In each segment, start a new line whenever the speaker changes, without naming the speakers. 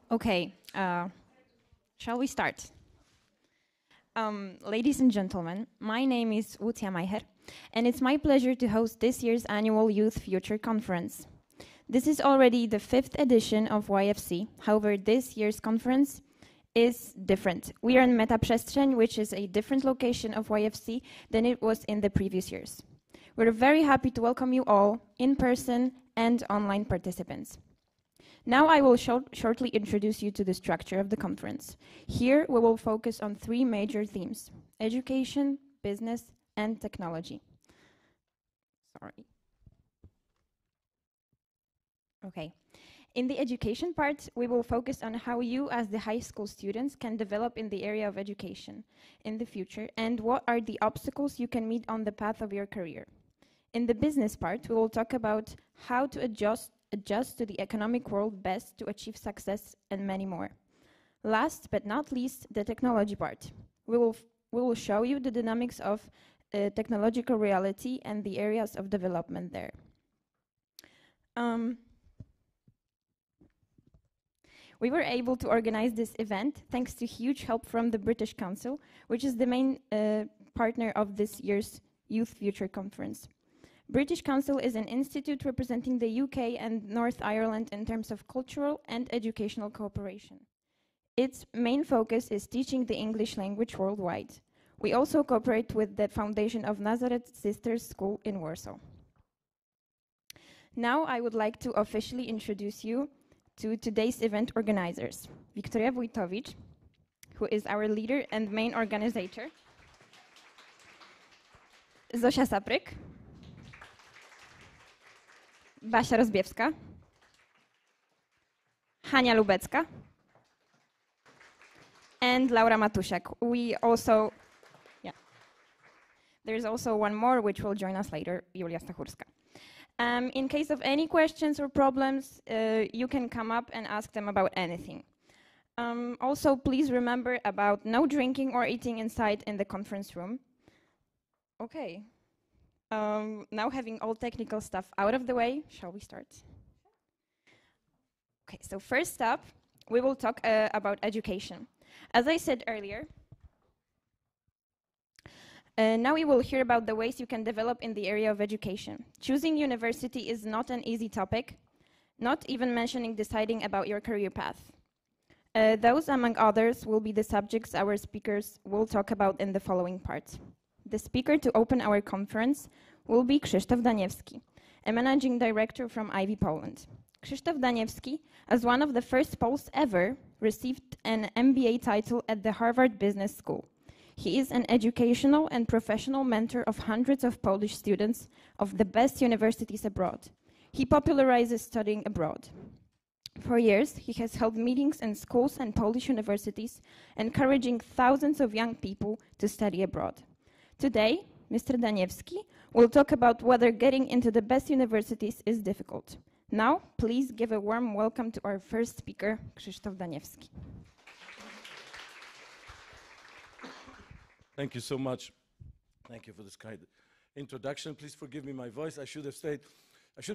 Okay, shall we start? Ladies and gentlemen, my name is Łucja Majher, and it's my pleasure to host this year's annual Youth Future Conference. This is already the 5th edition of YFC. However, this year's conference is different. We are in Metaprzestrzeń, which is a different location of YFC than it was in the previous years. We're very happy to welcome you all, in person and online participants. Now I will shortly introduce you to the structure of the conference. Here we will focus on 3 major themes: education, business, and technology. Okay. In the education part, we will focus on how you as the high school students can develop in the area of education in the future and what are the obstacles you can meet on the path of your career. In the business part, we will talk about how to adjust to the economic world best to achieve success and many more. Last but not least, the technology part. We will show you the dynamics of technological reality and the areas of development there. We were able to organize this event thanks to huge help from the British Council, which is the main partner of this year's Youth Future Conference. British Council is an institute representing the UK and North Ireland in terms of cultural and educational cooperation. Its main focus is teaching the English language worldwide. We also cooperate with the foundation of Nazareth Sisters School in Warsaw. Now I would like to officially introduce you to today's event organizers. Wiktoria Wójtowicz, who is our leader and main organizer. Zosia Sapryk. Basia Rozbiewska. Hania Lubecka. And Laura Matusiak. There's also one more which will join us later, Julia Stachurska. In case of any questions or problems, you can come up and ask them about anything. Also, please remember about no drinking or eating inside in the conference room. Okay. Now having all technical stuff out of the way, shall we start? Okay, so first up, we will talk about education. As I said earlier, now we will hear about the ways you can develop in the area of education. Choosing university is not an easy topic, not even mentioning deciding about your career path. Those, among others, will be the subjects our speakers will talk about in the following parts. The speaker to open our conference will be Krzysztof Daniewski, a managing director from Ivy Poland. Krzysztof Daniewski, as one of the first Poles ever, received an MBA title at the Harvard Business School. He is an educational and professional mentor of hundreds of Polish students of the best universities abroad. He popularizes studying abroad. For years, he has held meetings in schools and Polish universities, encouraging thousands of young people to study abroad. Today, Mr. Daniewski will talk about whether getting into the best universities is difficult. Now, please give a warm welcome to our first speaker, Krzysztof Daniewski.
Thank you so much. Thank you for this kind introduction. Please forgive me my voice. I should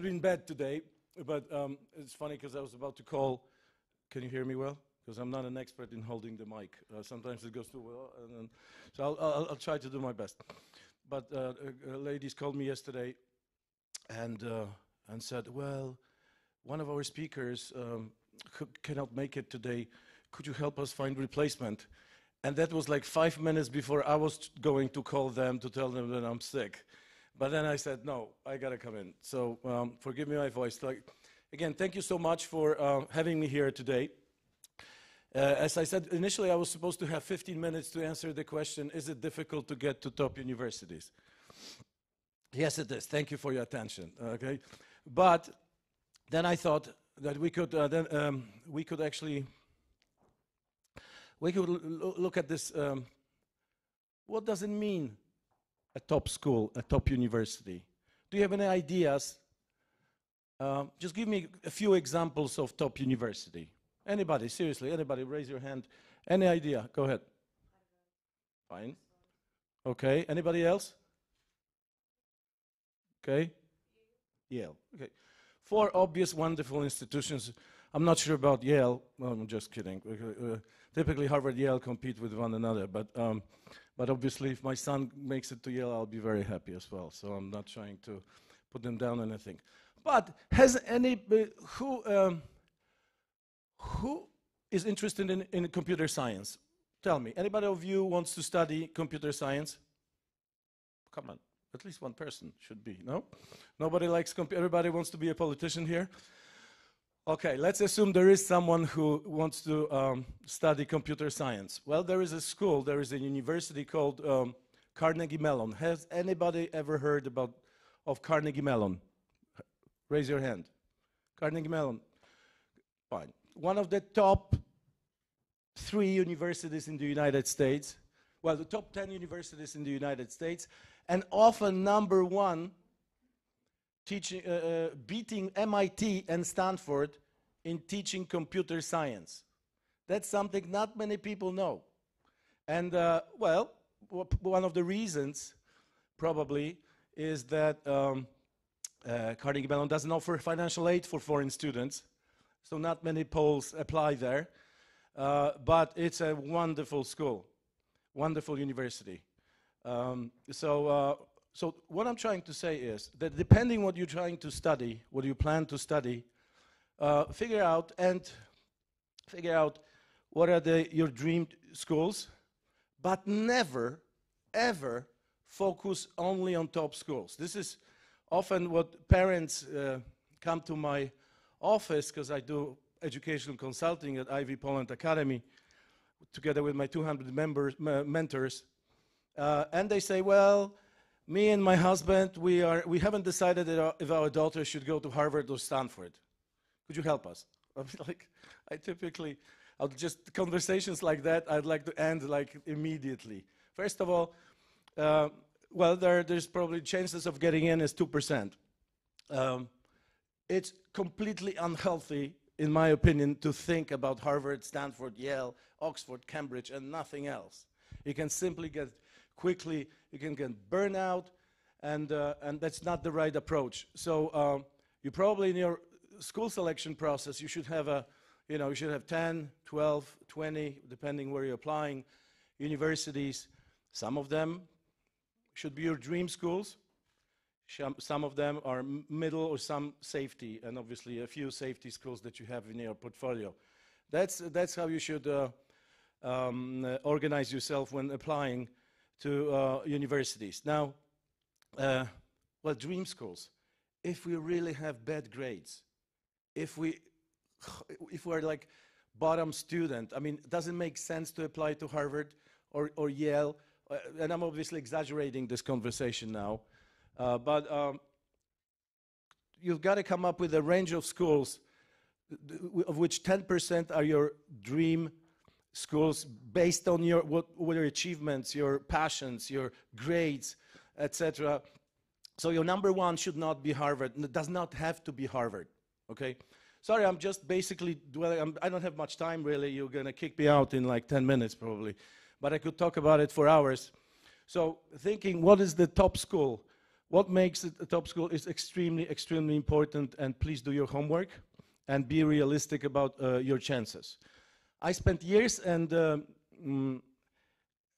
be in bed today, but it's funny because I was about to call. Can you hear me well? Because I'm not an expert in holding the mic. Sometimes it goes too well, so I'll try to do my best. But ladies called me yesterday and said, well, one of our speakers cannot make it today. Could you help us find replacement? And that was like 5 minutes before I was going to call them to tell them that I'm sick. But then I said, no, I gotta come in. So forgive me my voice. Again, thank you so much for having me here today. As I said, initially I was supposed to have 15 minutes to answer the question, is it difficult to get to top universities? Yes, it is. Thank you for your attention. Okay, but then I thought that we could look at this. What does it mean, a top school, a top university? Do you have any ideas? Just give me a few examples of top university. Anybody, seriously, anybody, raise your hand. Any idea? Go ahead. Fine. Okay, anybody else? Okay. Yale. Okay. 4 obvious, wonderful institutions. I'm not sure about Yale. Well, I'm just kidding. Typically, Harvard, Yale compete with one another, but obviously, if my son makes it to Yale, I'll be very happy as well. So I'm not trying to put them down or anything. But has who is interested in computer science? Tell me, anybody of you wants to study computer science? Come on, at least one person should be, no? Nobody likes everybody wants to be a politician here? Okay, let's assume there is someone who wants to study computer science. Well, there is a school, there is a university called Carnegie Mellon. Has anybody ever heard of Carnegie Mellon? Raise your hand. Carnegie Mellon. Fine. One of the top 3 universities in the United States. Well, the top 10 universities in the United States, and often number 1 teaching, beating MIT and Stanford in teaching computer science. That's something not many people know. And well, one of the reasons probably is that Carnegie Mellon doesn't offer financial aid for foreign students, so not many Poles apply there. But it's a wonderful school, wonderful university. So what I'm trying to say is that depending what you're trying to study, what you plan to study, figure out what are your dream schools, but never, ever focus only on top schools. This is often what parents come to my office, because I do educational consulting at Ivy Poland Academy, together with my 200 mentors, and they say, well, me and my husband, we haven't decided if our daughter should go to Harvard or Stanford. Could you help us? I'll just, conversations like that, I'd like to end like immediately. First of all, well, there's probably chances of getting in is 2%. It's completely unhealthy, in my opinion, to think about Harvard, Stanford, Yale, Oxford, Cambridge, and nothing else. You can simply get quickly, you can get burnout, and that's not the right approach. So you probably in your school selection process, you should have you should have 10, 12, 20, depending where you're applying, universities. Some of them should be your dream schools. Some of them are middle or some safety, and obviously a few safety schools that you have in your portfolio. That's how you should organize yourself when applying to universities. Now, well, dream schools. If we really have bad grades, if we're like bottom student, I mean, does it make sense to apply to Harvard or Yale? And I'm obviously exaggerating this conversation now, but you've got to come up with a range of schools of which 10% are your dream schools based on what your achievements, your passions, your grades, etc. So your number 1 should not be Harvard, and it does not have to be Harvard, okay? Sorry, I'm just basically dwelling, I don't have much time really, you're gonna kick me out in like 10 minutes probably, but I could talk about it for hours. So thinking, what is the top school? What makes it a top school is extremely, extremely important, and please do your homework and be realistic about your chances. I spent years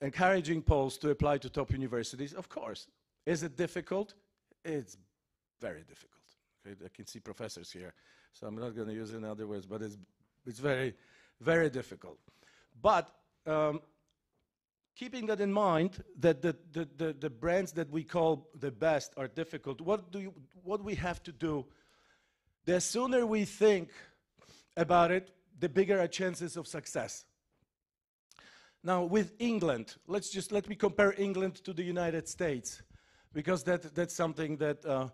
encouraging Poles to apply to top universities, of course. Is it difficult? It's very difficult. Okay? I can see professors here, so I'm not going to use any other words, but it's very, very difficult. But keeping that in mind, that the brands that we call the best are difficult, what we have to do, the sooner we think about it, the bigger our chances of success. Now, with England, let me compare England to the United States, because that's something that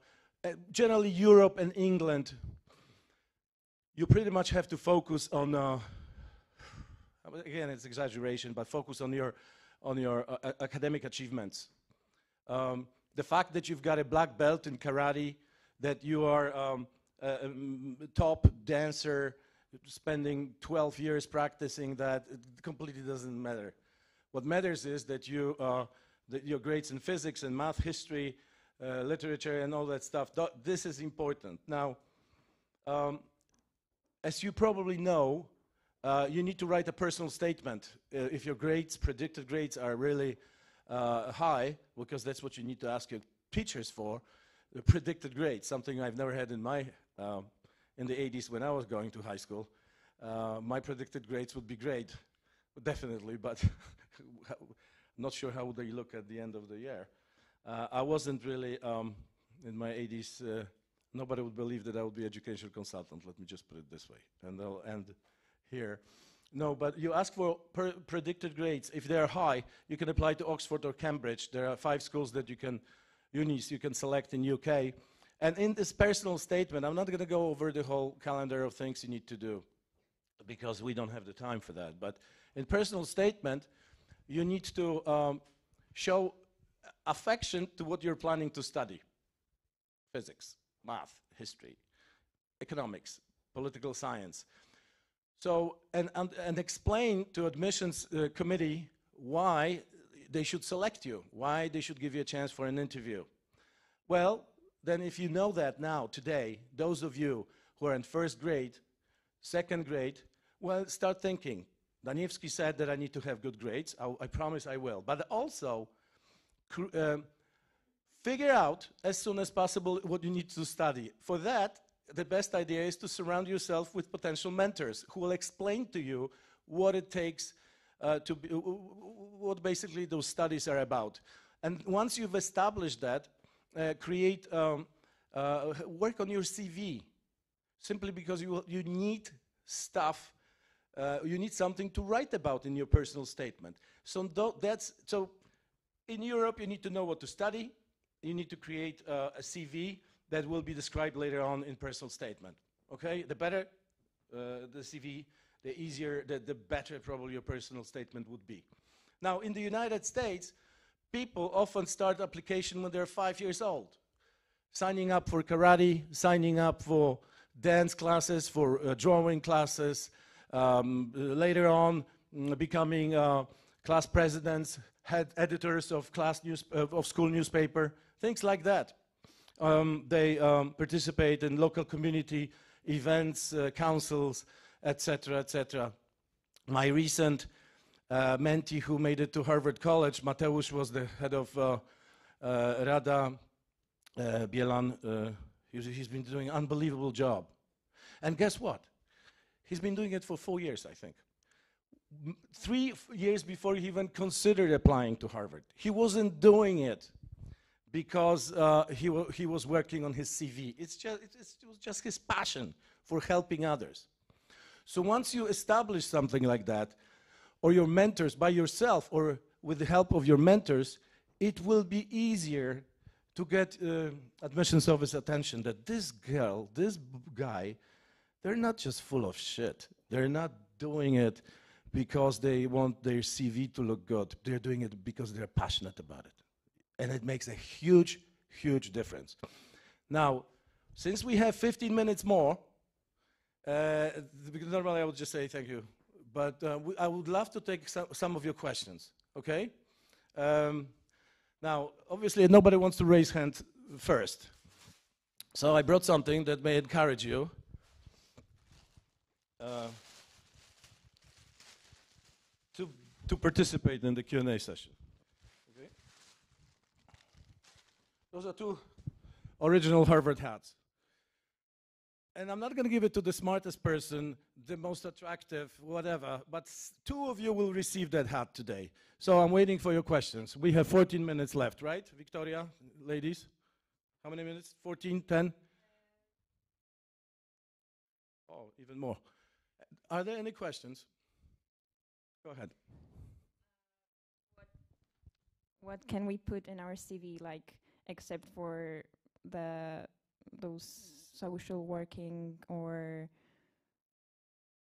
generally Europe and England, you pretty much have to focus on. Again, it's exaggeration, but focus on your academic achievements. The fact that you've got a black belt in karate, that you are a top dancer, spending 12 years practicing that, it completely doesn't matter. What matters is that that your grades in physics and math, history, literature, and all that stuff, this is important. Now, as you probably know, you need to write a personal statement. If your grades, predicted grades, are really high, because that's what you need to ask your teachers for, the predicted grades, something I've never had in my, in the 80s when I was going to high school. My predicted grades would be great, definitely, but not sure how they look at the end of the year. I wasn't really, in my 80s, nobody would believe that I would be educational consultant, let me just put it this way, and I'll end here. No, but you ask for predicted grades. If they're high, you can apply to Oxford or Cambridge. There are 5 schools that you can, unis you can select in UK. And in this personal statement, I'm not going to go over the whole calendar of things you need to do, because we don't have the time for that. But in personal statement, you need to show affection to what you're planning to study. Physics, math, history, economics, political science. So, and explain to admissions committee why they should select you, why they should give you a chance for an interview. Well, then if you know that now, today, those of you who are in first grade, second grade, well, start thinking. Daniewski said that I need to have good grades. I promise I will. But also, figure out as soon as possible what you need to study. For that, the best idea is to surround yourself with potential mentors who will explain to you what it takes to be, what basically those studies are about. And once you've established that, work on your CV, simply because you need stuff, you need something to write about in your personal statement. So so in Europe, you need to know what to study. You need to create a CV that will be described later on in personal statement. Okay, the better the CV, the easier, the better probably your personal statement would be. Now, in the United States, people often start application when they're 5 years old, signing up for karate, signing up for dance classes, for drawing classes, later on becoming class presidents, head editors of of school newspaper, things like that. They participate in local community events, councils, etc., etc. My recent mentee who made it to Harvard College, Mateusz, was the head of Rada Bielan. He's been doing an unbelievable job. And guess what? He's been doing it for 4 years, I think. 3 years before he even considered applying to Harvard. He wasn't doing it because he was working on his CV. It was just his passion for helping others. So once you establish something like that, or your mentors by yourself, or with the help of your mentors, it will be easier to get admissions office attention that this girl, this guy, they're not just full of shit. They're not doing it because they want their CV to look good. They're doing it because they're passionate about it. And it makes a huge, huge difference. Now, since we have 15 minutes more, normally I would just say thank you, but I would love to take some of your questions, okay? Now, obviously, nobody wants to raise hand first. So I brought something that may encourage you. To participate in the Q&A session. Okay. Those are 2 original Harvard hats. And I'm not going to give it to the smartest person, the most attractive, whatever, but 2 of you will receive that hat today. So I'm waiting for your questions. We have 14 minutes left, right, Victoria, ladies? How many minutes? 14, 10? Oh, even more. Are there any questions? Go ahead.
What can we put in our CV, like, except for those social working, or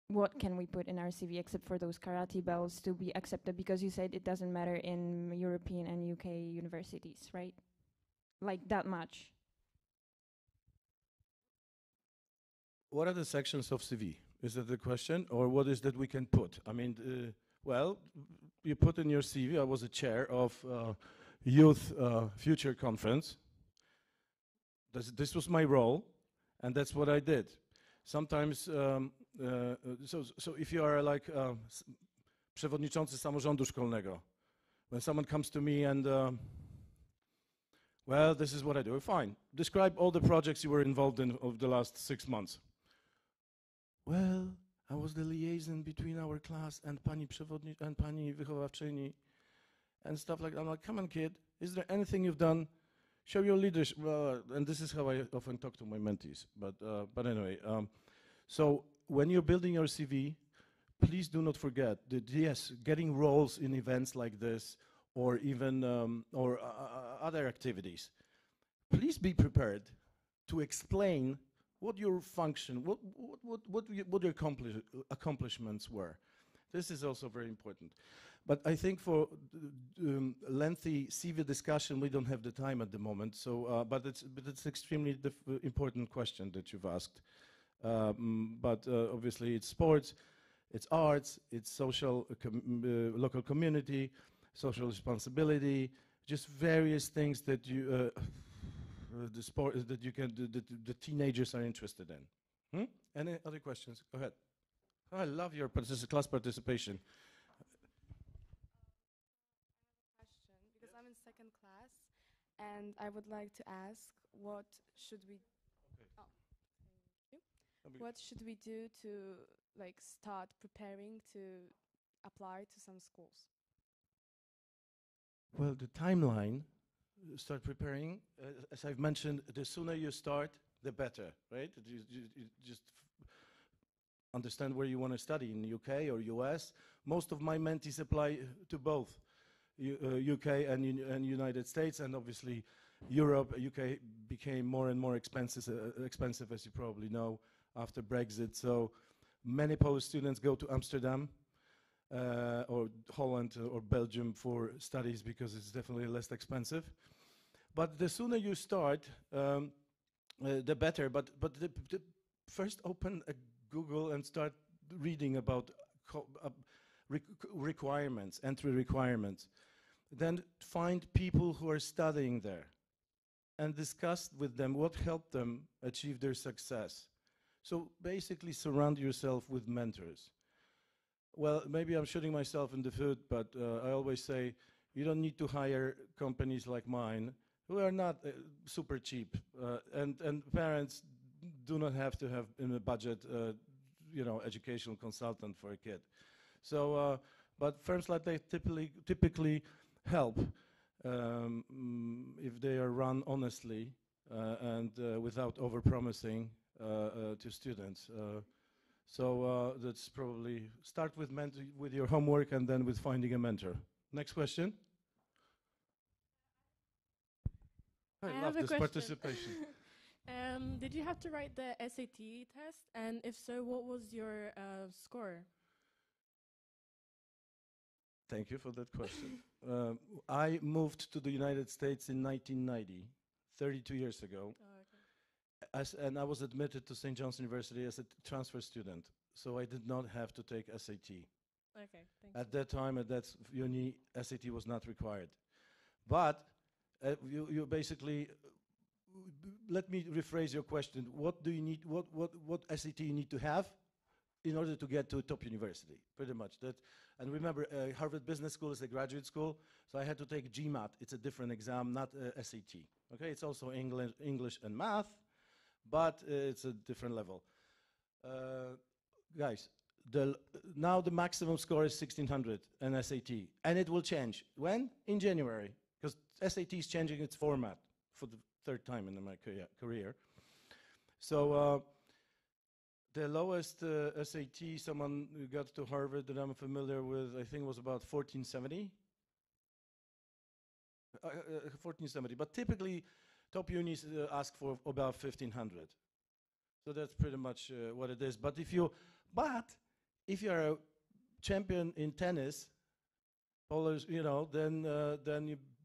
what can we put in our CV except for those karate belts to be accepted? Because you said it doesn't matter in European and UK universities, right? Like that much.
What are the sections of CV? Is that the question? Or what is that we can put? I mean, well, you put in your CV, I was a chair of Youth Future Conference. This was my role, and that's what I did. Sometimes so if you are like przewodniczący samorządu szkolnego, when someone comes to me and well, this is what I do. Fine. Describe all the projects you were involved in over the last 6 months. Well, I was the liaison between our class and pani wychowawczyni and stuff like that. I'm like, come on, kid. Is there anything you've done? Show your leadership. And this is how I often talk to my mentees. But anyway, so when you're building your CV, please do not forget that, yes, getting roles in events like this or even other activities, please be prepared to explain what your function, what your accomplishments were. This is also very important. But I think for lengthy CV discussion, we don't have the time at the moment. So, but it's extremely important question that you've asked. But obviously, it's sports, it's arts, it's social, local community, social responsibility, just various things that you the sport that you can do, the teenagers are interested in. Any other questions? Go ahead. Oh, I love your class participation.
Question, because I'm in second class, and I would like to ask, what should we?
Okay.
Oh, thank you. What should we do to like start preparing to apply to some schools?
Well, the timeline. Start preparing. As I've mentioned, the sooner you start, the better, right? You just understand where you want to study, in the UK or US. Most of my mentees apply to both UK and United States, and obviously Europe. UK became more and more expensive, as you probably know, after Brexit. So many Polish students go to Amsterdam or Holland or Belgium for studies because it's definitely less expensive. But the sooner you start, the better. But the first open a Google and start reading about requirements, entry requirements. Then find people who are studying there and discuss with them what helped them achieve their success. So basically surround yourself with mentors. Well, maybe I'm shooting myself in the foot, but I always say you don't need to hire companies like mine who are not super cheap, and parents do not have to have in a budget, educational consultant for a kid. So, but firms like that typically help if they are run honestly and without overpromising to students. So that's probably start with your homework and then with finding a mentor. Next question. I love this participation.
Did you have to write the SAT test? And if so, what was your score?
Thank you for that question. I moved to the United States in 1990, 32 years ago.
Oh, okay.
And I was admitted to St. John's University as a transfer student, so I did not have to take SAT.
Okay, thank
At that time, at that uni, SAT was not required. But you basically, let me rephrase your question. What do you need? What SAT you need to have in order to get to a top university? Pretty much that. And remember, Harvard Business School is a graduate school, so I had to take GMAT. It's a different exam, not SAT. Okay, it's also English and math, but it's a different level. Guys, now the maximum score is 1600 in SAT, and it will change. When? In January, because SAT is changing its format for the third time in my career. So the lowest SAT someone who got to Harvard that I'm familiar with, I think was about 1470. 1470, but typically top unis ask for about 1500. So that's pretty much what it is. But if you're a champion in tennis, Polish, then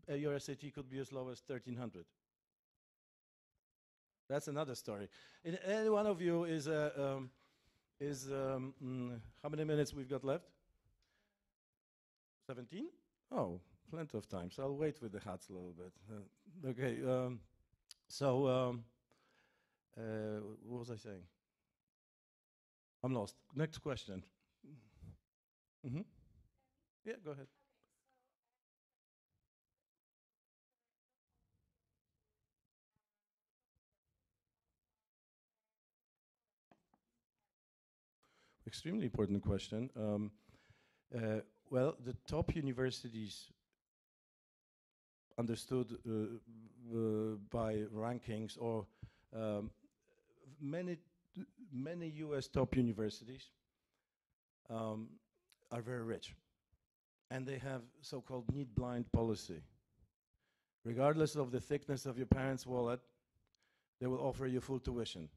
your SAT could be as low as 1300. That's another story. And any one of you is how many minutes we've got left? 17? Oh, plenty of time. So I'll wait with the hats a little bit. Okay. What was I saying? I'm lost. Next question. Mm-hmm. Yeah, go ahead. Extremely important question. Well, the top universities understood by rankings or many US top universities are very rich, and they have so-called need-blind policy. Regardless of the thickness of your parents' wallet, they will offer you full tuition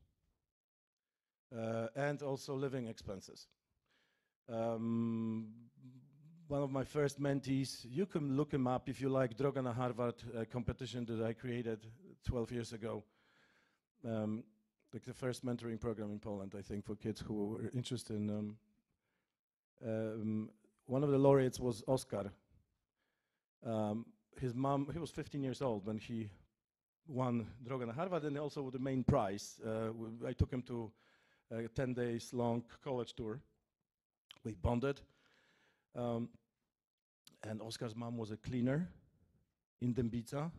and also living expenses. One of my first mentees, you can look him up if you like, Droga na Harvard competition that I created 12 years ago. Like the first mentoring program in Poland, I think, for kids who were interested in. One of the laureates was Oscar. His mom, he was 15 years old when he won Droga na Harvard, and also the main prize. I took him to a 10 days long college tour. We bonded. And Oscar's mom was a cleaner in Dębica.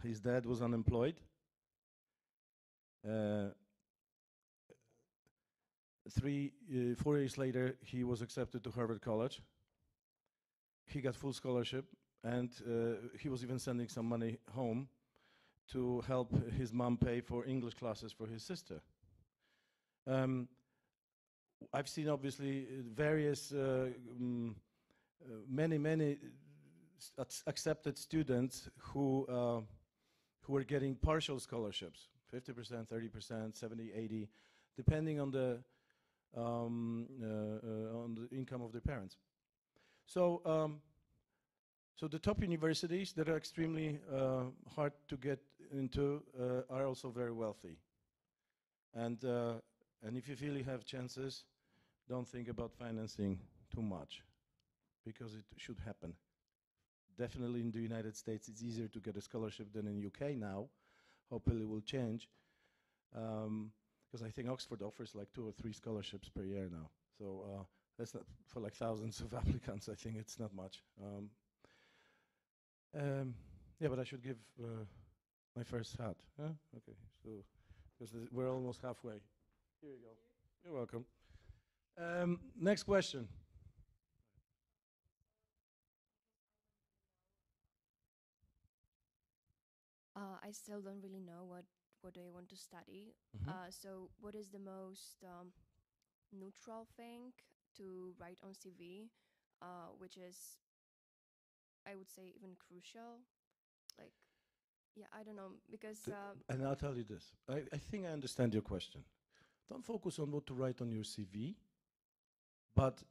His dad was unemployed. 4 years later, he was accepted to Harvard College. He got full scholarship, and he was even sending some money home to help his mom pay for English classes for his sister. I've seen obviously various many accepted students who were getting partial scholarships, 50%, 30%, 70, 80, depending on the income of their parents. So the top universities that are extremely hard to get into are also very wealthy. And if you really have chances, don't think about financing too much, because it should happen. Definitely in the United States, it's easier to get a scholarship than in UK now. Hopefully it will change. Because I think Oxford offers like 2 or 3 scholarships per year now. So that's not for like thousands of applicants. I think it's not much. Yeah, but I should give my first hat. Huh? Okay, so because we're almost halfway. Here you go. You're welcome. Next question.
I still don't really know what do I want to study. So what is the most neutral thing to write on CV, which is, I would say, even crucial? Like, yeah, I don't know, because...
and I'll tell you this. I think I understand your question. Don't focus on what to write on your CV, but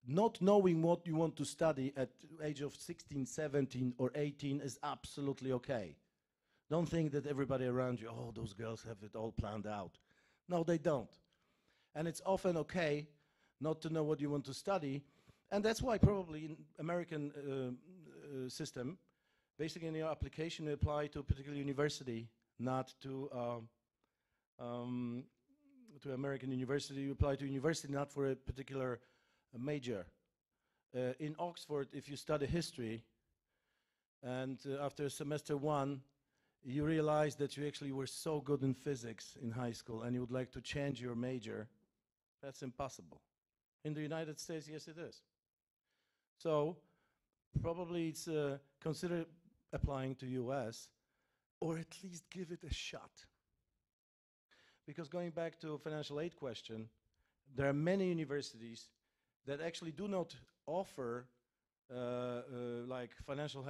not knowing what you want to study at the age of 16, 17, or 18 is absolutely okay. Don't think that everybody around you, oh, those girls have it all planned out. No, they don't. And it's often okay not to know what you want to study. And that's why probably in American system, basically in your application, you apply to a particular university, not to American university. You apply to university, not for a particular major. In Oxford, if you study history, and after semester 1, you realize that you actually were so good in physics in high school and you would like to change your major, that's impossible. In the United States, yes, it is. So probably it's consider applying to US, or at least give it a shot. Because going back to a financial aid question, there are many universities that actually do not offer like financial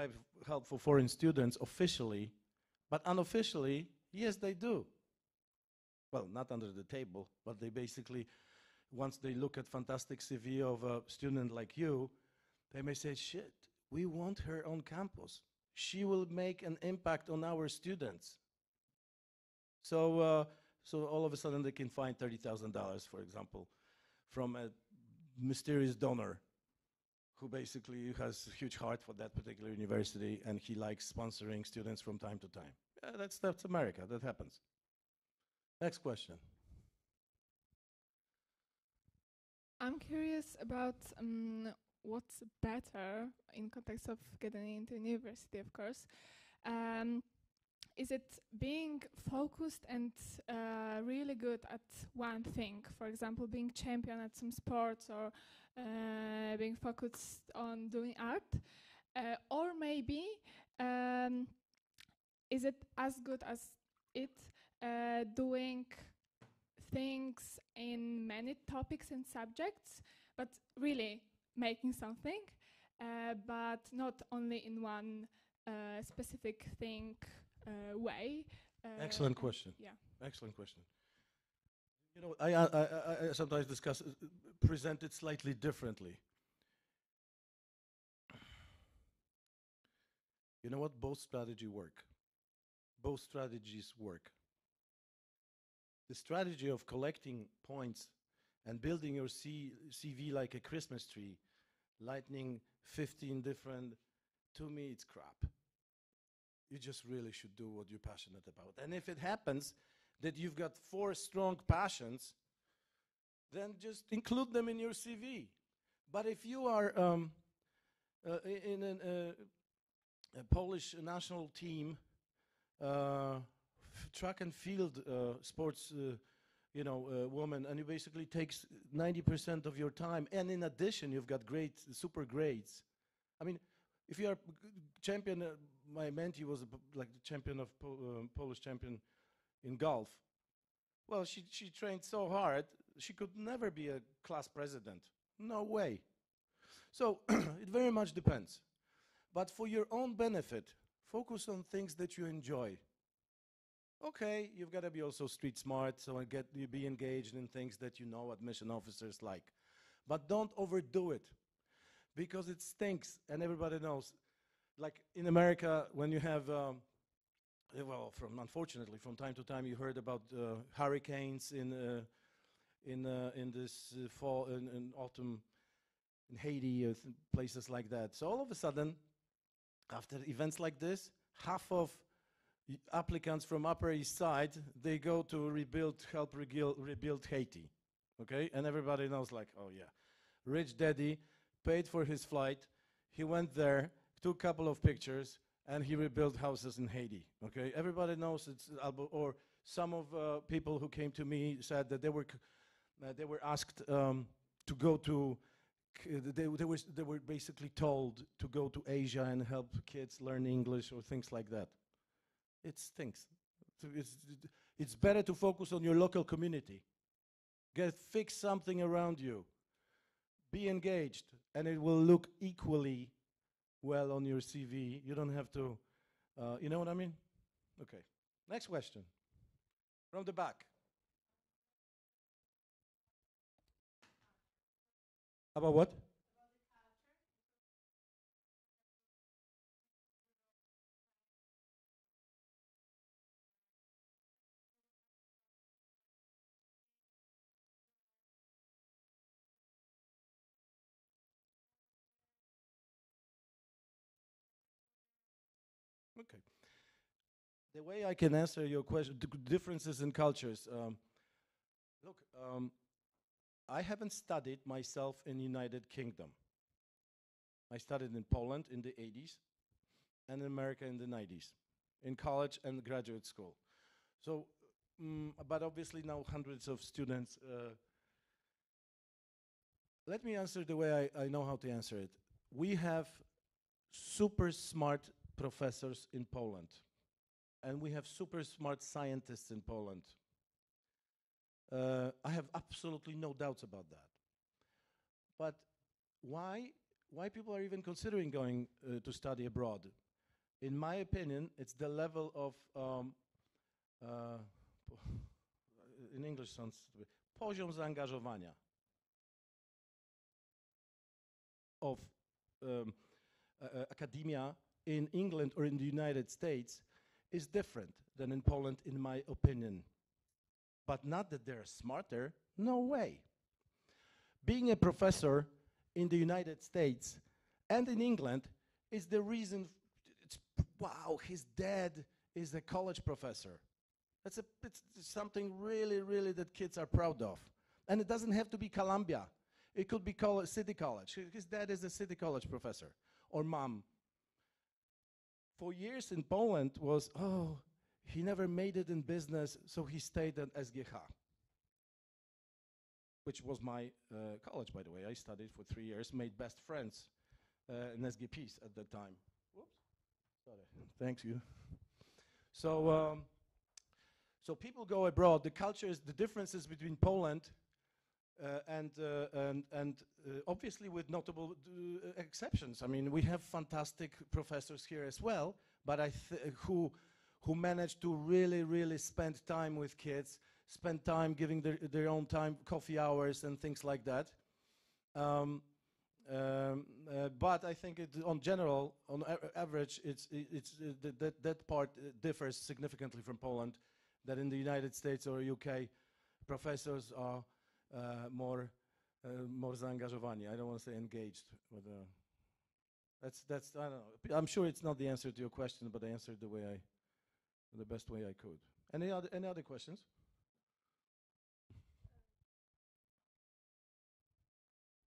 help for foreign students officially, but unofficially, yes, they do. Well, not under the table, but they basically, once they look at fantastic CV of a student like you, they may say, shit, we want her on campus. She will make an impact on our students. So, so all of a sudden they can find $30,000, for example, from a mysterious donor who basically has a huge heart for that particular university, and he likes sponsoring students from time to time. Yeah, that's America, that happens. Next question.
I'm curious about what's better in context of getting into university, of course. Is it being focused and really good at one thing? For example, being champion at some sports, or being focused on doing art? Or maybe is it as good as it doing things in many topics and subjects, but really making something, but not only in one specific thing way?
Excellent question.
Yeah.
Excellent question. You know, I sometimes present it slightly differently. You know what? Both strategies work. Both strategies work. The strategy of collecting points and building your CV like a Christmas tree, lightning 15 different, to me it's crap. You just really should do what you're passionate about. And if it happens that you've got 4 strong passions, then just include them in your CV. But if you are in a Polish national team, track and field sports, woman, and it basically takes 90% of your time, and in addition, you've got great, super grades. I mean, if you are champion, my mentee was like the champion of Polish champion in golf. Well, she trained so hard, she could never be a class president. No way. So it very much depends. But for your own benefit, focus on things that you enjoy. Okay, you've got to be also street smart, so you be engaged in things that you know admission officers like. But don't overdo it, because it stinks, and everybody knows. Like in America, when you have, unfortunately, from time to time, you heard about hurricanes in this fall, in autumn, in Haiti, places like that. So all of a sudden, after events like this, half of applicants from Upper East Side, they go to help rebuild Haiti, okay? And everybody knows, like, oh yeah, rich daddy paid for his flight, he went there, took a couple of pictures, and he rebuilt houses in Haiti, okay? Everybody knows it's, or some of people who came to me said that they were asked to go to, they were basically told to go to Asia and help kids learn English or things like that. It stinks. It's better to focus on your local community. Fix something around you. Be engaged, and it will look equally well on your CV. You don't have to, you know what I mean? Okay. Next question. From the back. About what? Okay. The way I can answer your question, differences in cultures. Look, I haven't studied myself in United Kingdom. I studied in Poland in the 80s and in America in the 90s, in college and graduate school. So, but obviously now hundreds of students. Let me answer the way I know how to answer it. We have super smart professors in Poland, and we have super smart scientists in Poland. I have absolutely no doubts about that. But why people are even considering going to study abroad? In my opinion, it's the level of, in English sounds stupid, poziom zaangażowania of academia in England or in the United States is different than in Poland, in my opinion. But not that they're smarter, no way. Being a professor in the United States and in England is the reason, wow, his dad is a college professor. It's something really, really that kids are proud of. And it doesn't have to be Columbia. It could be city college. His dad is a city college professor, or mom. For years in Poland was, oh, he never made it in business, so he stayed at SGH, which was my college, by the way. I studied for 3 years, made best friends in SGPs at that time. Whoops, sorry, thanks you. So, so people go abroad. The cultures, the differences between Poland and obviously with notable exceptions. I mean, we have fantastic professors here as well, but who manage to really spend time with kids, spend time giving their own time, coffee hours and things like that. But I think on general, on average, that part differs significantly from Poland. That in the United States or UK, professors are more zaangażowani. I don't want to say engaged, but that's I don't know. I'm sure it's not the answer to your question, but I answered the best way I could. Any other questions?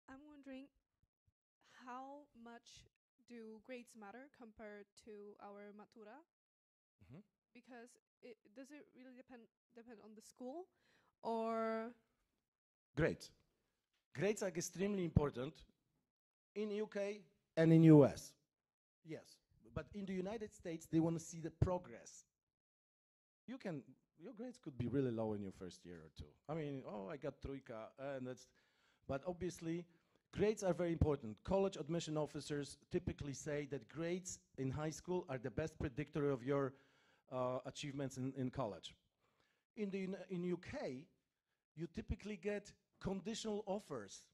I'm wondering, how much do grades matter compared to our matura?
Mm-hmm.
Because does it really depend on the school, or?
Grades are extremely important in UK and in US. Yes, but in the United States, they want to see the progress. Your grades could be really low in your first year or two. I mean, oh, I got trójka, and but obviously, grades are very important. College admission officers typically say that grades in high school are the best predictor of your achievements in college. In UK, you typically get conditional offers,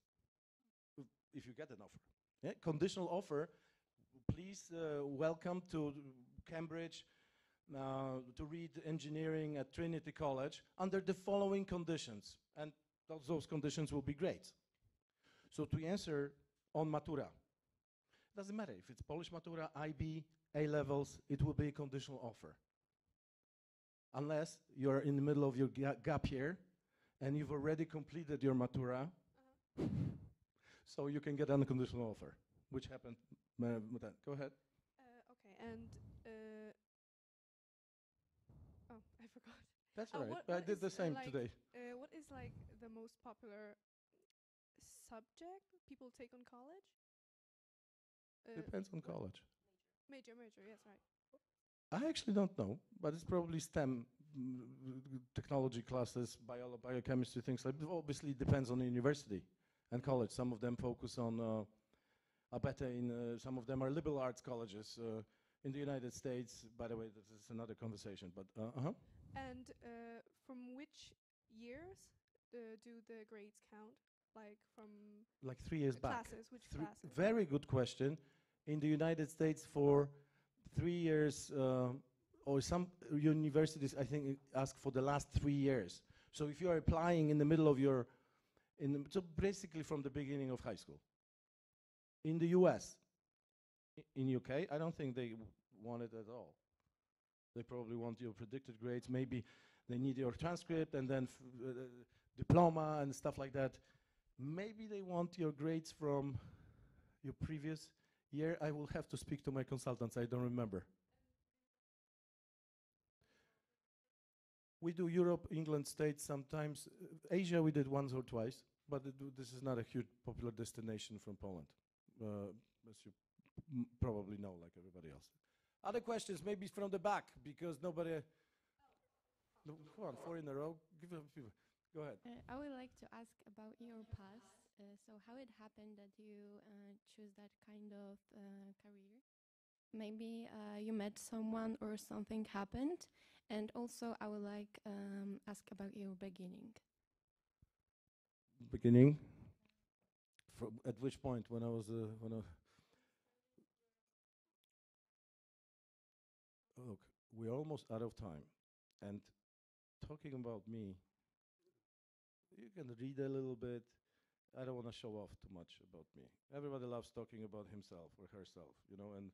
if you get an offer. Yeah? Conditional offer, please welcome to Cambridge to read engineering at Trinity College under the following conditions. And those conditions will be great. So to answer on Matura, doesn't matter if it's Polish Matura, IB, A-levels, it will be a conditional offer. Unless you're in the middle of your gap year and you've already completed your Matura, so you can get an unconditional offer, which happened. Go ahead.
Okay, and oh, I forgot.
That's all right. I did the same today.
What is like the most popular subject people take on college?
Depends on college.
Major, yes, right.
I actually don't know, but it's probably STEM, technology classes, biochemistry, things like that. Obviously, it depends on the university and college. Some of them focus on, some of them are liberal arts colleges. In the United States, by the way, this is another conversation, but
And from which years do the grades count? Like from
like 3 years back.
Classes, which classes?
Very good question. In the United States, for 3 years, or some universities, I think, ask for the last 3 years. So if you are applying in the middle of your, so basically from the beginning of high school. In the US, in UK, I don't think they want it at all. They probably want your predicted grades. Maybe they need your transcript and then diploma and stuff like that. Maybe they want your grades from your previous year. I will have to speak to my consultants. I don't remember. We do Europe, England, States sometimes. Asia we did once or twice, but this is not a huge popular destination from Poland, as you probably know, like everybody else. Other questions, maybe from the back, because nobody... No, come on, 4 in a row. Give it people. Go ahead.
I would like to ask about your past. So how it happened that you choose that kind of career? Maybe you met someone or something happened. And also I would like ask about your beginning.
Beginning? At which point? When I was... Look, we're almost out of time. And talking about me, you can read a little bit. I don't want to show off too much about me. Everybody loves talking about himself or herself, you know, and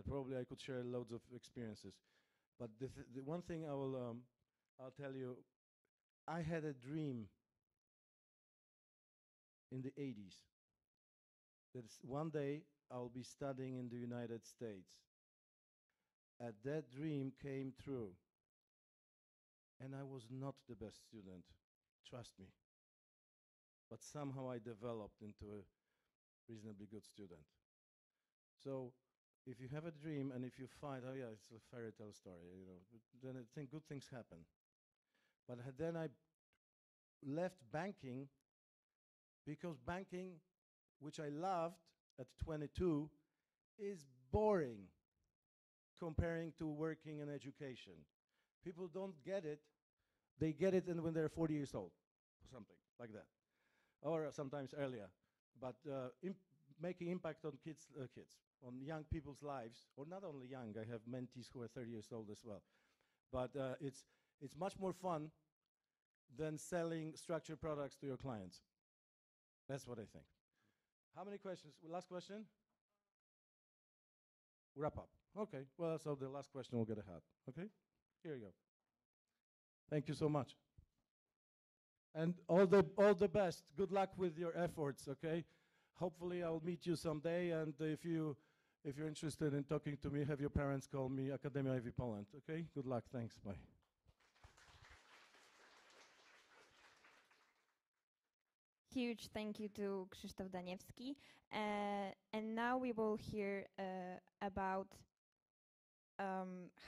probably I could share loads of experiences. But the one thing I'll tell you, I had a dream in the 80s that one day I'll be studying in the United States. And that dream came true. And I was not the best student, trust me. But somehow I developed into a reasonably good student. So if you have a dream and if you find, oh yeah, it's a fairy tale story, you know, then I think good things happen. But then I left banking because banking, which I loved at 22, is boring comparing to working in education. People don't get it. They get it when they're 40 years old, or something like that, or sometimes earlier. But making impact on kids, on young people's lives, or not only young. I have mentees who are 30 years old as well. But it's much more fun than selling structured products to your clients. That's what I think. How many questions? Last question? Wrap up. Okay, well, so the last question will get a hat. Okay, here you go. Thank you so much. And all the best. Good luck with your efforts, okay? Hopefully I'll meet you someday, and if you're interested in talking to me, have your parents call me Akademia IV Poland, okay? Good luck, thanks, bye.
Huge thank you to Krzysztof Daniewski. And now we will hear about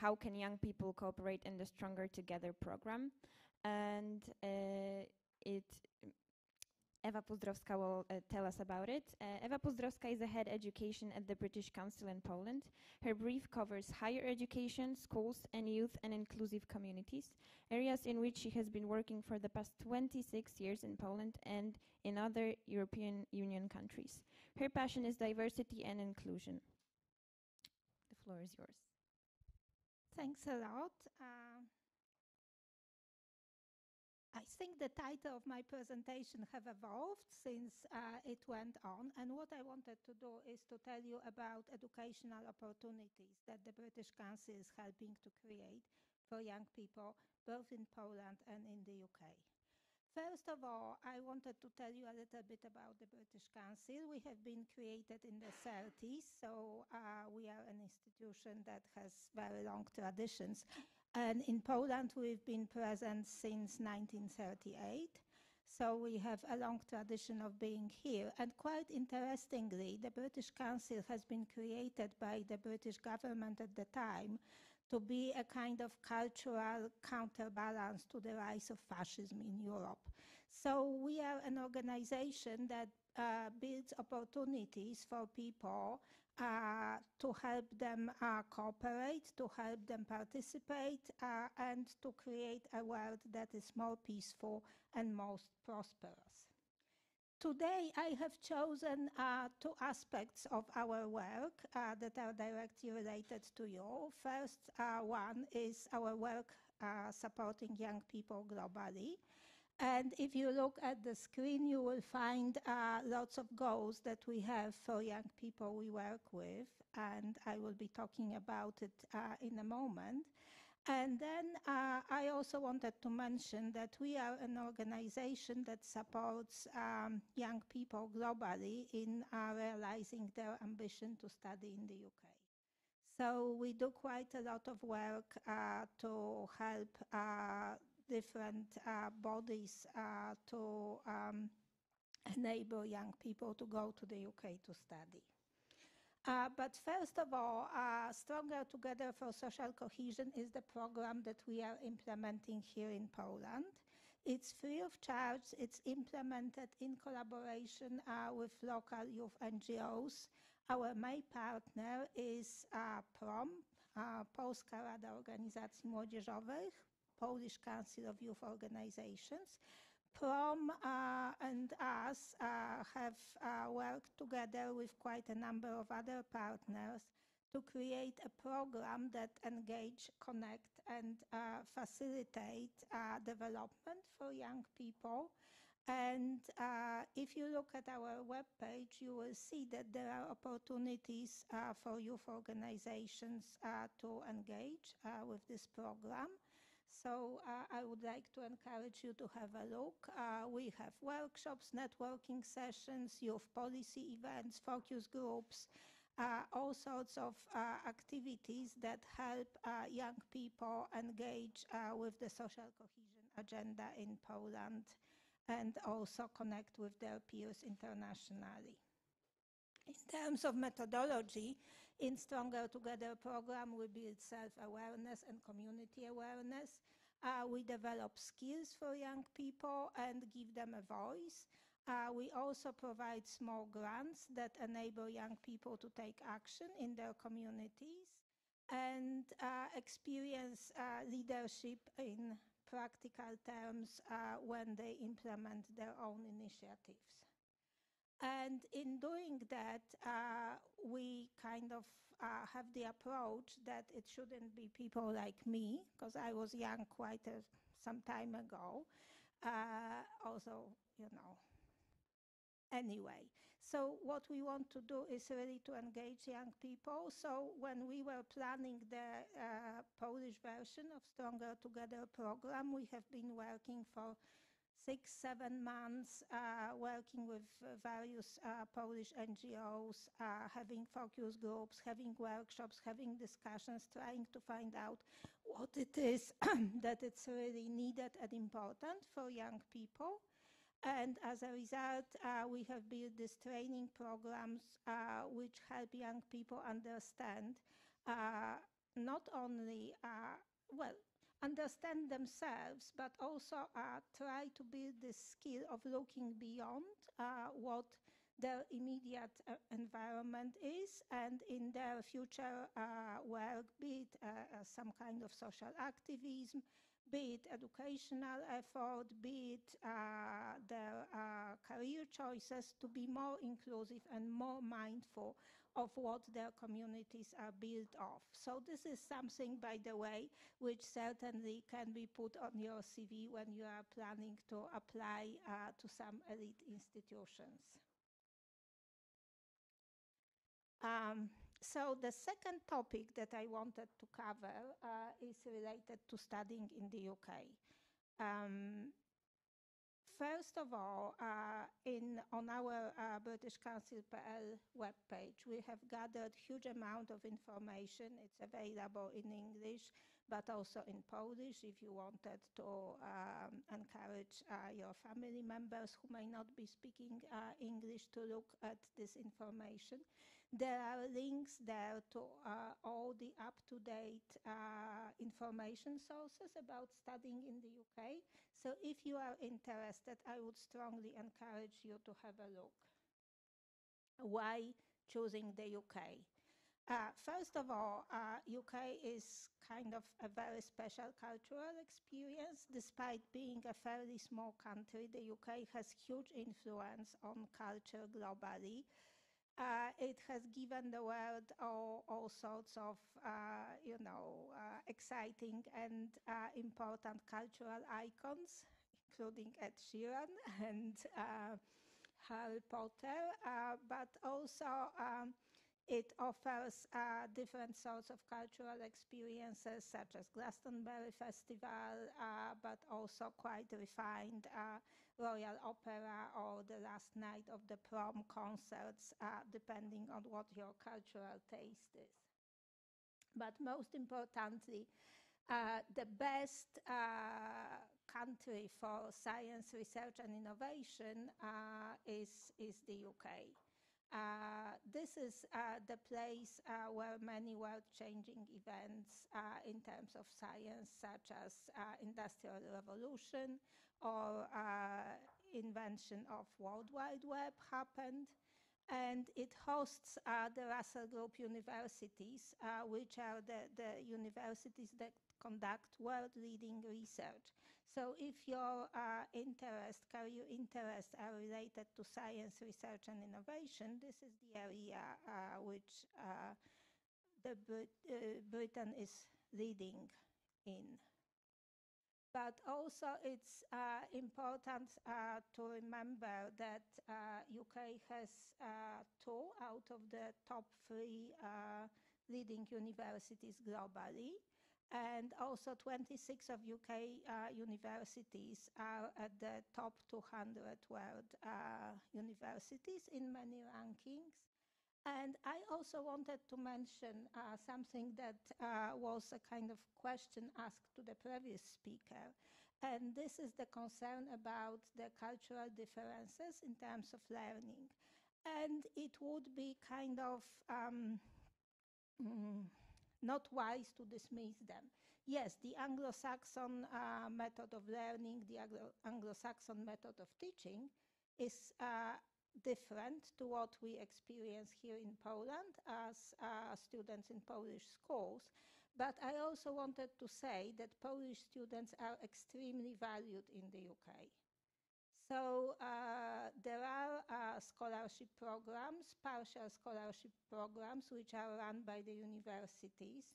how can young people cooperate in the Stronger Together program. And Eva Puzdrowska will tell us about it. Eva Puzdrowska is the head education at the British Council in Poland. Her brief covers higher education, schools and youth and inclusive communities, areas in which she has been working for the past 26 years in Poland and in other European Union countries. Her passion is diversity and inclusion. The floor is yours.
Thanks a lot. I think the title of my presentation have evolved since it went on, and what I wanted to do is to tell you about educational opportunities that the British Council is helping to create for young people, both in Poland and in the UK. First of all, I wanted to tell you a little bit about the British Council. We have been created in the 30s, so we are an institution that has very long traditions. And in Poland, we've been present since 1938. So we have a long tradition of being here. And quite interestingly, the British Council has been created by the British government at the time to be a kind of cultural counterbalance to the rise of fascism in Europe. So we are an organization that builds opportunities for people to help them cooperate, to help them participate, and to create a world that is more peaceful and most prosperous. Today, I have chosen two aspects of our work that are directly related to you. First one is our work supporting young people globally. And if you look at the screen, you will find lots of goals that we have for young people we work with, and I will be talking about it in a moment. And then I also wanted to mention that we are an organization that supports young people globally in realizing their ambition to study in the UK. So we do quite a lot of work to help different bodies to enable young people to go to the UK to study. But first of all, Stronger Together for Social Cohesion is the program that we are implementing here in Poland. It's free of charge. It's implemented in collaboration with local youth NGOs. Our main partner is PROM, Polska Rada Organizacji Młodzieżowych, Polish Council of Youth Organizations. PROM and us have worked together with quite a number of other partners to create a program that engage, connect, and facilitate development for young people. And if you look at our webpage, you will see that there are opportunities for youth organizations to engage with this program. So I would like to encourage you to have a look. We have workshops, networking sessions, youth policy events, focus groups, all sorts of activities that help young people engage with the social cohesion agenda in Poland and also connect with their peers internationally. In terms of methodology, in Stronger Together program, we build self-awareness and community awareness. We develop skills for young people and give them a voice. We also provide small grants that enable young people to take action in their communities and experience leadership in practical terms when they implement their own initiatives. And in doing that, we kind of have the approach that it shouldn't be people like me, because I was young quite some time ago. Also, you know, anyway. So what we want to do is really to engage young people. So when we were planning the Polish version of Stronger Together program, we have been working for 6-7 months, working with various Polish NGOs, having focus groups, having workshops, having discussions, trying to find out what it is that it's really needed and important for young people. And as a result, we have built these training programs which help young people understand not only, understand themselves, but also try to build this skill of looking beyond what their immediate environment is, and in their future work, be it some kind of social activism, be it educational effort, be it their career choices, to be more inclusive and more mindful of what their communities are built of. So this is something, by the way, which certainly can be put on your CV when you are planning to apply to some elite institutions. So the second topic that I wanted to cover is related to studying in the UK. First of all, on our British Council.pl webpage, we have gathered huge amount of information. It's available in English, but also in Polish if you wanted to encourage your family members who may not be speaking English to look at this information. There are links there to all the up-to-date information sources about studying in the UK. So if you are interested, I would strongly encourage you to have a look. Why choosing the UK? First of all, UK is kind of a very special cultural experience. Despite being a fairly small country, the UK has huge influence on culture globally. It has given the world all sorts of, exciting and important cultural icons, including Ed Sheeran and Harry Potter, but also it offers different sorts of cultural experiences, such as Glastonbury Festival, but also quite refined Royal Opera or the last night of the prom concerts, depending on what your cultural taste is. But most importantly, the best country for science research and innovation is the UK. This is the place where many world-changing events in terms of science, such as Industrial Revolution or invention of World Wide Web, happened. And it hosts the Russell Group universities, which are the universities that conduct world-leading research. So if your career interests are related to science, research, and innovation, this is the area which Britain is leading in. But also it's important to remember that UK has 2 out of the top 3 leading universities globally. And also 26 of UK universities are at the top 200 world universities in many rankings. And I also wanted to mention something that was a kind of question asked to the previous speaker. And this is the concern about the cultural differences in terms of learning. And it would be kind of not wise to dismiss them. Yes, the Anglo-Saxon method of learning, the Anglo-Saxon method of teaching is different to what we experience here in Poland as students in Polish schools. But I also wanted to say that Polish students are extremely valued in the UK. So there are scholarship programs, partial scholarship programs, which are run by the universities.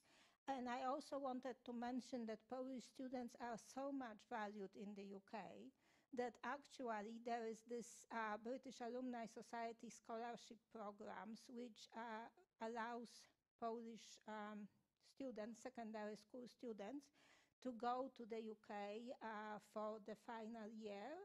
And I also wanted to mention that Polish students are so much valued in the UK that actually there is this British Alumni Society scholarship programs which allows Polish students, secondary school students, to go to the UK for the final year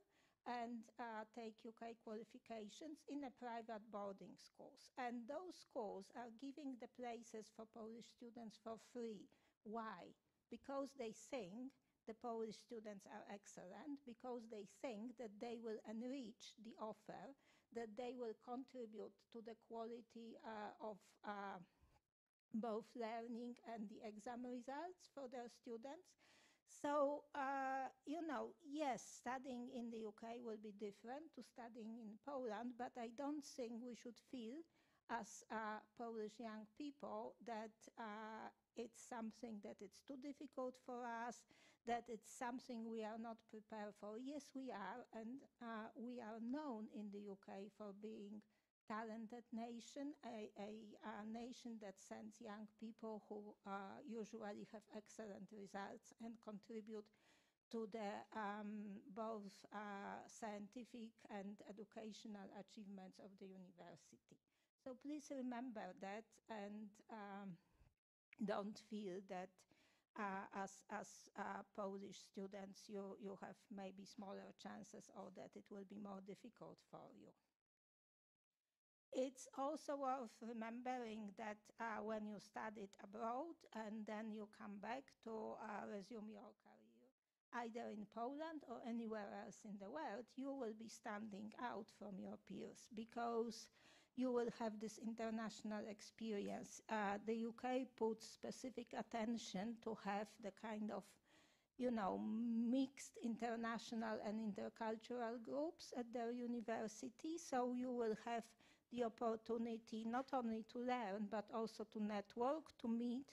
and take UK qualifications in a private boarding schools. And those schools are giving the places for Polish students for free. Why? Because they think the Polish students are excellent, because they think that they will enrich the offer, that they will contribute to the quality of both learning and the exam results for their students. So, you know, yes, studying in the UK will be different to studying in Poland, but I don't think we should feel as Polish young people that it's something that it's too difficult for us, that it's something we are not prepared for. Yes, we are, and we are known in the UK for being talented nation, a nation that sends young people who usually have excellent results and contribute to the both scientific and educational achievements of the university. So please remember that and don't feel that as Polish students you have maybe smaller chances or that it will be more difficult for you. It's also worth remembering that when you studied abroad and then you come back to resume your career, either in Poland or anywhere else in the world, you will be standing out from your peers because you will have this international experience. The UK puts specific attention to have the kind of, you know, mixed international and intercultural groups at their university. So you will have the opportunity not only to learn, but also to network, to meet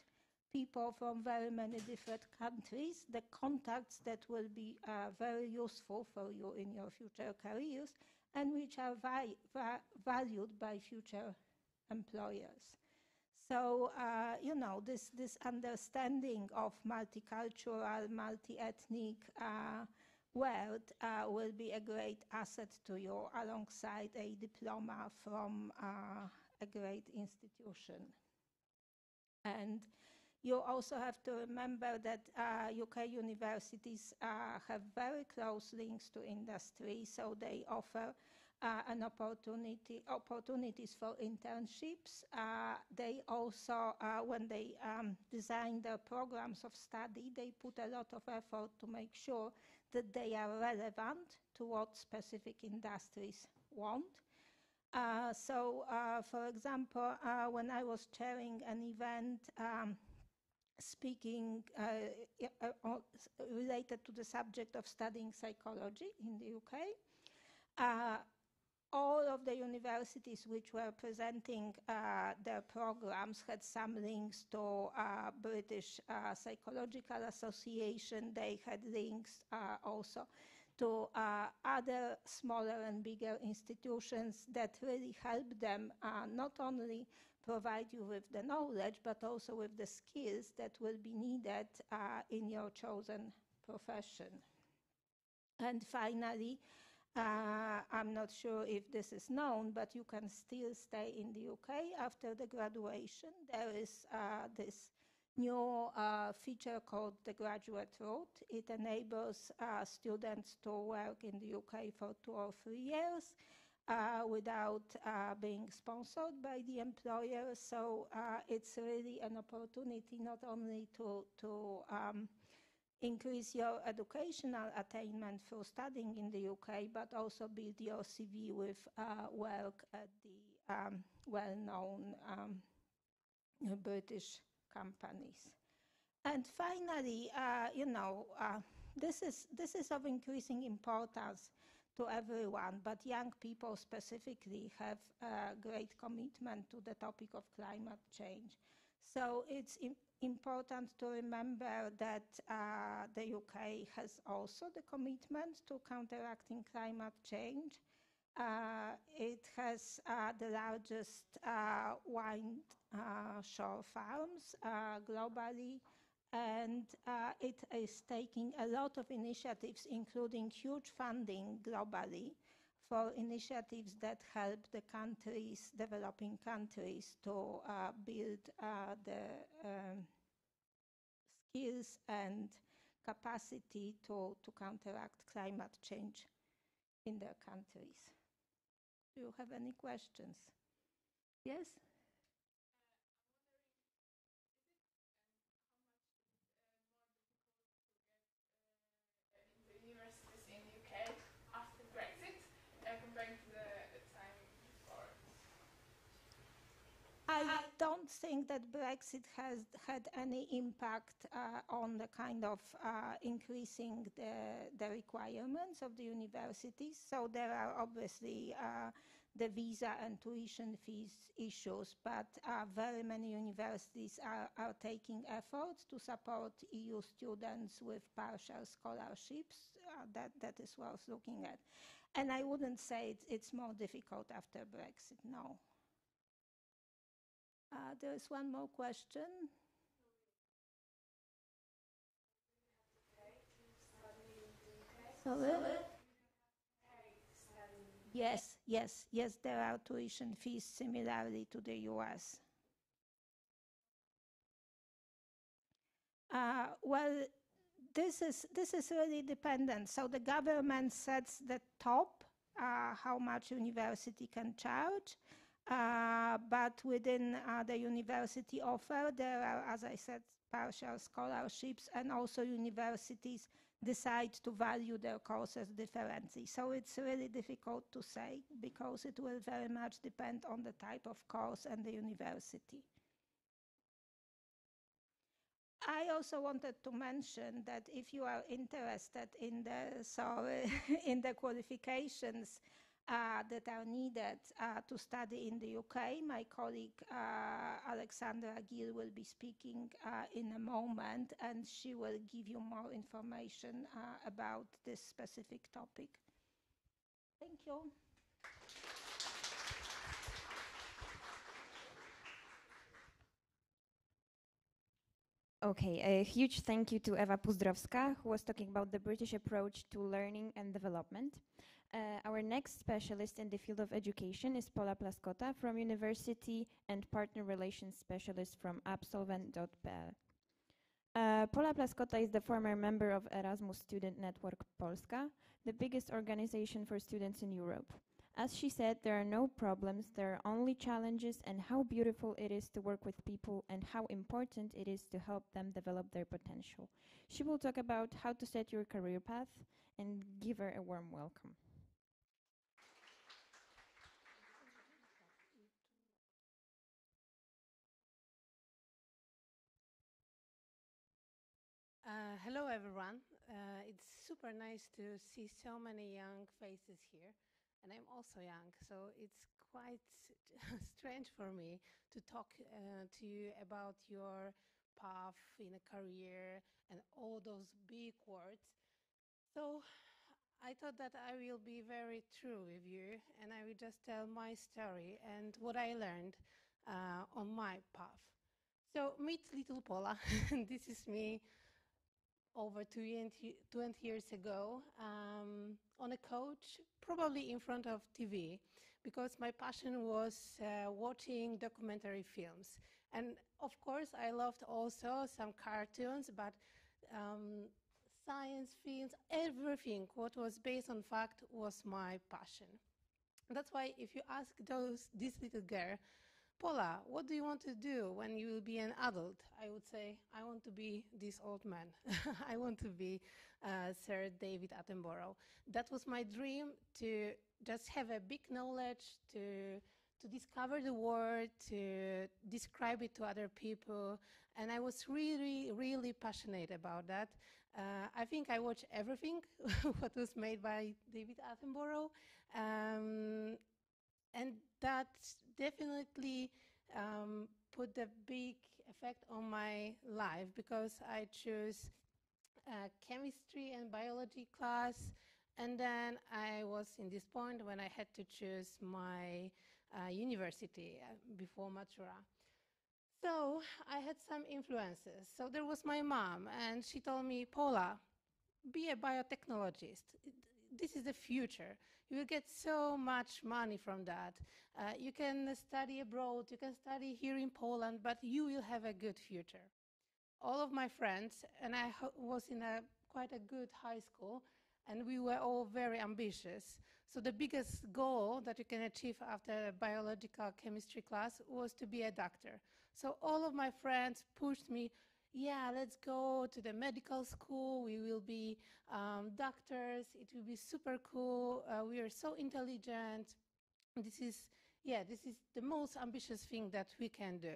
people from very many different countries, the contacts that will be very useful for you in your future careers and which are valued by future employers. So, you know, this understanding of multicultural, multi-ethnic world will be a great asset to you alongside a diploma from a great institution. And you also have to remember that UK universities have very close links to industry, so they offer opportunities for internships. They also, when they design their programs of study, they put a lot of effort to make sure that they are relevant to what specific industries want. So, for example, when I was chairing an event speaking related to the subject of studying psychology in the UK, all of the universities which were presenting their programs had some links to British Psychological Association. They had links also to other smaller and bigger institutions that really help them not only provide you with the knowledge, but also with the skills that will be needed in your chosen profession. And finally, I'm not sure if this is known, but you can still stay in the UK after the graduation. There is this new feature called the graduate route. It enables students to work in the UK for 2 or 3 years without being sponsored by the employer. So it's really an opportunity not only to increase your educational attainment through studying in the UK, but also build your CV with work at the well-known British companies. And finally, this is of increasing importance to everyone, but young people specifically have a great commitment to the topic of climate change. So it's important to remember that the UK has also the commitment to counteracting climate change. It has the largest wind shore farms globally, and it is taking a lot of initiatives, including huge funding globally for initiatives that help the countries, developing countries, to build the skills and capacity to counteract climate change in their countries. Do you have any questions? Yes? I don't think that Brexit has had any impact on the kind of increasing the requirements of the universities. So there are obviously the visa and tuition fees issues, but very many universities are taking efforts to support EU students with partial scholarships. That is worth looking at. And I wouldn't say it's more difficult after Brexit, no. There's one more question. Sorry? Yes, there are tuition fees similarly to the US. Well, this is really dependent. So the government sets the top, how much university can charge. But within the university offer, there are, as I said, partial scholarships, and also universities decide to value their courses differently. So it's really difficult to say, because it will very much depend on the type of course and the university. I also wanted to mention that if you are interested in the qualifications that are needed to study in the UK, my colleague Aleksandra will be speaking in a moment, and she will give you more information about this specific topic. Thank you.
Okay, a huge thank you to Eva Puzdrowska, who was talking about the British approach to learning and development. Our next specialist in the field of education is Pola Plaskota from University and Partner Relations Specialist from Absolvent.pl. Pola Plaskota is the former member of Erasmus Student Network Polska, the biggest organization for students in Europe. As she said, there are no problems, there are only challenges, and how beautiful it is to work with people and how important it is to help them develop their potential. She will talk about how to set your career path, and give her a warm welcome.
Hello everyone. It's super nice to see so many young faces here. And I'm also young, so it's quite strange for me to talk to you about your path in a career and all those big words. So I thought that I will be very true with you, and I will just tell my story and what I learned on my path. So meet little Pola. This is me over 20 years ago on a couch, probably in front of TV, because my passion was watching documentary films. And of course, I loved also some cartoons, but science, films, everything what was based on fact was my passion. That's why if you ask this little girl, Pola, what do you want to do when you will be an adult? I would say, I want to be this old man. I want to be Sir David Attenborough. That was my dream, to just have a big knowledge, to discover the world, to describe it to other people. And I was really, really passionate about that. I think I watched everything what was made by David Attenborough. And that definitely put a big effect on my life, because I chose chemistry and biology class, and then I was in this point when I had to choose my university before Matura. So I had some influences. So there was my mom, and she told me, Pola, be a biotechnologist. This is the future. You will get so much money from that. You can study abroad, you can study here in Poland, but you will have a good future. All of my friends, and I was in quite a good high school, and we were all very ambitious. So the biggest goal that you can achieve after a biological chemistry class was to be a doctor. So all of my friends pushed me, yeah, let's go to the medical school. We will be doctors. It will be super cool. We are so intelligent. This is the most ambitious thing that we can do.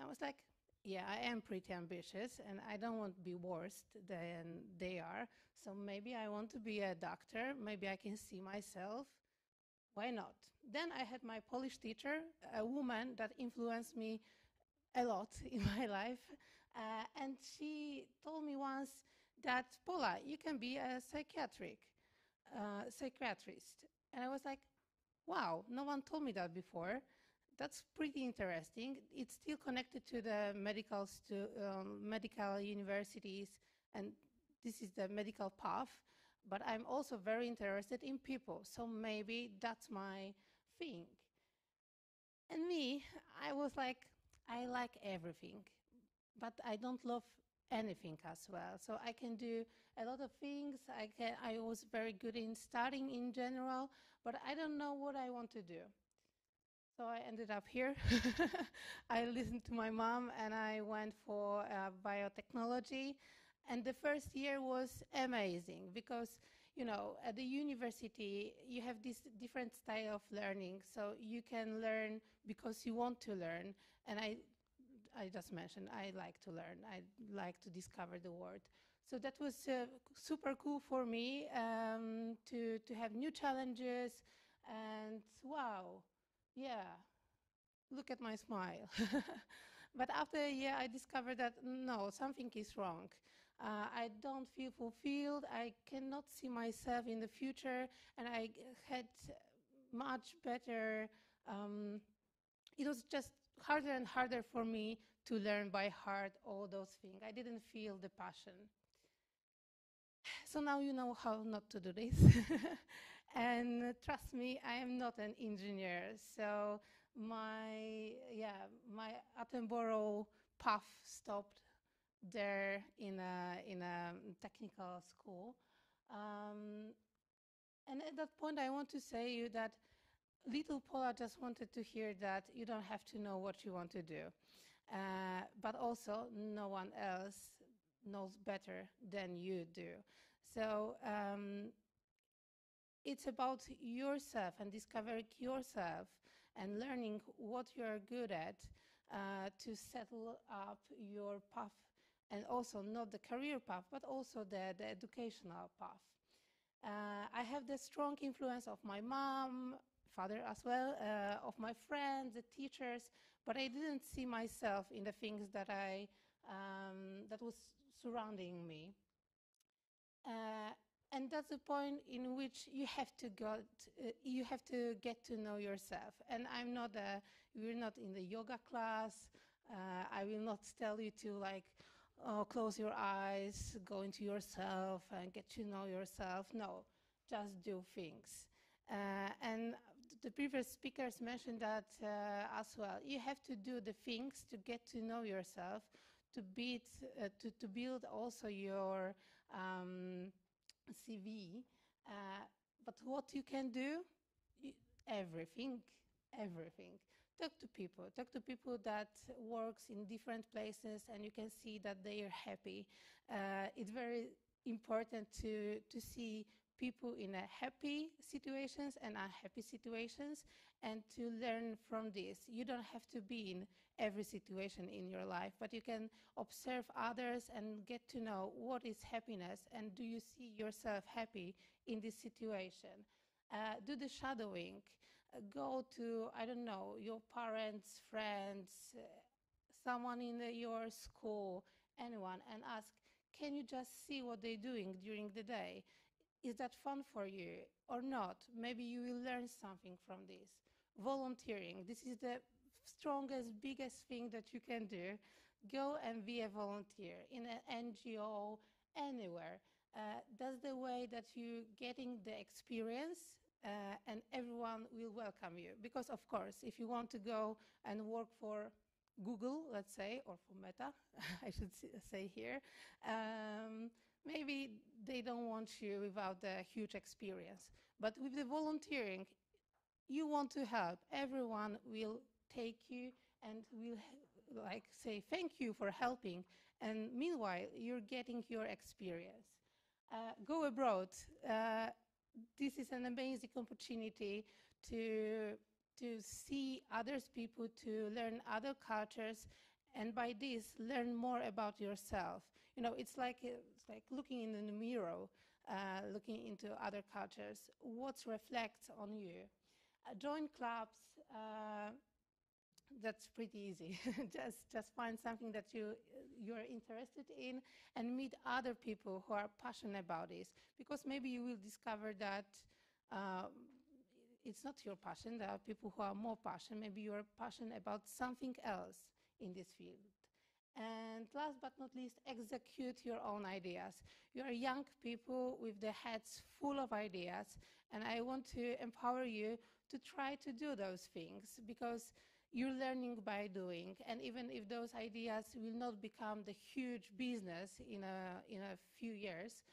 I was like, yeah, I am pretty ambitious, and I don't want to be worse than they are. So maybe I want to be a doctor. Maybe I can see myself. Why not? Then I had my Polish teacher, a woman that influenced me a lot in my life. And she told me once that, Pola, you can be a psychiatrist. And I was like, wow, no one told me that before. That's pretty interesting. It's still connected to the medical universities, and this is the medical path. But I'm also very interested in people, so maybe that's my thing. And me, I was like, I like everything, but I don't love anything as well. So I can do a lot of things. I was very good in studying in general, but I don't know what I want to do. So I ended up here. I listened to my mom, and I went for biotechnology. And the first year was amazing because, you know, at the university, you have this different style of learning. So you can learn because you want to learn. And I just mentioned, I like to learn. I like to discover the world. So that was super cool for me to have new challenges. And wow, yeah, look at my smile. But after a year, I discovered that, no, something is wrong. I don't feel fulfilled. I cannot see myself in the future. And I had much better, it was just harder and harder for me to learn by heart all those things. I didn't feel the passion. So now you know how not to do this. And trust me, I am not an engineer. So my Attenborough path stopped there in a technical school. And at that point, I want to say you that little Pola just wanted to hear that you don't have to know what you want to do. But also, no one else knows better than you do. So it's about yourself and discovering yourself and learning what you're good at to settle up your path, and also not the career path, but also the educational path. I have the strong influence of my mom, father as well, of my friends, the teachers, but I didn't see myself in the things that that was surrounding me. And that's the point in which you have to get to know yourself. And we're not in the yoga class. I will not tell you to close your eyes, go into yourself and get to know yourself. No, just do things. And the previous speakers mentioned that as well. You have to do the things to get to know yourself, to build also your CV. But what you can do, everything. Talk to people that works in different places, and you can see that they are happy. It's very important to see people in happy situations and unhappy situations, and to learn from this. You don't have to be in every situation in your life, but you can observe others and get to know what is happiness, and do you see yourself happy in this situation. Do the shadowing. Go to, I don't know, your parents, friends, someone in your school, anyone, and ask, can you just see what they're doing during the day? Is that fun for you or not? Maybe you will learn something from this. Volunteering. This is the strongest, biggest thing that you can do. Go and be a volunteer in an NGO, anywhere. That's the way that you're getting the experience, and everyone will welcome you. Because, of course, if you want to go and work for Google, let's say, or for Meta, I should say here, maybe they don't want you without the huge experience. But with the volunteering, you want to help. Everyone will take you and will like say thank you for helping. And meanwhile, you're getting your experience. Go abroad. This is an amazing opportunity to see other people, to learn other cultures, and by this, learn more about yourself. You know, it's like looking in the mirror, looking into other cultures. What reflects on you? Join clubs. That's pretty easy. just find something that you're interested in, and meet other people who are passionate about this. Because maybe you will discover that it's not your passion. There are people who are more passionate. Maybe you're passionate about something else in this field. And last but not least, execute your own ideas. You are young people with their heads full of ideas, and I want to empower you to try to do those things, because you're learning by doing. And even if those ideas will not become the huge business in a few years,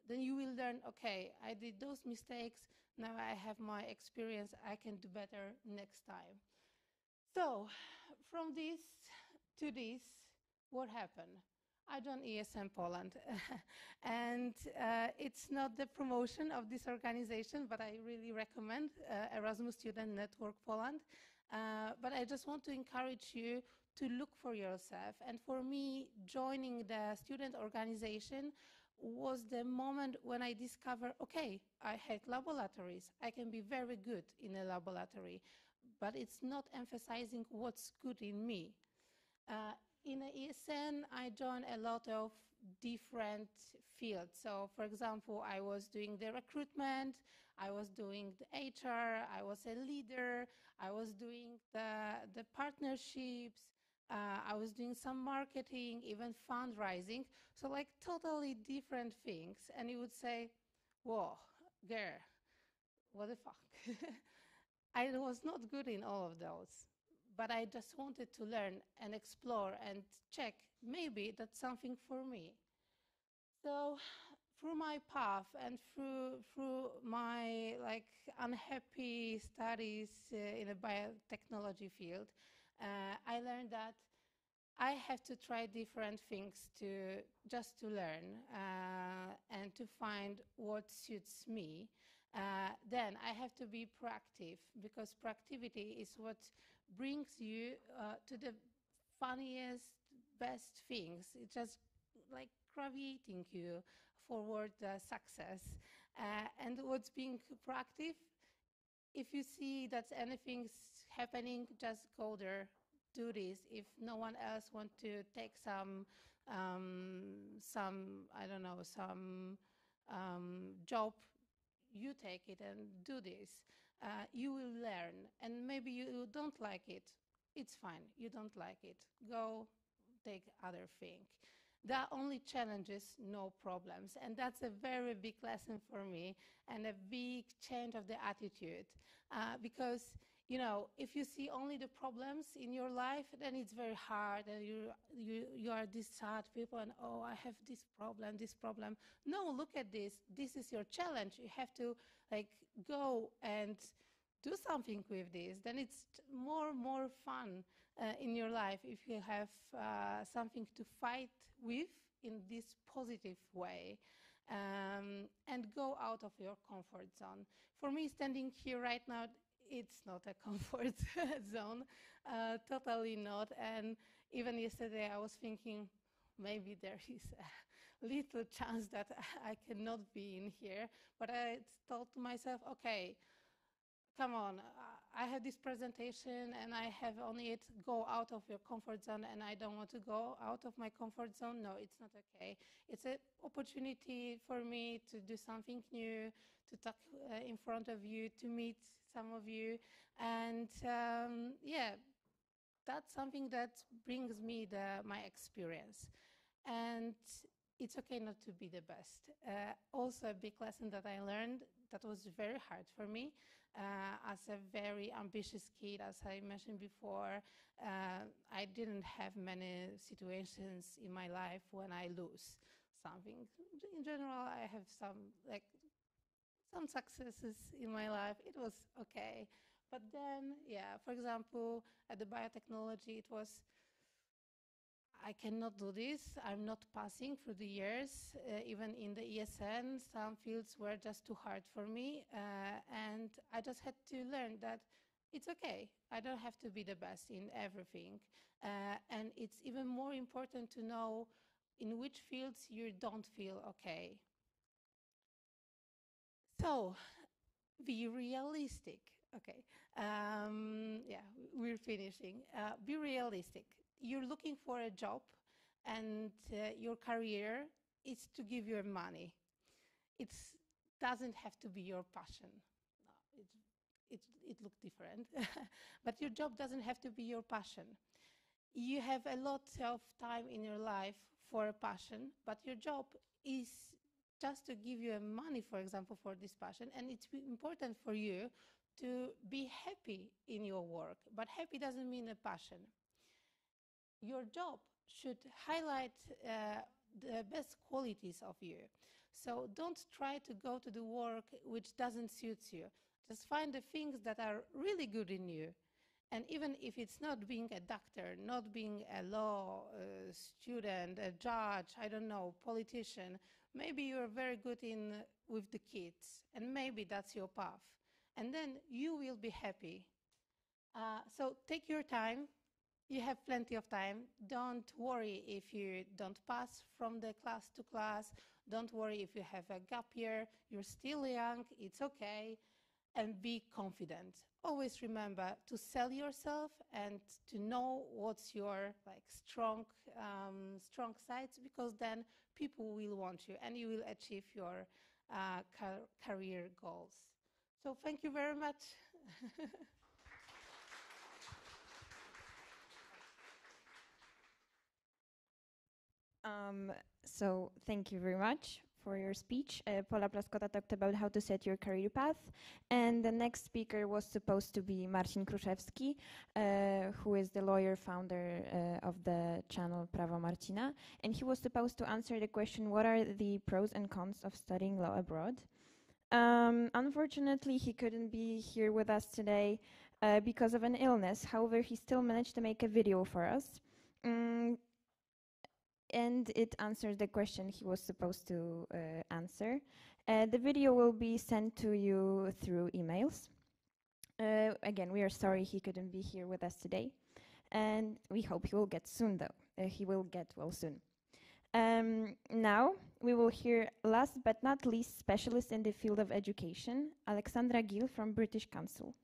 then you will learn, okay, I did those mistakes, now I have my experience, I can do better next time. So, from this to this, what happened? I joined ESM Poland, and it's not the promotion of this organization, but I really recommend Erasmus Student Network Poland. But I just want to encourage you to look for yourself. And for me, joining the student organization was the moment when I discovered, okay, I had laboratories. I can be very good in a laboratory, but it's not emphasizing what's good in me. In ESN, I joined a lot of different fields. So, for example, I was doing the recruitment, I was doing the HR, I was a leader, I was doing the partnerships, I was doing some marketing, even fundraising. So, like, totally different things. And you would say, whoa, girl, what the fuck? I was not good in all of those. But I just wanted to learn and explore and check, maybe that's something for me. So through my path and through my like unhappy studies in a biotechnology field, I learned that I have to try different things just to learn and to find what suits me. Then I have to be proactive, because proactivity is what brings you to the funniest, best things. It's just like gravitating you forward success. And what's being proactive? If you see that anything's happening, just go there, do this. If no one else wants to take some I don't know, some job, you take it and do this. You will learn, and maybe you don't like it. It's fine, you don't like it. Go take other thing. There are only challenges, no problems. And that's a very big lesson for me and a big change of the attitude. Because, you know, if you see only the problems in your life, then it's very hard and you are this sad people and, oh, I have this problem. No, look at this. This is your challenge. You have to like go and do something with this. Then it's more fun in your life if you have something to fight with in this positive way, and go out of your comfort zone. For me, standing here right now, it's not a comfort zone, totally not. And even yesterday I was thinking, maybe there is a little chance that I cannot be in here. But I thought to myself, okay, come on, I have this presentation and I have on it, go out of your comfort zone, and I don't want to go out of my comfort zone. No, it's not okay. It's an opportunity for me to do something new, to talk in front of you, to meet some of you. And yeah, that's something that brings me my experience. And it's okay not to be the best. Also a big lesson that I learned that was very hard for me. As a very ambitious kid, as I mentioned before, I didn't have many situations in my life when I lose something. In general, I have some successes in my life. It was okay. But then, yeah, for example, at the biotechnology, it was, I cannot do this. I'm not passing through the years. Even in the ESN, some fields were just too hard for me. And I just had to learn that it's okay. I don't have to be the best in everything. And it's even more important to know in which fields you don't feel okay. So, be realistic. Okay. Yeah, we're finishing. Be realistic. You're looking for a job, and your career is to give you money. It doesn't have to be your passion. No, it looks different. But your job doesn't have to be your passion. You have a lot of time in your life for a passion, but your job is just to give you money, for example, for this passion. And it's important for you to be happy in your work. But happy doesn't mean a passion. Your job should highlight the best qualities of you. So don't try to go to the work which doesn't suit you. Just find the things that are really good in you. And even if it's not being a doctor, not being a law student, a judge, I don't know, politician, maybe you're very good with the kids, and maybe that's your path. And then you will be happy. So take your time. You have plenty of time. Don't worry if you don't pass from the class to class. Don't worry if you have a gap year. You're still young. It's okay. And be confident. Always remember to sell yourself and to know what's your strong sides, because then people will want you and you will achieve your career goals. So thank you very much.
So thank you very much for your speech. Pola Plaskota talked about how to set your career path, and the next speaker was supposed to be Marcin Kruszewski, who is the lawyer founder of the channel Prawo Marcina, and he was supposed to answer the question, what are the pros and cons of studying law abroad? Unfortunately, he couldn't be here with us today because of an illness. However, he still managed to make a video for us. And it answers the question he was supposed to answer. The video will be sent to you through emails. Again, we are sorry he couldn't be here with us today. And we hope he will get soon, though. He will get well soon. Now, we will hear, last but not least, specialist in the field of education, Aleksandra Gill from British Council.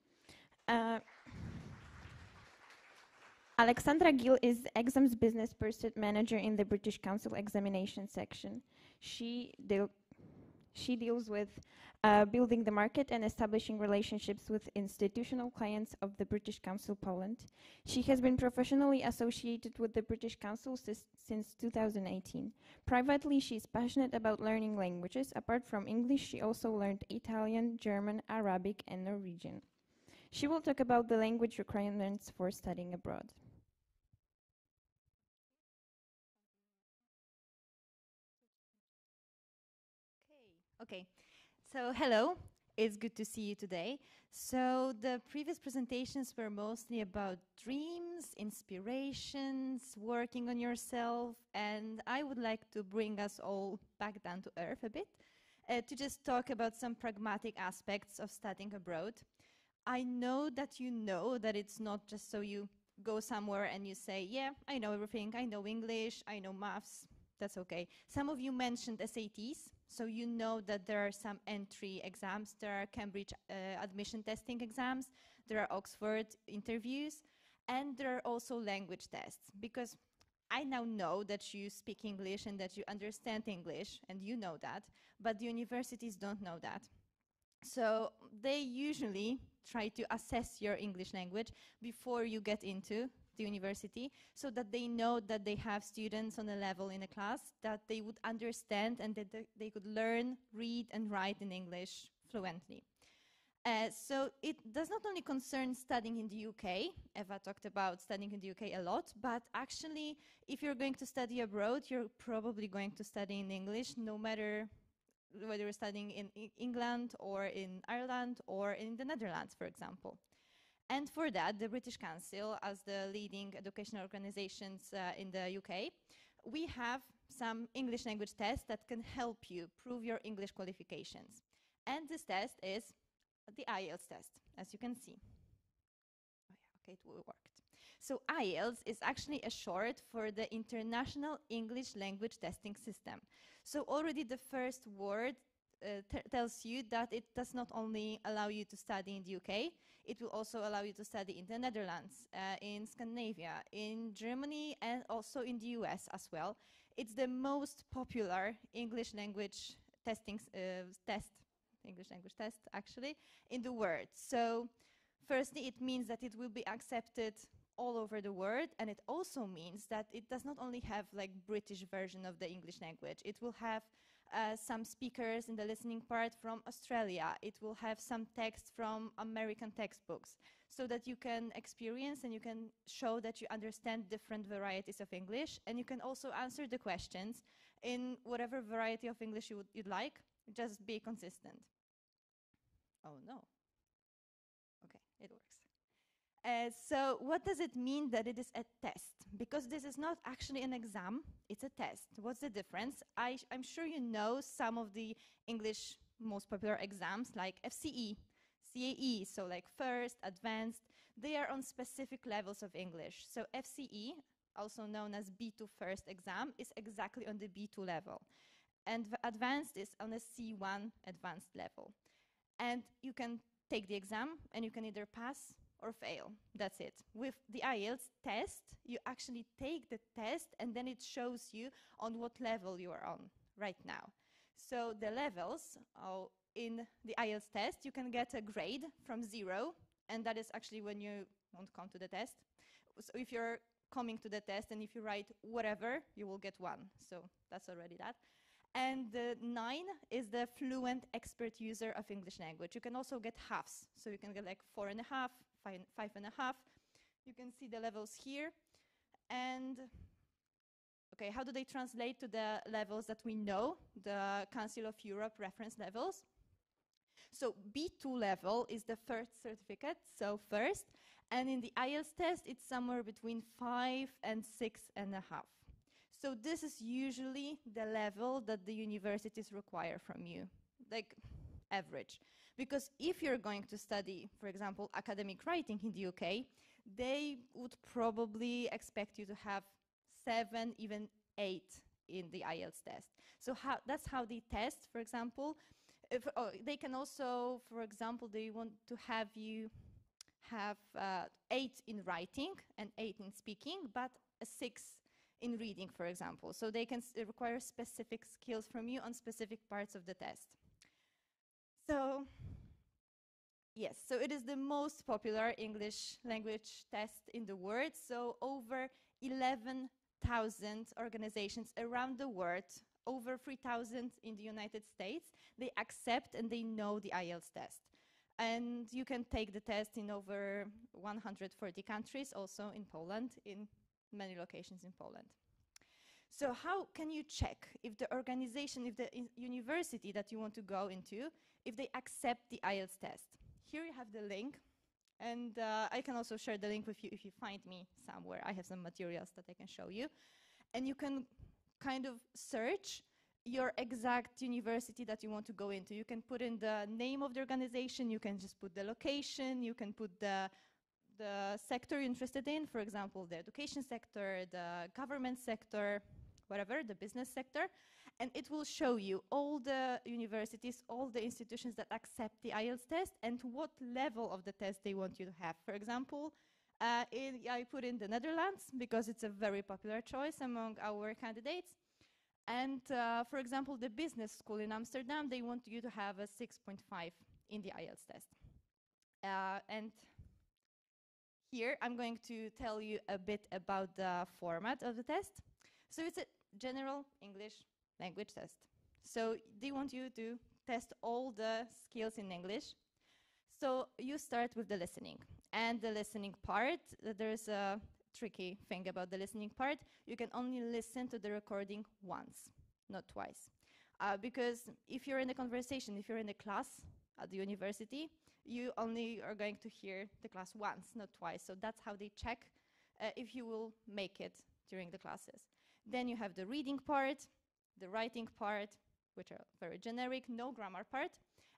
Aleksandra Gill is Exams Business Pursuit Manager in the British Council Examination Section. She She deals with building the market and establishing relationships with institutional clients of the British Council Poland. She has been professionally associated with the British Council since 2018. Privately, she is passionate about learning languages. Apart from English, she also learned Italian, German, Arabic, and Norwegian. She will talk about the language requirements for studying abroad.
Okay, so hello, it's good to see you today. So the previous presentations were mostly about dreams, inspirations, working on yourself, and I would like to bring us all back down to earth a bit, to just talk about some pragmatic aspects of studying abroad. I know that it's not just so you go somewhere and you say, yeah, I know everything, I know English, I know maths, that's okay. Some of you mentioned SATs, so you know that there are some entry exams, there are Cambridge admission testing exams, there are Oxford interviews, and there are also language tests, because I now know that you speak English and that you understand English, and you know that, but the universities don't know that. So they usually try to assess your English language before you get into the university, so that they know that they have students on a level in a class that they would understand and that they could learn, read and write in English fluently. So it does not only concern studying in the UK. Eva talked about studying in the UK a lot, but actually if you're going to study abroad, you're probably going to study in English, no matter whether you're studying in England or in Ireland or in the Netherlands, for example. And for that, the British Council, as the leading educational organizations in the UK, we have some English language tests that can help you prove your English qualifications. And this test is the IELTS test, as you can see. Oh yeah, okay, it worked. So IELTS is actually a short for the International English Language Testing System. So already the first word tells you that it does not only allow you to study in the UK, it will also allow you to study in the Netherlands, in Scandinavia, in Germany, and also in the US as well. It's the most popular English language testing English language test actually in the world. So firstly, it means that it will be accepted all over the world, and it also means that it does not only have like British version of the English language, it will have some speakers in the listening part from Australia. It will have some text from American textbooks, so that you can experience and you can show that you understand different varieties of English, and you can also answer the questions in whatever variety of English you'd like. Just be consistent. Oh no. Okay, it works. So what does it mean that it is a test? Because this is not actually an exam, it's a test. What's the difference? I'm sure you know some of the English most popular exams like FCE, CAE, so like first, advanced. They are on specific levels of English. So FCE, also known as B2 first exam, is exactly on the B2 level. And advanced is on a C1 advanced level. And you can take the exam and you can either pass or fail. That's it. With the IELTS test, you actually take the test and then it shows you on what level you are on right now. So the levels in the IELTS test, you can get a grade from 0, and that is actually when you won't come to the test. So if you're coming to the test and if you write whatever, you will get 1. So that's already that. And the 9 is the fluent expert user of English language. You can also get halves. So you can get like 4.5, 5.5. You can see the levels here. And okay, how do they translate to the levels that we know, the Council of Europe reference levels? So B2 level is the first certificate, so first. And in the IELTS test, it's somewhere between 5 and 6.5. So this is usually the level that the universities require from you, like average. Because if you're going to study, for example, academic writing in the UK, they would probably expect you to have 7, even 8 in the IELTS test. So that's how they test, for example. They can also, for example, they want to have you have 8 in writing and 8 in speaking, but a 6 in reading, for example. So they can require specific skills from you on specific parts of the test. So, yes, so it is the most popular English language test in the world. So over 11,000 organizations around the world, over 3,000 in the United States, they accept and they know the IELTS test. And you can take the test in over 140 countries, also in Poland, in many locations in Poland. So how can you check if the organization, if the university that you want to go into, if they accept the IELTS test? Here you have the link, and I can also share the link with you if you find me somewhere. I have some materials that I can show you. And you can kind of search your exact university that you want to go into. You can put in the name of the organization, you can just put the location, you can put the sector you're interested in, for example, the education sector, the government sector, whatever, the business sector, and it will show you all the universities, all the institutions that accept the IELTS test and what level of the test they want you to have. For example, I put in the Netherlands because it's a very popular choice among our candidates. And for example, the business school in Amsterdam, they want you to have a 6.5 in the IELTS test. And here I'm going to tell you a bit about the format of the test. So it's a general English language test. So they want you to test all the skills in English. So you start with the listening. And the listening part, there's a tricky thing about the listening part. You can only listen to the recording once, not twice. Because if you're in a conversation, if you're in a class at the university, you only are going to hear the class once, not twice. So that's how they check if you will make it during the classes. Then you have the reading part, the writing part, which are very generic, no grammar part,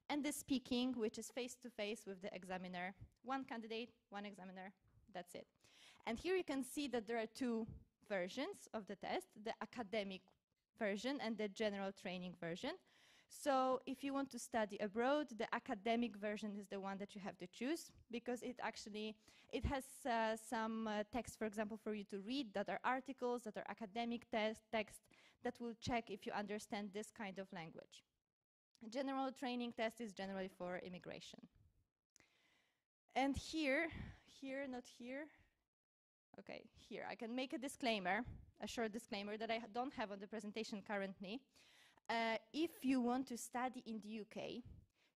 and the speaking, which is face-to-face with the examiner. One candidate, one examiner, that's it. And here you can see that there are two versions of the test, the academic version and the general training version. So if you want to study abroad, the academic version is the one that you have to choose because it has some text, for example, for you to read that are articles, that are academic text that will check if you understand this kind of language. A general training test is generally for immigration. And here, not here. Okay, here I can make a disclaimer, a short disclaimer that I don't have on the presentation currently. If you want to study in the UK,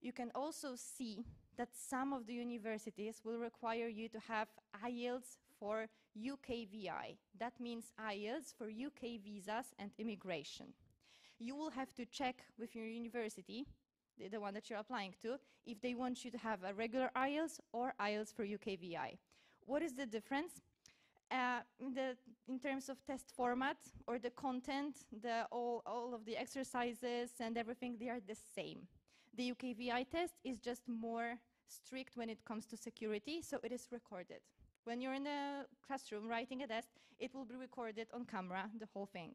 you can also see that some of the universities will require you to have IELTS for UKVI. That means IELTS for UK visas and immigration. You will have to check with your university, the one that you're applying to, if they want you to have a regular IELTS or IELTS for UKVI. What is the difference? In terms of test format or the content, all of the exercises and everything, they are the same. The UKVI test is just more strict when it comes to security, so it is recorded. When you're in a classroom writing a test, it will be recorded on camera, the whole thing,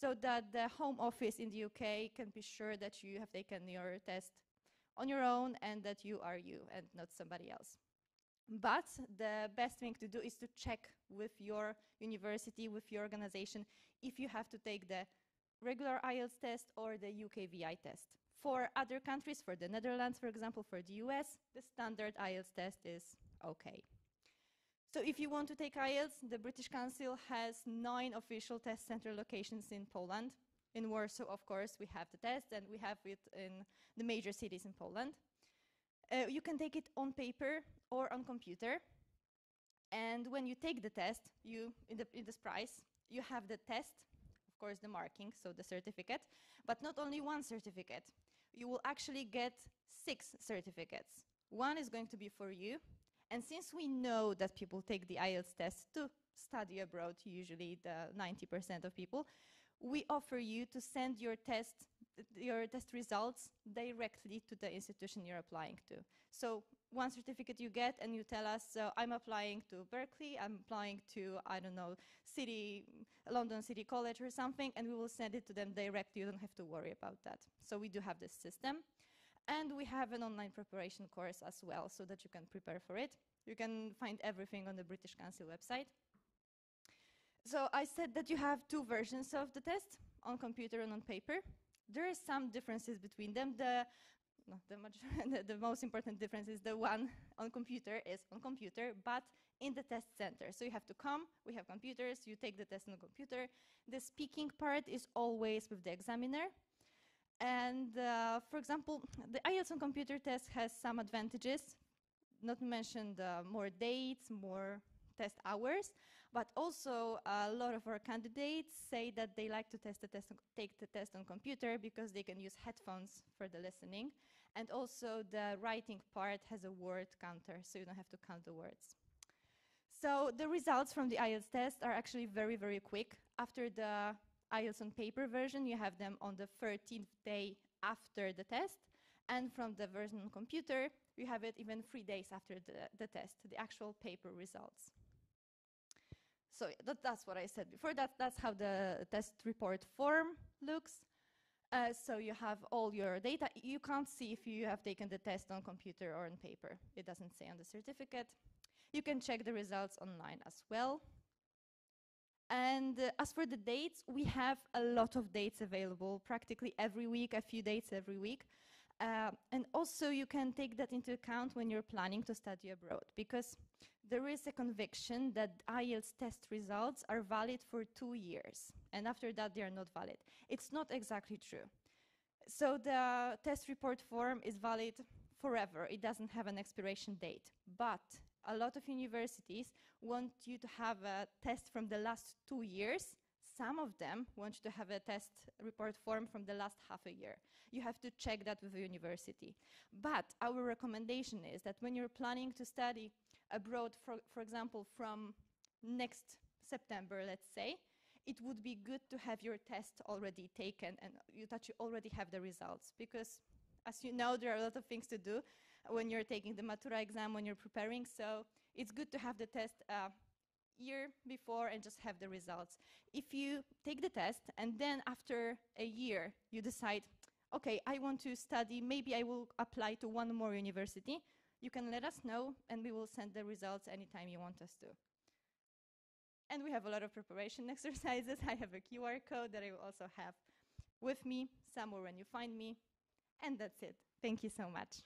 so that the Home Office in the UK can be sure that you have taken your test on your own and that you are you and not somebody else. But the best thing to do is to check with your university, with your organization, if you have to take the regular IELTS test or the UKVI test. For other countries, for the Netherlands, for example, for the US, the standard IELTS test is okay. So if you want to take IELTS, the British Council has 9 official test center locations in Poland. In Warsaw, of course, we have the test, and we have it in the major cities in Poland. You can take it on paper or on computer. And when you take the test, in this price, you have the test, of course, the marking, so the certificate, but not only one certificate. You will actually get 6 certificates. One is going to be for you. And since we know that people take the IELTS test to study abroad, usually the 90% of people, we offer you to send your test results directly to the institution you're applying to. So one certificate you get and you tell us, I'm applying to Berkeley, I'm applying to, I don't know, London City College or something, and we will send it to them directly. You don't have to worry about that. So we do have this system. And we have an online preparation course as well, so that you can prepare for it. You can find everything on the British Council website. So I said that you have two versions of the test, on computer and on paper. There are some differences between them. The most important difference is the one on computer is on computer, but in the test center. So you have to come, we have computers, you take the test on the computer. The speaking part is always with the examiner. And for example, the IELTS on computer test has some advantages, not to mention the more dates, more test hours, but also a lot of our candidates say that they like to take the test on computer because they can use headphones for the listening. And also the writing part has a word counter, so you don't have to count the words. So the results from the IELTS test are actually very, very quick. After the IELTS on paper version, you have them on the 13th day after the test. And from the version on computer, you have it even 3 days after the test, the actual paper results. So that's what I said before. That's how the test report form looks. So you have all your data. You can't see if you have taken the test on computer or on paper. It doesn't say on the certificate. You can check the results online as well. And as for the dates, we have a lot of dates available, practically every week, a few dates every week. And also you can take that into account when you're planning to study abroad, because there is a conviction that IELTS test results are valid for 2 years, and after that they are not valid. It's not exactly true. So the test report form is valid forever. It doesn't have an expiration date, but a lot of universities want you to have a test from the last 2 years. Some of them want you to have a test report form from the last half a year. You have to check that with the university. But our recommendation is that when you're planning to study abroad, for example, from next September, let's say, it would be good to have your test already taken and that you already have the results. Because as you know, there are a lot of things to do when you're taking the Matura exam, when you're preparing. So it's good to have the test year before and just have the results. If you take the test and then after a year you decide, okay, I want to study, maybe I will apply to one more university, you can let us know and we will send the results anytime you want us to. And we have a lot of preparation exercises. I have a QR code that I will also have with me somewhere when you find me. And that's it. Thank you so much.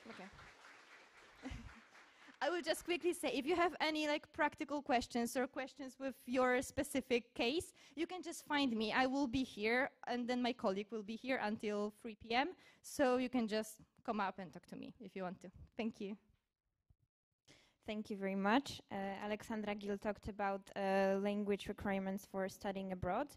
Okay. I will just quickly say, if you have any practical questions or questions with your specific case, you can just find me. I will be here, and then my colleague will be here until 3 p.m. So you can just come up and talk to me if you want to. Thank you.
Thank you very much. Aleksandra Gil talked about language requirements for studying abroad.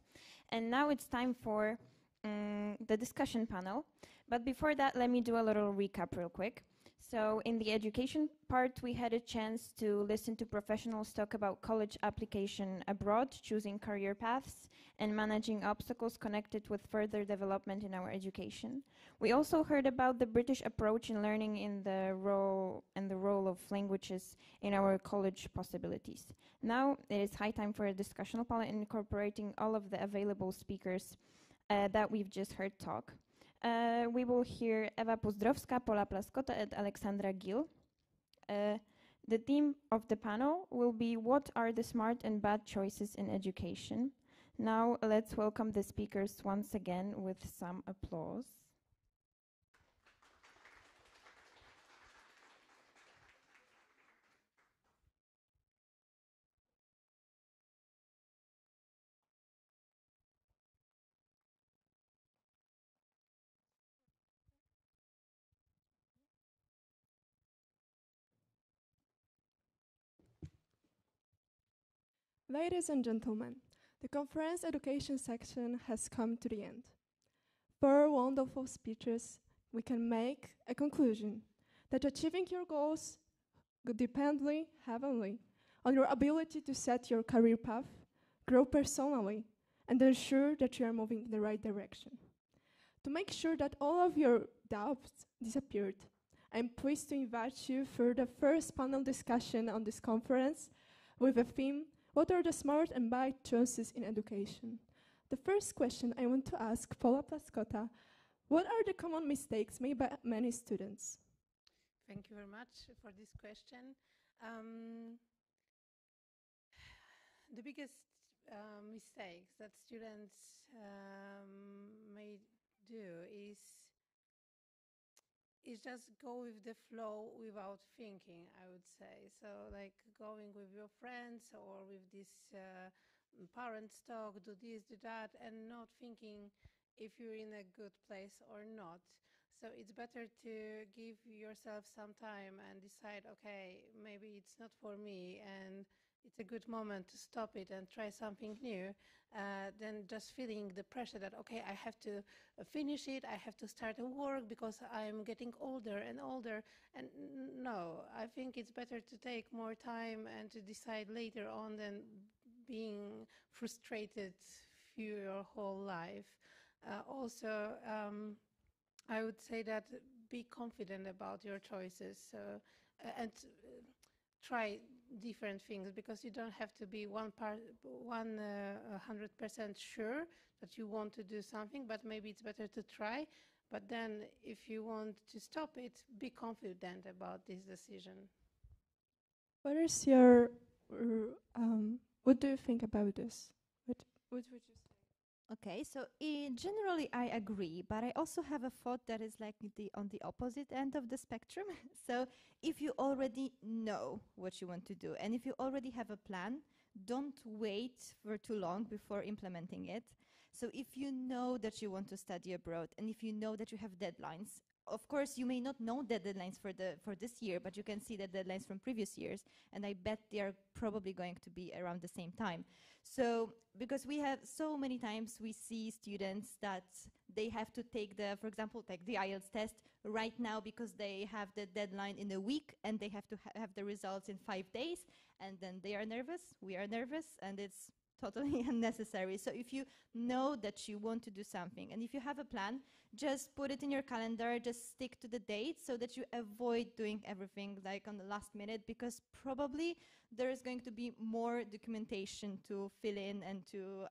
And now it's time for the discussion panel. But before that, let me do a little recap real quick. So in the education part, we had a chance to listen to professionals talk about college application abroad, choosing career paths, and managing obstacles connected with further development in our education. We also heard about the British approach in learning in the role of languages in our college possibilities. Now it is high time for a discussion panel incorporating all of the available speakers that we've just heard talk. We will hear Ewa Puzdrowska, Pola, Plaskota, and Aleksandra Gil. The theme of the panel will be what are the smart and bad choices in education. Now let's welcome the speakers once again with some applause.
Ladies and gentlemen, the conference education section has come to the end. 4 wonderful speeches, we can make a conclusion that achieving your goals depends heavily on your ability to set your career path, grow personally, and ensure that you are moving in the right direction. To make sure that all of your doubts disappeared, I'm pleased to invite you for the first panel discussion on this conference with a theme, what are the smart and bad choices in education? The first question I want to ask Pola Plaskota, what are the common mistakes made by many students?
Thank you very much for this question. the biggest mistakes that students may do is just go with the flow without thinking, I would say. So like going with your friends or with this parents talk, do this, do that, and not thinking if you're in a good place or not. So it's better to give yourself some time and decide, okay, maybe it's not for me, and it's a good moment to stop it and try something new, than just feeling the pressure that, okay, I have to finish it, I have to start a work because I'm getting older and older. And no, I think it's better to take more time and to decide later on than being frustrated through your whole life. Also, I would say that be confident about your choices, and try different things, because you don't have to be 100% sure that you want to do something, but maybe it's better to try. But then if you want to stop it, be confident about this decision.
What is your, what do you think about this? What would you say?
Okay, so generally I agree, but I also have a thought that is like on the opposite end of the spectrum. So if you already know what you want to do, and if you already have a plan, don't wait for too long before implementing it. So if you know that you want to study abroad, and if you know that you have deadlines, of course you may not know the deadlines for this year, but you can see the deadlines from previous years, and I bet they are probably going to be around the same time. So, because we have so many times we see students that they have to take for example, take the IELTS test right now because they have the deadline in a week and they have to have the results in 5 days, and then they are nervous, we are nervous, and it's totally unnecessary. So if you know that you want to do something, and if you have a plan, just put it in your calendar, just stick to the date so that you avoid doing everything like on the last minute, because probably there is going to be more documentation to fill in and to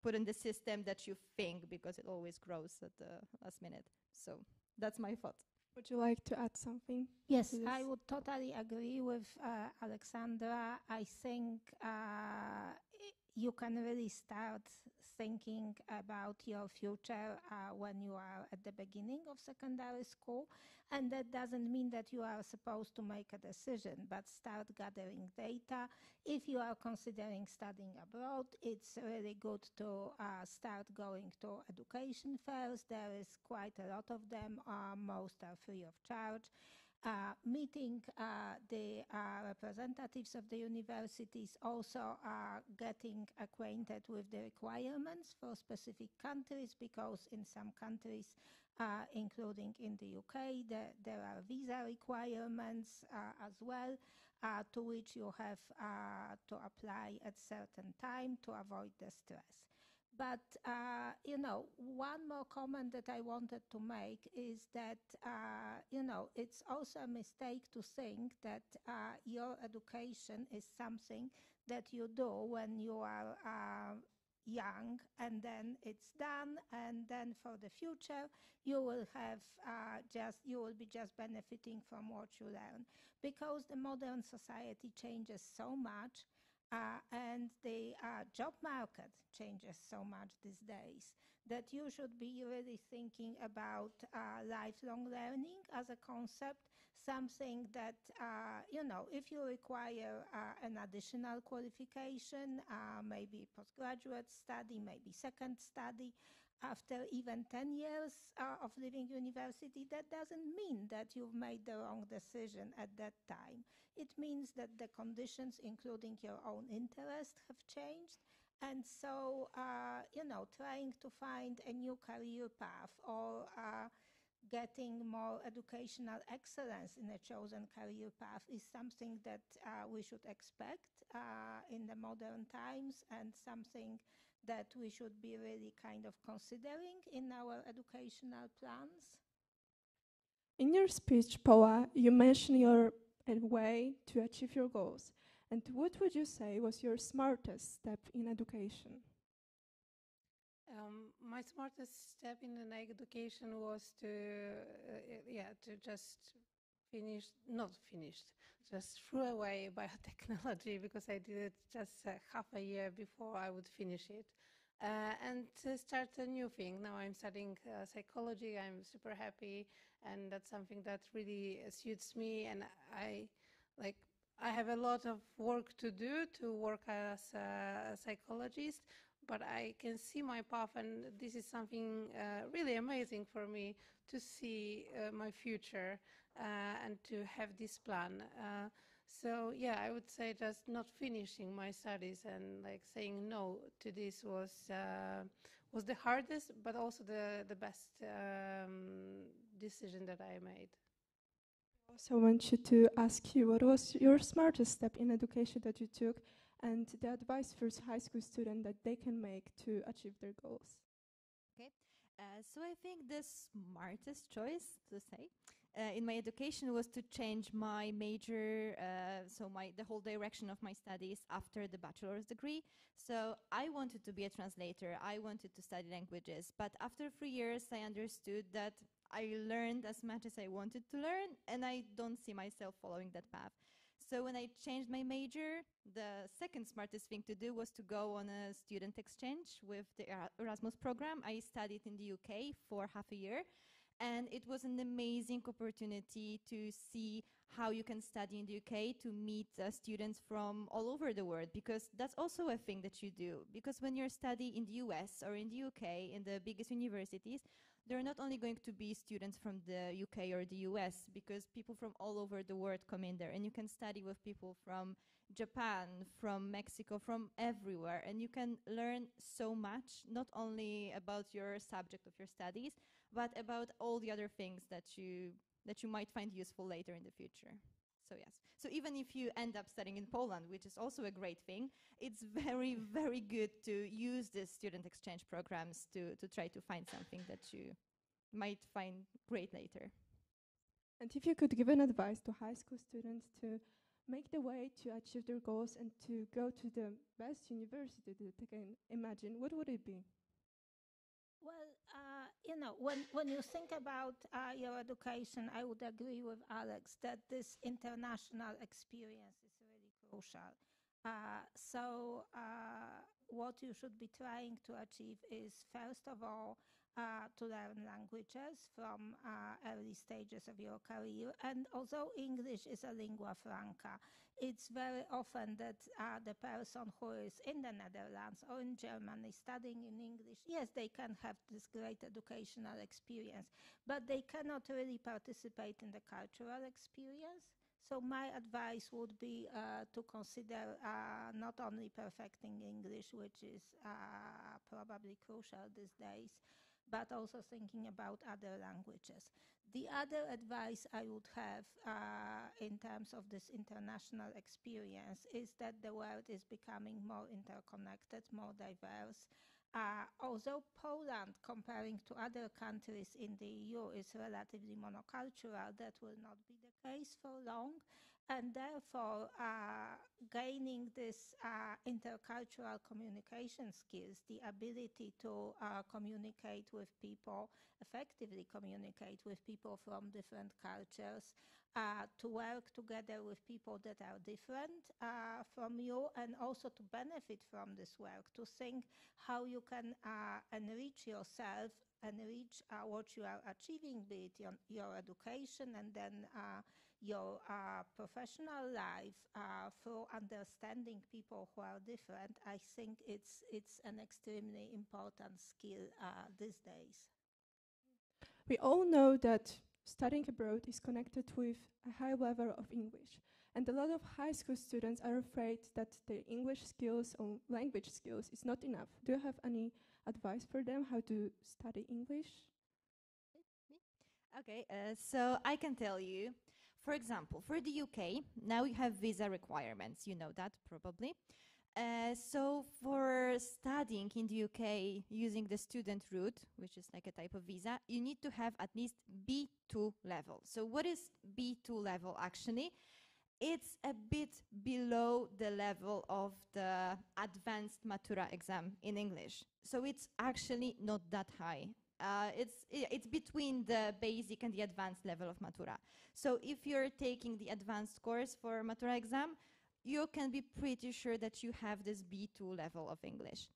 put in the system that you think, because it always grows at the last minute. So that's my thought.
Would you like to add something?
Yes, I would totally agree with Aleksandra. I think you can really start thinking about your future when you are at the beginning of secondary school. And that doesn't mean that you are supposed to make a decision, but start gathering data. If you are considering studying abroad, it's really good to start going to education fairs. There is quite a lot of them. Most are free of charge. Meeting the representatives of the universities, also getting acquainted with the requirements for specific countries, because in some countries, including in the UK, there are visa requirements as well, to which you have to apply at certain time to avoid the stress. But, one more comment that I wanted to make is that, it's also a mistake to think that your education is something that you do when you are young, and then it's done, and then for the future you will have you will be just benefiting from what you learn, because the modern society changes so much. And the job market changes so much these days that you should be really thinking about lifelong learning as a concept, something that, if you require an additional qualification, maybe postgraduate study, maybe second study, after even 10 years of leaving university, that doesn't mean that you've made the wrong decision at that time. It means that the conditions, including your own interest, have changed. And so, trying to find a new career path, or getting more educational excellence in a chosen career path, is something that we should expect in the modern times, and something that we should be really kind of considering in our educational plans.
In your speech, Pola, you mentioned your way to achieve your goals. And what would you say was your smartest step in education?
My smartest step in education was to just not finished, just threw away biotechnology because I did it just half a year before I would finish it. And to start a new thing. Now I'm studying psychology. I'm super happy, and that's something that really suits me. And I have a lot of work to do to work as a psychologist, but I can see my path, and this is something really amazing for me to see my future and to have this plan. So yeah, I would say just not finishing my studies and like saying no to this was the hardest, but also the best decision that I made.
I also want you to ask you, what was your smartest step in education that you took, and the advice for high school students that they can make to achieve their goals?
Okay, so I think the smartest choice to say in my education was to change my major, the whole direction of my studies after the bachelor's degree. So I wanted to be a translator. I wanted to study languages, but after 3 years, I understood that I learned as much as I wanted to learn, and I don't see myself following that path. So when I changed my major, the second smartest thing to do was to go on a student exchange with the Erasmus program. I studied in the UK for half a year, and it was an amazing opportunity to see how you can study in the UK, to meet students from all over the world, because that's also a thing that you do. Because when you're studying in the US or in the UK, in the biggest universities, there are not only going to be students from the UK or the US, because people from all over the world come in there, and you can study with people from Japan, from Mexico, from everywhere, and you can learn so much, not only about your subject of your studies, but about all the other things that you might find useful later in the future. So yes. So even if you end up studying in Poland, which is also a great thing, it's very, very good to use the student exchange programs to try to find something that you might find great later.
And if you could give an advice to high school students to make the way to achieve their goals and to go to the best university that they can imagine, what would it be?
Well, when you think about your education, I would agree with Alex that this international experience is really crucial. What you should be trying to achieve is, first of all, to learn languages from early stages of your career. And although English is a lingua franca, it's very often that the person who is in the Netherlands or in Germany studying in English, yes, they can have this great educational experience, but they cannot really participate in the cultural experience. So my advice would be to consider not only perfecting English, which is probably crucial these days, but also thinking about other languages. The other advice I would have in terms of this international experience is that the world is becoming more interconnected, more diverse. Although Poland, comparing to other countries in the EU, is relatively monocultural, that will not be the case for long. And therefore, gaining this intercultural communication skills, the ability to communicate with people, effectively communicate with people from different cultures, to work together with people that are different from you, and also to benefit from this work, to think how you can enrich yourself, enrich what you are achieving, be it your education and then your professional life through understanding people who are different. I think it's an extremely important skill these days.
We all know that studying abroad is connected with a high level of English, and a lot of high school students are afraid that their English skills or language skills is not enough. Do you have any advice for them how to study English?
Okay, so I can tell you, for example, for the UK, now you have visa requirements. You know that probably. So for studying in the UK using the student route, which is like a type of visa, you need to have at least B2 level. So what is B2 level actually? It's a bit below the level of the advanced Matura exam in English. So it's actually not that high. It's between the basic and the advanced level of Matura. So if you're taking the advanced course for Matura exam, you can be pretty sure that you have this B2 level of English.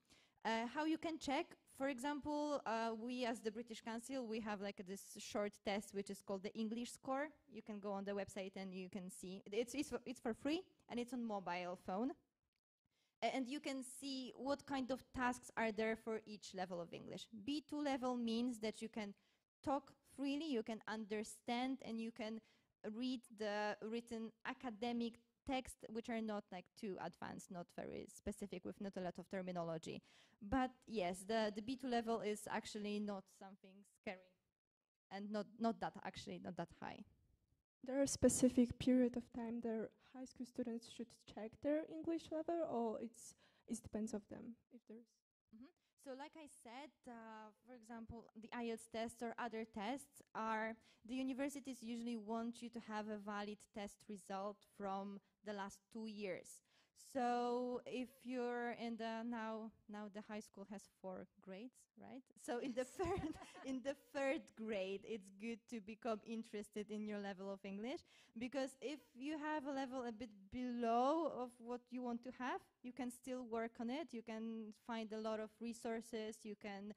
How you can check? For example, we as the British Council, we have like this short test which is called the English score. You can go on the website and you can see. It's for free and it's on mobile phone. And you can see what kind of tasks are there for each level of English. B2 level means that you can talk freely, you can understand, and you can read the written academic text, which are not like too advanced, not very specific, with not a lot of terminology. But yes, the B2 level is actually not something scary, and not that high.
There are a specific period of time that high school students should check their English level, or it depends of them, if there's.
So like I said, for example, the IELTS tests or other tests the universities usually want you to have a valid test result from the last 2 years. So if you're in now the high school has 4 grades, right? So in the third grade, it's good to become interested in your level of English, because if you have a level a bit below of what you want to have, you can still work on it. You can find a lot of resources. You can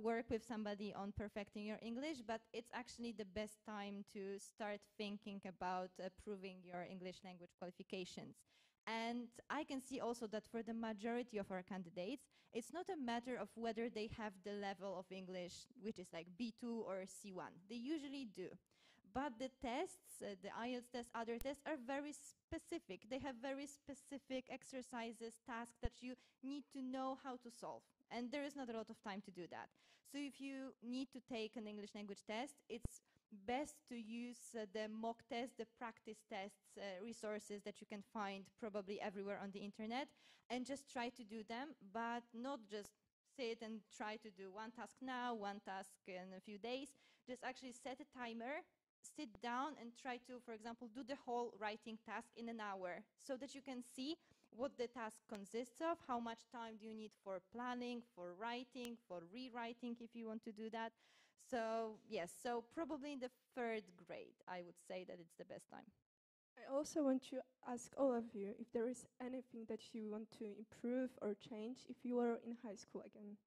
work with somebody on perfecting your English, but it's actually the best time to start thinking about improving your English language qualifications. And I can see also that for the majority of our candidates, it's not a matter of whether they have the level of English, which is like B2 or C1. They usually do. But the tests, the IELTS tests, other tests are very specific. They have very specific exercises, tasks that you need to know how to solve. And there is not a lot of time to do that. So if you need to take an English language test, it's best to use the mock test, the practice tests, resources that you can find probably everywhere on the internet, and just try to do them, but not just sit and try to do one task now, one task in a few days. Just actually set a timer, sit down and try to, for example, do the whole writing task in an hour, so that you can see what the task consists of, how much time do you need for planning, for writing, for rewriting if you want to do that. So yes, so probably in the third grade, I would say that it's the best time.
I also want to ask all of you if there is anything that you want to improve or change if you were in high school again.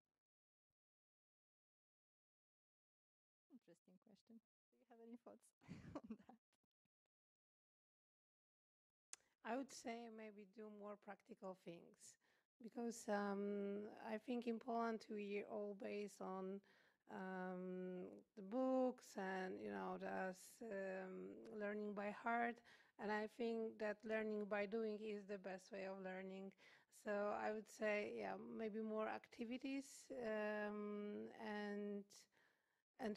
Interesting question. Do you have any thoughts on that?
I would say maybe do more practical things, because I think in Poland we are all based on the books and learning by heart, and I think that learning by doing is the best way of learning. So I would say, yeah, maybe more activities and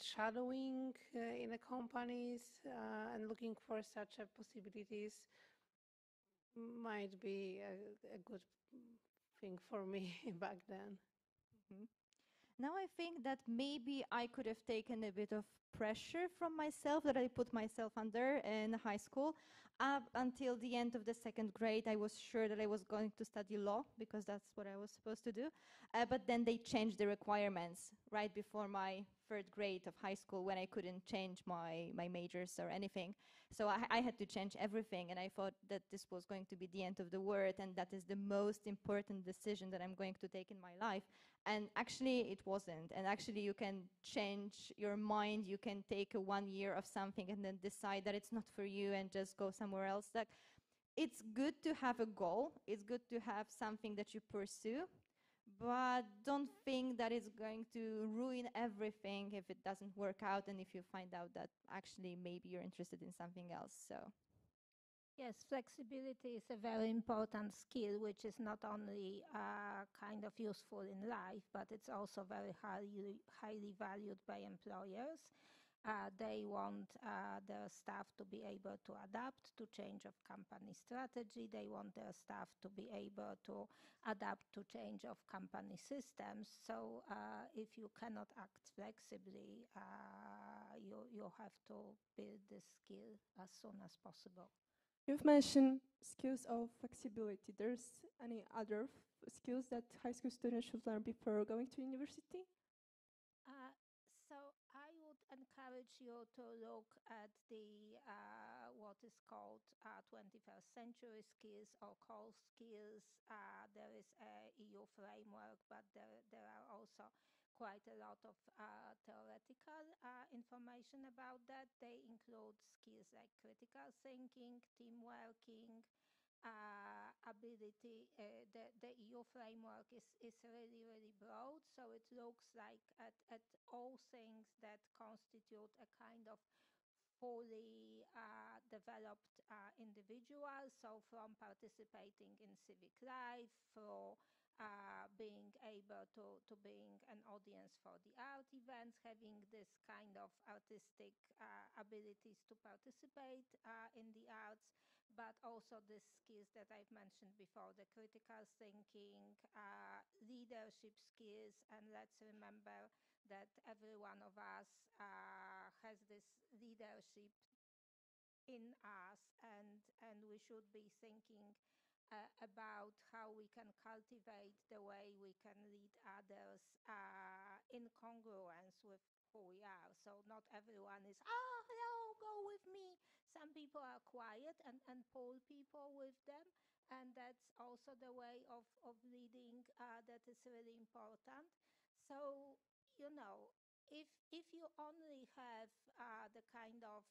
shadowing in the companies and looking for such possibilities might be a good thing for me back then.
Now I think that maybe I could have taken a bit of pressure from myself that I put myself under in high school. Up until the end of the second grade, I was sure that I was going to study law, because that's what I was supposed to do. But then they changed the requirements right before my third grade of high school, when I couldn't change my majors or anything. So I had to change everything, and I thought that this was going to be the end of the world, and that is the most important decision that I'm going to take in my life. And actually it wasn't. And actually you can change your mind. You can take 1 year of something and then decide that it's not for you and just go somewhere else. Like, it's good to have a goal. It's good to have something that you pursue, but don't think that it's going to ruin everything if it doesn't work out and if you find out that actually maybe you're interested in something else. So
yes, flexibility is a very important skill, which is not only kind of useful in life, but it's also very highly valued by employers. They want their staff to be able to adapt to change of company strategy. They want their staff to be able to adapt to change of company systems. So if you cannot act flexibly, you have to build this skill as soon as possible.
You've mentioned skills of flexibility. There's any other skills that high school students should learn before going to university?
encourage you to look at the what is called 21st century skills or core skills. There is a EU framework, but there are also quite a lot of theoretical information about that. They include skills like critical thinking, team working, ability. The EU framework is really, really broad, so it looks like at all things that constitute a kind of fully developed individual, so from participating in civic life, through being able to being an audience for the art events, having this kind of artistic abilities to participate in the arts, but also the skills that I've mentioned before, the critical thinking, leadership skills, and let's remember that every one of us has this leadership in us, and we should be thinking about how we can cultivate the way we can lead others in congruence with who we are. So not everyone is, oh, hello, go with me. Some people are quiet and pull people with them, and that's also the way of leading that is really important. So, you know, if you only have the kind of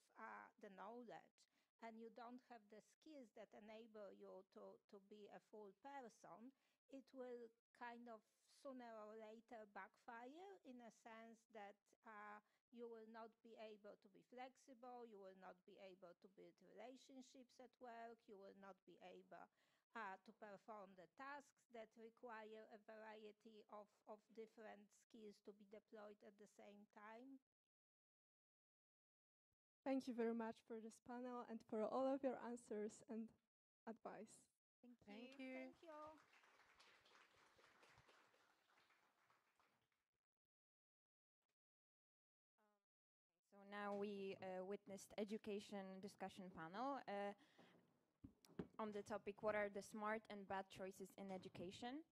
the knowledge, and you don't have the skills that enable you to be a full person, it will kind of sooner or later backfire, in a sense that you will not be able to be flexible, you will not be able to build relationships at work, you will not be able to perform the tasks that require a variety of different skills to be deployed at the same time.
Thank you very much for this panel and for all of your answers and advice.
Thank you.
Thank you.
So now we witnessed education discussion panel on the topic, what are the smart and bad choices in education?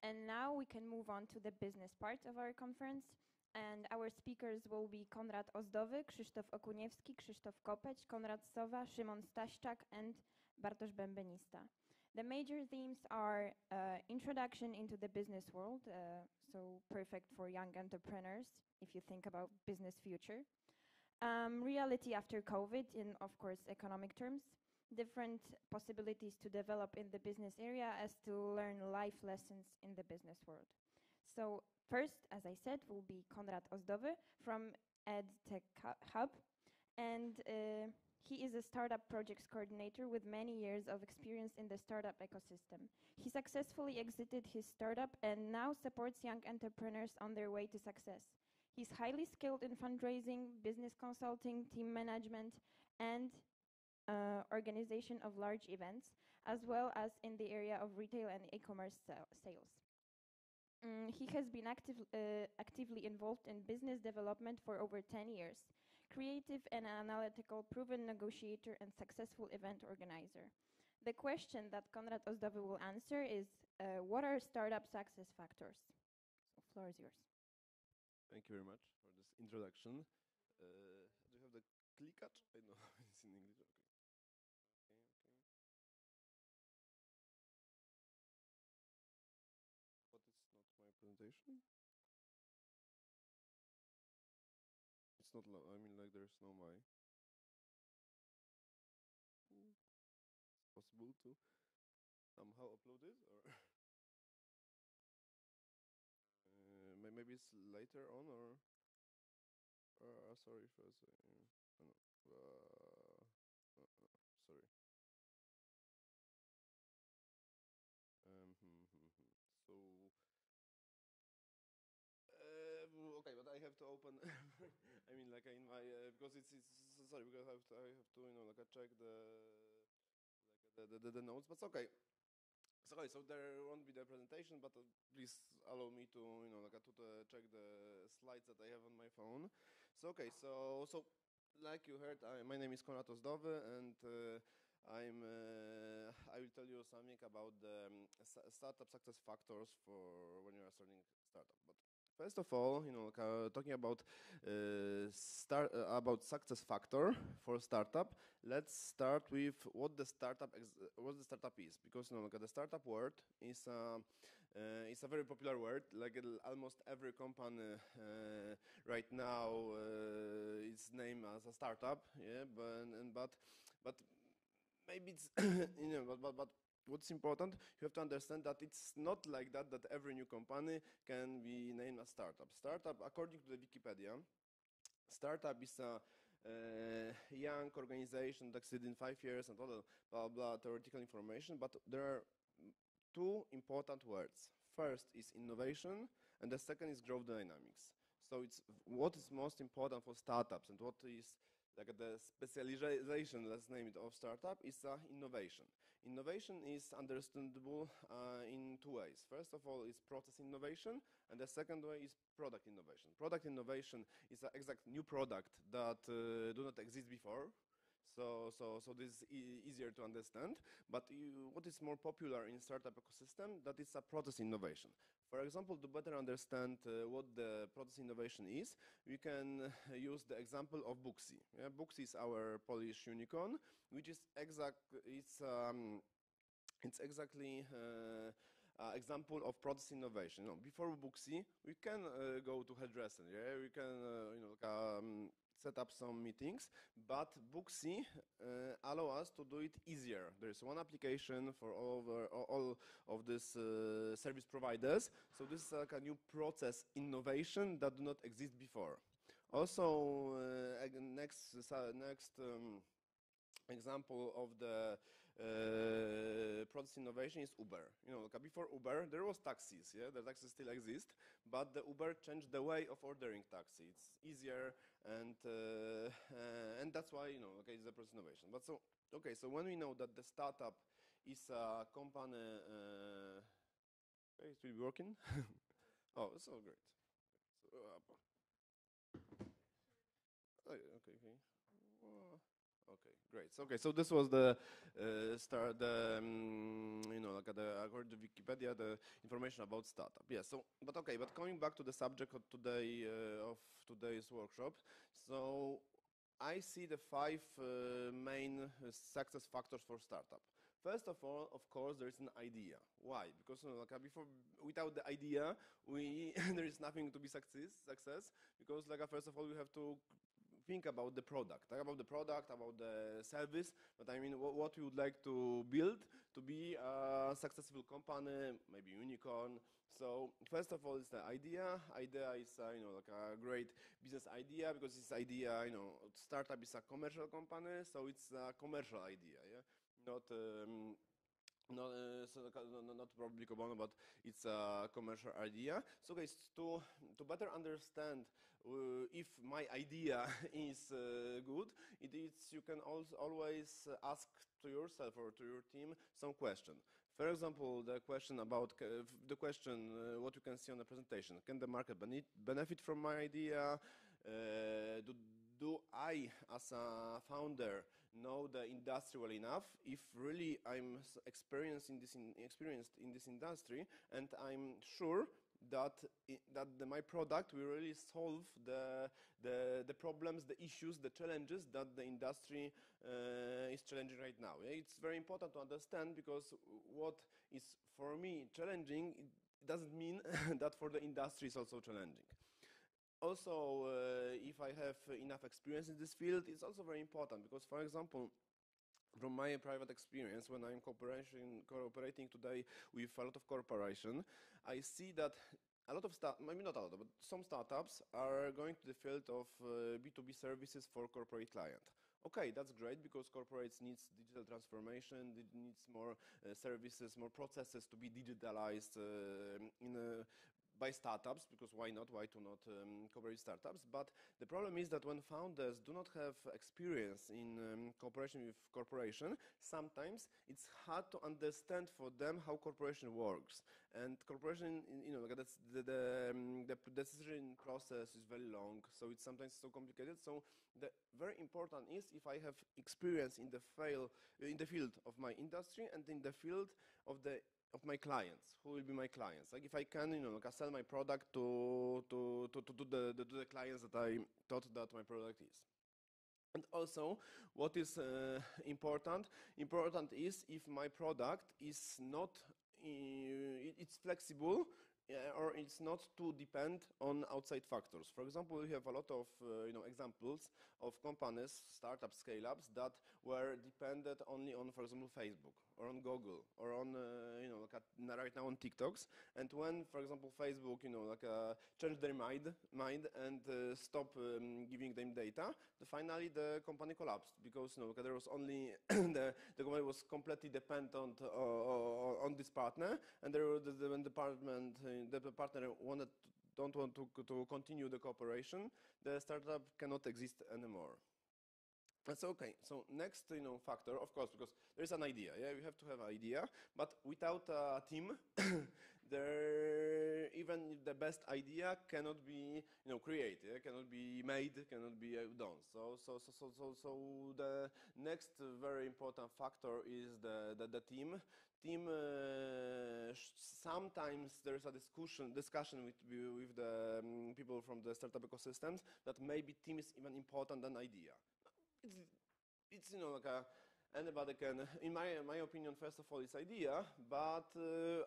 And now we can move on to the business part of our conference. And our speakers will be Konrad Ozdowy, Krzysztof Okuniewski, Krzysztof Kopeć, Konrad Sowa, Szymon Staśczak, and Bartosz Bębenista. The major themes are introduction into the business world, so perfect for young entrepreneurs if you think about business future. Reality after COVID in, of course, economic terms. Different possibilities to develop in the business area as to learn life lessons in the business world. So first, as I said, will be Konrad Ozdowy from EdTechHub, and he is a startup projects coordinator with many years of experience in the startup ecosystem. He successfully exited his startup and now supports young entrepreneurs on their way to success. He's highly skilled in fundraising, business consulting, team management, and organization of large events, as well as in the area of retail and e-commerce sales. He has been actively involved in business development for over 10 years, creative and analytical, proven negotiator and successful event organizer. The question that Konrad Ozdowy will answer is, what are startup success factors? So, floor is yours.
Thank you very much for this introduction. Do you have the clickage? I know it's in English. Presentation? It's not I mean, like, there's no my. It's possible to somehow upload it, or maybe it's later on, or sorry first. I know. Sorry. So. Okay, but I have to open. I mean, like, in my because it's sorry, because I have to like check the notes. But okay. So there won't be the presentation, but please allow me to like to check the slides that I have on my phone. So okay, so like you heard, my name is Konrad Ozdowy, and I will tell you something about the startup success factors for when you are starting startup. But First of all, talking about about success factor for startup. Let's start with what the startup is, because the startup word is a very popular word. Like almost every company right now is named as a startup. Yeah, but maybe it's but what's important, you have to understand that it's not like that every new company can be named a startup. Startup, according to the Wikipedia, startup is a young organization that existed in 5 years and all blah blah theoretical information, but there are two important words. First is innovation, and the second is growth dynamics. So it's what is most important for startups and what is like the specialization, let's name it, of startup is innovation. Innovation is understandable in two ways. First of all is process innovation, and the second way is product innovation. Product innovation is an exact new product that do not exist before. So this is easier to understand. But what is more popular in startup ecosystem, that is a process innovation. For example, to better understand what the process innovation is, we can use the example of Booksy. Yeah, Booksy is our Polish unicorn, which is it's exactly example of process innovation. Before Booksy, we can go to hairdresser. Yeah, we can set up some meetings, but Booksy allow us to do it easier. There is one application for all of these service providers. So this is like a new process innovation that do not exist before. Also, next example of the process innovation is Uber. Before Uber, there was taxis. Yeah, the taxis still exist, but the Uber changed the way of ordering taxi. It's easier, and that's why it's the process innovation. But so when we know that the startup is a company, okay, it will be working. Oh, so great. So, okay. Okay, great. Okay, so this was the start. According to Wikipedia, the information about startup. Yeah. So, but coming back to the subject of today's workshop. So, I see the 5 main success factors for startup. First of all, of course, there is an idea. Why? Because without the idea, there is nothing to be success. Because first of all, we have to think about the product, about the service, but I mean what we would like to build to be a successful company, maybe unicorn. So first of all, it's the idea. Idea is a great business idea, because this idea, startup is a commercial company, so it's a commercial idea, yeah, not probably Cobano, but it's a commercial idea. So guys, to better understand if my idea is good, you can always ask to yourself or to your team some question. For example, the question what you can see on the presentation: can the market benefit from my idea? Do I, as a founder, know the industry well enough? If really I'm experienced in this industry, and I'm sure that my product will really solve the problems, the issues, the challenges that the industry is challenging right now. It's very important to understand, because what is for me challenging, it doesn't mean that for the industry is also challenging. Also, if I have enough experience in this field, it's also very important, because, for example, from my private experience, when I'm cooperating today with a lot of corporations, I see that a lot of maybe not a lot, but some startups are going to the field of B2B services for corporate client. Okay, that's great, because corporates needs digital transformation, it needs more services, more processes to be digitalized by startups, because why not? Why to not cooperate with startups? But the problem is that when founders do not have experience in cooperation with corporation, sometimes it's hard to understand for them how corporation works. And corporation, that's the decision process is very long, so it's sometimes so complicated. So the very important is if I have experience in the field of my industry and in the field of the of my clients. Who will be my clients? Like if I can, like I sell my product to the clients that I thought that my product is. And also, what is important is if my product is not, it's flexible, or it's not too depend on outside factors. For example, we have a lot of examples of companies, startups, scale-ups that were dependent only on, for example, Facebook or on Google or on right now on TikToks. And when, for example, Facebook changed their mind and stop giving them data, finally the company collapsed because there was only the company was completely dependent on this partner, and when the partner don't want to continue the cooperation, the startup cannot exist anymore. That's okay. So next, factor, of course, because there is an idea. Yeah, we have to have an idea, but without a team, even the best idea cannot be, created, cannot be made, cannot be done. So the next very important factor is the team. Sometimes there's a discussion with the people from the startup ecosystems that maybe team is even important than idea. It's anybody can, in my opinion, first of all, it's idea, but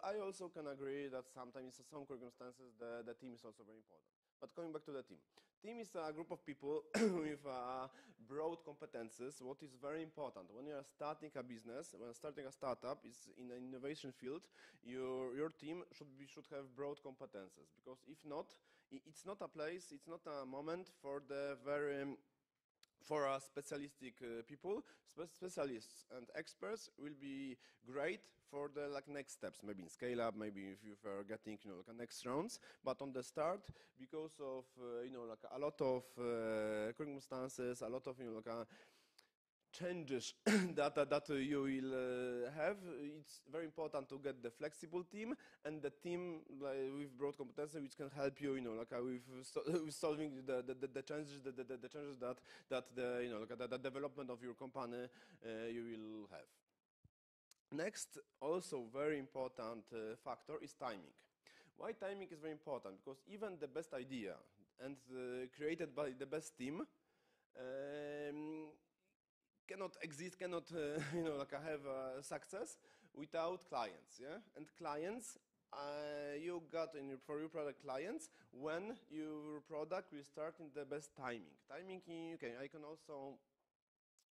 I also can agree that sometimes in some circumstances the team is also very important. But coming back to the team. Team is a group of people with broad competences. What is very important when you are starting a business, when starting a startup is in an innovation field, your team should have broad competences, because if not, it's not a place, it's not a moment for specialistic people. Specialists and experts will be great for the next steps, maybe in scale up, maybe if you are getting next rounds. But on the start, because of a lot of circumstances, a lot of changes that you will have, it's very important to get the flexible team and the team with broad competences, which can help you, with solving the changes, the changes that the development of your company you will have. Next, also very important factor is timing. Why timing is very important? Because even the best idea and created by the best team cannot exist, cannot have success without clients. Yeah, and clients you got for your product clients when your product will start in the best timing. Timing, I can also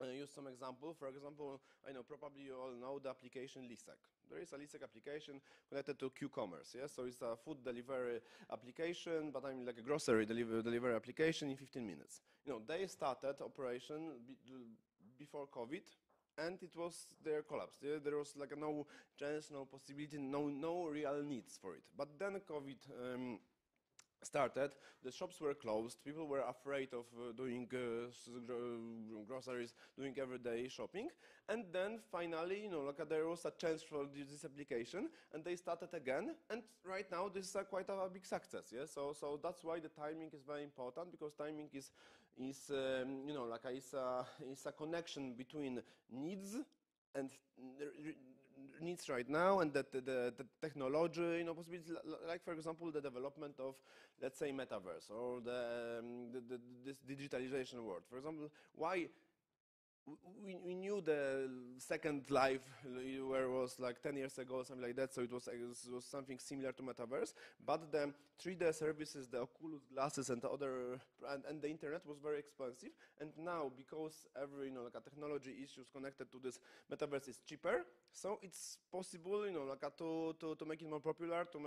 use some example. For example, I know probably you all know the application Lisek. There is a Lisek application connected to Q-commerce. Yeah, so it's a food delivery application, but I mean like a grocery delivery application in 15 minutes. They started operation before COVID, and it was their collapse. There was no chance, no possibility, no real needs for it. But then COVID started, the shops were closed, people were afraid of doing groceries, doing everyday shopping, and then finally, there was a chance for this application, and they started again, and right now this is quite a big success. Yeah, so that's why the timing is very important, because timing is a connection between needs and needs right now and the technology, possibilities, like for example the development of, let's say, metaverse or this digitalization world. For example, why we knew the Second Life where it was 10 years ago or something like that, so it was something similar to metaverse, but the 3D services, the Oculus glasses and the other and the internet was very expensive, and now because every technology issues connected to this metaverse is cheaper, so it's possible to make it more popular, to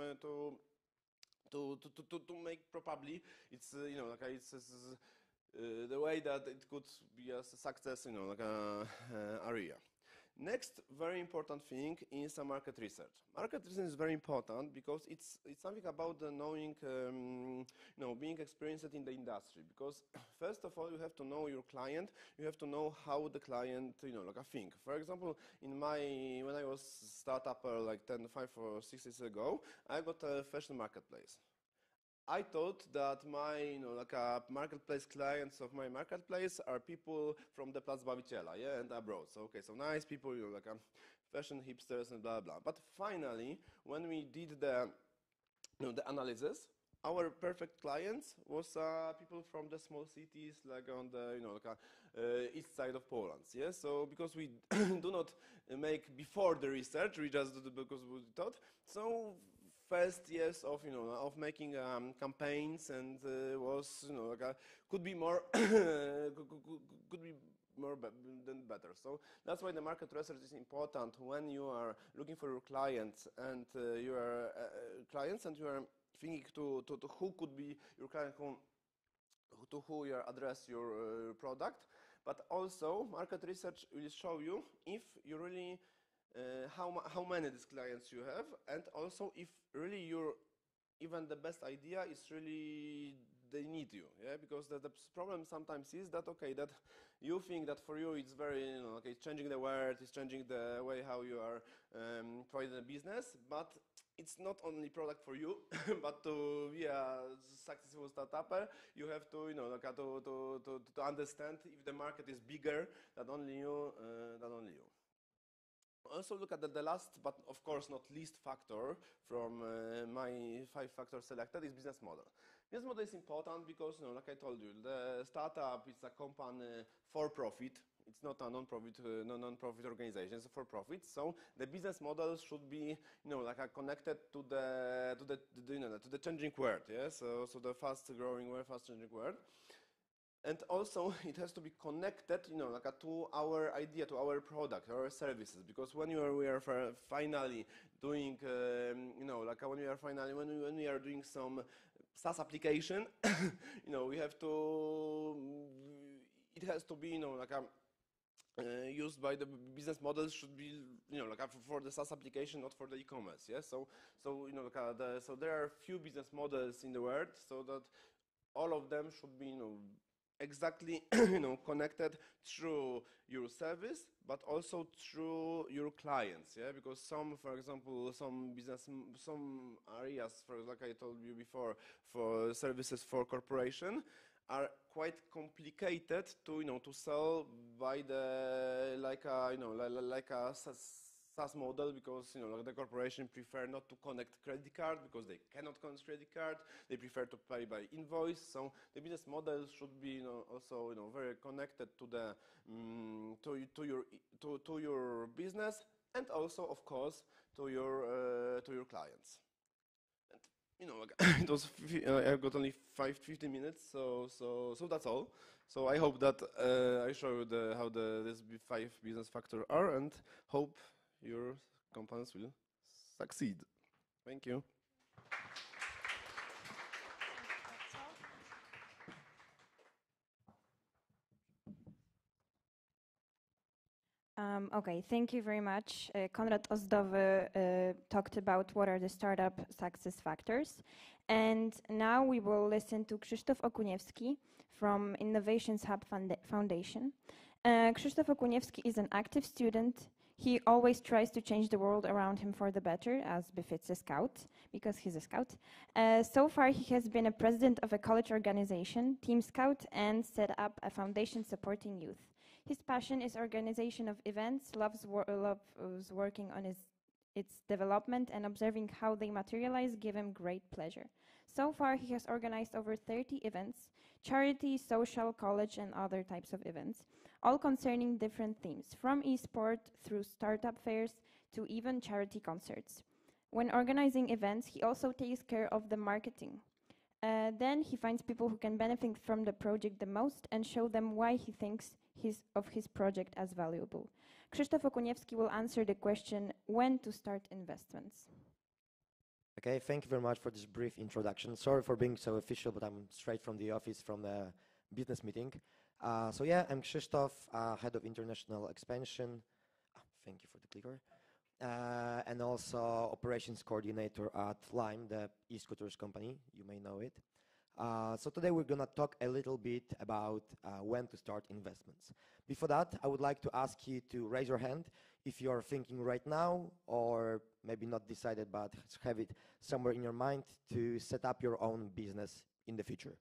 make probably it's the way that it could be a success, area. Next, very important thing is market research. Market research is very important because it's something about knowing, being experienced in the industry. Because first of all, you have to know your client. You have to know how the client, think. For example, when I was startup 5 or 6 years ago, I got a fashion marketplace. I thought that my, marketplace clients of my marketplace are people from the Plac Zbawiciela, yeah, and abroad. So, okay, so nice people, fashion hipsters and blah blah. But finally, when we did the the analysis, our perfect clients was people from the small cities, like on the east side of Poland. Yeah, so because we do not make before the research, we just do it because we thought. So first years of of making campaigns and was could be more could be more than better. So that's why the market research is important when you are looking for your clients and you are thinking to who could be your client, to who you address your product. But also market research will show you if you really how many these clients you have, and also if really your even the best idea is really they need you, yeah, because the problem sometimes is that that you think that for you it's very it's changing the world, it's changing the way how you are providing a business, but it's not only product for you, but to be a successful startupper, you have to to understand if the market is bigger than only you. Also look at the last, but of course not least factor from my 5 factors selected is business model. Business model is important because, like I told you, the startup is a company for profit. It's not a non-profit organization. It's for profit. So the business model should be, connected to the changing world. Yeah. So the fast-growing world, fast-changing world. And also, it has to be connected, to our idea, to our product, our services. Because when we are finally doing, when we are doing some SaaS application, we have to. It has to be, used by the business models should be, for the SaaS application, not for the e-commerce. Yeah. So there are few business models in the world, so that all of them should be, exactly connected through your service, but also through your clients. Yeah, because for example, some areas, like I told you before, for services for corporation, are quite complicated to sell by the like a SaaS model, because the corporation prefer not to connect credit card because they cannot connect credit card. They prefer to pay by invoice. So the business model should be also very connected to the to your business, and also of course to your clients. And it was I've got only 15 minutes, so that's all. So I hope that I show you how these 5 business factors are, and hope your companies will succeed. Thank you.
Okay, thank you very much. Konrad Ozdowy talked about what are the startup success factors. And now we will listen to Krzysztof Okuniewski from Innovations Hub Foundation. Krzysztof Okuniewski is an active student. He always tries to change the world around him for the better, as befits a scout, because he's a scout. So far, he has been a president of a college organization, Team Scout, and set up a foundation supporting youth. His passion is organization of events, loves working on its development, and observing how they materialize give him great pleasure. So far, he has organized over 30 events, charity, social, college, and other types of events, all concerning different themes, from e-sport through startup fairs to even charity concerts. When organizing events, he also takes care of the marketing. Then he finds people who can benefit from the project the most and show them why he thinks of his project as valuable. Krzysztof Okuniewski will answer the question, when to start investments.
Okay, thank you very much for this brief introduction. Sorry for being so official, but I'm straight from the office from the business meeting. So yeah, I'm Krzysztof, head of international expansion. Thank you for the clicker. And also operations coordinator at Lime, the e-scooters company. You may know it. So today we're going to talk a little bit about when to start investments. Before that, I would like to ask you to raise your hand if you're thinking right now, or maybe not decided, but have it somewhere in your mind to set up your own business in the future.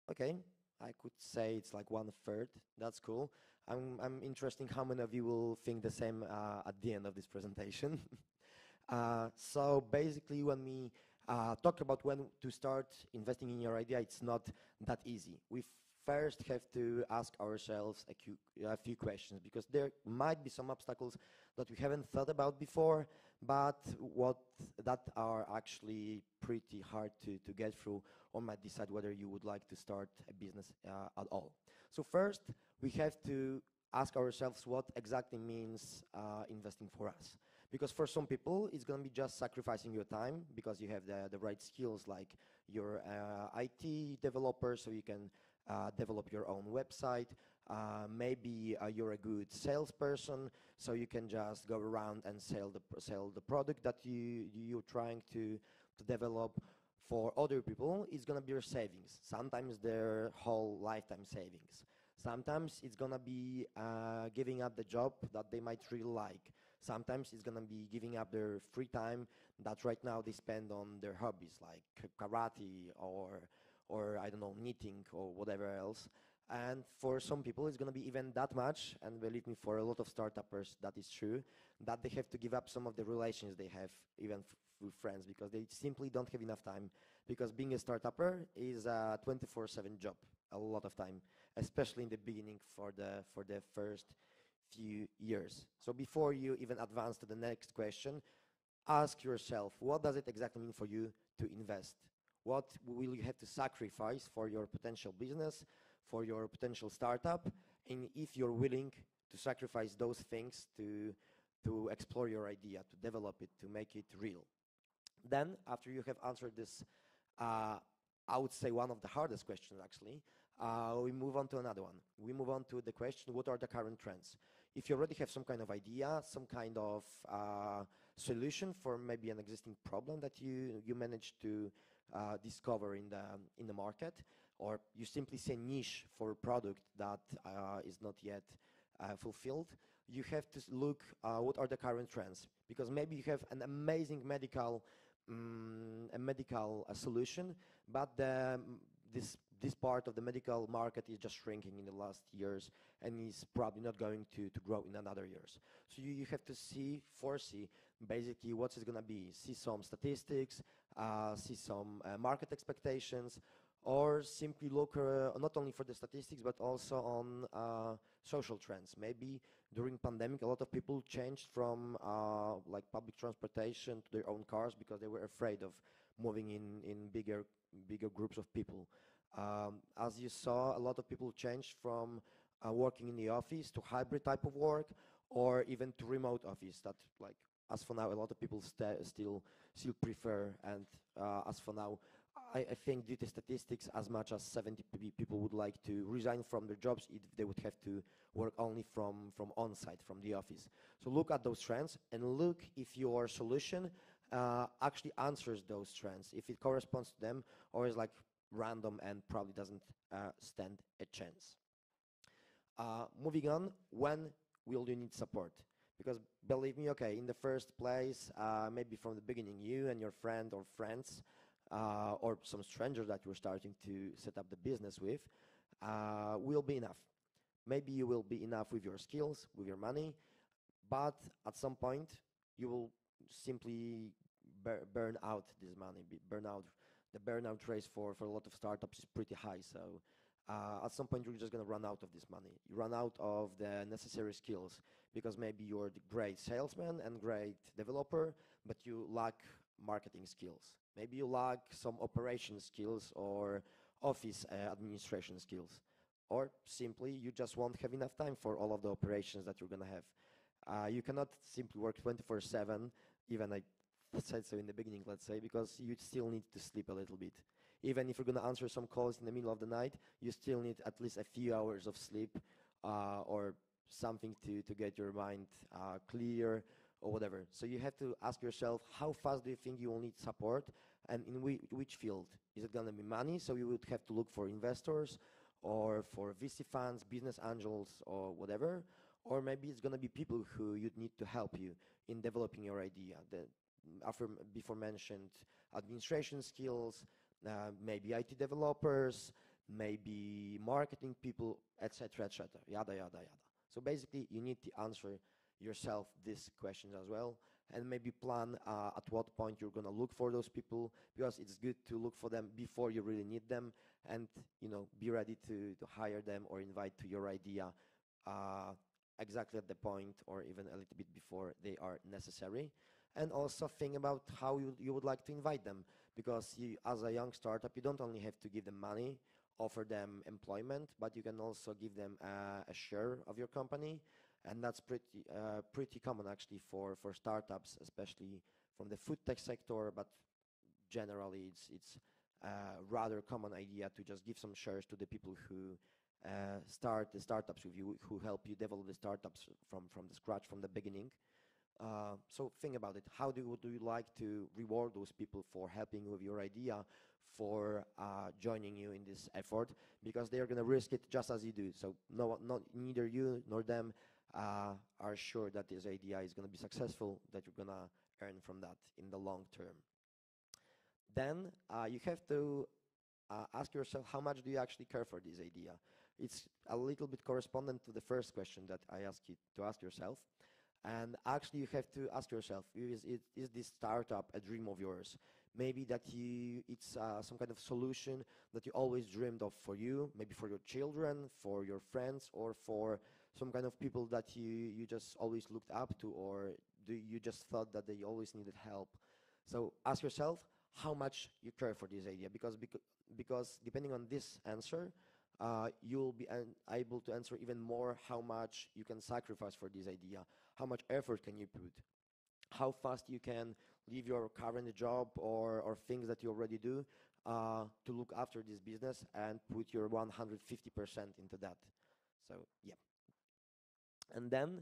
Okay, I could say it's like 1/3. That's cool. I'm interested how many of you will think the same at the end of this presentation. So basically, when we talk about when to start investing in your idea, it's not that easy. We first have to ask ourselves a few questions, because there might be some obstacles that we haven't thought about before, but that are actually pretty hard to get through, or might decide whether you would like to start a business at all. So first, we have to ask ourselves what exactly means investing for us. Because for some people, it's going to be just sacrificing your time because you have the right skills, like you're IT developer, so you can develop your own website. Maybe you're a good salesperson, so you can just go around and sell the product that you're trying to develop. For other people, it's going to be your savings. Sometimes their whole lifetime savings. Sometimes it's going to be giving up the job that they might really like. Sometimes it's going to be giving up their free time that right now they spend on their hobbies, like karate or I don't know, knitting or whatever else. And for some people, it's going to be even that much, and believe me, for a lot of startuppers, that is true, that they have to give up some of the relations they have, even with friends, because they simply don't have enough time. Because being a startupper is a 24/7 job, a lot of time, especially in the beginning for the first few years. So before you even advance to the next question, ask yourself, what does it exactly mean for you to invest? What will you have to sacrifice for your potential business, for your potential startup, and if you're willing to sacrifice those things to explore your idea, to develop it, to make it real. Then, after you have answered this, I would say one of the hardest questions actually, we move on to another one. We move on to the question, what are the current trends? If you already have some kind of idea, some kind of solution for maybe an existing problem that you managed to discover in the market, or you simply say niche for a product that is not yet fulfilled, you have to look what are the current trends, because maybe you have an amazing medical solution, but this part of the medical market is just shrinking in the last years and is probably not going to grow in another years. So you have to foresee basically what it's going to be, see some statistics, see some market expectations, or simply look not only for the statistics but also on social trends. Maybe during pandemic a lot of people changed from like public transportation to their own cars because they were afraid of moving in bigger groups of people. As you saw, a lot of people changed from working in the office to hybrid type of work, or even to remote office. That, like, as for now, a lot of people still prefer. And as for now, I think due to statistics, as much as 70 people would like to resign from their jobs if they would have to work only from on-site, from the office. So look at those trends and look if your solution actually answers those trends, if it corresponds to them, or is like random and probably doesn't stand a chance. Moving on, when will you need support? Because believe me, okay, in the first place, maybe from the beginning, you and your friend or friends, or some stranger that you're starting to set up the business with, will be enough. Maybe you will be enough with your skills, with your money, but at some point, you will simply burn out this money, the burnout rate for a lot of startups is pretty high. So at some point, you're just going to run out of this money. You run out of the necessary skills because maybe you're the great salesman and great developer, but you lack marketing skills. Maybe you lack some operation skills or office administration skills. Or simply, you just won't have enough time for all of the operations that you're going to have. You cannot simply work 24/7, even I said so in the beginning, let's say, because you still need to sleep a little bit. Even if you're going to answer some calls in the middle of the night, you still need at least a few hours of sleep or something to get your mind clear or whatever. So you have to ask yourself, how fast do you think you will need support, and in which field? Is it going to be money? So you would have to look for investors or for VC funds, business angels, or whatever. Or maybe it's going to be people who you'd need to help you in developing your idea. Before mentioned administration skills, maybe IT developers, maybe marketing people, etc., etc., yada, yada, yada. So basically, you need to answer yourself these questions as well, and maybe plan at what point you're going to look for those people, because it's good to look for them before you really need them, and be ready to hire them or invite to your idea exactly at the point or even a little bit before they are necessary. And also think about how you would like to invite them, because as a young startup, you don't only have to give them money, offer them employment, but you can also give them a share of your company. And that's pretty common actually for startups, especially from the food tech sector, but generally it's a rather common idea to just give some shares to the people who start the startups with you, who help you develop the startups from the scratch, from the beginning. So think about it. How do you like to reward those people for helping you with your idea, for joining you in this effort? Because they are going to risk it just as you do. So neither you nor them are sure that this idea is going to be successful, that you're going to earn from that in the long term. Then you have to ask yourself, how much do you actually care for this idea? It's a little bit correspondent to the first question that I asked you to ask yourself. And actually, you have to ask yourself, is this startup a dream of yours? Maybe that it's some kind of solution that you always dreamed of for you, maybe for your children, for your friends, or for some kind of people that you just always looked up to, or you just thought that they always needed help. So ask yourself how much you care for this idea, because depending on this answer, you'll be able to answer even more how much you can sacrifice for this idea, how much effort can you put, how fast you can leave your current job or things that you already do to look after this business and put your 150% into that. So yeah. And then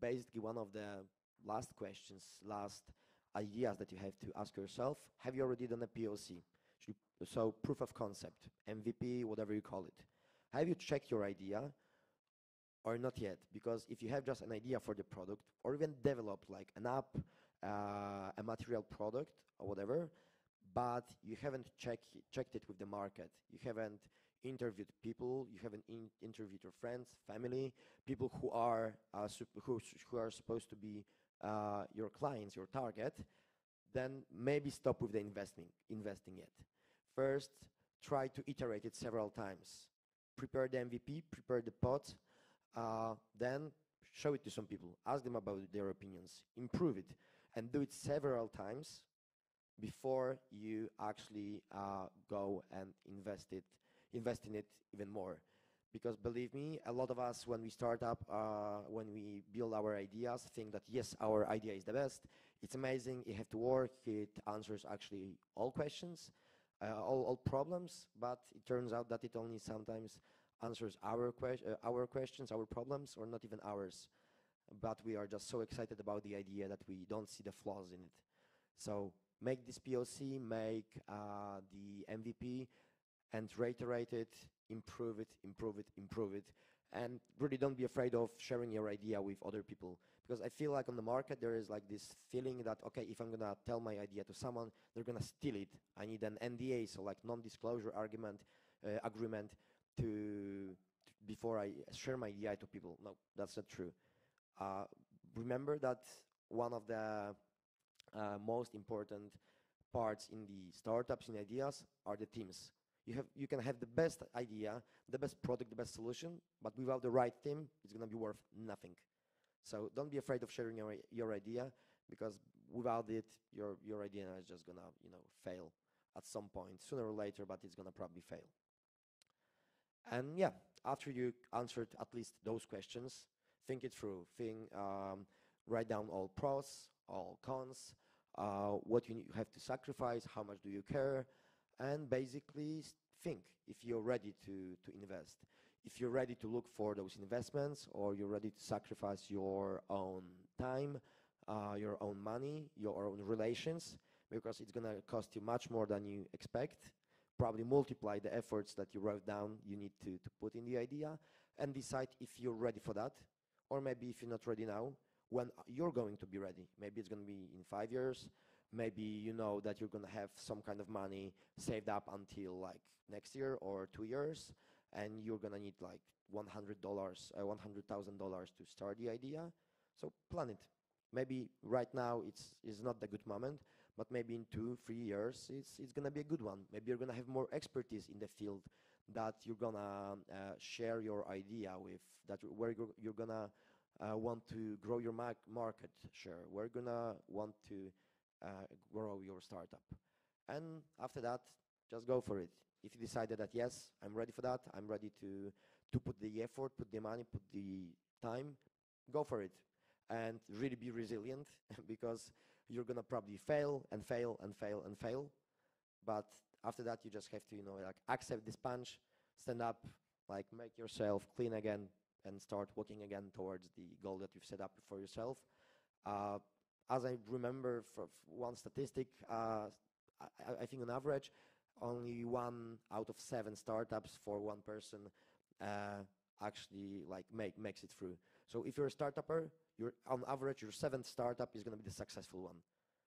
basically one of the last ideas that you have to ask yourself, have you already done a POC? So proof of concept, MVP, whatever you call it. Have you checked your idea or not yet? Because if you have just an idea for the product, or even develop like an app, a material product or whatever, but you haven't checked it with the market, you haven't interviewed people, you haven't interviewed your friends, family, people who are supposed to be your clients, your target, then maybe stop with the investing yet. First, try to iterate it several times. Prepare the MVP, prepare the pod, then show it to some people, ask them about their opinions, improve it, and do it several times before you actually go and invest in it even more. Because believe me, a lot of us, when we start up, when we build our ideas, think that yes, our idea is the best, it's amazing, it has to work, it answers actually all questions, all problems, but it turns out that it only sometimes answers our questions, our problems, or not even ours. But we are just so excited about the idea that we don't see the flaws in it. So make this POC, make the MVP, and reiterate it, improve it, improve it, improve it. And really don't be afraid of sharing your idea with other people. Because I feel like on the market there is like this feeling that, okay, if I'm going to tell my idea to someone, they're going to steal it. I need an NDA, so like non-disclosure agreement before I share my idea to people. No, that's not true. Remember that one of the most important parts in the startups, in ideas, are the teams. You can have the best idea, the best product, the best solution, but without the right team, it's going to be worth nothing. So don't be afraid of sharing your idea, because without it, your idea is just going to fail at some point, sooner or later, but it's going to probably fail. And yeah, after you answered at least those questions, think it through. Write down all pros, all cons, what you have to sacrifice, how much do you care, and basically think if you're ready to invest. If you're ready to look for those investments, or you're ready to sacrifice your own time, your own money, your own relations, because it's going to cost you much more than you expect. Probably multiply the efforts that you wrote down you need to put in the idea, and decide if you're ready for that, or maybe if you're not ready now, when you're going to be ready. Maybe it's going to be in 5 years. Maybe you know that you're going to have some kind of money saved up until like next year or 2 years, and you're gonna need like $100, $100,000 to start the idea. So plan it. Maybe right now it's not the good moment, but maybe in 2-3 years it's gonna be a good one. Maybe you're gonna have more expertise in the field that you're gonna share your idea with, that where you're gonna want to grow your market share, where you're gonna want to grow your startup. And after that, just go for it. If you decided that, yes, I'm ready for that, I'm ready to put the effort, put the money, put the time, go for it. And really be resilient, because you're gonna probably fail and fail and fail and fail. But after that, you just have to, like accept this punch, stand up, like make yourself clean again, and start walking again towards the goal that you've set up for yourself. As I remember from one statistic, I think on average, only 1 out of 7 startups for one person actually like makes it through. So if you're a startupper, on average, your 7th startup is going to be the successful one.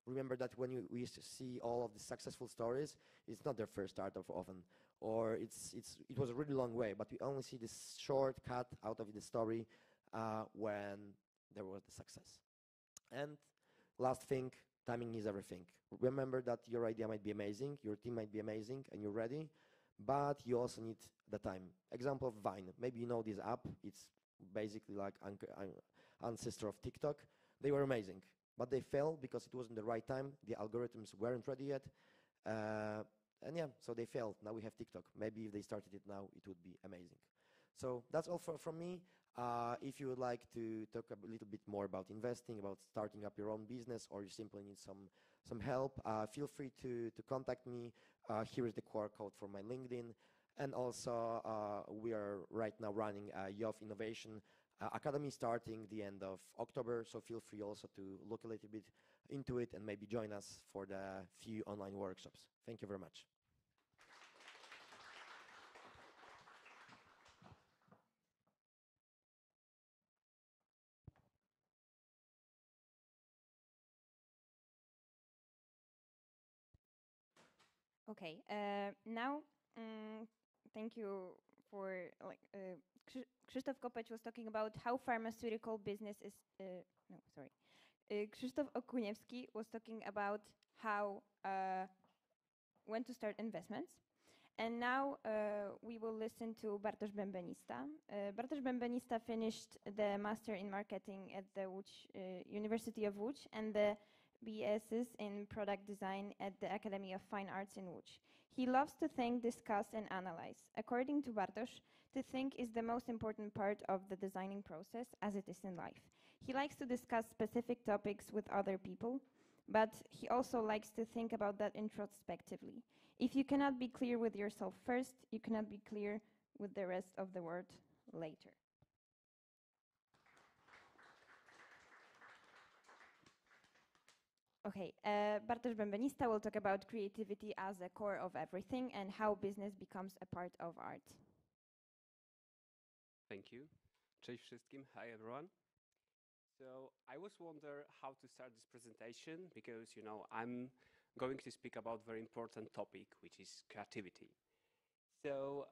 Remember that when we used to see all of the successful stories, it's not their first startup often, or it was a really long way, but we only see this short cut out of the story when there was the success. And last thing, timing is everything. Remember that your idea might be amazing, your team might be amazing, and you're ready, but you also need the time. Example of Vine. Maybe you know this app. It's basically like ancestor of TikTok. They were amazing, but they fell because it wasn't the right time. The algorithms weren't ready yet. And yeah, so they failed. Now we have TikTok. Maybe if they started it now, it would be amazing. So that's all from me. If you would like to talk a little bit more about investing, about starting up your own business, or you simply need some help, feel free to contact me. Here is the QR code for my LinkedIn. And also, we are right now running a Youth Innovation Academy starting the end of October. So feel free also to look a little bit into it and maybe join us for the few online workshops. Thank you very much.
Okay, now thank you for Krzysztof Kopeć was talking about how pharmaceutical business is Krzysztof Okuniewski was talking about how when to start investments. And now we will listen to Bartosz Bębenista. Bartosz Bębenista finished the Master in Marketing at the University of Łódź and the BSs in Product Design at the Academy of Fine Arts in Łódź. He loves to think, discuss, and analyze. According to Bartosz, to think is the most important part of the designing process, as it is in life. He likes to discuss specific topics with other people, but he also likes to think about that introspectively. If you cannot be clear with yourself first, you cannot be clear with the rest of the world later. Okay, Bartosz Bębenista will talk about creativity as a core of everything and how business becomes a part of art.
Thank you. Cześć wszystkim. Hi everyone. So I was wondering how to start this presentation because, I'm going to speak about very important topic, which is creativity. So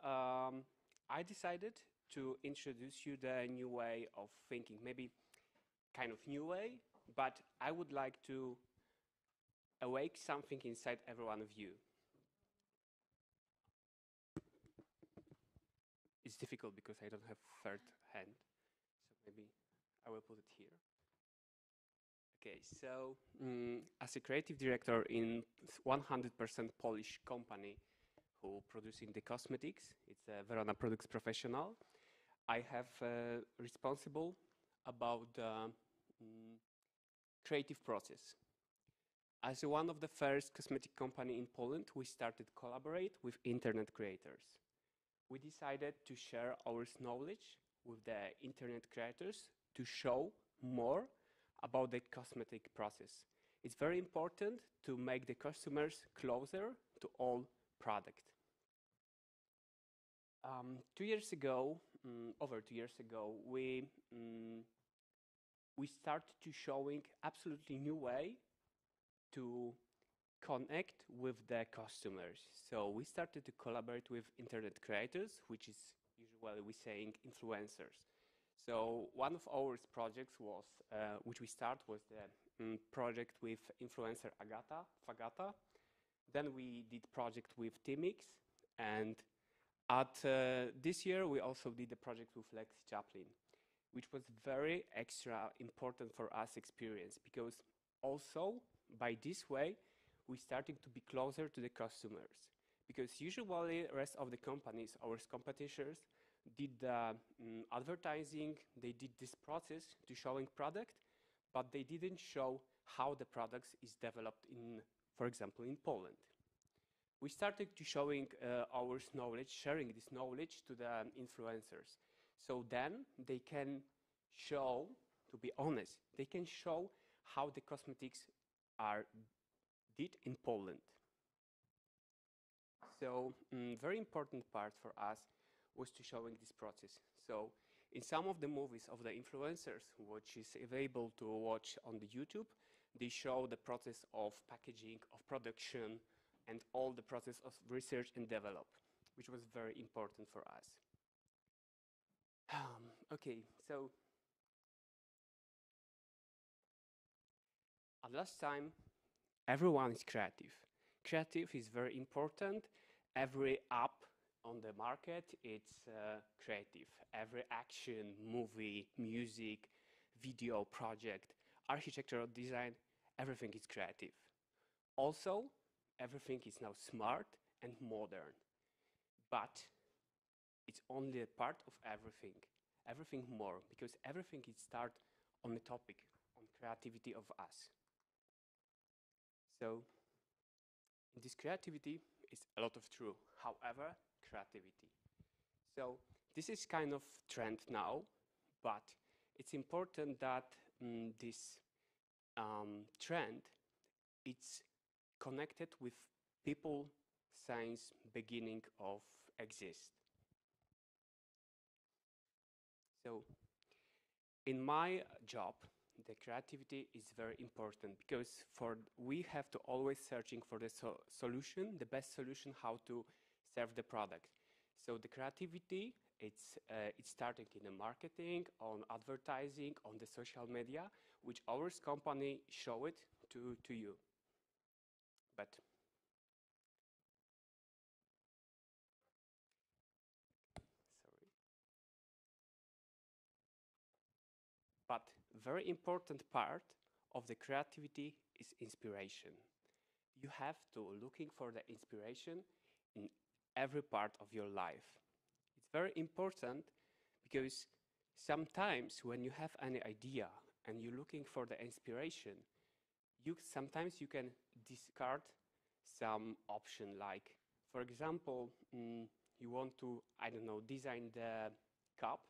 I decided to introduce you the new way of thinking, maybe kind of new way, but I would like to awake something inside every one of you. It's difficult because I don't have third hand, so maybe I will put it here. Okay, so as a creative director in 100% Polish company who producing the cosmetics, it's a Verona Products Professional, I have responsible about the creative process. As one of the first cosmetic company in Poland, we started collaborate with internet creators. We decided to share our knowledge with the internet creators to show more about the cosmetic process. It's very important to make the customers closer to all product. 2 years ago, over 2 years ago, we started to showing absolutely new way to connect with the customers. So we started to collaborate with internet creators, which is usually we saying influencers. So one of our projects was, which we start was the project with influencer Fagata. Then we did project with Timix, and at this year we also did a project with Lex Chaplin, which was very extra important for us experience, because also by this way we started to be closer to the customers, because usually the rest of the companies, our competitors, did the advertising, they did this process to showing product, but they didn't show how the products is developed in, for example, in Poland. We started to showing our knowledge, sharing this knowledge to the influencers. So then they can show, to be honest, they can show how the cosmetics are did in Poland. So very important part for us was to showing this process. So in some of the movies of the influencers, which is available to watch on the YouTube, they show the process of packaging, of production, and all the process of research and develop, which was very important for us. Okay, so at last time, everyone is creative. Creative is very important. Every app on the market, it's creative. Every action, movie, music, video project, architectural design, everything is creative. Also, everything is now smart and modern. But it's only a part of everything. Everything more, because everything is start on the topic, on creativity of us. So, in this creativity is a lot of true. However, creativity. So this is kind of trend now, but it's important that this trend, it's connected with people since beginning of exist. So in my job, the creativity is very important, because we have to always searching for the solution, the best solution how to serve the product. So the creativity, it's starting in the marketing, on advertising, on the social media, which our company show it to you. But But very important part of the creativity is inspiration. You have to looking for the inspiration in every part of your life. It's very important because sometimes when you have any idea and you're looking for the inspiration, sometimes you can discard some option, like, for example, you want to, I don't know, design the cup,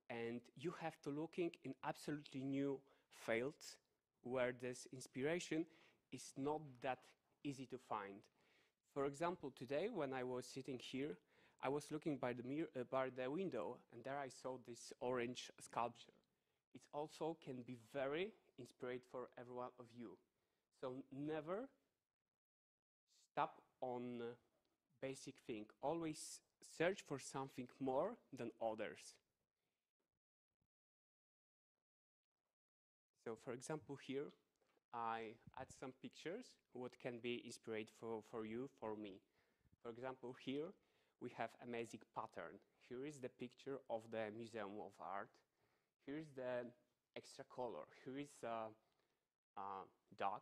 and you have to looking in absolutely new fields where this inspiration is not that easy to find. For example, today when I was sitting here, I was looking by the window, and there I saw this orange sculpture. It also can be very inspired for every one of you. So never stop on basic thing. Always search for something more than others. So for example, here I add some pictures what can be inspired for you, for me. For example, here we have amazing pattern. Here is the picture of the Museum of Art. Here is the extra color. Here is a dog.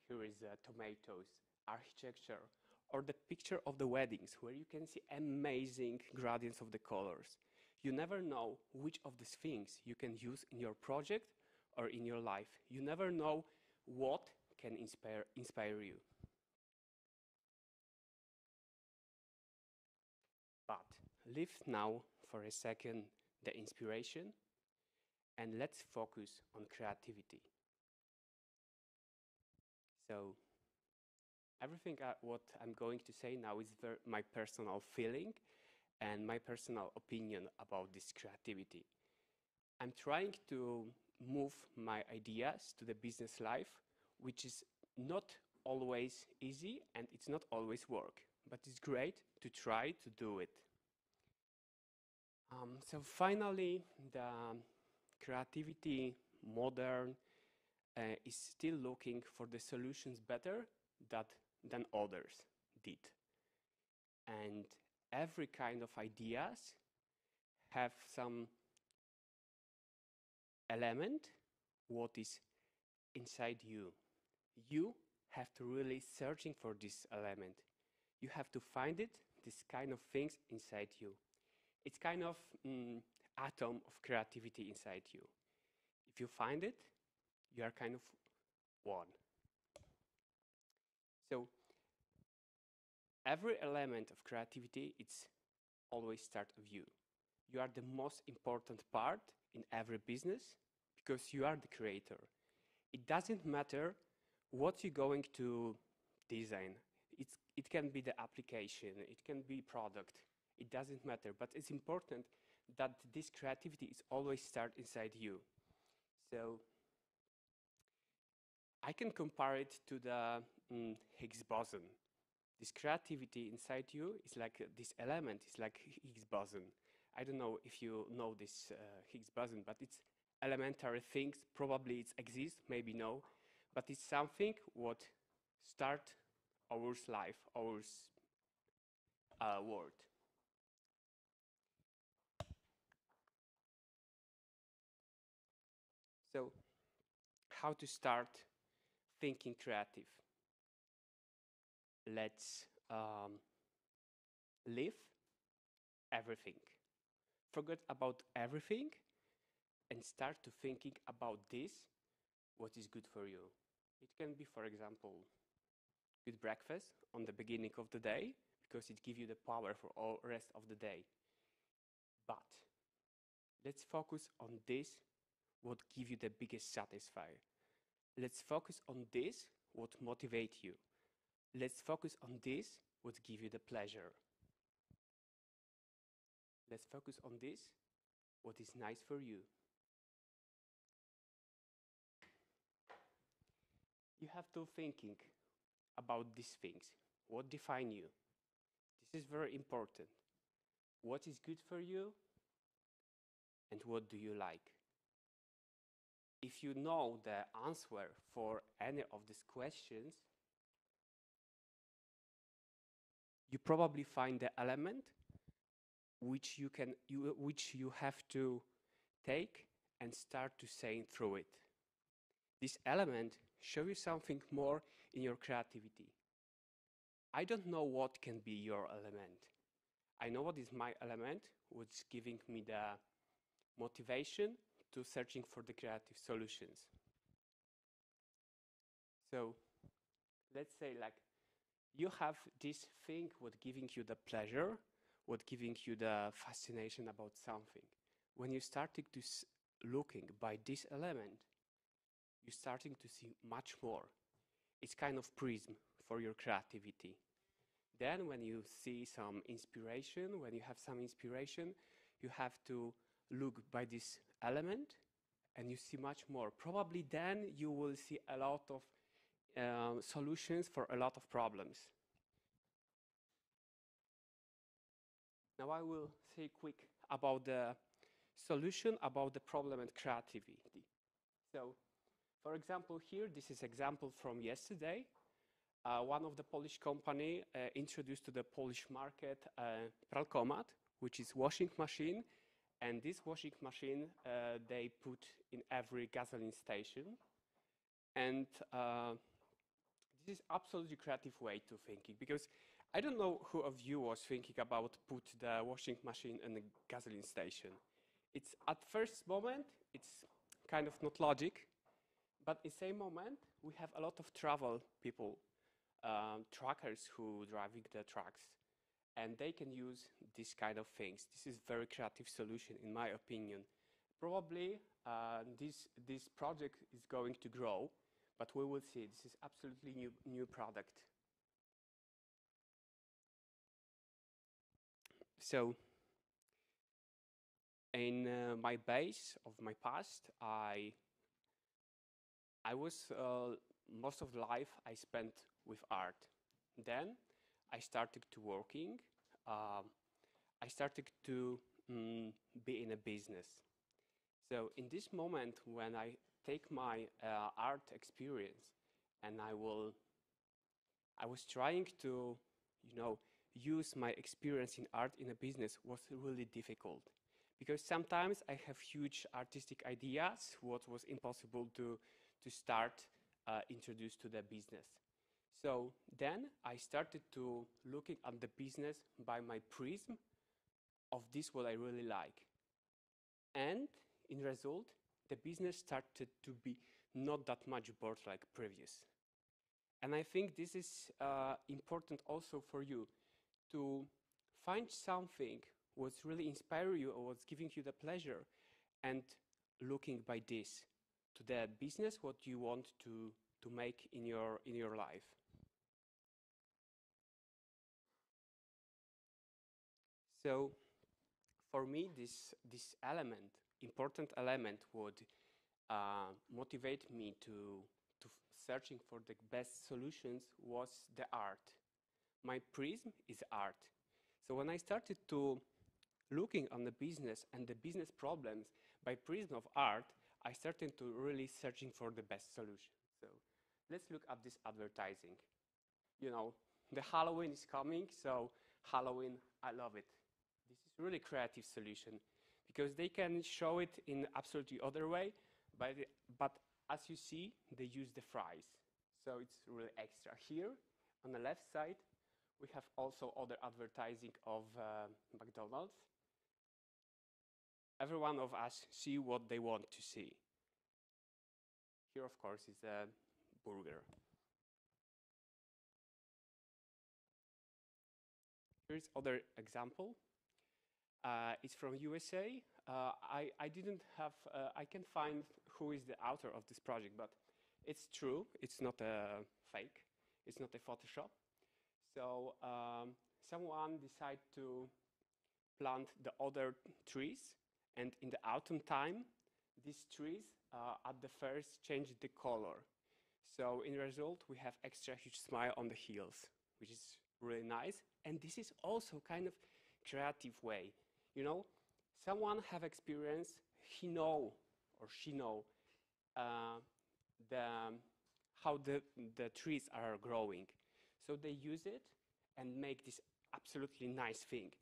Here is tomatoes, architecture, or the picture of the weddings where you can see amazing gradients of the colors. You never know which of these things you can use in your project or in your life. You never know what can inspire you. But leave now for a second the inspiration and let's focus on creativity. So everything what I'm going to say now is my personal feeling and my personal opinion about this creativity. I'm trying to move my ideas to the business life, which is not always easy and it's not always work, but it's great to try to do it. So finally, the creativity modern is still looking for the solutions better than others did. And every kind of ideas have some element what is inside you. You have to really searching for this element. You have to find it, this kind of things inside you. It's kind of atom of creativity inside you. If you find it, you are kind of one. So every element of creativity, it's always start of you. You are the most important part in every business because you are the creator. It doesn't matter what you're going to design. It can be the application, it can be product. It doesn't matter, but it's important that this creativity is always start inside you. So I can compare it to the Higgs boson. This creativity inside you is like this element is like Higgs boson. I don't know if you know this Higgs boson, but it's elementary things. Probably it exists, maybe no, but it's something what start our life, our world. So, how to start thinking creative? Let's live everything. Forget about everything and start to thinking about this, what is good for you. It can be, for example, good breakfast on the beginning of the day, because it gives you the power for all rest of the day. But let's focus on this, what give you the biggest satisfier. Let's focus on this, what motivate you. Let's focus on this, what give you the pleasure. Let's focus on this, what is nice for you. You have to thinking about these things. What define you? This is very important. What is good for you? And what do you like? If you know the answer for any of these questions, you probably find the element which you have to take and start to saying through it. This element show you something more in your creativity. I don't know what can be your element. I know what is my element, what's giving me the motivation to searching for the creative solutions. So let's say like you have this thing what giving you the pleasure, what giving you the fascination about something. When you starting to looking by this element, you're starting to see much more. It's kind of prism for your creativity. Then when you see some inspiration, when you have some inspiration, you have to look by this element and you see much more. Probably then you will see a lot of solutions for a lot of problems. Now I will say quick about the solution, about the problem and creativity. So, for example, here, this is example from yesterday. One of the Polish company introduced to the Polish market Pralkomat, which is washing machine. And this washing machine, they put in every gasoline station. And this is absolutely creative way to thinking, because I don't know who of you was thinking about put the washing machine in the gasoline station. It's at first moment, it's kind of not logic, but in the same moment, we have a lot of travel people, truckers who driving the trucks, and they can use this kind of things. This is very creative solution, in my opinion. Probably this project is going to grow, but we will see. This is absolutely new product. So, in my base of my past, I was most of life I spent with art. Then I started to working. I started to be in a business. So in this moment, when I take my art experience, and I was trying to, use my experience in art in a business was really difficult, because sometimes I have huge artistic ideas, what was impossible to start introduce to the business. So then I started to looking at the business by my prism of this what I really like. And in result, the business started to be not that much bored like previous. And I think this is important also for you to find something what's really inspire you or what's giving you the pleasure, and looking by this to the business what you want to make in your life. So for me, this important element would motivate me to searching for the best solutions was the art. My prism is art. So when I started to looking on the business and the business problems by prism of art, I started to really searching for the best solution. So let's look at this advertising. The Halloween is coming, so Halloween, I love it. This is really creative solution, because they can show it in absolutely other way, but as you see, they use the fries. So it's really extra. Here, on the left side, we have also other advertising of McDonald's. Every one of us see what they want to see. Here, of course, is a burger. Here's other example. It's from USA. I didn't have, I can find who is the author of this project, but it's true. It's not a fake. It's not a Photoshop. So someone decided to plant the other trees, and in the autumn time, these trees at the first changed the color. So in result, we have extra huge smile on the hills, which is really nice. And this is also kind of creative way. Someone have experience, he know or she know how the trees are growing. So they use it and make this absolutely nice thing.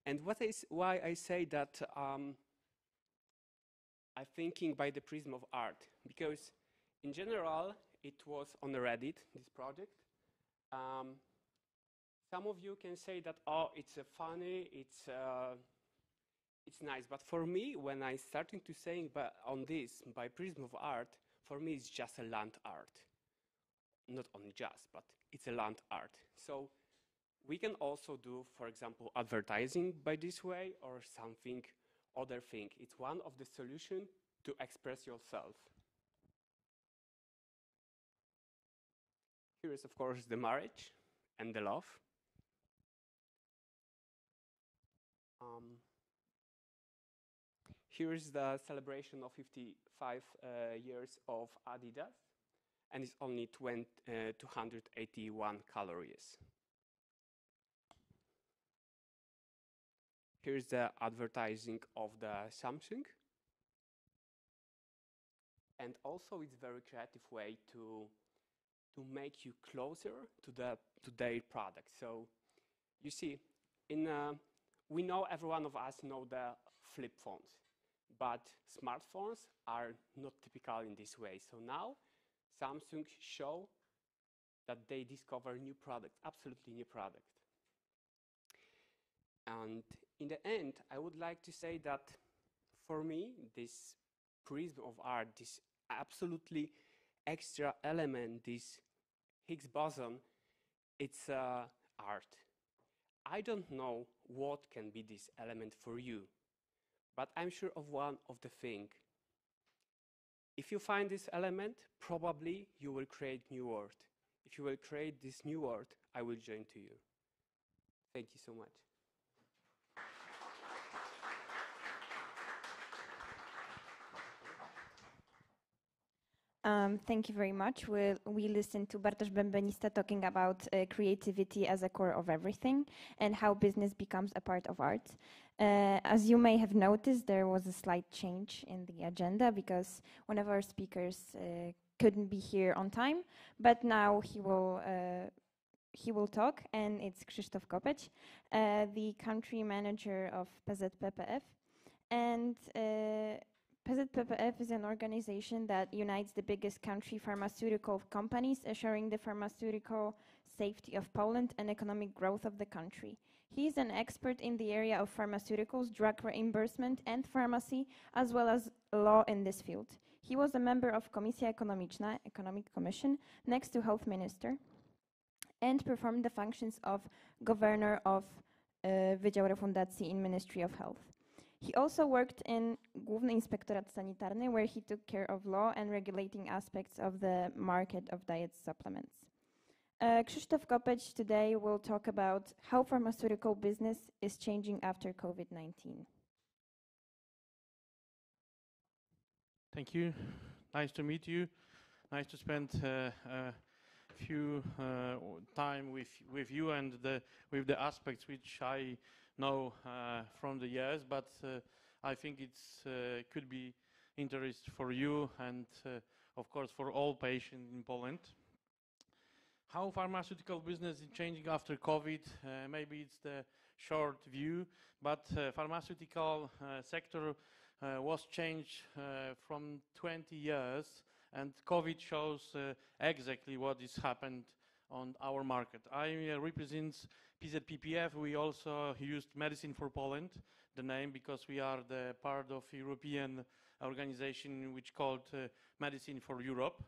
And why I say that I'm thinking by the prism of art, because in general, it was on Reddit, this project. Some of you can say that, oh, it's funny, it's nice. But for me, when I started to saying on this, by prism of art, for me it's just a land art. Not only just, but it's a land art. So we can also do, for example, advertising by this way or something other thing. It's one of the solutions to express yourself. Here is, of course, the marriage and the love. Here is the celebration of 55 years of Adidas, and it's only 281 calories. Here's the advertising of the Samsung. And also it's a very creative way to make you closer to their product. So you see, we know every one of us know the flip phones, but smartphones are not typical in this way. So now Samsung show that they discover new products, absolutely new products. And in the end, I would like to say that for me, this prism of art, this absolutely extra element, this Higgs boson, it's art. I don't know what can be this element for you, but I'm sure of one of the thing. If you find this element, probably you will create new world. If you will create this new world, I will join to you. Thank you so much.
Thank you very much. We listened to Bartosz Bębenista talking about creativity as a core of everything and how business becomes a part of art. As you may have noticed, there was a slight change in the agenda because one of our speakers couldn't be here on time, but now he will talk, and it's Krzysztof Kopeć, the country manager of PZPPF. And PZPPF is an organization that unites the biggest country pharmaceutical companies, assuring the pharmaceutical safety of Poland and economic growth of the country. He is an expert in the area of pharmaceuticals, drug reimbursement, and pharmacy, as well as law in this field. He was a member of Komisja Ekonomiczna, Economic Commission, next to Health Minister, and performed the functions of Governor of Wydział Refundacji in Ministry of Health. He also worked in Główny Inspektorat Sanitarny, where he took care of law and regulating aspects of the market of diet supplements. Krzysztof Kopeć today will talk about how pharmaceutical business is changing after COVID-19.
Thank you. Nice to meet you. Nice to spend few time with you and with the aspects which I know from the years, but I think it's could be interest for you and of course for all patients in Poland. How pharmaceutical business is changing after COVID? Maybe it's the short view, but pharmaceutical sector was changed from 20 years, and COVID shows exactly what has happened on our market. I represent PZPPF. We also used Medicine for Poland, the name, because we are the part of European organization which called Medicine for Europe.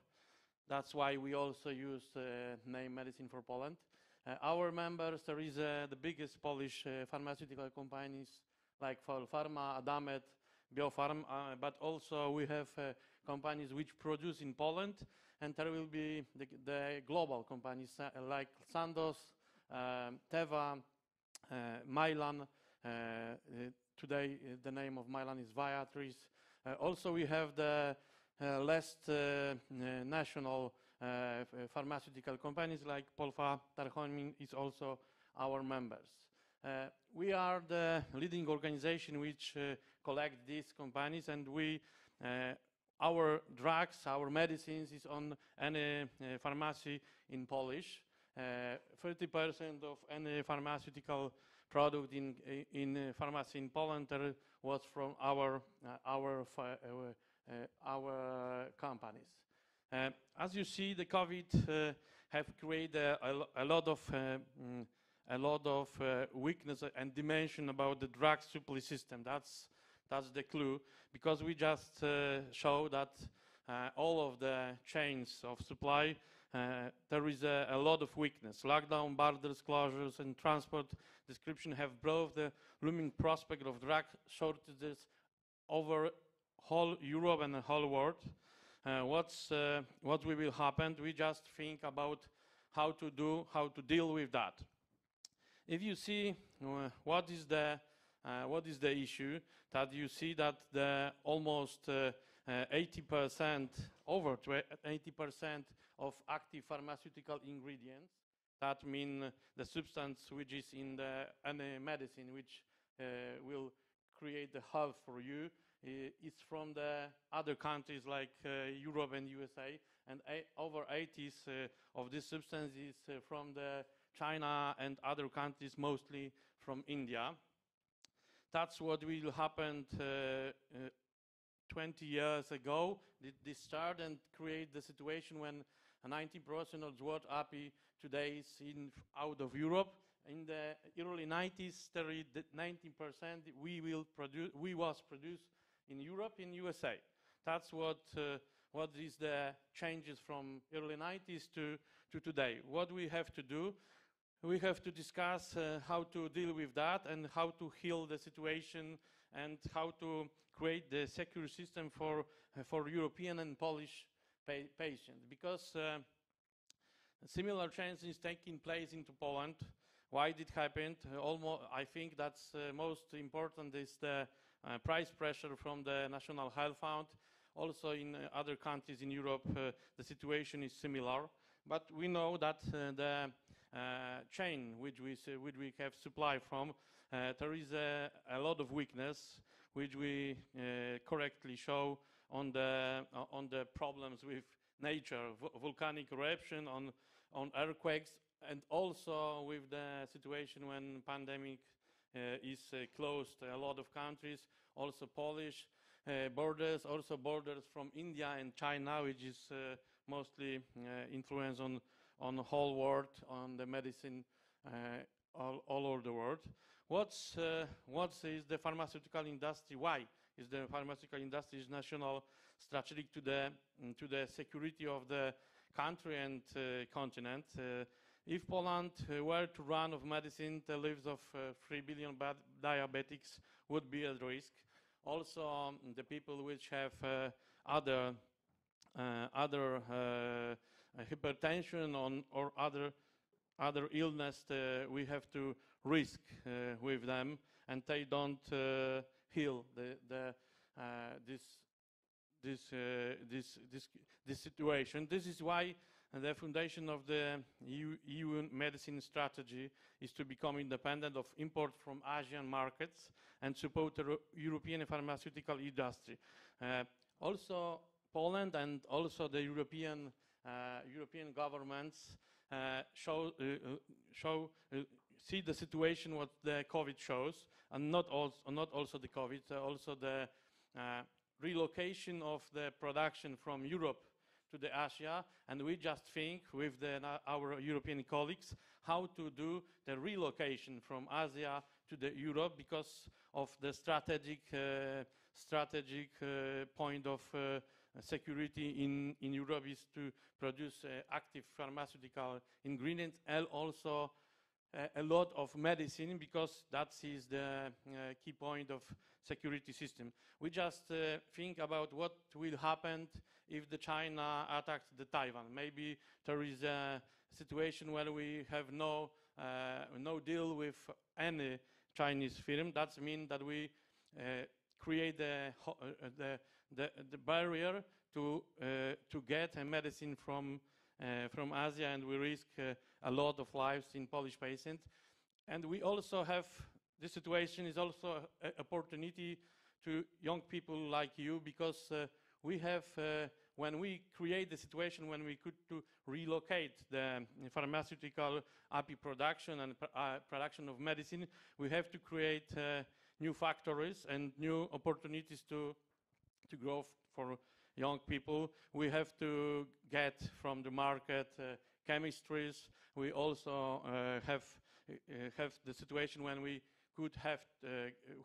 That's why we also use the name Medicine for Poland. Our members, there is the biggest Polish pharmaceutical companies like Pharma, Adamet, Biofarm, but also we have companies which produce in Poland, and there will be the global companies like Sandoz, Teva, Mylan. Today the name of Mylan is Viatris. Also we have the last national pharmaceutical companies like Polfa, Tarchomin is also our members. We are the leading organization which collect these companies, and we our drugs, our medicines is on any pharmacy in Polish. 30% of any pharmaceutical product in pharmacy in Poland was from our companies. As you see, the COVID have created a lot of weakness and dimension about the drug supply system. That's the clue, because we just show that all of the chains of supply, there is a lot of weakness. Lockdown, borders, closures, and transport description have brought the looming prospect of drug shortages over whole Europe and the whole world. What will happen? We just think about how to deal with that. If you see what is the issue, that you see that the almost 80%, over 80% of active pharmaceutical ingredients, that mean the substance which is in any medicine which will create the health for you, is from the other countries like Europe and USA, and over 80% of this substance is from the China and other countries, mostly from India. That's what will happen 20 years ago. This started and create the situation when 90% of what API today is out of Europe. In the early 90s, 19% we was produced in Europe, in USA. That's what is the changes from early 90s to today. What we have to do, we have to discuss how to deal with that and how to heal the situation and how to create the secure system for European and Polish patients. Because similar changes taking place into Poland. Why did it happen? I think that's most important is the price pressure from the National Health Fund. Also in other countries in Europe, the situation is similar. But we know that the chain which we have supply from, there is a lot of weakness, which we correctly show on the problems with nature, volcanic eruption, on earthquakes, and also with the situation when pandemic is closed. A lot of countries, also Polish borders, also borders from India and China, which is mostly influence on the whole world, on the medicine all over the world. What is the pharmaceutical industry? Why is the pharmaceutical industry national strategic to the security of the country and continent? If Poland were to run of medicine, the lives of 3 billion diabetics would be at risk. Also, the people which have other hypertension or other illness, we have to risk with them, and they don't heal this situation. This is why the foundation of the EU medicine strategy is to become independent of import from Asian markets and support the European pharmaceutical industry. Also, Poland and also the European governments see the situation what the COVID shows, and not also the COVID, also the relocation of the production from Europe to the Asia, and we just think with our European colleagues how to do the relocation from Asia to the Europe, because of the strategic point of security in Europe is to produce active pharmaceutical ingredients and also a lot of medicine, because that is the key point of security system. We just think about what will happen if the China attacks the Taiwan. Maybe there is a situation where we have no deal with any Chinese firm. That means that we create the barrier to get a medicine from Asia, and we risk a lot of lives in Polish patients. And we also have, this situation is also an opportunity to young people like you, because we have, when we create the situation when we could to relocate the pharmaceutical API production and production of medicine, we have to create new factories and new opportunities to grow for young people. We have to get from the market chemistries. We also have the situation when we could have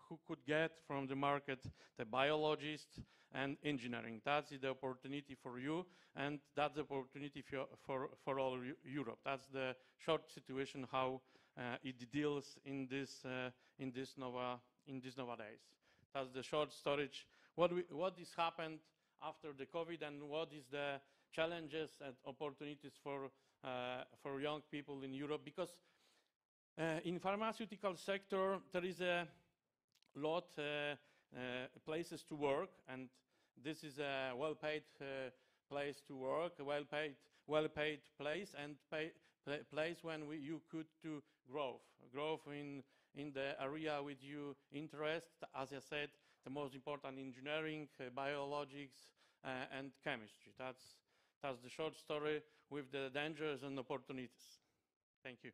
who could get from the market the biologists and engineering. That's the opportunity for you, and that's the opportunity for all Europe. That's the short situation how it deals in this nowadays. That's the short storage. What is happened after the COVID, and what is the challenges and opportunities for young people in Europe? Because in pharmaceutical sector there is a lot places to work, and this is a well-paid place to work, a well-paid place, and place when you could to grow in the area with you interest. As I said, the most important engineering, biologics, and chemistry. That's the short story with the dangers and opportunities. Thank you.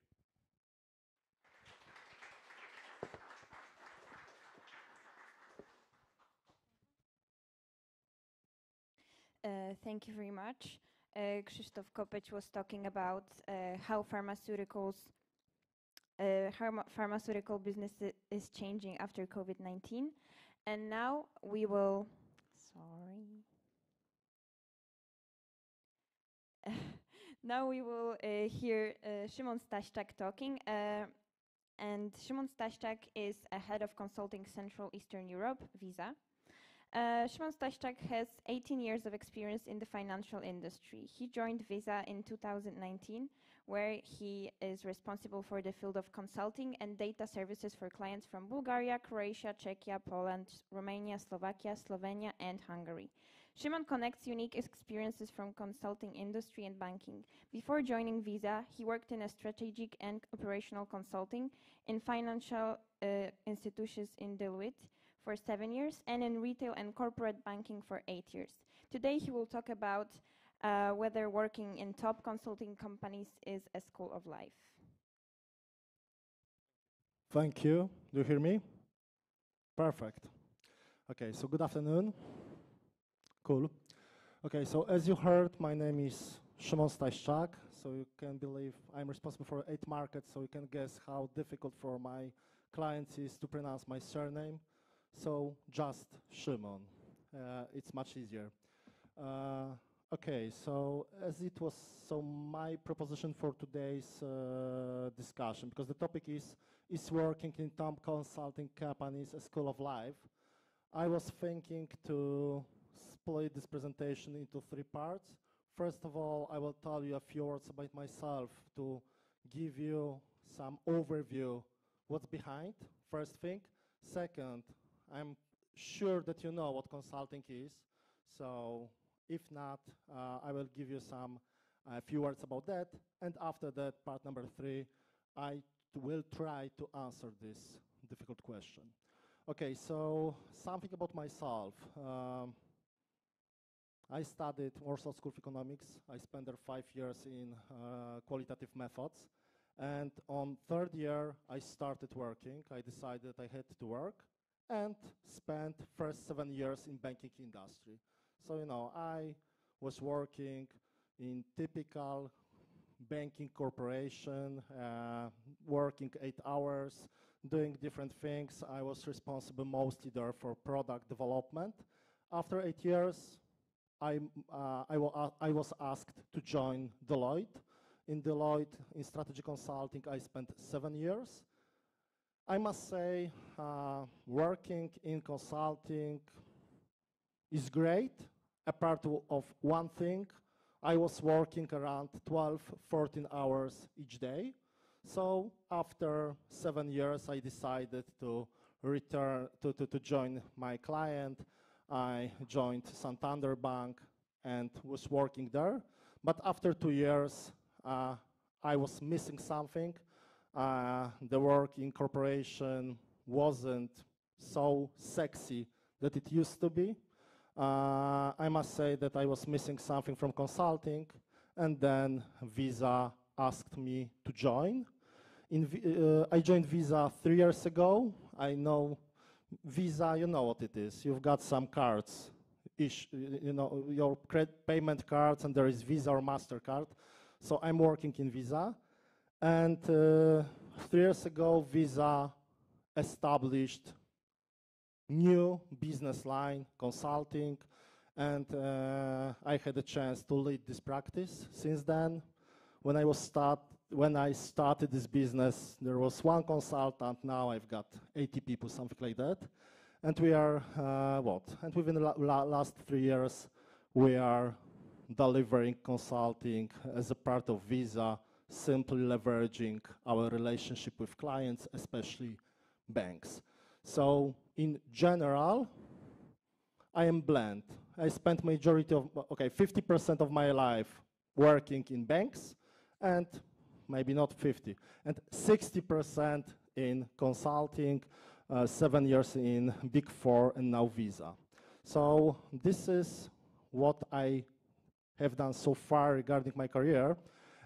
Thank you very much. Krzysztof Kopeć was talking about how pharmaceutical business is changing after COVID-19. And now we will, now we will hear Szymon Staśczak talking. And Szymon Staśczak is a head of consulting Central Eastern Europe, Visa. Szymon Staśczak has 18 years of experience in the financial industry. He joined Visa in 2019, where he is responsible for the field of consulting and data services for clients from Bulgaria, Croatia, Czechia, Poland, Romania, Slovakia, Slovenia, and Hungary. Szymon connects unique experiences from consulting industry and banking. Before joining Visa, he worked in a strategic and operational consulting in financial institutions in Deloitte for 7 years and in retail and corporate banking for 8 years. Today he will talk about whether working in top consulting companies is a school of life.
Thank you. Do you hear me? Perfect. Okay, so good afternoon. Cool. Okay, so as you heard, my name is Szymon Staśczak. So you can believe I'm responsible for 8 markets, so you can guess how difficult for my clients is to pronounce my surname. So just Szymon. It's much easier. Okay, so as it was, so my proposition for today's discussion, because the topic is working in top consulting companies a school of life, I was thinking to split this presentation into 3 parts. First of all, I will tell you a few words about myself to give you some overview what's behind, first thing. Second, I'm sure that you know what consulting is, so if not, I will give you a few words about that. And after that, part number 3, I will try to answer this difficult question. Okay, so something about myself. I studied Warsaw School of Economics. I spent there 5 years in qualitative methods. And on 3rd year, I started working. I decided I had to work and spent first 7 years in banking industry. So, you know, I was working in typical banking corporation, working 8 hours, doing different things. I was responsible mostly there for product development. After 8 years, I was asked to join Deloitte. In Deloitte, in strategy consulting, I spent 7 years. I must say, working in consulting is great, apart of one thing. I was working around 12, 14 hours each day. So after 7 years, I decided to return to join my client. I joined Santander Bank and was working there. But after 2 years, I was missing something. The work in corporation wasn't so sexy that it used to be. I must say that I was missing something from consulting, and then Visa asked me to join. I joined Visa 3 years ago. I know Visa, you know what it is. You've got some cards, you know, your credit payment cards, and there is Visa or MasterCard. So I'm working in Visa. And 3 years ago, Visa established new business line, consulting, and I had a chance to lead this practice. Since then, when I started this business, there was 1 consultant. Now I've got 80 people, something like that. And we are, And within the last 3 years, we are delivering consulting as a part of Visa, simply leveraging our relationship with clients, especially banks. So in general, I am blend. I spent majority of, 50% of my life working in banks, and maybe not 50, and 60% in consulting, 7 years in Big Four, and now Visa. So this is what I have done so far regarding my career,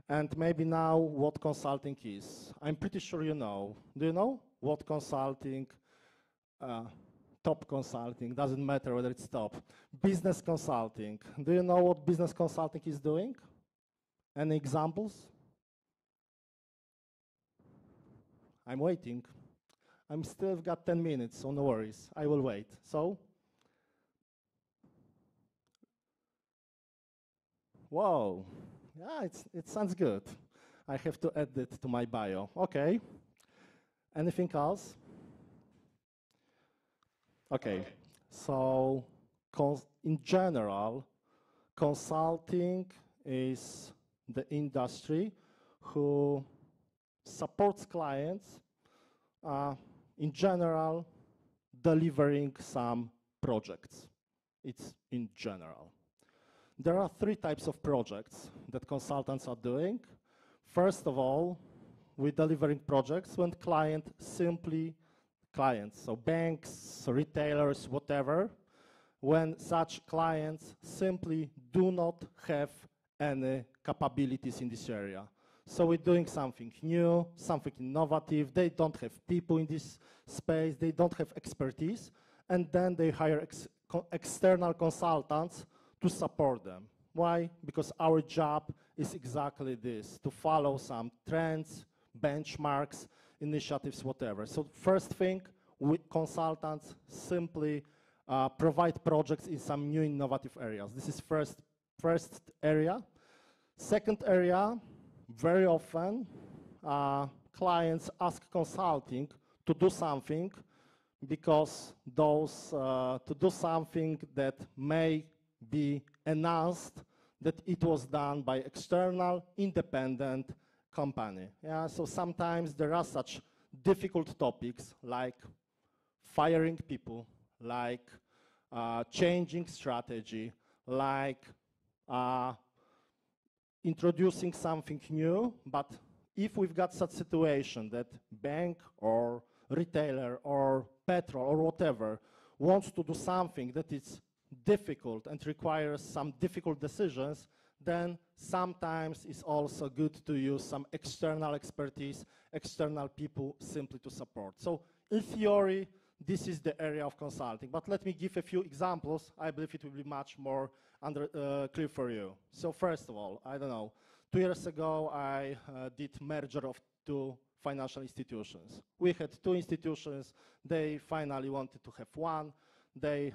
and maybe now what consulting is. I'm pretty sure you know. Do you know what consulting, top consulting, doesn't matter whether it's top. Business consulting. Do you know what business consulting is doing? Any examples? I'm waiting. I'm still got 10 minutes, so no worries. I will wait. So, whoa, yeah, it sounds good. I have to add it to my bio. Okay. Anything else? Okay. So, in general, consulting is the industry who supports clients, in general, delivering some projects. It's in general. There are three types of projects that consultants are doing. First of all, we're delivering projects when clients, so banks, retailers, whatever, when such clients simply do not have any capabilities in this area. So we're doing something new, something innovative. They don't have people in this space. They don't have expertise. And then they hire external consultants to support them. Why? Because our job is exactly this, to follow some trends, benchmarks, initiatives, whatever. So first thing, consultants simply provide projects in some new innovative areas. This is first area. Second area, very often clients ask consulting to do something because to do something that may be announced that it was done by external independent company. Yeah, so sometimes there are such difficult topics like firing people, like changing strategy, like introducing something new. But if we've got such situation that bank or retailer or petrol or whatever wants to do something that is difficult and requires some difficult decisions, then sometimes it's also good to use some external expertise, external people simply to support. So in theory, this is the area of consulting. But let me give a few examples. I believe it will be much more clear for you. So first of all, I don't know, 2 years ago, I did merger of two financial institutions. We had two institutions. They finally wanted to have one. They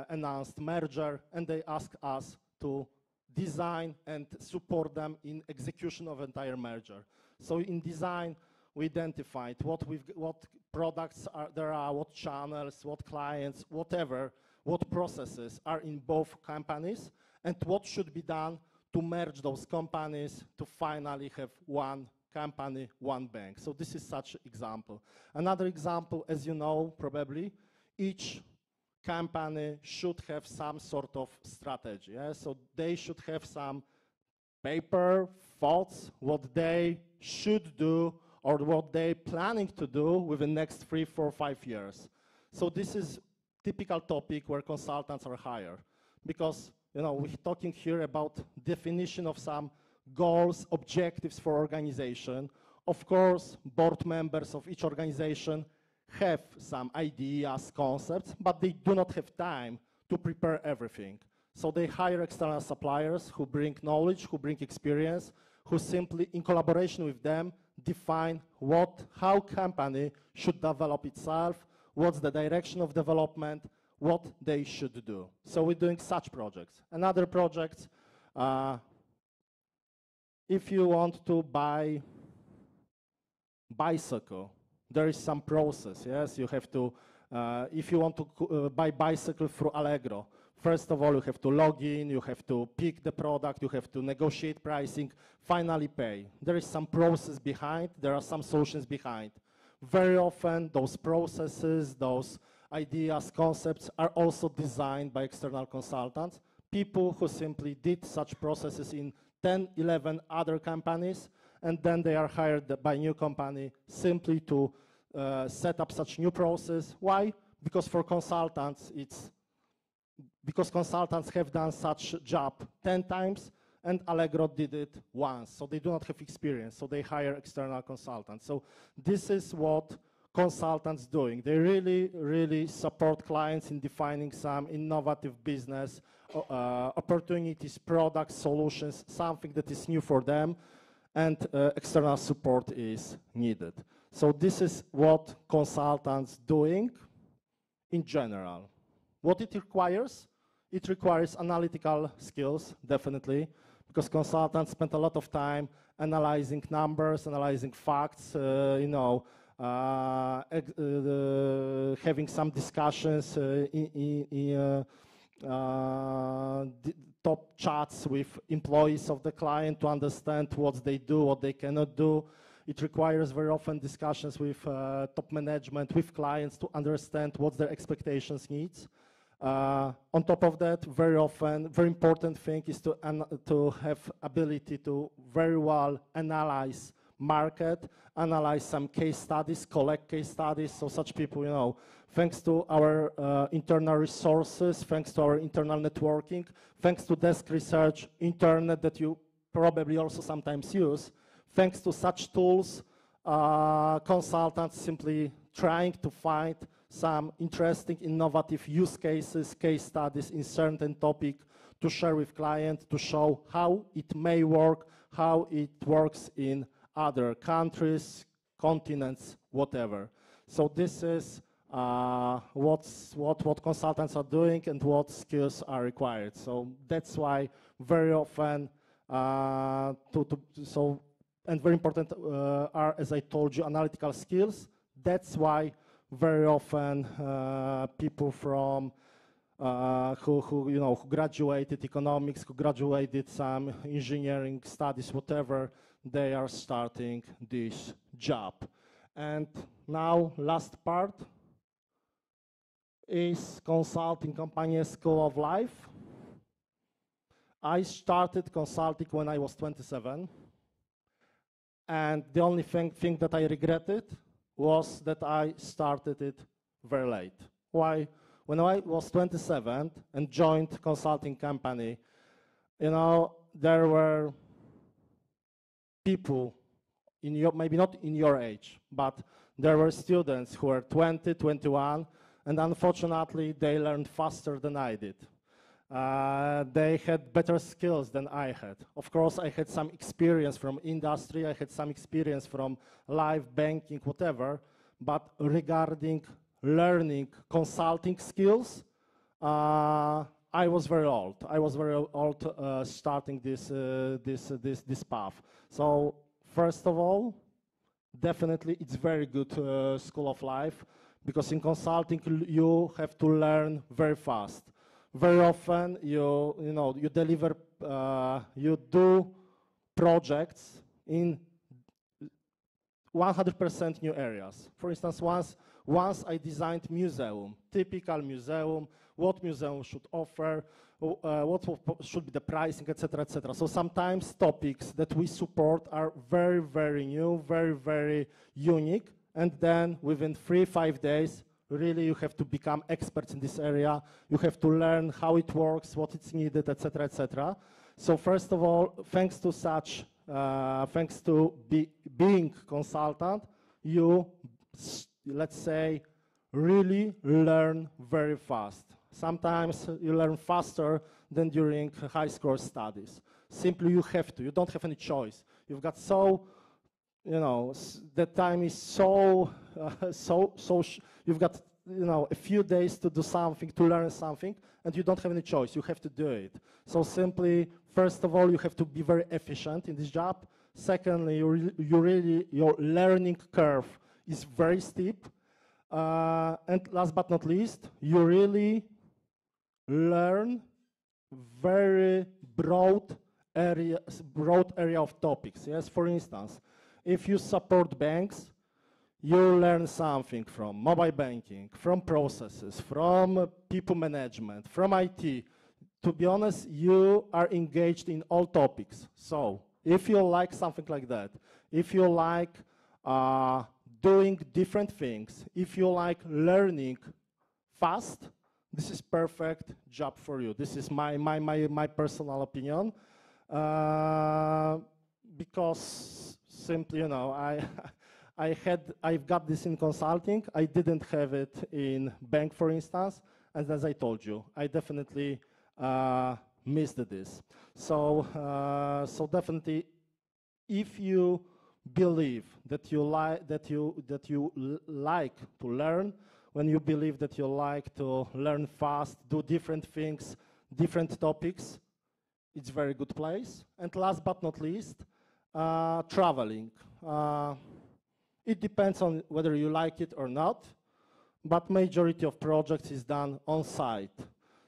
announced merger, and they asked us to design and support them in execution of entire merger. So in design, we identified what products there are, what channels, what clients, whatever, what processes are in both companies, and what should be done to merge those companies to finally have one company, one bank. So this is such an example. Another example, as you know, probably, each company should have some sort of strategy. Yeah? So they should have some paper, thoughts, what they should do or what they're planning to do within the next 3, 4, 5 years. So this is typical topic where consultants are hired, because we're talking here about definition of some goals, objectives for organization. Of course, board members of each organization have some ideas, concepts, but they do not have time to prepare everything. So they hire external suppliers who bring knowledge, who bring experience, who simply, in collaboration with them, define how company should develop itself, what's the direction of development, what they should do. So we're doing such projects. Another project, if you want to buy bicycle, there is some process, yes? You have to, if you want to buy bicycle through Allegro, first of all, you have to log in, you have to pick the product, you have to negotiate pricing, finally pay. There is some process behind, there are some solutions behind. Very often, those processes, those ideas, concepts are also designed by external consultants, people who simply did such processes in 10, 11 other companies, and then they are hired by new company simply to set up such new process. Why? Because for consultants, because consultants have done such job 10 times, and Allegro did it once, so they do not have experience, so they hire external consultants. So this is what consultants doing. They really, really support clients in defining some innovative business opportunities, products, solutions, something that is new for them, and external support is needed. So this is what consultants doing in general. What it requires? It requires analytical skills, definitely, because consultants spend a lot of time analyzing numbers, analyzing facts, having some discussions top chats with employees of the client to understand what they do, what they cannot do. It requires very often discussions with top management, with clients to understand what their expectations needs. On top of that, very often, very important thing is to have ability to very well analyze market, analyze some case studies, collect case studies. So such people, you know, thanks to our internal resources, thanks to our internal networking, thanks to desk research, internet that you probably also sometimes use, thanks to such tools, consultants simply trying to find some interesting, innovative use cases, case studies in certain topic to share with client, to show how it may work, how it works in other countries, continents, whatever. So this is what consultants are doing and what skills are required. So that's why very often, and very important are, as I told you, analytical skills. That's why very often people from who graduated economics, who graduated some engineering studies, whatever, they are starting this job. And now last part is consulting company School of Life. I started consulting when I was 27, and the only thing that I regretted was that I started it very late. Why? When I was 27 and joined consulting company, you know, there were people in your, maybe not in your age, but there were students who were 20, 21, and unfortunately they learned faster than I did. They had better skills than I had. Of course, I had some experience from industry, I had some experience from live banking, whatever, but regarding learning consulting skills, I was very old. I was very old starting this path. So first of all, definitely it's very good school of life, because in consulting you have to learn very fast. Very often you deliver, you do projects in 100% new areas. For instance, once I designed museum, typical museum, what museum should offer, what should be the pricing, etc., etc. So sometimes topics that we support are very, very new, very, very unique, and then within 3-5 days, really you have to become experts in this area. You have to learn how it works, what it's needed, etc., etc. So first of all, thanks to such, thanks to being consultant, you, let's say, really learn very fast. Sometimes you learn faster than during high school studies. Simply you have to, you don't have any choice. You've got the time is you've got, a few days to do something, to learn something, and you don't have any choice, you have to do it. So simply, first of all, you have to be very efficient in this job. Secondly, your learning curve is very steep. And last but not least, you really learn very broad area of topics. Yes, for instance, if you support banks, you learn something from mobile banking, from processes, from people management, from IT. To be honest, you are engaged in all topics. So if you like something like that, if you like doing different things, if you like learning fast, this is perfect job for you. This is my personal opinion, because simply, I've got this in consulting. I didn't have it in bank, for instance, and as I told you, I definitely missed this. So definitely, if you believe that you like to learn, when you believe that you like to learn fast, do different things, different topics, it's a very good place. And last but not least, traveling. It depends on whether you like it or not, but majority of projects is done on site.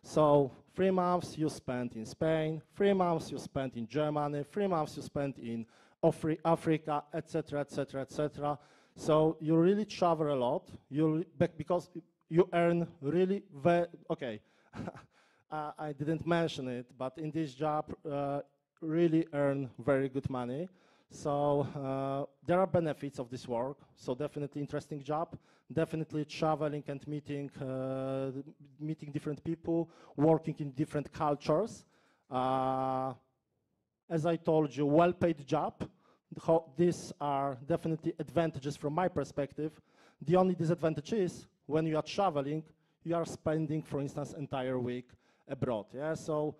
So 3 months you spend in Spain, 3 months you spend in Germany, 3 months you spend in Africa, etc., etc., etc. So you really travel a lot, because you earn really okay. I didn't mention it, but in this job, really earn very good money. So there are benefits of this work. So definitely interesting job, definitely traveling and meeting different people, working in different cultures. As I told you, well-paid job. These are definitely advantages from my perspective. The only disadvantage is when you are traveling, you are spending, for instance, entire week abroad. Yeah, so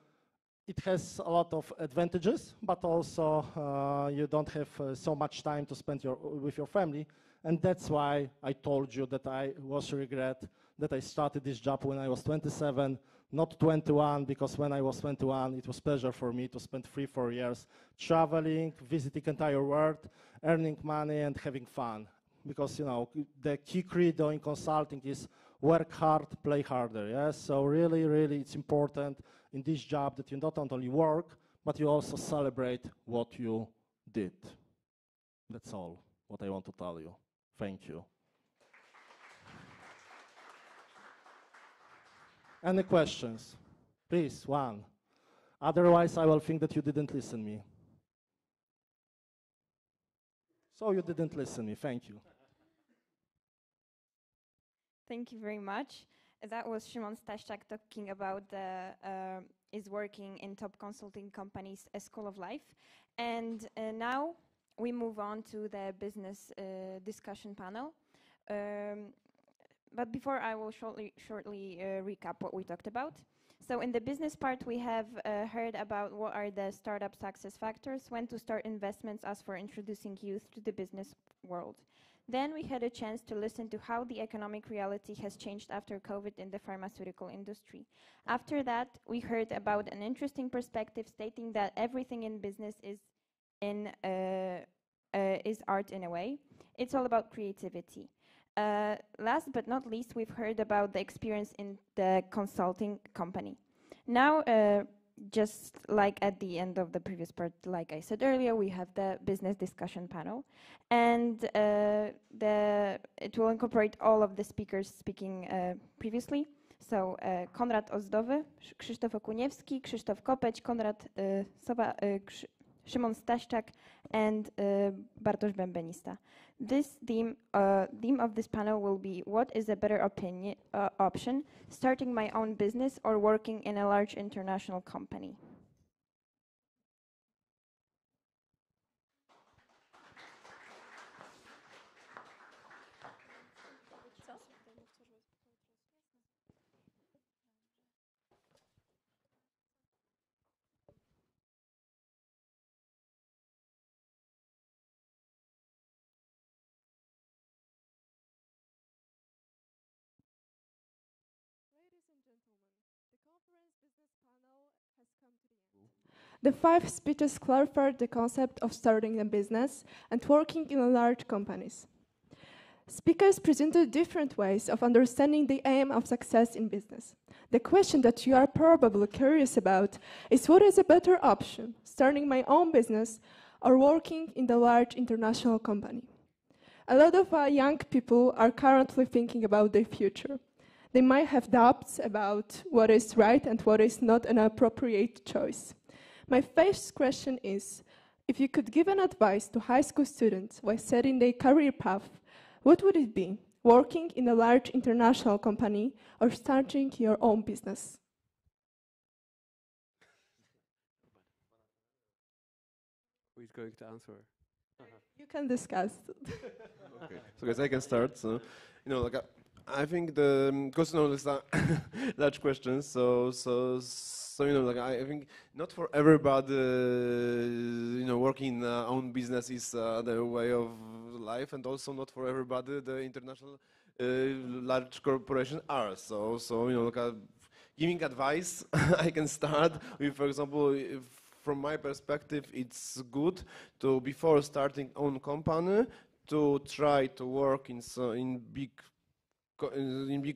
it has a lot of advantages, but also you don't have so much time to spend with your family. And that's why I told you that I was regret that I started this job when I was 27, not 21, because when I was 21, it was pleasure for me to spend 3-4 years traveling, visiting entire world, earning money and having fun. Because, you know, the key credo in consulting is work hard, play harder. Yes? So really, really, it's important in this job that you not only work, but you also celebrate what you did. That's all what I want to tell you. Thank you. Any questions? Please, one. Otherwise, I will think that you didn't listen me. So you didn't listen me. Thank you.
Thank you very much. That was Szymon Staśczak talking about is working in top consulting companies, a school of life. And now we move on to the business discussion panel. But before, I will shortly recap what we talked about. So in the business part, we have heard about what are the startup success factors, when to start investments as for introducing youth to the business world. Then we had a chance to listen to how the economic reality has changed after COVID in the pharmaceutical industry. After that, we heard about an interesting perspective stating that everything in business is art in a way. It's all about creativity. Last but not least, we've heard about the experience in the consulting company. Now, just like at the end of the previous part, like I said earlier, we have the business discussion panel. And it will incorporate all of the speakers speaking previously. So Konrad Ozdowy, Krzysztof Okuniewski, Krzysztof Kopeć, Konrad Sowa, Szymon Staśczak, and Bartosz Bębenista. This theme of this panel will be: what is a better option, starting my own business or working in a large international company?
The 5 speeches clarified the concept of starting a business and working in large companies. Speakers presented different ways of understanding the aim of success in business. The question that you are probably curious about is: what is a better option, starting my own business or working in the large international company? A lot of young people are currently thinking about their future. They might have doubts about what is right and what is not an appropriate choice. My first question is, if you could give an advice to high school students while setting their career path, what would it be? Working in a large international company or starting your own business?
Who is going to answer?
You can discuss.
Okay, so guys, I can start. So, you know, like I think because you know, it's a large question. So you know, like I think not for everybody, you know, working in own business is the way of life, and also not for everybody the international large corporations are. So you know, like giving advice, I can start with, for example, from my perspective, it's good to before starting own company to try to work in big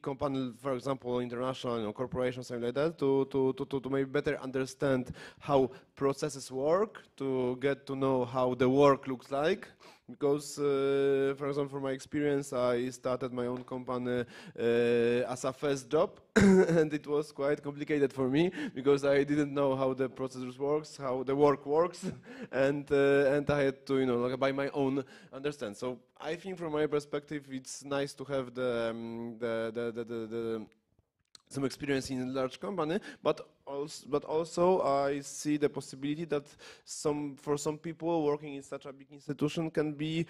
company, for example, international, you know, corporations, something like that, to maybe better understand how processes work, to get to know how the work looks like, Because, for example, from my experience, I started my own company as a first job, and it was quite complicated for me because I didn't know how the procedures works, how the work works, and I had to, like by my own understand. So I think, from my perspective, it's nice to have some experience in a large company, but also I see the possibility that for some people working in such a big institution can be,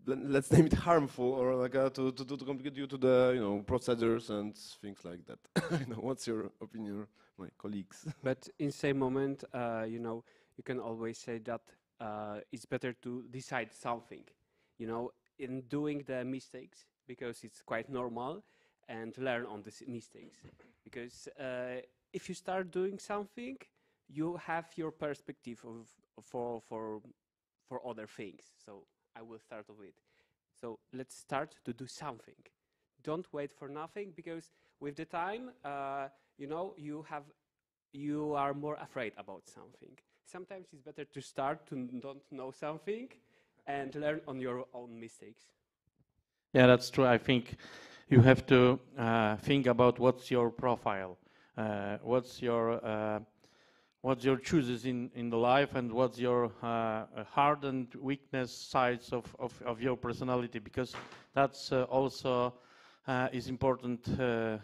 let's name it, harmful, or like to complicate due to the procedures and things like that. What's your opinion, my colleagues?
But in same moment, you can always say that it's better to decide something, in doing the mistakes, because it's quite normal, and learn on these mistakes. Because if you start doing something, you have your perspective for other things. So I will start with it. So let's start to do something. Don't wait for nothing, because with the time, you are more afraid about something. Sometimes it's better to start to don't know something and learn on your own mistakes.
Yeah, that's true. I think you have to think about what's your profile, what's your choices in the life, and what's your hard and weakness sides of your personality, because that's also is important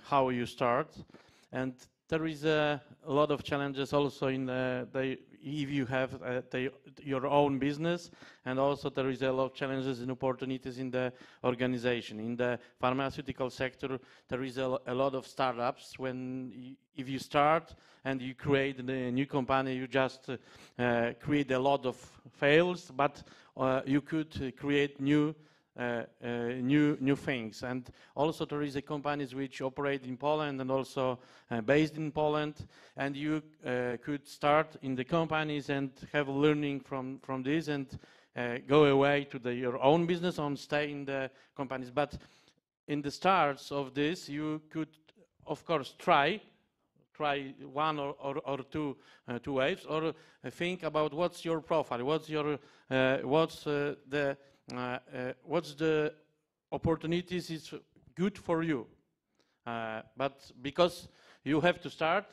how you start. And there is a lot of challenges also in if you have your own business, and also there is a lot of challenges and opportunities in the organization. In the pharmaceutical sector, there is a lot of startups. If you start and you create a new company, you just create a lot of fails, but you could create new things. And also there is companies which operate in Poland and also based in Poland, and you could start in the companies and have learning from this, and go away to your own business and stay in the companies. But in the starts of this, you could, of course, try one or two ways, or think about what's your profile, what's the opportunities is good for you. But because you have to start,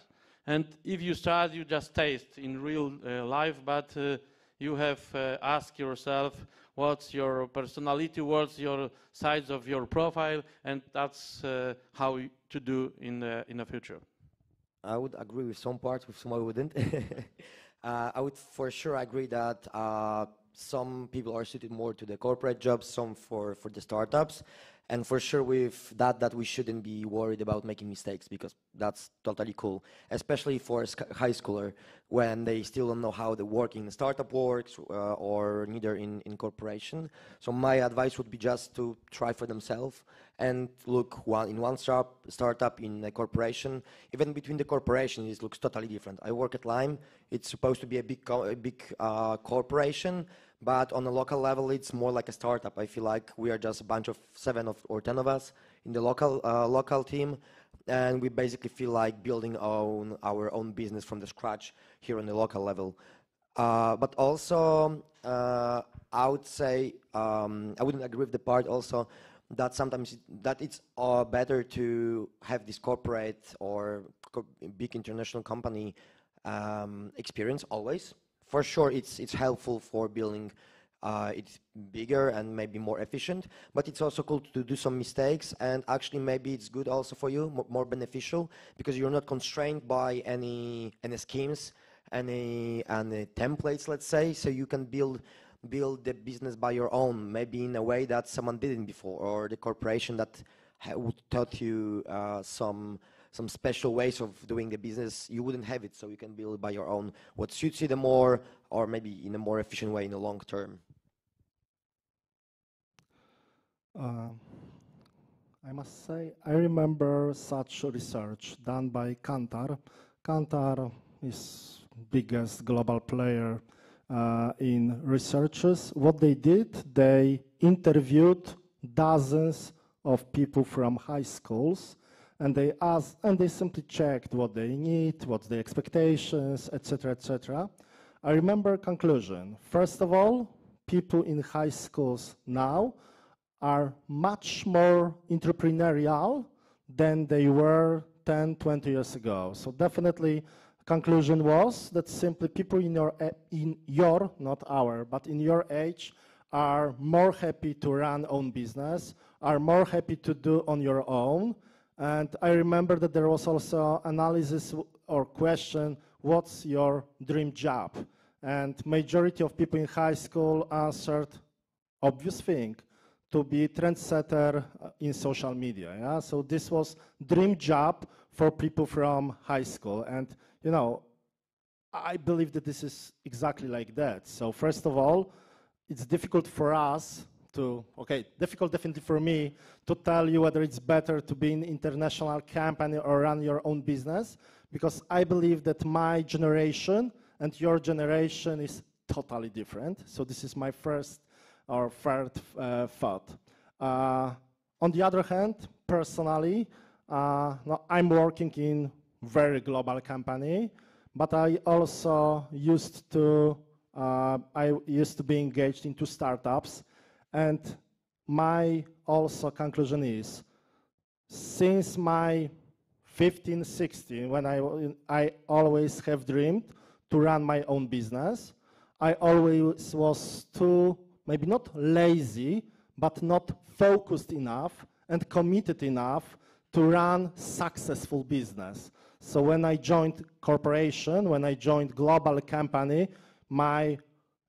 and if you start, you just taste in real life, but you have ask yourself what's your personality, what's your sides of your profile, and that's how to do in the future.
I would agree with some parts, with some I wouldn't. I would for sure agree that some people are suited more to the corporate jobs, some for the startups. And for sure with that we shouldn't be worried about making mistakes, because that's totally cool, especially for a high schooler when they still don't know how the working startup works or neither in corporation. So my advice would be just to try for themselves and look in one startup, in a corporation. Even between the corporations, it looks totally different. I work at Lime. It's supposed to be a big corporation, but on a local level, it's more like a startup. I feel like we are just a bunch of 7 or 10 of us in the local team, and we basically feel like building our own business from the scratch here on the local level. But also, I would say I wouldn't agree with the part also that sometimes it's better to have this corporate or big international company experience always. For sure, it's helpful for building it's bigger and maybe more efficient, but it's also cool to do some mistakes, and actually maybe it's good also for you, more beneficial, because you're not constrained by any schemes, any templates, let's say, so you can build the business by your own, maybe in a way that someone didn't before, or the corporation that would taught you some special ways of doing the business, you wouldn't have it, so you can build by your own what suits you the more, or maybe in a more efficient way in the long term.
I must say, I remember such research done by Kantar. Kantar is biggest global player in researches. What they did, they interviewed dozens of people from high schools, and they simply checked what they need, what's the expectations, etc., etc. I remember conclusion. First of all, people in high schools now are much more entrepreneurial than they were 10, 20 years ago. So definitely, conclusion was that simply people in your, not our, but in your age are more happy to run own business, are more happy to do on your own. And I remember that there was also analysis or question, what's your dream job? And majority of people in high school answered obvious thing, to be trendsetter in social media. Yeah? So this was dream job for people from high school. And you know, I believe that this is exactly like that. So first of all, it's difficult for us to, difficult definitely for me to tell you whether it's better to be in international company or run your own business, because I believe that my generation and your generation is totally different. So this is my first or third thought. On the other hand, personally, I'm working in very global company, but I also used to be engaged into startups, and my also conclusion is, since my 15, 16, when I always have dreamed to run my own business, I always was too, maybe not lazy, but not focused enough and committed enough to run successful business. So when I joined corporation, when I joined global company, my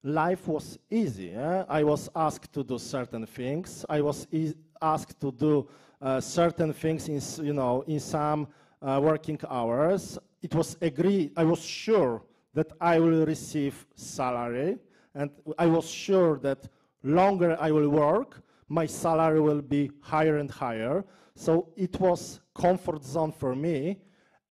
life was easy. I was asked to do certain things. I was asked to do certain things in some working hours. It was agreed. I was sure that I will receive salary, and I was sure that longer I will work, my salary will be higher and higher. So it was comfort zone for me.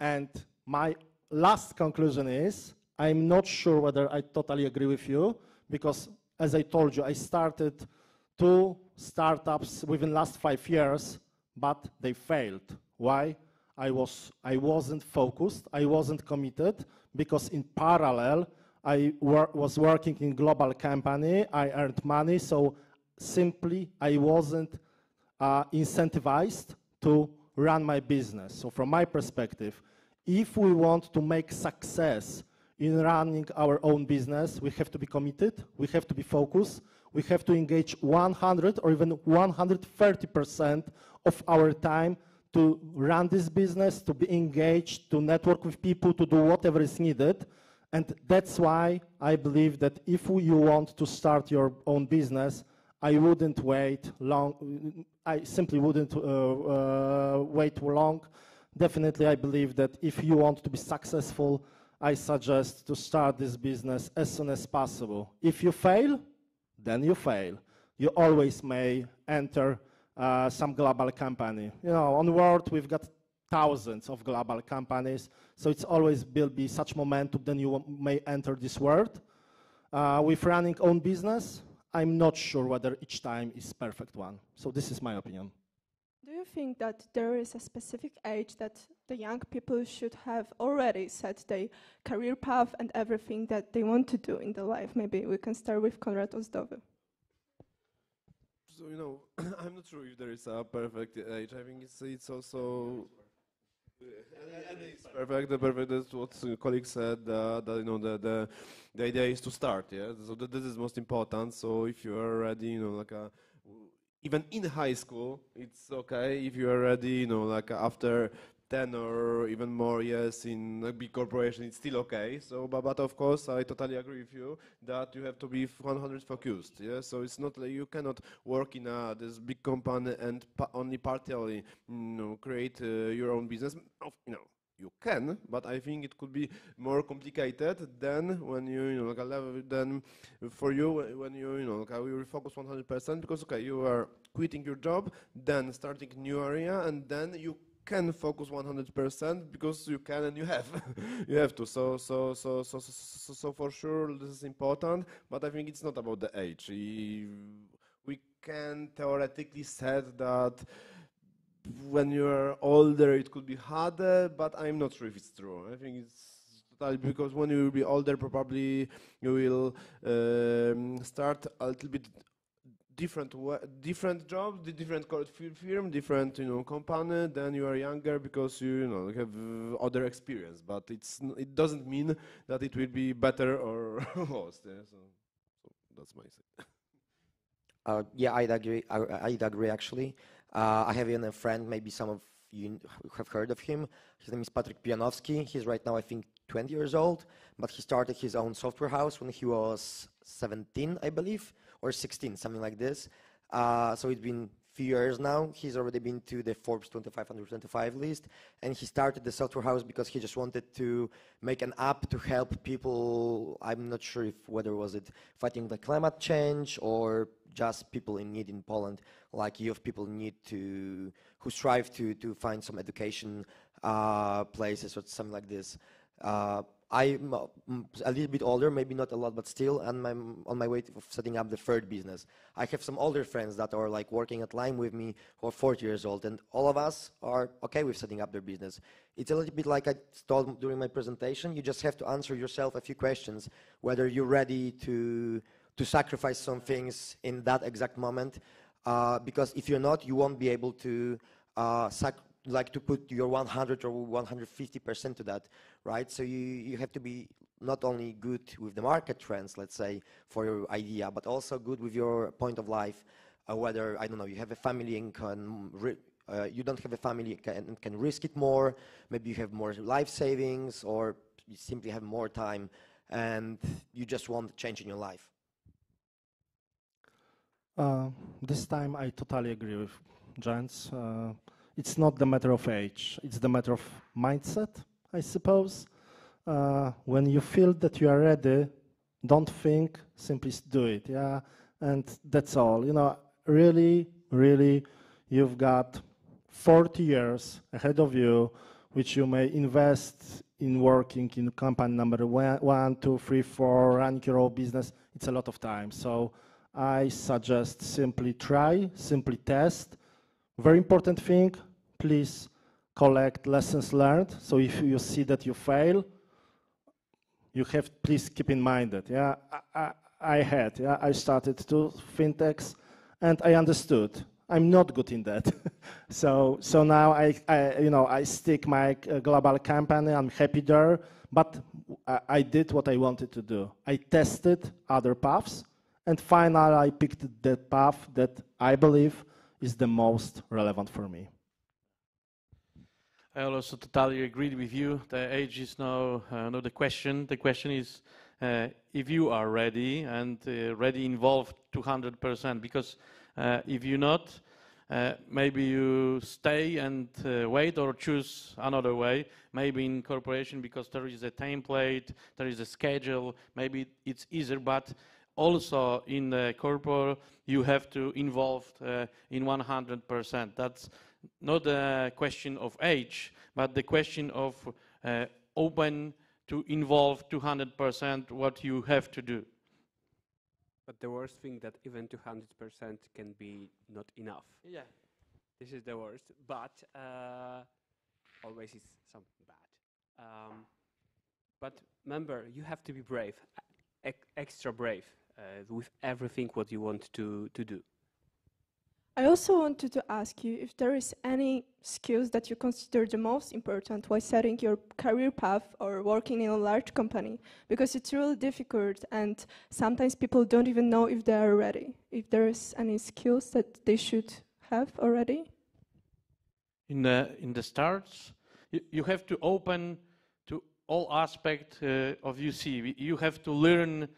And my last conclusion is, I'm not sure whether I totally agree with you, because as I told you, I started 2 startups within last 5 years, but they failed. Why? I wasn't focused, I wasn't committed, because in parallel, I was working in global company, I earned money, so simply I wasn't incentivized to run my business. So from my perspective, if we want to make success in running our own business, we have to be committed, we have to be focused, we have to engage 100 or even 130% of our time to run this business, to be engaged, to network with people, to do whatever is needed. And that's why I believe that if you want to start your own business, I wouldn't wait long. I simply wouldn't wait long. Definitely, I believe that if you want to be successful, I suggest to start this business as soon as possible. If you fail, then you fail. You always may enter some global company. You know, on the world, we've got thousands of global companies, so it's always will be such momentum, then you may enter this world. With running own business, I'm not sure whether each time is perfect one. So this is my opinion.
Do you think that there is a specific age that the young people should have already set their career path and everything that they want to do in their life? Maybe we can start with Konrad Ozdowy.
So, you know, I'm not sure if there is a perfect age. I think it's also... It's perfect. The perfect is what colleague said. That you know the idea is to start. Yeah. So this is most important. So if you are ready, you know, like even in high school, it's okay. If you are ready, you know, like after 10 or even more years in a big corporation, it's still okay. So, but of course, I totally agree with you that you have to be 100 focused. Yeah. So it's not like you cannot work in this big company and only partially, you know, create your own business. You know, you can, but I think it could be more complicated than when you know, like a level than for you when you know, like we will focus 100% because okay, you are quitting your job, then starting a new area, and then you can focus 100% because you can and you have you have to. So for sure this is important, but I think it's not about the age. We can theoretically say that when you're older it could be harder, but I'm not sure if it's true. I think it's totally, because when you will be older, probably you will start a little bit different job, different firm, different company. Then you are younger because you have other experience. But it doesn't mean that it will be better or worse. Yeah, so that's my say.
Yeah, I'd agree actually. I have even a friend, maybe some of you have heard of him. His name is Pianowski. He's right now, I think, 20 years old, but he started his own software house when he was 17, I believe, or 16, something like this. So it's been a few years now. He's already been to the Forbes 25 under 25 list, and he started the software house because he just wanted to make an app to help people. I'm not sure whether was it fighting the climate change or just people in need in Poland, like youth people need who strive to find some education places or something like this. I'm a little bit older, maybe not a lot, but still, and I'm on my way to setting up the third business. I have some older friends that are like working at Lime with me who are 40 years old, and all of us are okay with setting up their business. It's a little bit like I told during my presentation. You just have to answer yourself a few questions, whether you're ready to sacrifice some things in that exact moment, because if you're not, you won't be able to to put your 100 or 150% to that, right? So you have to be not only good with the market trends, let's say, for your idea, but also good with your point of life, whether, I don't know, you have a family and you don't have a family and can risk it more, maybe you have more life savings, or you simply have more time and you just want change in your life.
This time I totally agree with Jens. It's not the matter of age, it's the matter of mindset, I suppose. When you feel that you are ready, don't think, simply do it, yeah? And that's all. Really, you've got 40 years ahead of you, which you may invest in working in company number 1, 2, 3, 4, running your own business. It's a lot of time. So I suggest simply try, simply test. Very important thing, please collect lessons learned. So if you see that you fail, please keep in mind that, yeah, I started to fintechs and I understood. I'm not good in that. so now I stick my global company, I'm happy there, but I did what I wanted to do. I tested other paths, and finally I picked the path that I believe is the most relevant for me.
I also totally agree with you. The age is not the question. The question is if you are ready and ready involved 200%. Because if you're not, maybe you stay and wait or choose another way. Maybe in corporation, because there is a template, there is a schedule. Maybe it's easier, but also in the corporate, you have to involve in 100%. That's not a question of age, but the question of open to involve 200% what you have to do.
But the worst thing that even 200% can be not enough.
Yeah.
This is the worst, but always is something bad. But remember, you have to be brave, extra brave with everything what you want to do.
I also wanted to ask you if there is any skills that you consider the most important while setting your career path or working in a large company, because it's really difficult and sometimes people don't even know if they are ready. If there is any skills that they should have already?
In the starts, you have to open to all aspects of your CV. You have to learn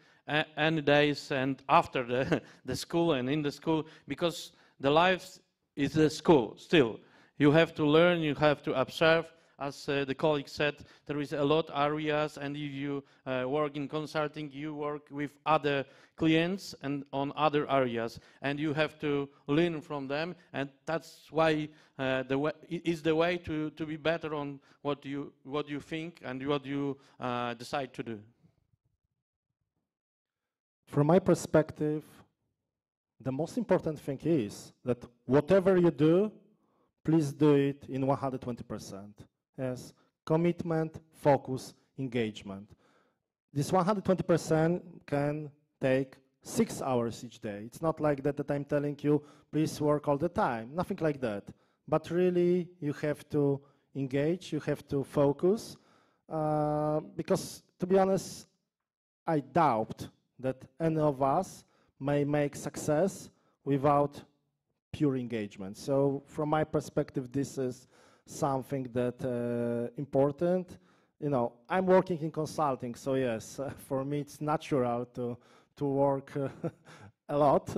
any days and after the school and in the school, because the life is a school still. You have to learn, you have to observe. As the colleague said, there is a lot of areas, and if you work in consulting, you work with other clients and on other areas, and you have to learn from them, and that's why is the way to be better on what you think and what you decide to do.
From my perspective, the most important thing is that whatever you do, please do it in 120%. Yes, commitment, focus, engagement. This 120% can take 6 hours each day. It's not like that I'm telling you, please work all the time, nothing like that. But really, you have to engage, you have to focus, because to be honest, I doubt that any of us may make success without pure engagement. So from my perspective, this is something that important. You know, I'm working in consulting, so yes, for me it's natural to work a lot.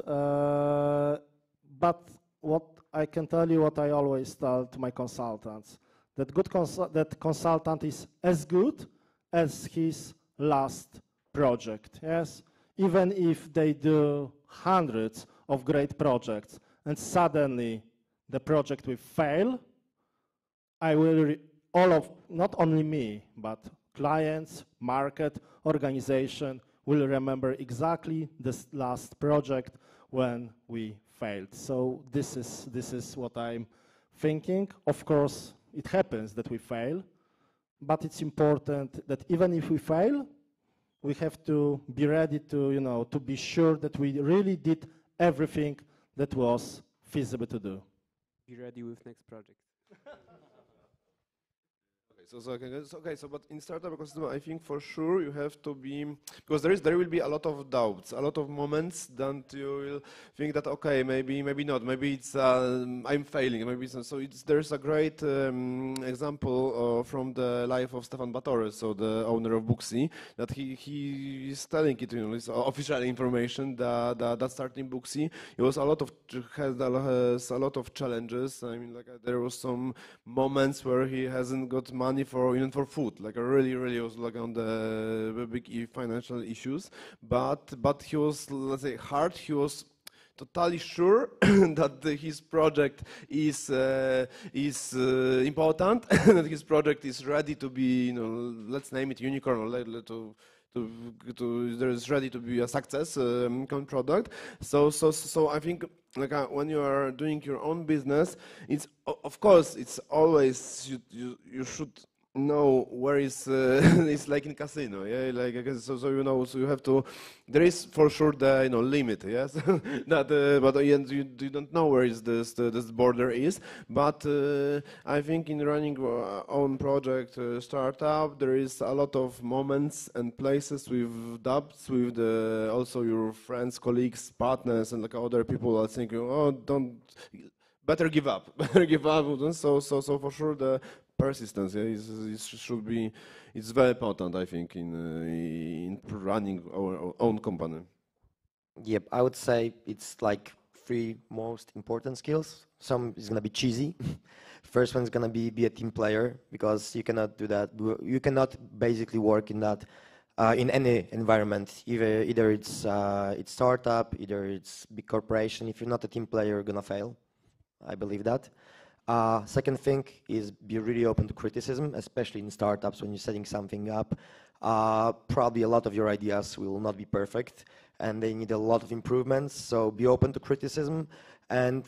But what I can tell you, what I always tell to my consultants, that that consultant is as good as his last project. Yes, even if they do hundreds of great projects and suddenly the project will fail, I will not only me, but clients, market, organization will remember exactly this last project when we failed. So this is what I'm thinking. Of course, it happens that we fail, but it's important that even if we fail, we have to be ready to, you know, to be sure that we really did everything that was feasible to do.
Be ready with next project.
So but in startup ecosystem, I think for sure you have to be, because there will be a lot of doubts, a lot of moments that you will think that, okay, maybe not, maybe it's I'm failing, maybe it's not. So there's a great example from the life of Stefan Batory, so the owner of Booksy, that he is telling it, you know, it's official information that starting Booksy, it was has a lot of challenges. I mean, like there was some moments where he hasn't got money even for food, like really was like on the big financial issues, but he was, let's say, he was totally sure that his project is important, that his project is ready to be, you know, let's name it unicorn, or there is ready to be a success product. So I think, like when you are doing your own business, it's of course it's always you should know where is it's like in casino, yeah, like so you know, so you have to, there is for sure the, you know, limit, yes, that but you don't know where is this border is, but I think in running own project startup, there is a lot of moments and places with doubts with also your friends, colleagues, partners, and like other people are thinking, oh, better give up. So for sure the persistence, yeah, should be, it's very important, I think, in running our own company.
Yep, I would say it's like 3 most important skills. Some is gonna be cheesy. First one is gonna be a team player, because you cannot do that. You cannot basically work in that in any environment. Either it's startup, either it's big corporation. If you're not a team player, you're gonna fail. I believe that. Second thing is be really open to criticism, especially in startups when you're setting something up. Probably a lot of your ideas will not be perfect and they need a lot of improvements. So be open to criticism and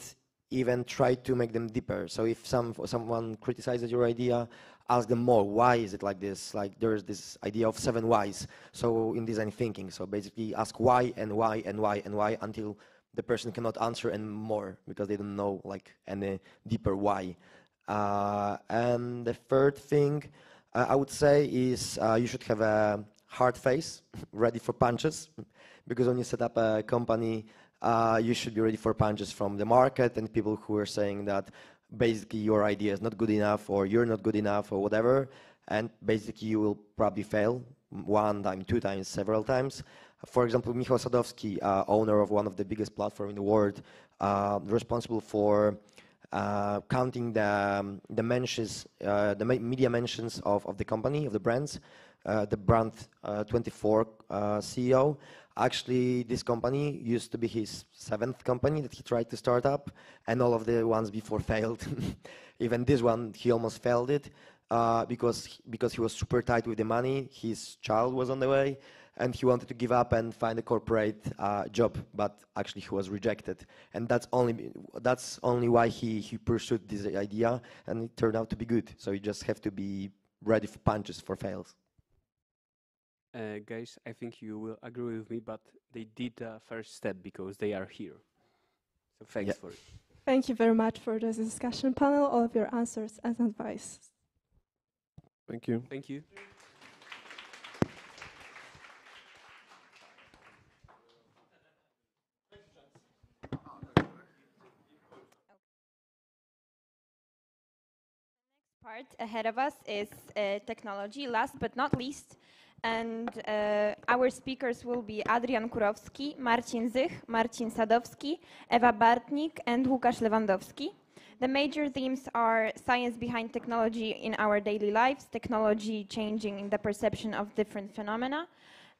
even try to make them deeper. So if someone criticizes your idea, ask them more. Why is it like this? Like there's this idea of 7 whys. So in design thinking, so basically ask why and why and why and why until the person cannot answer anymore because they don't know like any deeper why. And the third thing I would say is you should have a hard face, ready for punches, because when you set up a company, you should be ready for punches from the market and people who are saying that basically your idea is not good enough or you're not good enough or whatever, and basically you will probably fail 1 time, 2 times, several times. For example, Michał Sadowski, owner of one of the biggest platforms in the world, responsible for counting the mentions, the media mentions of the company, of the brands, the brand 24 CEO. Actually, this company used to be his 7th company that he tried to start up, and all of the ones before failed. Even this one, he almost failed it because he was super tight with the money. His child was on the way, and he wanted to give up and find a corporate job, but actually he was rejected. And that's only why he pursued this idea, and it turned out to be good. So you just have to be ready for punches, for fails.
Guys, I think you will agree with me, but they did the first step because they are here. So thanks for it.
Thank you very much for this discussion panel, all of your answers and advice.
Thank you.
Thank you.
Part ahead of us is technology, last but not least. And our speakers will be Adrian Kurowski, Marcin Zych, Marcin Sadowski, Ewa Bartnik, and Łukasz Lewandowski. The major themes are science behind technology in our daily lives, technology changing the perception of different phenomena,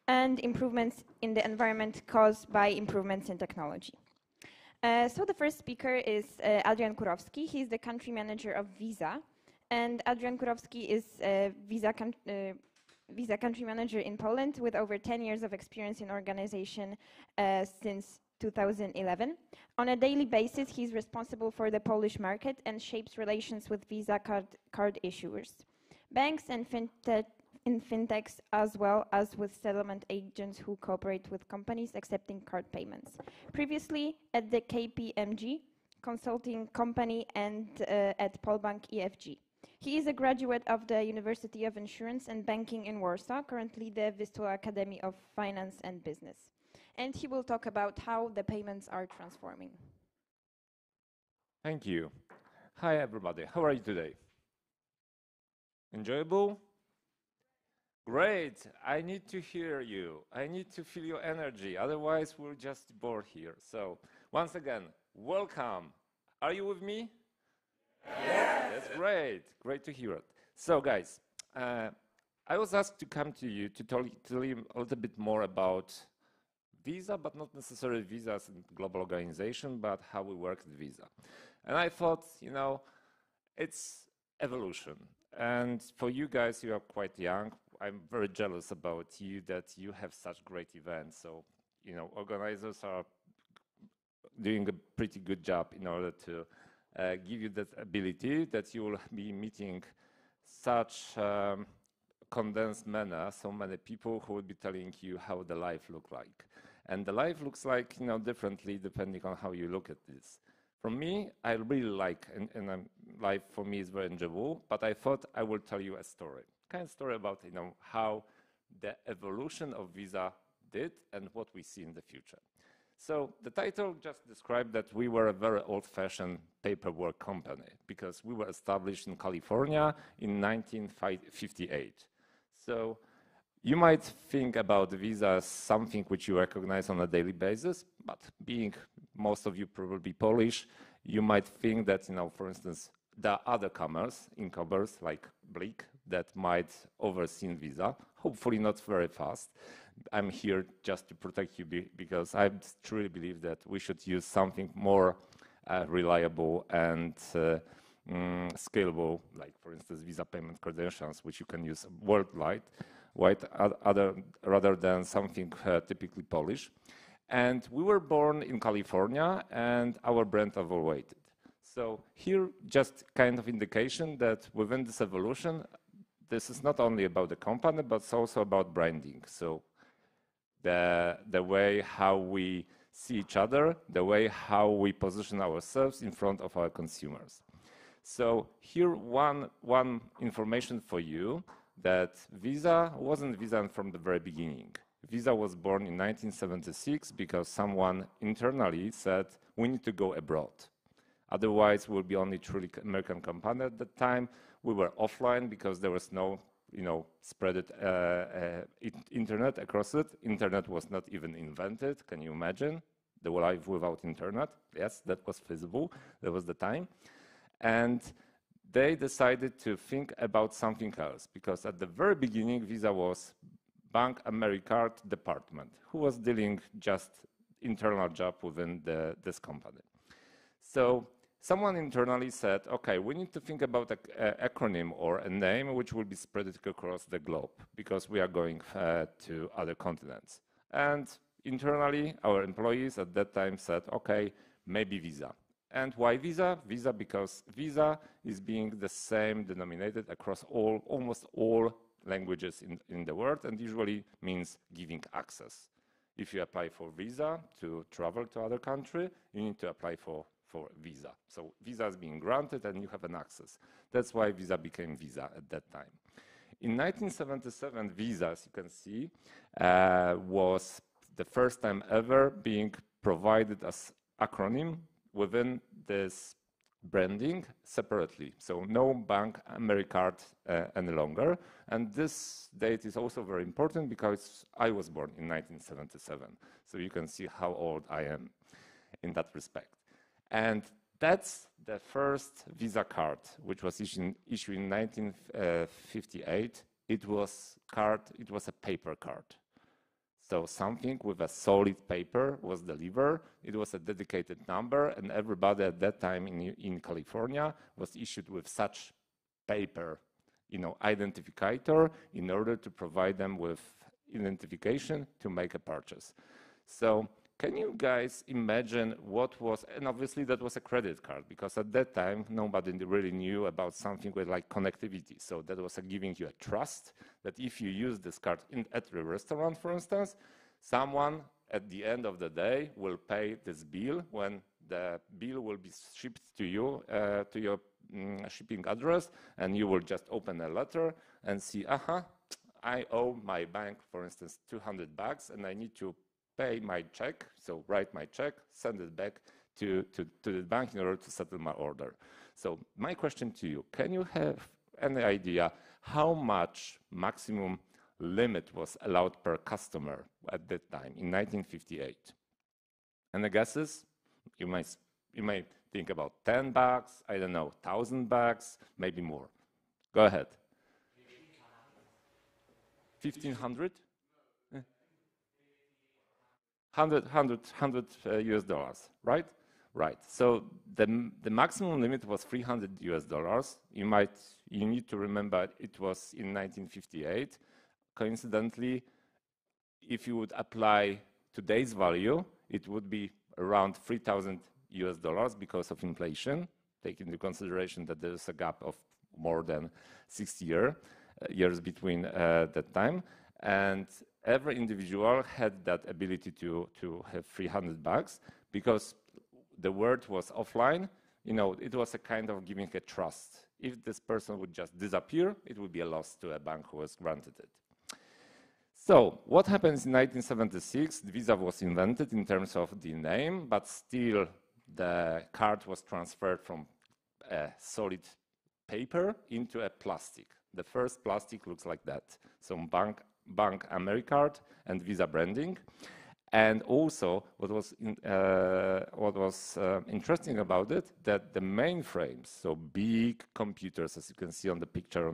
and improvements in the environment caused by improvements in technology. So the first speaker is Adrian Kurowski. He's the country manager of Visa. And Adrian Kurowski is a Visa country manager in Poland with over 10 years of experience in organization since 2011. On a daily basis, he's responsible for the Polish market and shapes relations with Visa card issuers, banks and fintechs, as well as with settlement agents who cooperate with companies accepting card payments. Previously at the KPMG consulting company and at Polbank EFG. He is a graduate of the University of Insurance and Banking in Warsaw, currently the Vistula Academy of Finance and Business. And he will talk about how the payments are transforming.
Thank you. Hi, everybody. How are you today? Enjoyable? Great. I need to hear you. I need to feel your energy. Otherwise, we'll just bored here. So, once again, welcome. Are you with me? Yes. That's great. Great to hear it. So, guys, I was asked to come to you to tell you a little bit more about Visa, but not necessarily Visa as a global organization, but how we work at Visa. And I thought, you know, it's evolution. And for you guys, you are quite young. I'm very jealous about you that you have such great events. So, you know, organizers are doing a pretty good job in order to give you that ability that you will be meeting such condensed manner, so many people who will be telling you how the life looks like. And the life looks like, you know, differently depending on how you look at this. For me, I really like, and life for me is very enjoyable, but I thought I will tell you a story. Kind of story about, you know, how the evolution of Visa did and what we see in the future. So the title just described that we were a very old-fashioned paperwork company because we were established in California in 1958. So you might think about Visa as something which you recognize on a daily basis, but being most of you probably Polish, you might think that, you know, for instance, there are other incumbers like Blik that might oversee Visa, hopefully not very fast. I'm here just to protect you because I truly believe that we should use something more reliable and scalable, like for instance Visa payment credentials, which you can use worldwide, rather than something typically Polish. And we were born in California, and our brand evolved. So here, just kind of indication that within this evolution, this is not only about the company, but it's also about branding. So the way how we see each other, the way how we position ourselves in front of our consumers. So here one information for you that Visa wasn't Visa from the very beginning. Visa was born in 1976 because someone internally said we need to go abroad. Otherwise, we'll be only truly American company at that time. We were offline because there was no, you know, spread internet across it. Internet was not even invented. Can you imagine the life without internet? Yes, that was feasible. That was the time. And they decided to think about something else because at the very beginning, Visa was Bank Americard department who was dealing just internal job within this company. So someone internally said, okay, we need to think about an acronym or a name which will be spread across the globe because we are going to other continents. And internally, our employees at that time said, okay, maybe Visa. And why Visa? Visa because Visa is being the same denominated across almost all languages in the world, and usually means giving access. If you apply for visa to travel to other country, you need to apply for visa. So visa is being granted and you have an access. That's why visa became visa at that time. In 1977, visa, as you can see, was the first time ever being provided as acronym within this branding separately. So no bank AmeriCard any longer. And this date is also very important because I was born in 1977. So you can see how old I am in that respect. And that's the first Visa card, which was issued in 1958. It was a paper card. So something with a solid paper was delivered. It was a dedicated number, and everybody at that time in California was issued with such paper, identificator in order to provide them with identification to make a purchase. So can you guys imagine what was, and obviously that was a credit card, because at that time nobody really knew about something with like connectivity. So that was giving you a trust that if you use this card at a restaurant, for instance, someone at the end of the day will pay this bill when the bill will be shipped to you, to your shipping address, and you will just open a letter and see, I owe my bank, for instance, $200, and I need to pay my check, so write my check, send it back to the bank in order to settle my order. So my question to you, can you have any idea how much maximum limit was allowed per customer at that time in 1958? And the guesses? You may think about $10, I don't know, $1,000, maybe more. Go ahead. 1,500? 100 US dollars, right? Right. So the maximum limit was $300 US. You need to remember it was in 1958. Coincidentally, if you would apply today's value, it would be around $3,000 US because of inflation, taking into consideration that there is a gap of more than 60 years between that time. And every individual had that ability to have $300 because the word was offline. It was a kind of giving a trust. If this person would just disappear, it would be a loss to a bank who has granted it. So what happens in 1976? The Visa was invented in terms of the name, but still the card was transferred from a solid paper into a plastic. The first plastic looks like that. So bank AmeriCard and Visa branding. And also what was interesting about it, that the mainframes, so big computers, as you can see on the picture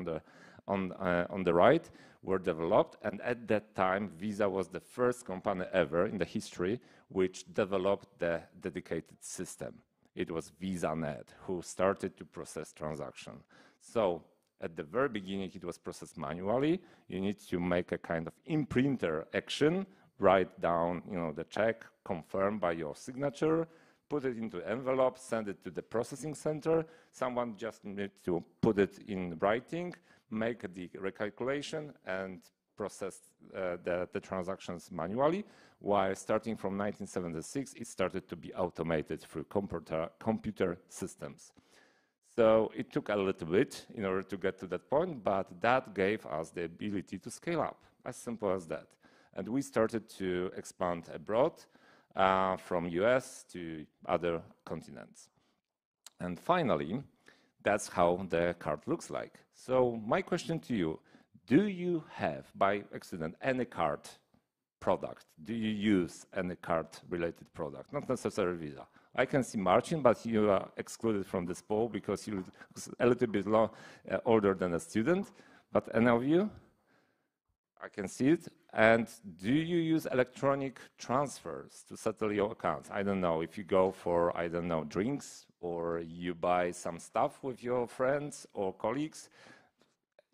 on the right, were developed. And at that time, Visa was the first company ever in the history which developed the dedicated system. It was VisaNet who started to process transactions. So at the very beginning, it was processed manually. You need to make a kind of imprinter action, write down, the check, confirm by your signature, put it into envelope, send it to the processing center. Someone just needs to put it in writing, make the recalculation, and process the transactions manually. While starting from 1976, it started to be automated through computer systems. So it took a little bit in order to get to that point, but that gave us the ability to scale up, as simple as that. And we started to expand abroad from US to other continents. And finally, that's how the card looks like. So my question to you, do you have, by accident, any card product? Do you use any card-related product? Not necessarily Visa. I can see Marcin, but you are excluded from this poll because you're a little bit older than a student. But any of you? I can see it. And do you use electronic transfers to settle your accounts? I don't know, if you go for, I don't know, drinks, or you buy some stuff with your friends or colleagues,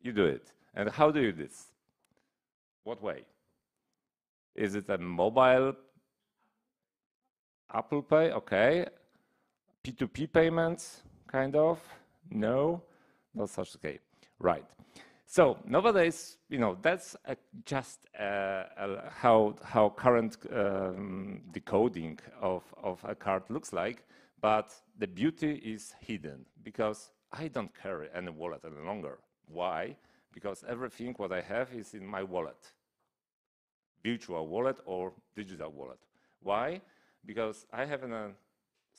you do it. And how do you do this? What way? Is it a mobile Apple Pay? Okay. P2P payments, kind of? No? Not such. Okay. Right. So nowadays, that's just how current decoding of a card looks like, but the beauty is hidden because I don't carry any wallet any longer. Why? Because everything what I have is in my wallet, virtual wallet or digital wallet. Why? Because I have a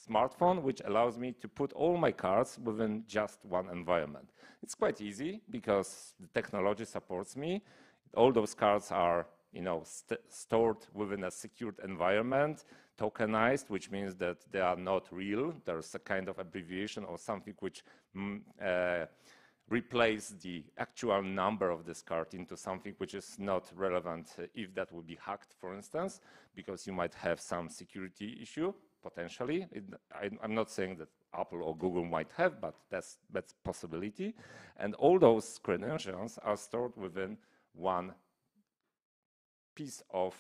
smartphone which allows me to put all my cards within just one environment. It's quite easy because the technology supports me. All those cards are stored within a secured environment, tokenized, which means that they are not real. There's a kind of abbreviation or something which replace the actual number of this card into something which is not relevant if that would be hacked, for instance, because you might have some security issue, potentially. I'm not saying that Apple or Google might have, but that's possibility. And all those credentials are stored within one piece of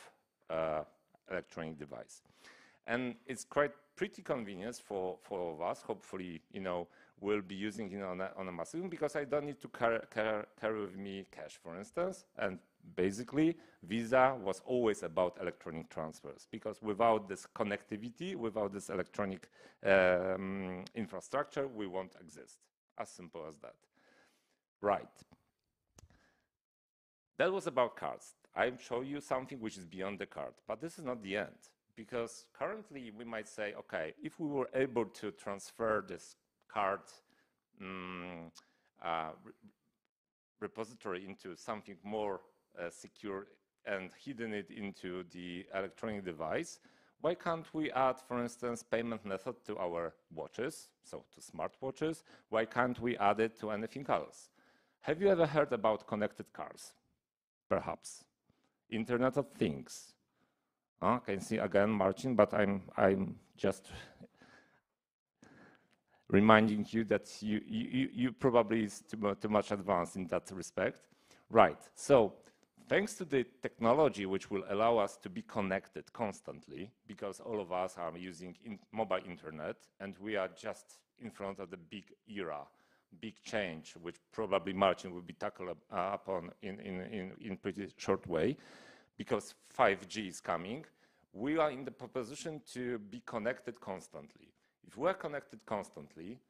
electronic device. And it's quite pretty convenient for all of us. Hopefully, we'll be using it on a massive, because I don't need to carry with me cash, for instance. And basically, Visa was always about electronic transfers, because without this connectivity, without this electronic infrastructure, we won't exist. As simple as that. Right. That was about cards. I show you something which is beyond the card, but this is not the end, because currently we might say, okay, if we were able to transfer this card repository into something more secure and hidden it into the electronic device, why can't we add, for instance, payment method to our watches, so to smartwatches? Why can't we add it to anything else? Have you ever heard about connected cars? Perhaps. Internet of Things. Can you see again, Marcin, but I'm just reminding you that you probably is too much advanced in that respect. Right, so thanks to the technology which will allow us to be connected constantly, because all of us are using mobile internet, and we are just in front of the big era, big change, which probably Marcin will be tackled upon in pretty short way, because 5G is coming. We are in the position to be connected constantly. If we are connected constantly,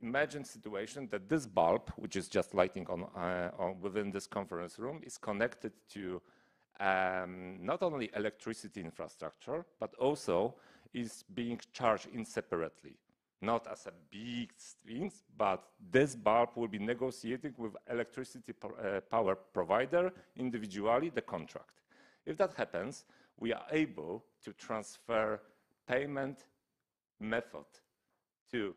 imagine a situation that this bulb, which is just lighting on within this conference room, is connected to not only electricity infrastructure, but also is being charged separately. Not as a big thing, but this bulb will be negotiating with electricity power provider individually the contract. If that happens, we are able to transfer payment method to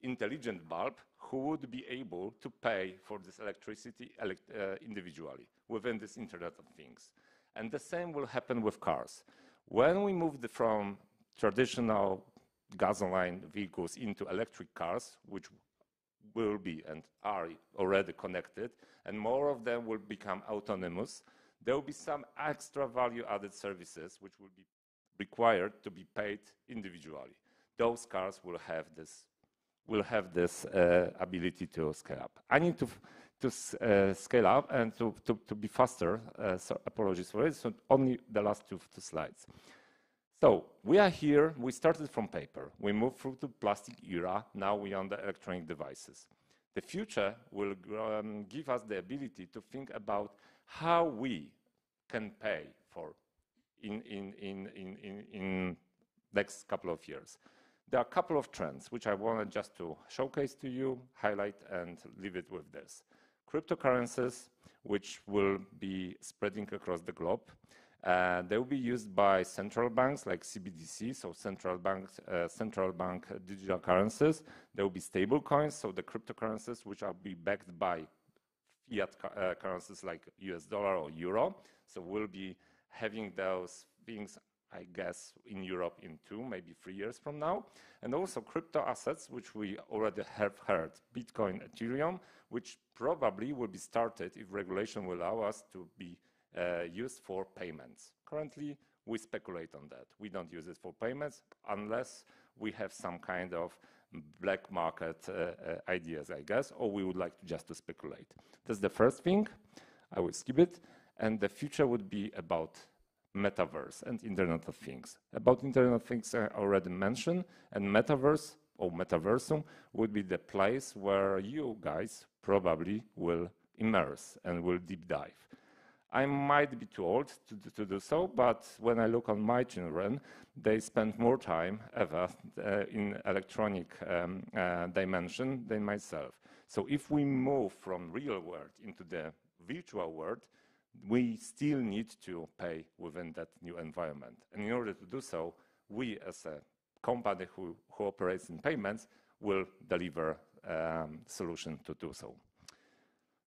intelligent bulb who would be able to pay for this electricity individually within this Internet of Things. And the same will happen with cars. When we move from traditional gasoline vehicles into electric cars, which will be and are already connected, and more of them will become autonomous, there will be some extra value added services which will be required to be paid individually. Those cars will have this ability to scale up. I need to scale up and to be faster, so apologies for it, so only the last two slides. So we are here, we started from paper, we moved through the plastic era, now we are on the electronic devices. The future will give us the ability to think about how we can pay for in next couple of years. There are a couple of trends which I wanted just to showcase to you, highlight, and leave it with this. Cryptocurrencies, which will be spreading across the globe. They will be used by central banks like CBDC, so central bank digital currencies. There will be stable coins, so the cryptocurrencies which are be backed by fiat currencies like US dollar or euro. So we'll be having those things, I guess, in Europe in 2, maybe 3 years from now. And also crypto assets, which we already have heard, Bitcoin, Ethereum, which probably will be started if regulation will allow us to be used for payments. Currently, we speculate on that. We don't use it for payments unless we have some kind of black market ideas, I guess, or we would like just to speculate. That's the first thing. I will skip it. And the future would be about metaverse and Internet of Things. About Internet of Things, I already mentioned, and metaverse or metaversum would be the place where you guys probably will immerse and will deep dive. I might be too old to do so, but when I look on my children, they spend more time ever in electronic dimension than myself. So if we move from real world into the virtual world, we still need to pay within that new environment. And in order to do so, we as a company who operates in payments will deliver solution to do so.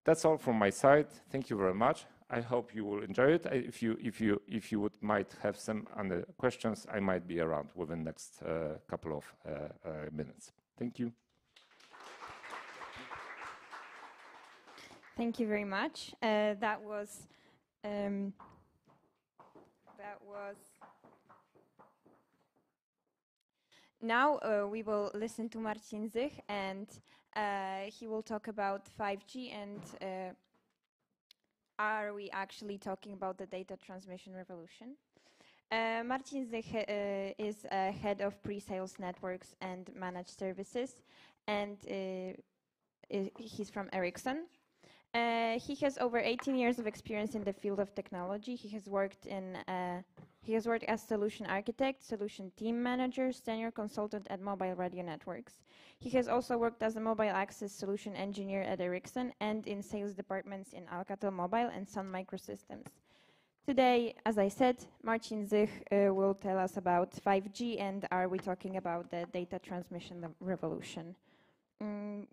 That's all from my side. Thank you very much. I hope you will enjoy it. If you might have some other questions, I might be around within the next couple of minutes. Thank you.
Thank you very much. That was Now we will listen to Marcin Zych, and he will talk about 5G and are we actually talking about the data transmission revolution? Marcin Zych is head of pre-sales networks and managed services, and he's from Ericsson. He has over 18 years of experience in the field of technology. He has worked as solution architect, solution team manager, senior consultant at mobile radio networks. He has also worked as a mobile access solution engineer at Ericsson and in sales departments in Alcatel Mobile and Sun Microsystems. Today, as I said, Marcin Zych will tell us about 5G and are we talking about the data transmission revolution.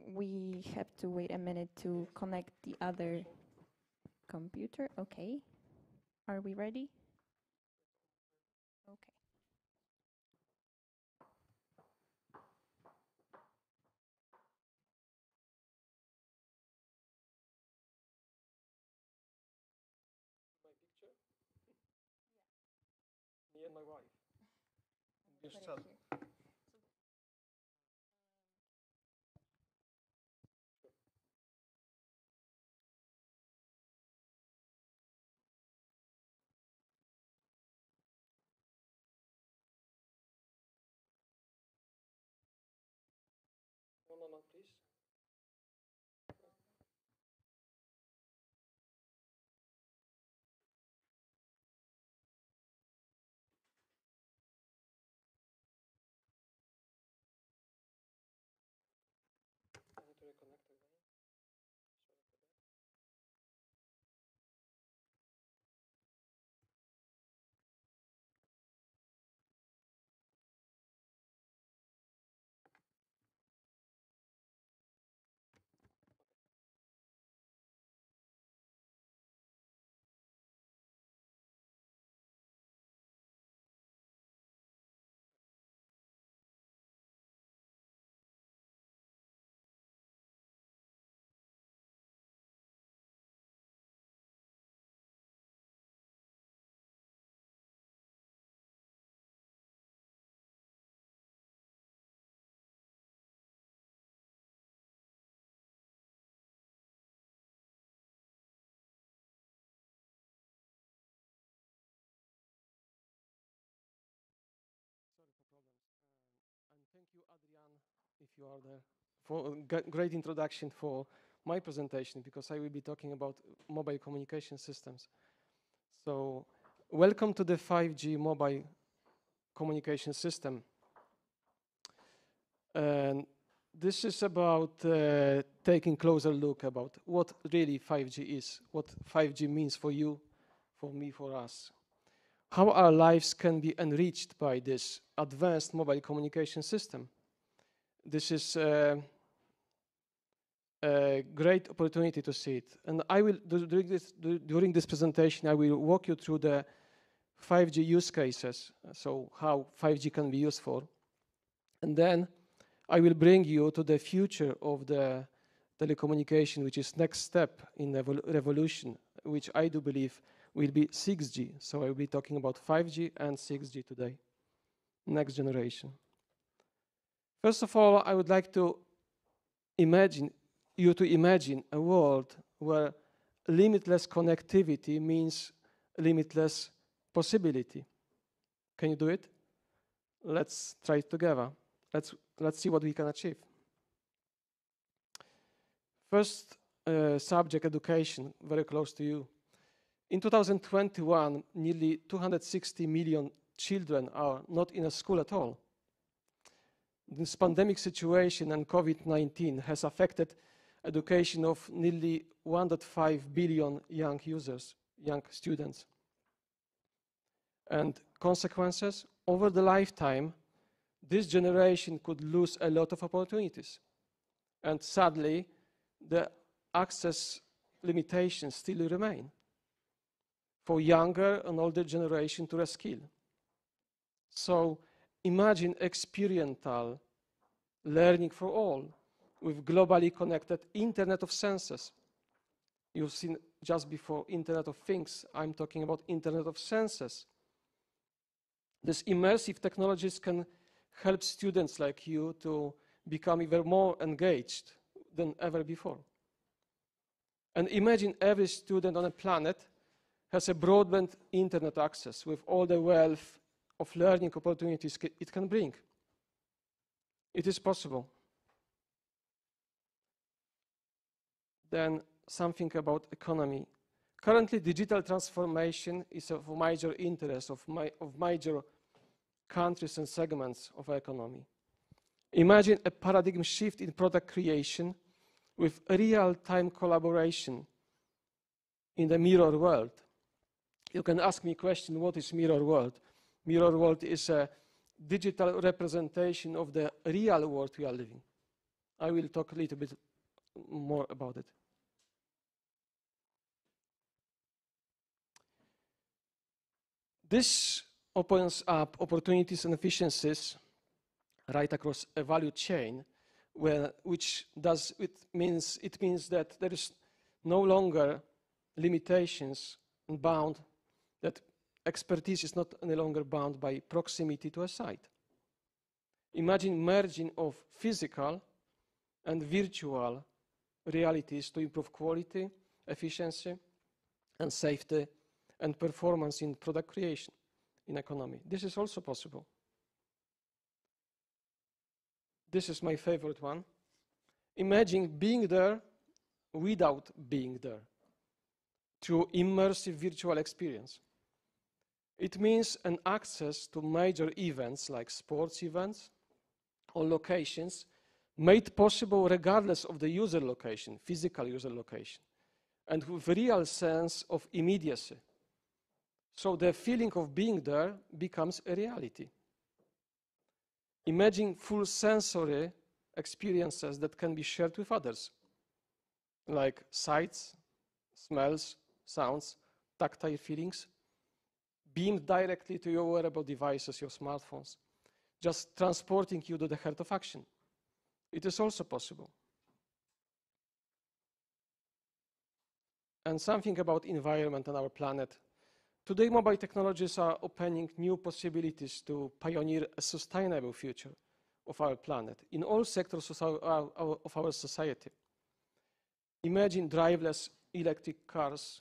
We have to wait a minute to connect the other computer. Okay. Are we ready? Okay.
My picture? Yeah. Me and my wife. Just tell. One moment, please. I need to reconnect again. Sorry for that. And thank you, Adrian, if you are there, for a great introduction for my presentation, because I will be talking about mobile communication systems. So, welcome to the 5G mobile communication system. And this is about taking closer look about what really 5G is, what 5G means for you, for me, for us. How our lives can be enriched by this advanced mobile communication system. This is a great opportunity to see it. And I will, during this presentation, I will walk you through the 5G use cases, so how 5G can be used for. And then I will bring you to the future of the telecommunication, which is next step in the revolution, which I do believe will be 6G. So I will be talking about 5G and 6G today, next generation. First of all, I would like to imagine a world where limitless connectivity means limitless possibility. Can you do it? Let's try it together. Let's see what we can achieve. First subject, education, very close to you. In 2021, nearly 260 million children are not in a school at all. This pandemic situation and COVID-19 has affected education of nearly 1.5 billion young users, young students. And consequences, over the lifetime, this generation could lose a lot of opportunities. And sadly, the access limitations still remain for younger and older generation to reskill. So imagine experiential learning for all with globally connected Internet of Senses. You've seen just before Internet of Things, I'm talking about Internet of Senses. These immersive technologies can help students like you to become even more engaged than ever before. And imagine every student on a planet has a broadband internet access with all the wealth of learning opportunities it can bring. It is possible. Then something about economy. Currently, digital transformation is of major interest of major countries and segments of our economy. Imagine a paradigm shift in product creation with real-time collaboration in the mirror world. You can ask me a question, what is mirror world? Mirror world is a digital representation of the real world we are living. I will talk a little bit more about it. This opens up opportunities and efficiencies right across a value chain, which means that there is no longer limitations and bound, that expertise is not any longer bound by proximity to a site. Imagine merging of physical and virtual realities to improve quality, efficiency, and safety and performance in product creation, in economy. This is also possible. This is my favorite one. Imagine being there without being there through immersive virtual experience. It means an access to major events like sports events or locations made possible regardless of the user location, physical user location, and with a real sense of immediacy. So the feeling of being there becomes a reality. Imagine full sensory experiences that can be shared with others, like sights, smells, sounds, tactile feelings, beamed directly to your wearable devices, your smartphones, just transporting you to the heart of action. It is also possible. And something about environment and our planet. Today, mobile technologies are opening new possibilities to pioneer a sustainable future of our planet in all sectors of our society. Imagine driverless electric cars,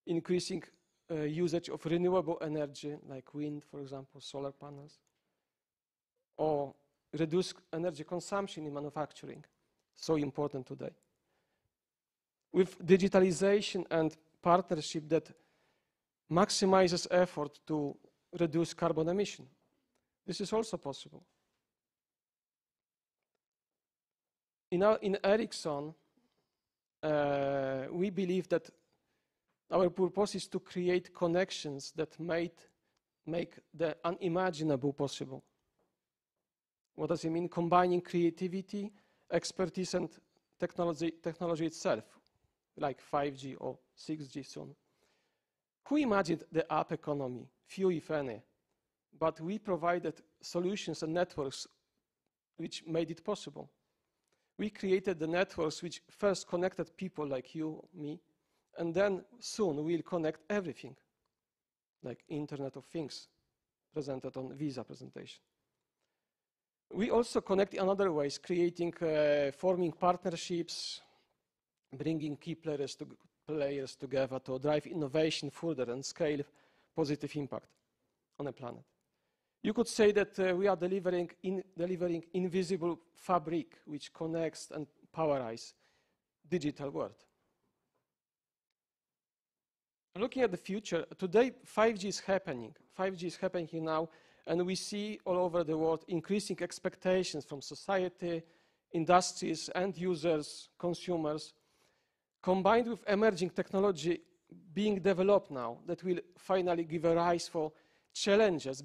increasing usage of renewable energy, like wind, for example, solar panels, or reduce energy consumption in manufacturing, so important today. With digitalization and partnership that maximizes effort to reduce carbon emission. This is also possible. In Ericsson, we believe that our purpose is to create connections that make the unimaginable possible. What does it mean? Combining creativity, expertise, and technology itself, like 5G or 6G soon. Who imagined the app economy? Few, if any. But we provided solutions and networks which made it possible. We created the networks which first connected people like you, me, and then soon we'll connect everything, like Internet of Things, presented on Visa presentation. We also connect in other ways, creating, forming partnerships, bringing key players together to drive innovation further and scale positive impact on the planet. You could say that we are delivering invisible fabric which connects and powerize digital world. Looking at the future, today 5G is happening. 5G is happening now, and we see all over the world increasing expectations from society, industries, end users, consumers, combined with emerging technology being developed now that will finally give a rise for challenges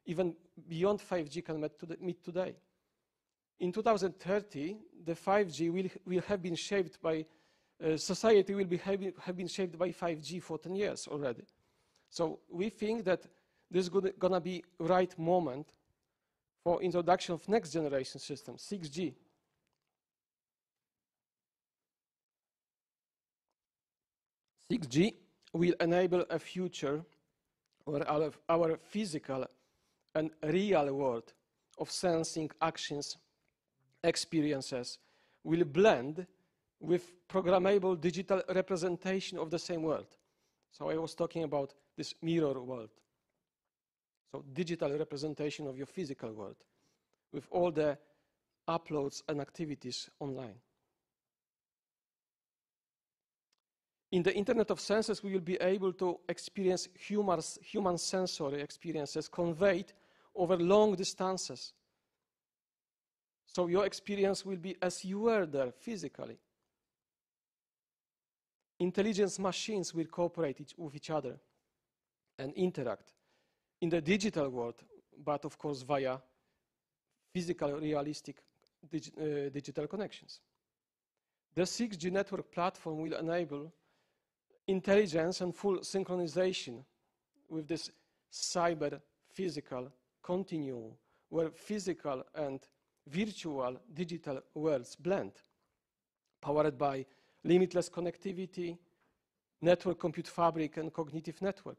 even beyond 5G can meet today. In 2030, the 5G will have been shaped by, society will have been shaped by 5G for 10 years already. So we think that this is gonna be right moment for introduction of next generation system, 6G. Will enable a future where our physical and real world of sensing, actions, experiences will blend with programmable digital representation of the same world. So I was talking about this mirror world. So digital representation of your physical world with all the uploads and activities online. In the Internet of Senses, we will be able to experience human sensory experiences conveyed over long distances. So your experience will be as you were there physically. Intelligence machines will cooperate with each other and interact in the digital world, but of course via physical, realistic digital connections. The 6G network platform will enable intelligence and full synchronization with this cyber-physical continuum where physical and virtual digital worlds blend, powered by limitless connectivity, network compute fabric, and cognitive network,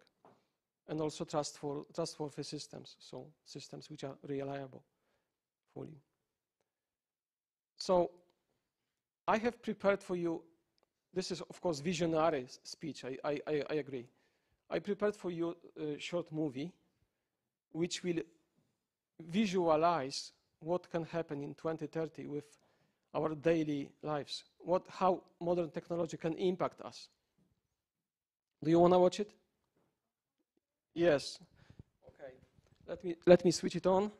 and also trustworthy systems, so systems which are reliable fully. So I have prepared for you, this is of course visionary speech, I agree. I prepared for you a short movie which will visualize what can happen in 2030 with our daily lives, how modern technology can impact us. Do you want to watch it? Yes. Okay. Let me switch it on.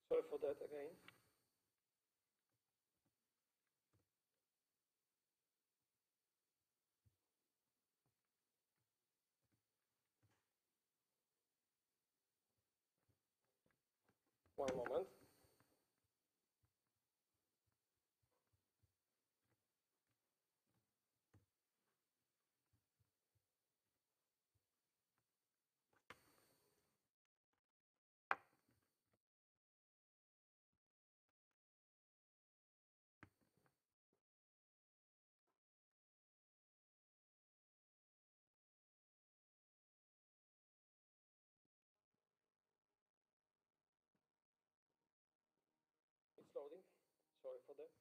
Sorry for that again. One moment. It's loading. Sorry for that.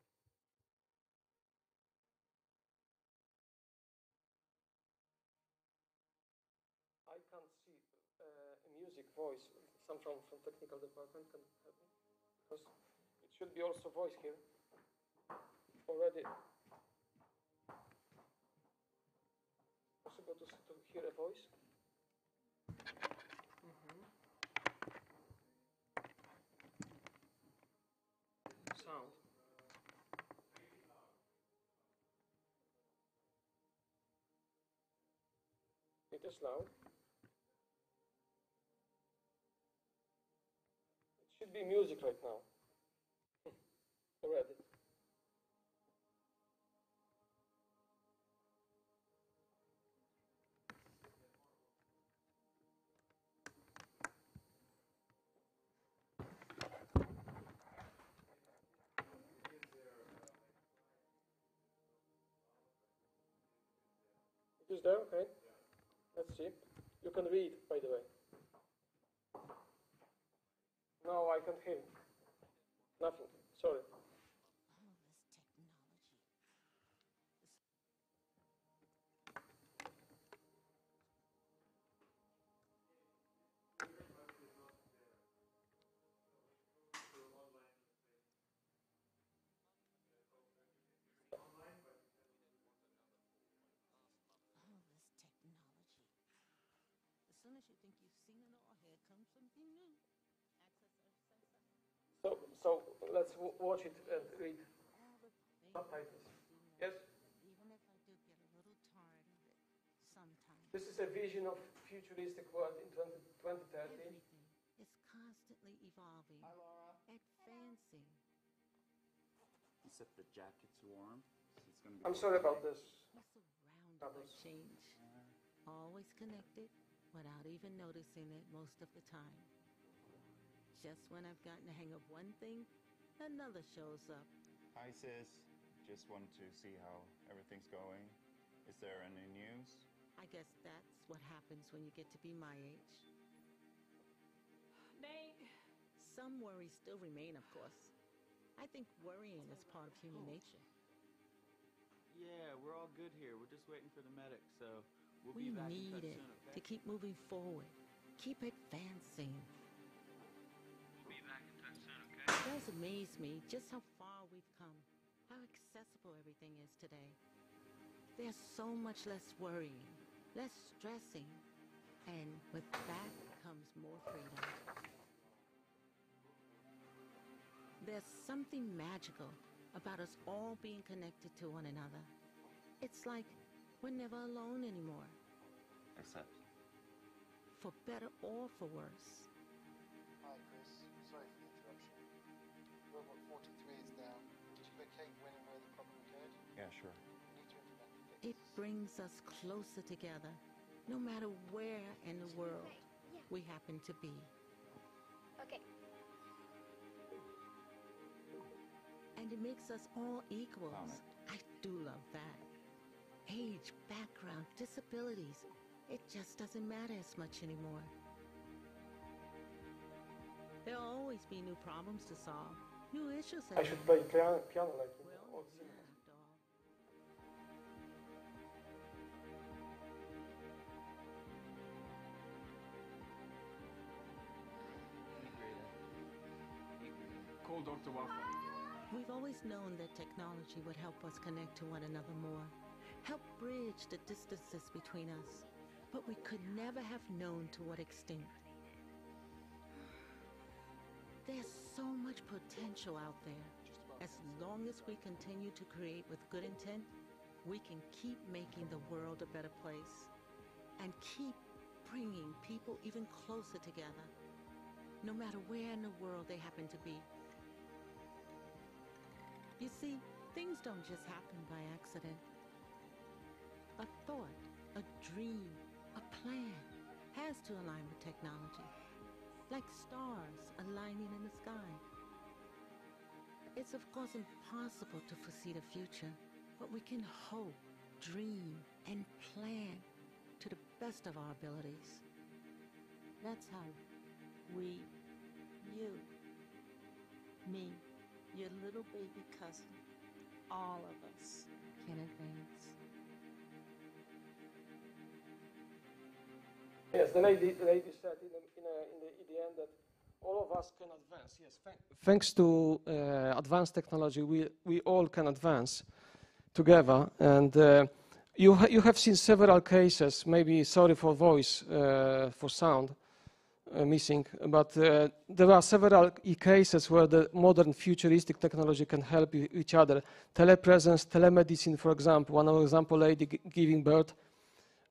I can't see music, voice. Some from technical department can help me, because it should be also voice here already. Possible to hear a voice? It is now. It should be music right now. Already. It is there, okay. Let's see. You can read, by the way. No, I can't hear. Nothing. Sorry. So let's watch it and read subtitles. Yes?
Even if I do get a little tired of it sometimes.
This is a vision of futuristic world in 2030.
Everything is constantly evolving.
Hi, Laura.
Advancing.
Except the jacket's warm. So it's gonna be
I'm sorry about this.
We're surrounded by change. Always connected without even noticing it most of the time. Just when I've gotten the hang of one thing, another shows up.
Hi, sis. Just wanted to see how everything's going. Is there any news?
I guess that's what happens when you get to be my age. Some worries still remain, of course. I think worrying is part of human nature.
Yeah, we're all good here. We're just waiting for the medic, so we'll
We
be back in
need
touch
it
soon, okay?
to keep moving forward. Keep advancing.
We'll be back in touch soon, okay?
It does amaze me just how far we've come, how accessible everything is today. There's so much less worrying, less stressing, and with that comes more freedom. There's something magical about us all being connected to one another. It's like we're never alone anymore,
Except.
for better or for worse.
Hi, Chris. Sorry for the interruption. Robot 43 is down. Did you locate when and where the problem occurred?
Yeah, sure.
We need to implement the fix.
It brings us closer together, no matter where in the world we happen to be.
Okay.
And it makes us all equals. I do love that. Age, background, disabilities, it just doesn't matter as much anymore. There'll always be new problems to solve, new issues
I should play piano like all the cinemas. Call Dr. Wafa.
We've always known that technology would help us connect to one another more, help bridge the distances between us, but we could never have known to what extent. There's so much potential out there. As long as we continue to create with good intent, we can keep making the world a better place and keep bringing people even closer together, no matter where in the world they happen to be. You see, things don't just happen by accident. A thought, a dream, a plan has to align with technology, like stars aligning in the sky. It's of course impossible to foresee the future, but we can hope, dream, and plan to the best of our abilities. That's how we, you, me, your little baby cousin, all of us can advance.
Yes, the lady said in the end that all of us can advance. Yes, thanks to advanced technology, we all can advance together. And you have seen several cases. Maybe sorry for voice, for sound missing, but there are several cases where the modern futuristic technology can help each other. Telepresence, telemedicine, for example. One example, lady giving birth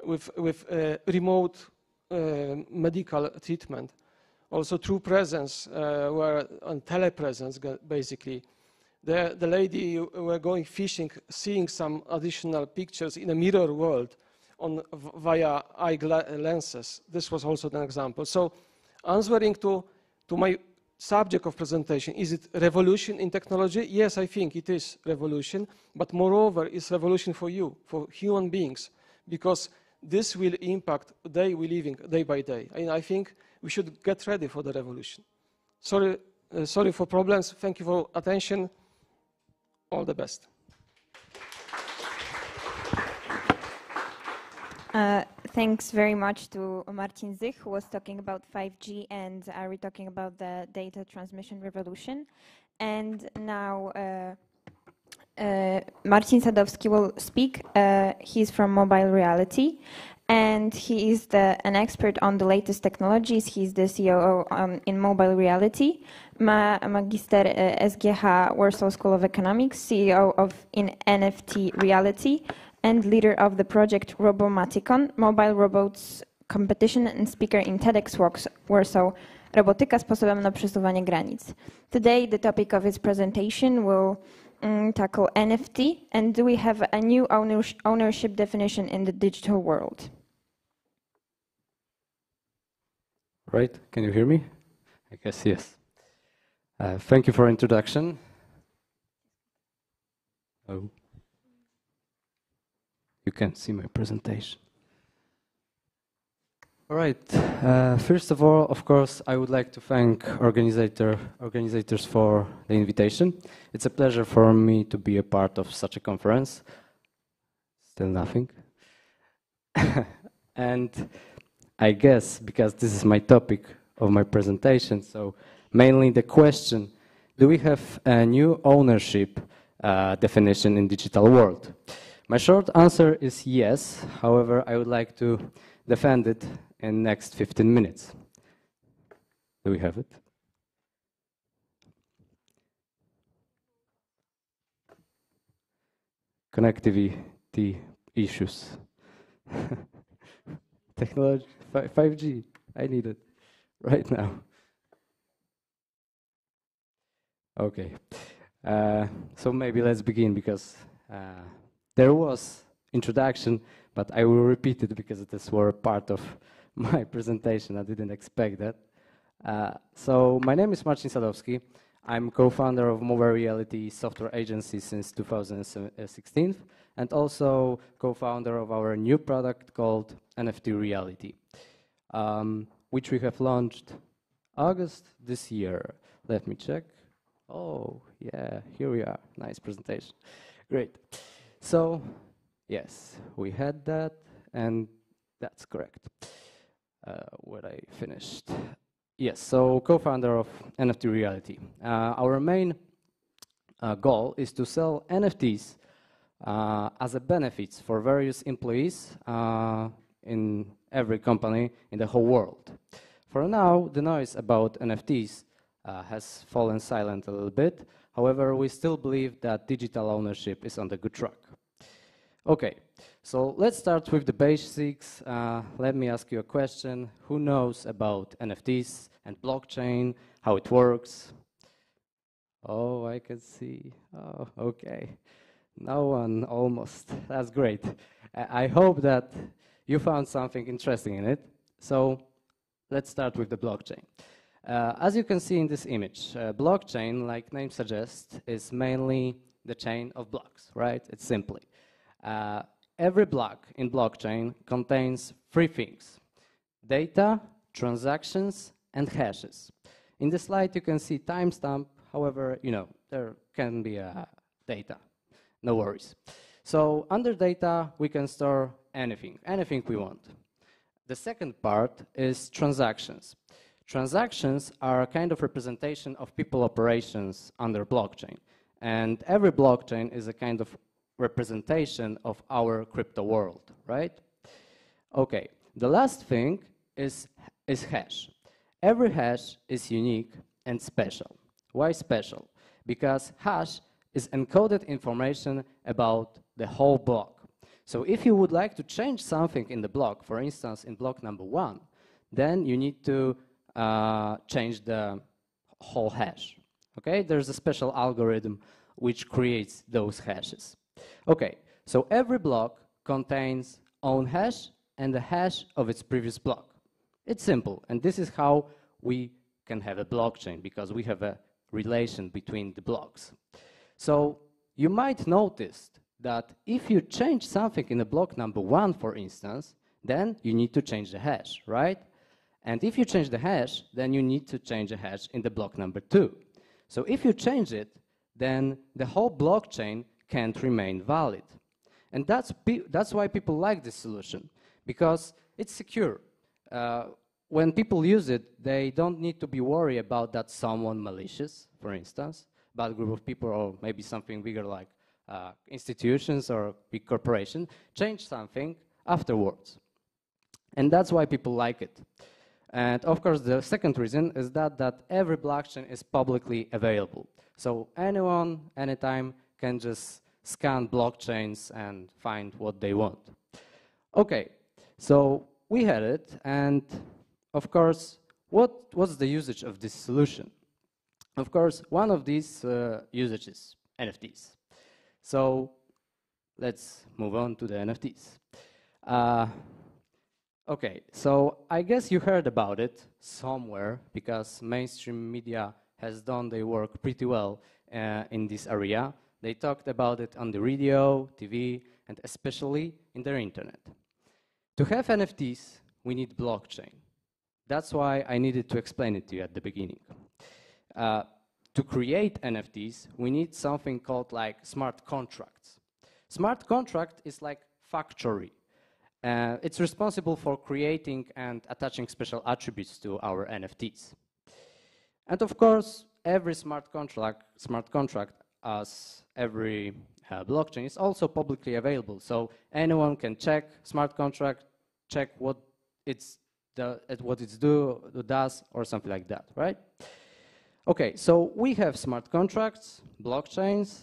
with remote medical treatment. Also true presence, where on telepresence basically. The lady were going fishing, seeing some additional pictures in a mirror world via eye lenses. This was also an example. So answering to my subject of presentation, is it revolution in technology? Yes, I think it is revolution, but moreover, it's revolution for you, for human beings, because this will impact the day we living day by day. And I think we should get ready for the revolution. Sorry for problems. Thank you for attention. All the best.
Thanks very much to Marcin Zych, who was talking about 5G, and Ari talking about the data transmission revolution. And now Marcin Sadowski will speak. He's from Mobile Reality, and he is an expert on the latest technologies. He's the COO in Mobile Reality, Magister SGH Warsaw School of Economics, CEO in NFT Reality, and leader of the project Robomaticon, Mobile Robots Competition, and speaker in TEDx Warsaw, Robotyka sposobem na przesuwanie granic. Today, the topic of his presentation will tackle NFT, and do we have a new ownership definition in the digital world?
Right, can you hear me? I guess yes. Thank you for introduction. Oh, you can see my presentation. All right. First of all, of course, I would like to thank organizers for the invitation. It's a pleasure for me to be a part of such a conference. Still nothing. And I guess, because this is my topic of my presentation, so mainly the question, do we have a new ownership definition in digital world? My short answer is yes. However, I would like to defend it in next 15 minutes. Do we have it? Connectivity issues. Technology, 5G, I need it right now. Okay, so maybe let's begin, because there was introduction, but I will repeat it because this were part of my presentation. I didn't expect that. So my name is Marcin Sadowski. I'm co-founder of Mobile Reality software agency since 2016, and also co-founder of our new product called NFT Reality, which we have launched August this year. Let me check. Oh, yeah, here we are. Nice presentation. Great. So, yes, we had that, and that's correct. What I finished. Yes, so co-founder of NFT Reality. Our main goal is to sell NFTs as a benefits for various employees in every company in the whole world. For now, the noise about NFTs has fallen silent a little bit. However, we still believe that digital ownership is on the good track. Okay, so let's start with the basics. Let me ask you a question. Who knows about NFTs and blockchain, how it works? Oh, I can see. Oh, okay. No one, almost. That's great. I hope that you found something interesting in it. So let's start with the blockchain. As you can see in this image, blockchain, like name suggests, is mainly the chain of blocks, right? It's simply. Every block in blockchain contains three things: data, transactions, and hashes. In the slide, you can see timestamp. However, you know, there can be data. No worries. So under data, we can store anything we want. The second part is transactions. Transactions are a kind of representation of people operations under blockchain. And every blockchain is a kind of representation of our crypto world, right? Okay, the last thing is hash. Every hash is unique and special. Why special? Because hash is encoded information about the whole block. So if you would like to change something in the block, for instance, in block number 1, then you need to change the whole hash. Okay, there's a special algorithm which creates those hashes. Okay, so every block contains own hash and the hash of its previous block. It's simple, and this is how we can have a blockchain, because we have a relation between the blocks. So you might notice that if you change something in the block number 1, for instance, then you need to change the hash, right? And if you change the hash, then you need to change the hash in the block number 2. So if you change it, then the whole blockchain can't remain valid. And that's why people like this solution, because it's secure. When people use it, they don't need to be worried about that someone malicious, for instance, bad group of people, or maybe something bigger like institutions or big corporation, change something afterwards. And that's why people like it. And of course, the second reason is that every blockchain is publicly available. So anyone, anytime, can just scan blockchains and find what they want. Okay, so we had it, and of course, what's the usage of this solution? Of course, one of these usages, NFTs. So let's move on to the NFTs. Okay, so I guess you heard about it somewhere, because mainstream media has done their work pretty well in this area. They talked about it on the radio, TV, and especially in their internet. To have NFTs, we need blockchain. That's why I needed to explain it to you at the beginning. To create NFTs, we need something called like smart contracts. Smart contract is like factory. It's responsible for creating and attaching special attributes to our NFTs. And of course, every smart contract, as every blockchain, is also publicly available. So anyone can check smart contract, check what it's does, or something like that, right? Okay, so we have smart contracts, blockchains.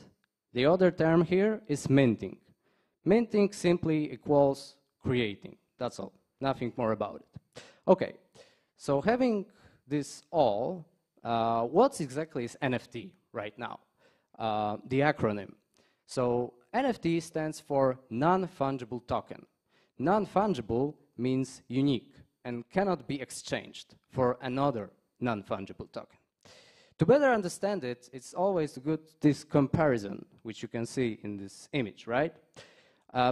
The other term here is minting. Minting simply equals creating. That's all. Nothing more about it. Okay, so having this all, what exactly is NFT right now? The acronym. So NFT stands for non-fungible token. Non-fungible means unique and cannot be exchanged for another non-fungible token. To better understand it, it's always good this comparison, which you can see in this image, right?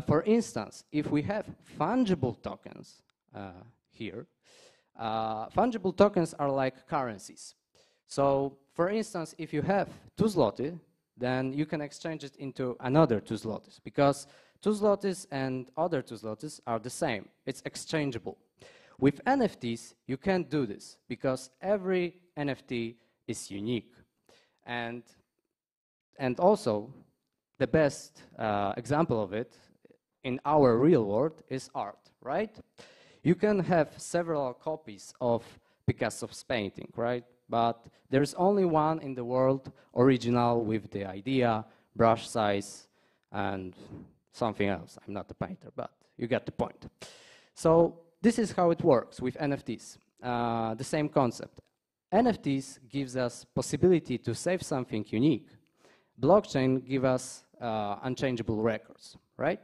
For instance, if we have fungible tokens here, fungible tokens are like currencies. So, for instance, if you have 2 zloty, then you can exchange it into another 2 zlotys, because 2 zlotys and other 2 zlotys are the same. It's exchangeable. With NFTs, you can't do this, because every NFT is unique. And also, the best example of it in our real world is art, right? You can have several copies of Picasso's painting, right? But there's only one in the world original with the idea, brush size, and something else. I'm not a painter, but you get the point. So this is how it works with NFTs. The same concept. NFTs gives us possibility to save something unique. Blockchain gives us unchangeable records, right?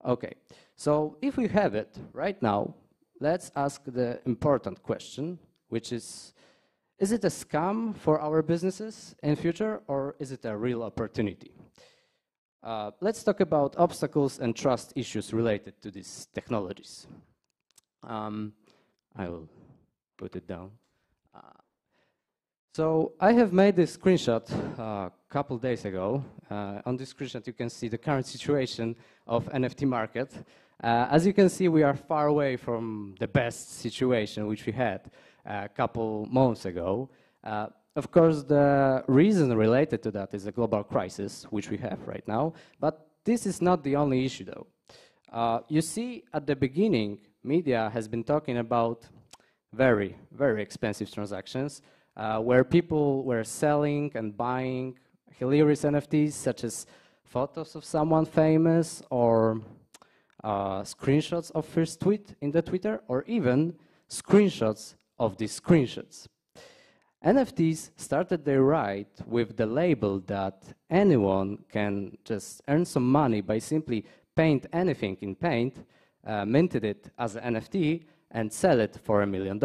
Okay, so if we have it right now, let's ask the important question, which is it a scam for our businesses in future, or is it a real opportunity? Let's talk about obstacles and trust issues related to these technologies. I will put it down. So I have made this screenshot a couple days ago. On this screenshot, you can see the current situation of NFT market. As you can see, we are far away from the best situation which we had a couple months ago. Of course, the reason related to that is the global crisis, which we have right now. But this is not the only issue, though. You see, at the beginning, media has been talking about very, very expensive transactions, where people were selling and buying hilarious NFTs, such as photos of someone famous or screenshots of first tweet in the Twitter, or even screenshots of these screenshots. NFTs started their ride with the label that anyone can just earn some money by simply paint anything in Paint, minted it as an NFT, and sell it for $1 million.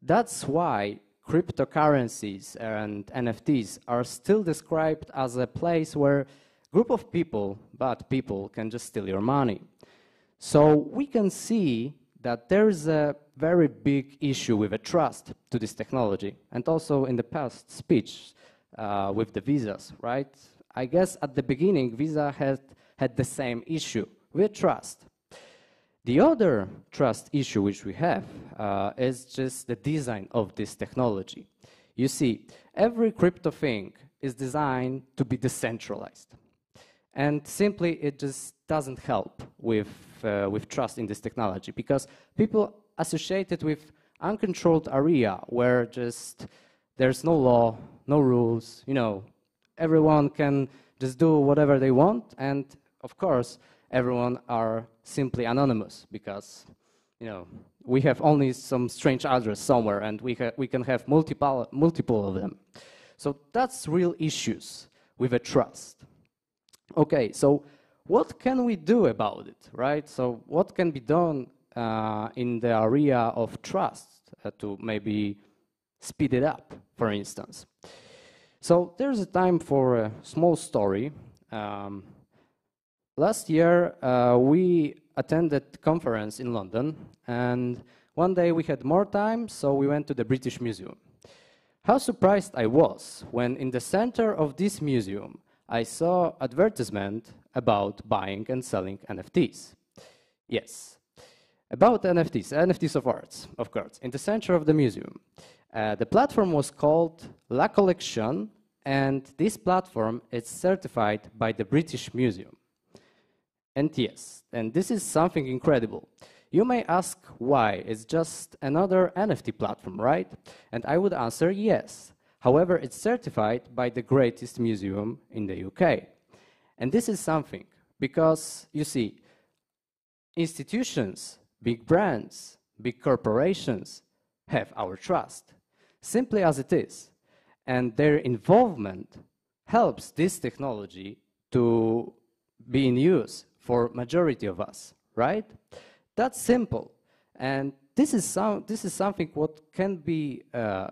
That's why cryptocurrencies and NFTs are still described as a place where a group of people, bad people, can just steal your money. So we can see that there is a very big issue with a trust to this technology, and also in the past speech with the visas, right? I guess at the beginning, Visa had the same issue with trust. The other trust issue which we have is just the design of this technology. You see, every crypto thing is designed to be decentralized. And simply, it just doesn't help with trust in this technology, because people associate it with uncontrolled area where just there's no law, no rules, you know, everyone can just do whatever they want, and of course, everyone are simply anonymous because, you know, we have only some strange address somewhere and we can have multiple of them. So that's real issues with a trust. Okay, so what can we do about it, right? So what can be done in the area of trust to maybe speed it up, for instance? So there's a time for a small story. Last year, we attended a conference in London, and one day we had more time, so we went to the British Museum. How surprised I was when in the center of this museum, I saw advertisement about buying and selling NFTs. Yes, about NFTs, NFTs of arts, of course, in the center of the museum. The platform was called La Collection, and this platform is certified by the British Museum. And yes, and this is something incredible. You may ask why, it's just another NFT platform, right? And I would answer yes. However, it's certified by the greatest museum in the UK. And this is something, because you see, institutions, big brands, big corporations have our trust, simply as it is. And their involvement helps this technology to be in use for majority of us, right? That's simple. And this is something what can be a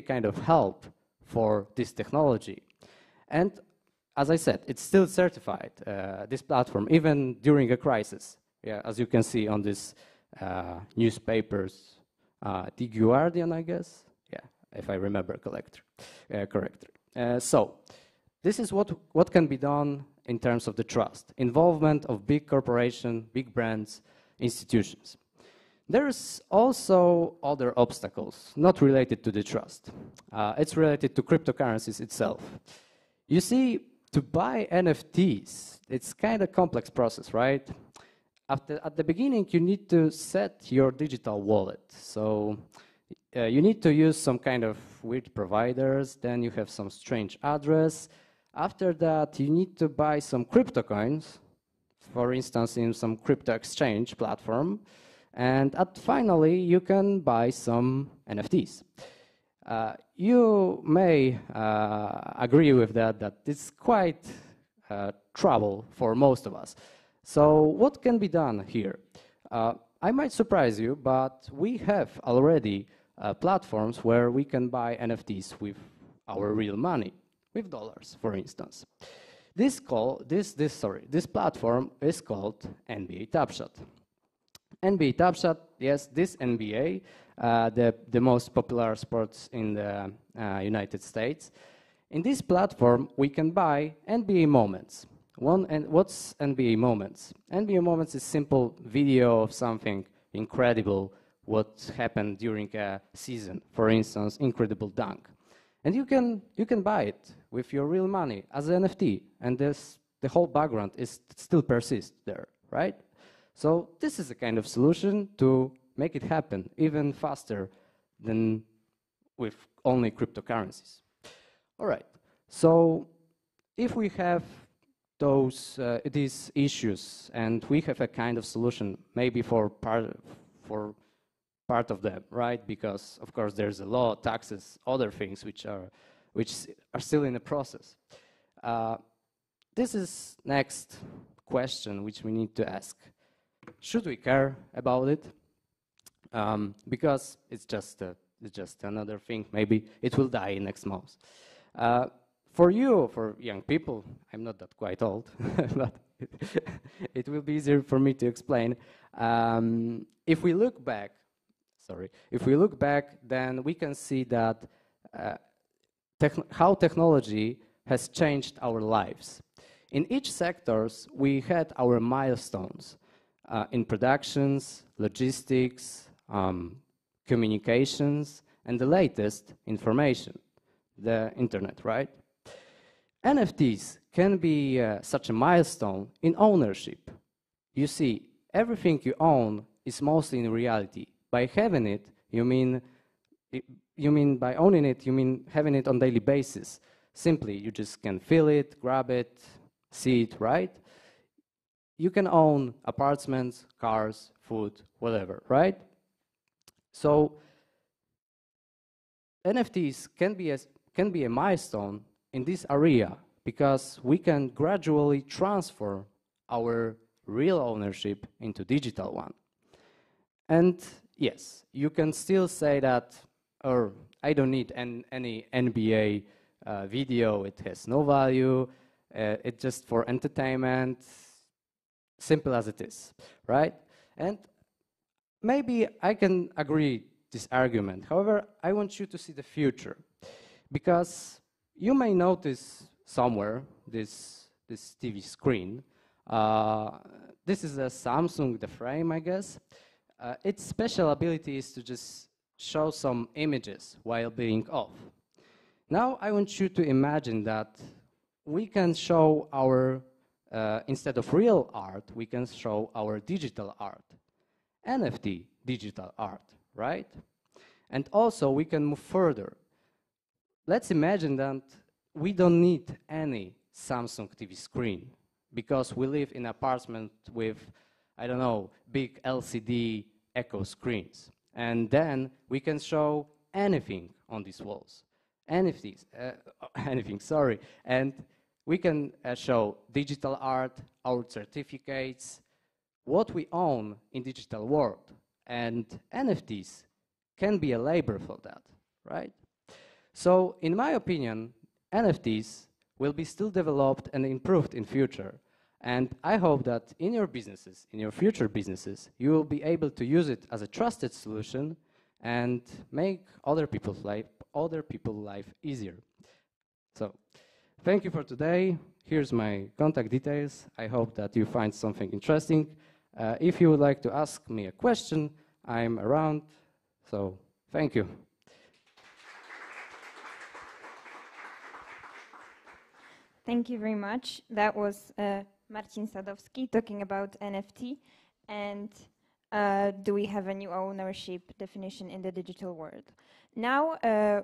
kind of help for this technology. And as I said, it's still certified, this platform, even during a crisis. Yeah, as you can see on this newspapers, The Guardian, I guess. Yeah, if I remember correctly. So this is what can be done in terms of the trust, involvement of big corporations, big brands, institutions. There's also other obstacles, not related to the trust. It's related to cryptocurrencies itself. You see, to buy NFTs, it's kind of complex process, right? At the beginning, you need to set your digital wallet. So you need to use some kind of weird providers, then you have some strange address. After that, you need to buy some crypto coins, for instance, in some crypto exchange platform. And finally, you can buy some NFTs. You may agree with that it's quite trouble for most of us. So what can be done here? I might surprise you, but we have already platforms where we can buy NFTs with our real money, with dollars, for instance. This platform is called NBA Top Shot. NBA Top Shot, yes, this NBA, the most popular sports in the United States. In this platform, we can buy NBA moments. What's NBA moments? NBA moments is simple video of something incredible, what happened during a season. For instance, incredible dunk. And you can buy it with your real money as an NFT, and the whole background still persists there, right? So this is a kind of solution to make it happen even faster than with only cryptocurrencies. All right, so if we have these issues and we have a kind of solution, maybe for part of them, right? Because of course there's a law, taxes, other things which are still in the process. This is next question which we need to ask. Should we care about it? Because it's just another thing. Maybe it will die next month. For you, for young people, I'm not that quite old, but it will be easier for me to explain. If we look back, then we can see that how technology has changed our lives. In each sectors, we had our milestones in productions, logistics, communications, and the latest information, the internet, right? NFTs can be such a milestone in ownership. You see, everything you own is mostly in reality. By having it, you mean by owning it, you mean having it on daily basis. Simply, you just can feel it, grab it, see it, right? You can own apartments, cars, food, whatever, right? So NFTs can be a milestone in this area because we can gradually transfer our real ownership into digital one. And yes, you can still say that, or I don't need any NBA video, it has no value, it's just for entertainment, simple as it is, right? And maybe I can agree this argument. However, I want you to see the future, because you may notice somewhere this TV screen. This is a Samsung, the frame, I guess. Its special ability is to just show some images while being off. Now I want you to imagine that we can show our, instead of real art, we can show our digital art. NFT digital art, right? And also we can move further. Let's imagine that we don't need any Samsung TV screen because we live in an apartment with, I don't know, big LCD echo screens. And then we can show anything on these walls. Anything, sorry. And we can show digital art, our certificates, what we own in digital world. And NFTs can be a label for that, right? So in my opinion, NFTs will be still developed and improved in future. And I hope that in your businesses, in your future businesses, you will be able to use it as a trusted solution and make other people's life easier. So, thank you for today. Here's my contact details. I hope that you find something interesting. If you would like to ask me a question, I'm around. So, thank you.
Thank you very much. That was Marcin Sadowski talking about NFT and do we have a new ownership definition in the digital world. Now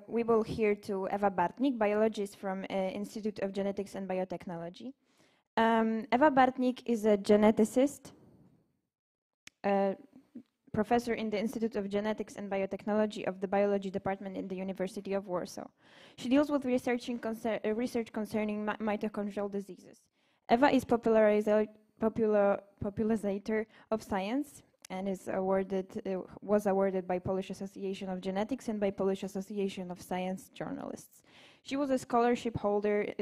we will hear to Eva Bartnik, biologist from Institute of Genetics and Biotechnology. Eva Bartnik is a geneticist, professor in the Institute of Genetics and Biotechnology of the Biology Department in the University of Warsaw. She deals with research concerning mitochondrial diseases. Eva is popularizer of science and was awarded by Polish Association of Genetics and by Polish Association of Science Journalists. She was a scholarship holder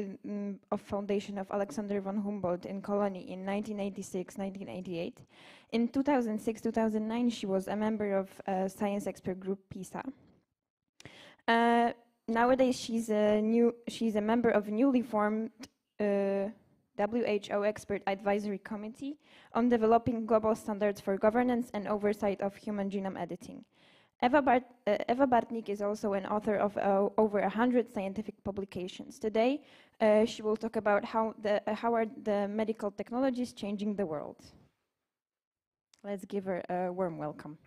of Foundation of Alexander von Humboldt in Cologne in 1986-1988. In 2006-2009, she was a member of science expert group PISA. Nowadays, she's a member of newly formed WHO Expert Advisory Committee on developing global standards for governance and oversight of human genome editing. Eva Bartnik is also an author of over 100 scientific publications. Today, she will talk about how are the medical technologies changing the world. Let's give her a warm welcome.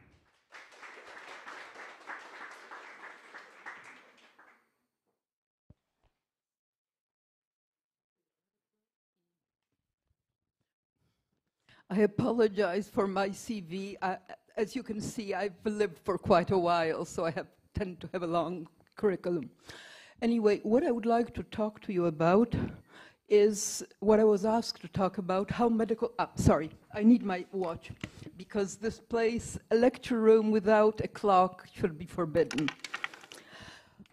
I apologize for my CV. As you can see, I've lived for quite a while, so I tend to have a long curriculum. Anyway, what I would like to talk to you about is what I was asked to talk about, how medical... sorry, I need my watch, because this place, a lecture room without a clock, should be forbidden.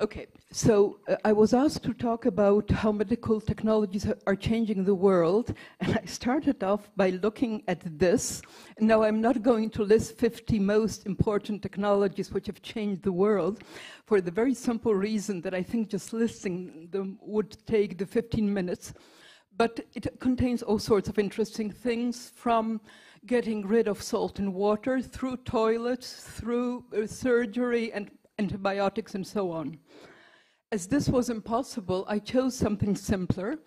Okay, so I was asked to talk about how medical technologies are changing the world, and I started off by looking at this. Now, I'm not going to list 50 most important technologies which have changed the world, for the very simple reason that I think just listing them would take the 15 minutes. But it contains all sorts of interesting things, from getting rid of salt and water, through toilets, through surgery and antibiotics and so on. As this was impossible, I chose something simpler.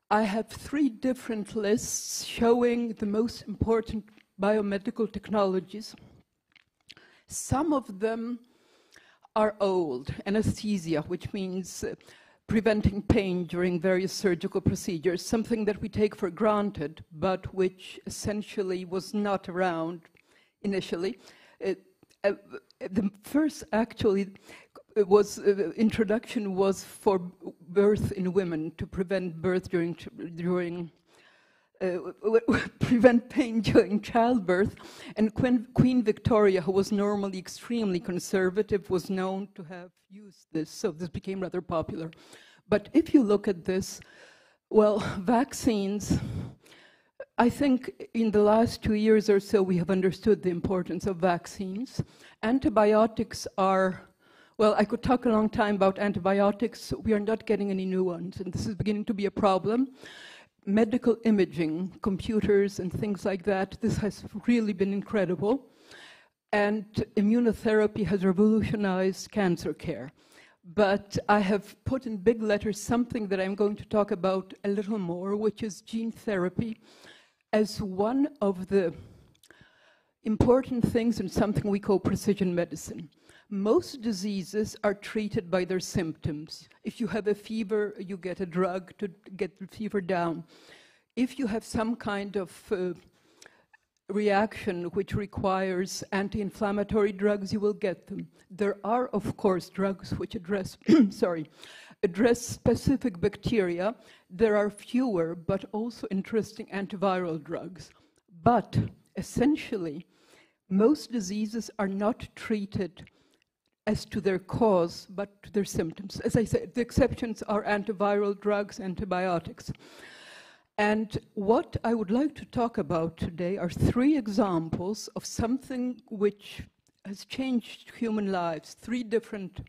I have 3 different lists showing the most important biomedical technologies. Some of them are old. Anesthesia, which means preventing pain during various surgical procedures, something that we take for granted, but which essentially was not around initially. The first actually introduction was for birth in women, to prevent birth prevent pain during childbirth. And Queen Victoria, who was normally extremely conservative, was known to have used this, so this became rather popular. But if you look at this, well, vaccines, I think in the last 2 years or so we have understood the importance of vaccines. Antibiotics are, well, I could talk a long time about antibiotics. We are not getting any new ones, and this is beginning to be a problem. Medical imaging, computers and things like that, this has really been incredible. And immunotherapy has revolutionized cancer care. But I have put in big letters something that I'm going to talk about a little more, which is gene therapy, as one of the important things in something we call precision medicine. Most diseases are treated by their symptoms. If you have a fever, you get a drug to get the fever down. If you have some kind of reaction which requires anti-inflammatory drugs, you will get them. There are, of course, drugs which address, address specific bacteria. There are fewer, but also interesting antiviral drugs. But essentially, most diseases are not treated as to their cause, but to their symptoms. As I said, the exceptions are antiviral drugs, antibiotics. And what I would like to talk about today are 3 examples of something which has changed human lives, 3 different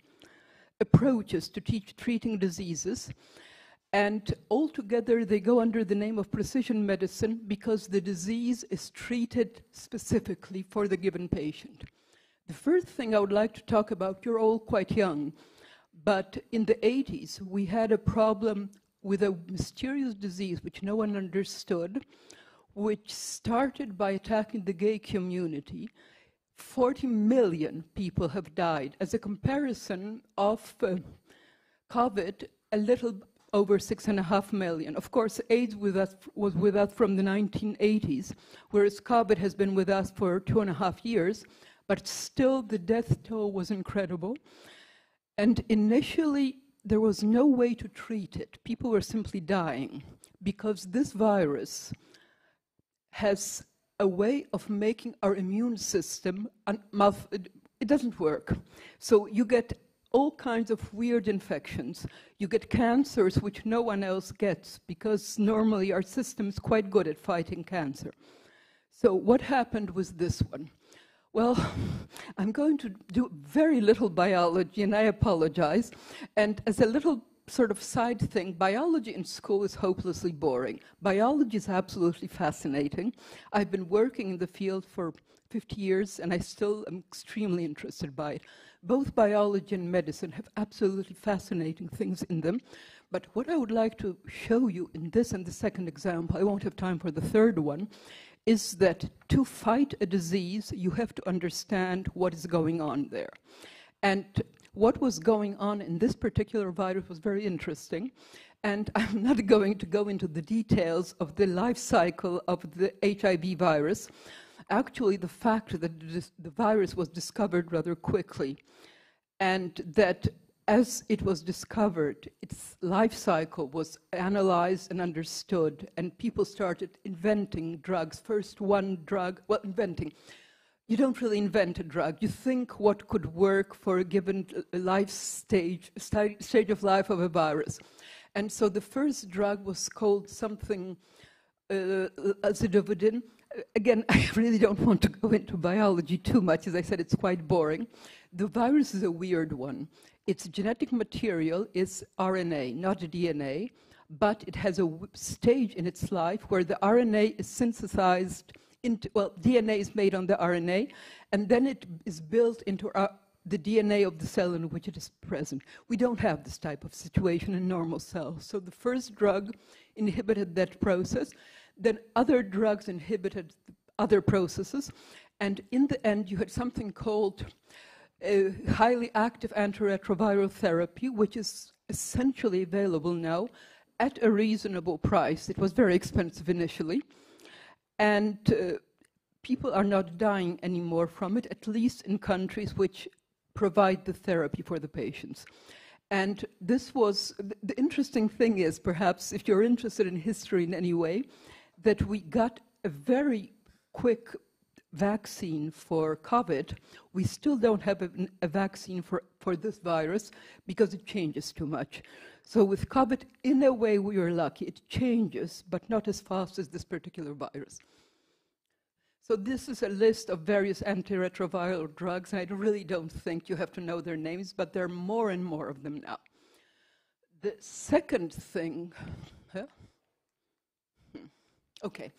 approaches to treating diseases. And altogether, they go under the name of precision medicine because the disease is treated specifically for the given patient. The first thing I would like to talk about, you're all quite young, but in the 80s, we had a problem with a mysterious disease which no one understood, which started by attacking the gay community. 40 million people have died. As a comparison of COVID, a little over 6.5 million. Of course, AIDS was with us from the 1980s, whereas COVID has been with us for 2.5 years, but still the death toll was incredible. And initially, there was no way to treat it. People were simply dying because this virus has a way of making our immune system, it doesn't work. So you get all kinds of weird infections. You get cancers which no one else gets because normally our system is quite good at fighting cancer. So what happened was this one. Well, I'm going to do very little biology, and I apologize. And as a little sort of side thing, biology in school is hopelessly boring. Biology is absolutely fascinating. I've been working in the field for 50 years, and I still am extremely interested by it. Both biology and medicine have absolutely fascinating things in them. But what I would like to show you in this and the second example, I won't have time for the third one, is that to fight a disease, you have to understand what is going on there. And what was going on in this particular virus was very interesting. And I'm not going to go into the details of the life cycle of the HIV virus. Actually, the fact that the virus was discovered rather quickly, and that as it was discovered, its life cycle was analyzed and understood, and people started inventing drugs. First one drug, well, inventing. You don't really invent a drug. You think what could work for a given life stage of life of a virus. And so the first drug was called something, azidovidin. Again, I really don't want to go into biology too much. As I said, it's quite boring. The virus is a weird one. Its genetic material is RNA, not DNA, but it has a stage in its life where the RNA is synthesized into, well, DNA is made on the RNA, and then it is built into the DNA of the cell in which it is present. We don't have this type of situation in normal cells. So the first drug inhibited that process, then other drugs inhibited other processes, and in the end you had something called a highly active antiretroviral therapy, which is essentially available now at a reasonable price. It was very expensive initially, and people are not dying anymore from it, at least in countries which provide the therapy for the patients. And this was, the interesting thing is, perhaps, if you're interested in history in any way, that we got a very quick vaccine for COVID. We still don't have a vaccine for this virus because it changes too much. So with COVID, in a way, we are lucky. It changes, but not as fast as this particular virus. So this is a list of various antiretroviral drugs. I really don't think you have to know their names, but there are more and more of them now. The second thing, okay,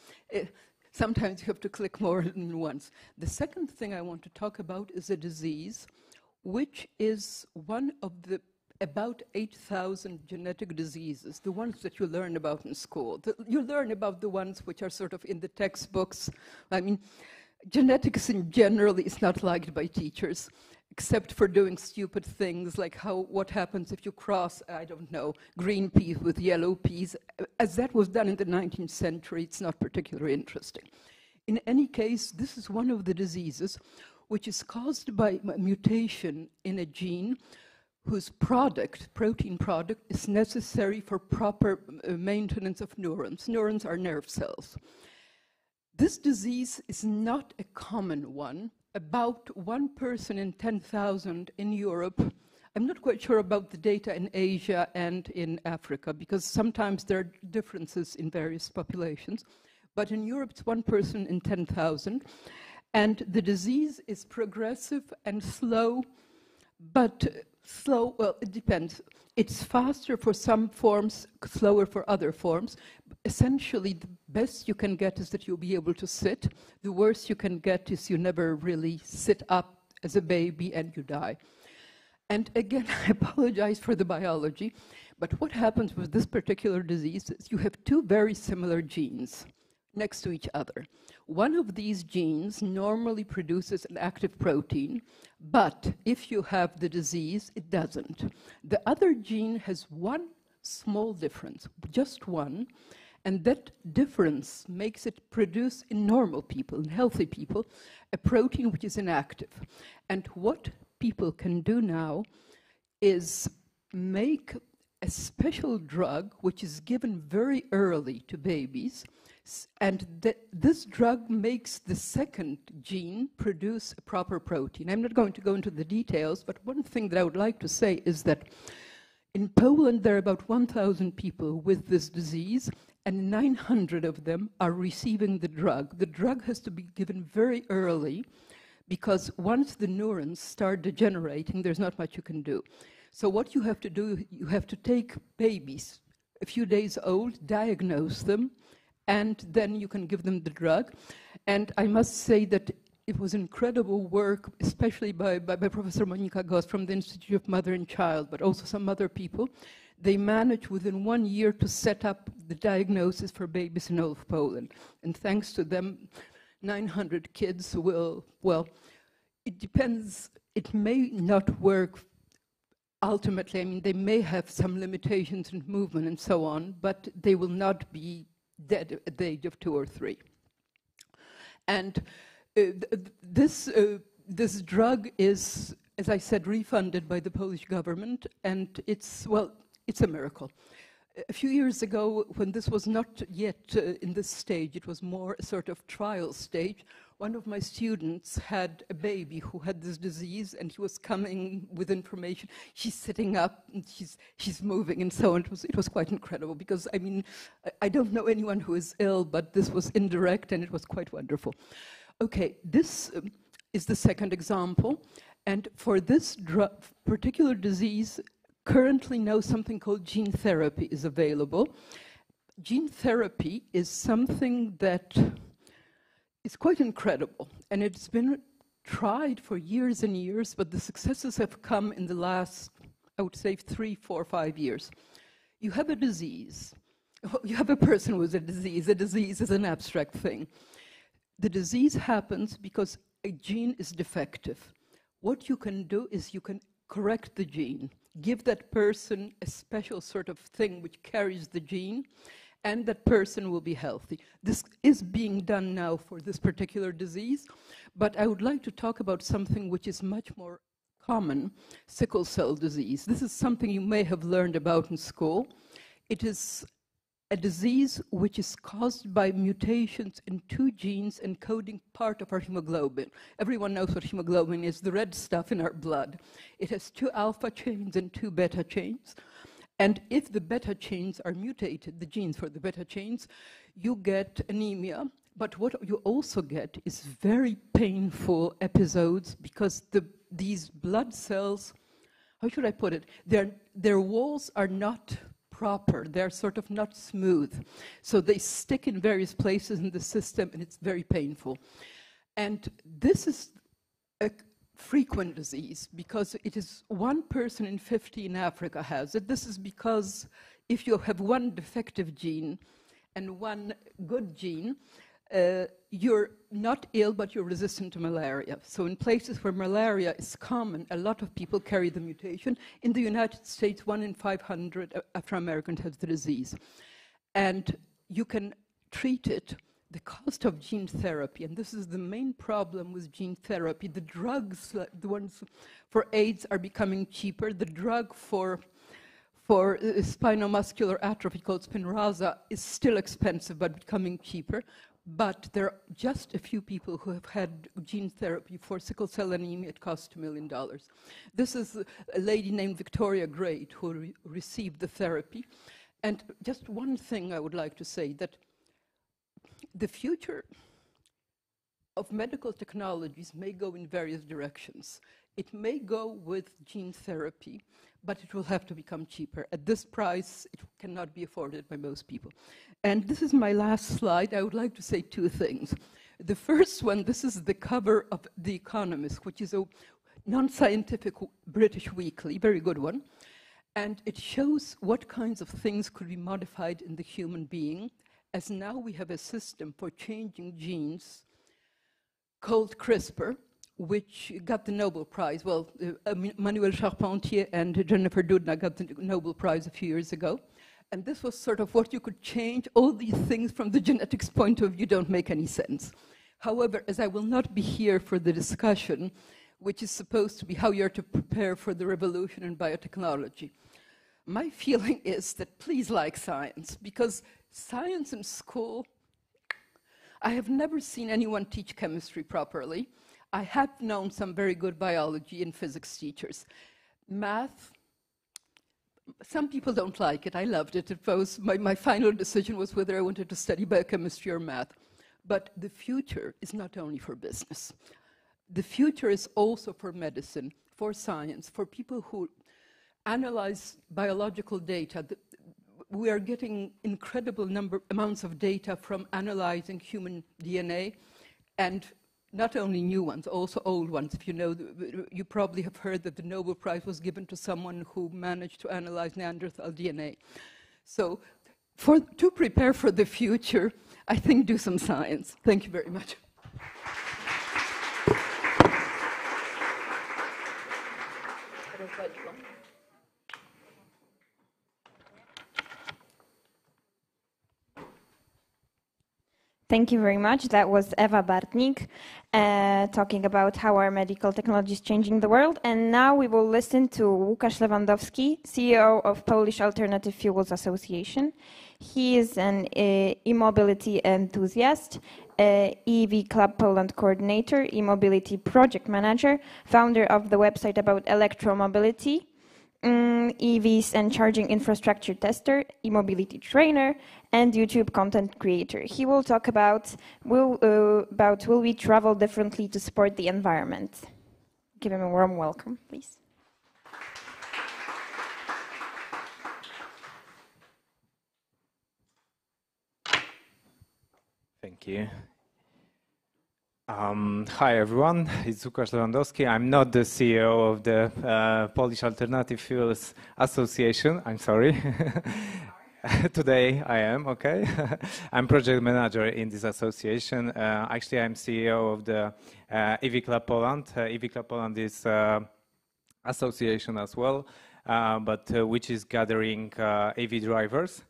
sometimes you have to click more than once. The second thing I want to talk about is a disease, which is one of the about 8,000 genetic diseases, the ones that you learn about in school. You learn about the ones which are sort of in the textbooks. I mean, genetics in general is not liked by teachers, except for doing stupid things like what happens if you cross, I don't know, green peas with yellow peas. As that was done in the 19th century, it's not particularly interesting. In any case, this is one of the diseases which is caused by a mutation in a gene whose protein product, is necessary for proper maintenance of neurons. Neurons are nerve cells. This disease is not a common one. About 1 person in 10,000 in Europe. I'm not quite sure about the data in Asia and in Africa, because sometimes there are differences in various populations. But in Europe, it's 1 person in 10,000. And the disease is progressive and slow, but slow, well, it depends. It's faster for some forms, slower for other forms. Essentially, the best you can get is that you'll be able to sit. The worst you can get is you never really sit up as a baby and you die. And again, I apologize for the biology, but what happens with this particular disease is you have 2 very similar genes next to each other. One of these genes normally produces an active protein, but if you have the disease, it doesn't. The other gene has 1 small difference, just 1, and that difference makes it produce in normal people, in healthy people, a protein which is inactive. And what people can do now is make a special drug which is given very early to babies, and this drug makes the second gene produce a proper protein. I'm not going to go into the details, but one thing that I would like to say is that in Poland there are about 1,000 people with this disease, and 900 of them are receiving the drug. The drug has to be given very early, because once the neurons start degenerating, there's not much you can do. So what you have to do, you have to take babies, a few days old, diagnose them, and then you can give them the drug. And I must say that it was incredible work, especially by Professor Monika Goss from the Institute of Mother and Child, but also some other people. They managed within 1 year to set up the diagnosis for babies in all of Poland. And thanks to them, 900 kids will, well, it depends. It may not work ultimately, I mean, they may have some limitations in movement and so on, but they will not be dead at the age of 2 or 3. And this drug is, as I said, refunded by the Polish government, and it's a miracle. A few years ago, when this was not yet in this stage, it was more a sort of trial stage. One of my students had a baby who had this disease, and he was coming with information. She's sitting up, and she's moving, and so on. It was quite incredible, because, I mean, I don't know anyone who is ill, but this was indirect, and it was quite wonderful. Okay, this is the second example, and for this particular disease, currently now something called gene therapy is available. Gene therapy is something that is quite incredible, and it's been tried for years and years, but the successes have come in the last, I would say, 3, 4, 5 years. You have a disease. You have a person with a disease. A disease is an abstract thing. The disease happens because a gene is defective. What you can do is you can correct the gene, give that person a special sort of thing which carries the gene, and that person will be healthy. This is being done now for this particular disease, but I would like to talk about something which is much more common, sickle cell disease. This is something you may have learned about in school. It is a disease which is caused by mutations in 2 genes encoding part of our hemoglobin. Everyone knows what hemoglobin is, the red stuff in our blood. It has 2 alpha chains and 2 beta chains. And if the beta chains are mutated, the genes for the beta chains, you get anemia. But what you also get is very painful episodes, because these blood cells, how should I put it? Their walls are not proper. They're sort of not smooth. So they stick in various places in the system, and it's very painful. And this is a frequent disease, because it is 1 person in 50 in Africa has it. This is because if you have 1 defective gene and 1 good gene, you're not ill, but you're resistant to malaria. So in places where malaria is common, a lot of people carry the mutation. In the United States, 1 in 500 Afro-Americans has the disease. And you can treat it. The cost of gene therapy, and this is the main problem with gene therapy, the drugs, the ones for AIDS, are becoming cheaper. The drug for spinal muscular atrophy called Spinraza is still expensive, but becoming cheaper. But there are just a few people who have had gene therapy for sickle cell anemia. It costs $2 million. This is a lady named Victoria Great who received the therapy. And just one thing I would like to say, that the future of medical technologies may go in various directions. It may go with gene therapy, but it will have to become cheaper. At this price, it cannot be afforded by most people. And this is my last slide. I would like to say 2 things. The first one, this is the cover of The Economist, which is a non-scientific British weekly, very good one. And it shows what kinds of things could be modified in the human being, as now we have a system for changing genes called CRISPR, which got the Nobel Prize. Well, Manuel Charpentier and Jennifer Doudna got the Nobel Prize a few years ago. And this was sort of what you could change. All these things from the genetics point of view don't make any sense. However, as I will not be here for the discussion, which is supposed to be how you're to prepare for the revolution in biotechnology, my feeling is that please like science, because science in school, I have never seen anyone teach chemistry properly. I have known some very good biology and physics teachers. Math, some people don't like it. I loved it. It was my final decision was whether I wanted to study biochemistry or math. But the future is not only for business. The future is also for medicine, for science, for people who analyze biological data. We are getting incredible amounts of data from analyzing human DNA, and not only new ones, also old ones. If you know, you probably have heard that the Nobel Prize was given to someone who managed to analyze Neanderthal DNA. So to prepare for the future, I think do some science. Thank you very much.
Thank you very much. That was Eva Bartnik talking about how our medical technology is changing the world. And now we will listen to Łukasz Lewandowski, CEO of Polish Alternative Fuels Association. He is an e-mobility enthusiast, EV Club Poland coordinator, e-mobility project manager, founder of the website about electromobility, EVs and charging infrastructure tester, e-mobility trainer, and YouTube content creator. He will talk about will we travel differently to support the environment. Give him a warm welcome, please.
Thank you. Hi everyone, it's Łukasz Lewandowski. I'm not the CEO of the Polish Alternative Fuels Association, I'm sorry. Today I am, okay. I'm project manager in this association. Actually, I'm CEO of the EV Club Poland. EV Club Poland is association as well, but which is gathering EV drivers.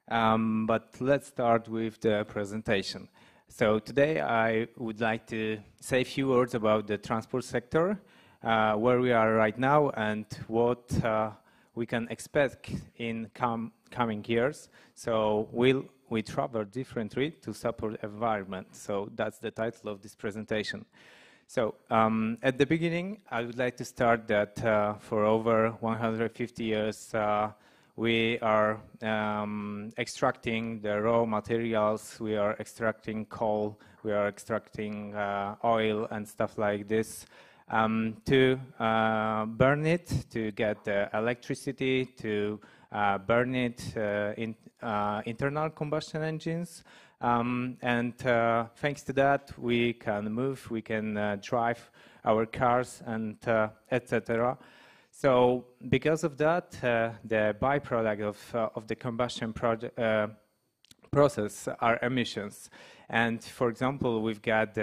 But let's start with the presentation. So today I would like to say a few words about the transport sector, where we are right now and what we can expect in coming years. So will we travel differently to support environment? So that's the title of this presentation. So at the beginning, I would like to start that for over 150 years, we are extracting the raw materials, we are extracting coal, we are extracting oil and stuff like this to burn it, to get the electricity, to burn it in internal combustion engines. And thanks to that, we can move, we can drive our cars and etc. So because of that, the byproduct of the combustion process are emissions. And for example, we've got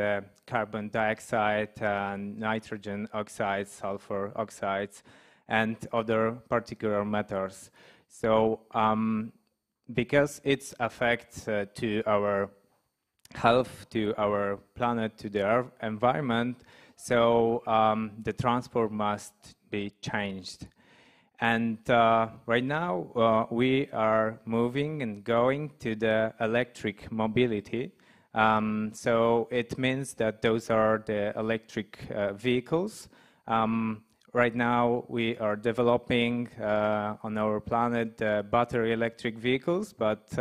carbon dioxide, nitrogen oxides, sulfur oxides, and other particular matters. So because it affects to our health, to our planet, to the environment, so the transport must be changed. And right now we are moving and going to the electric mobility. So it means that those are the electric vehicles. Right now we are developing on our planet battery electric vehicles, but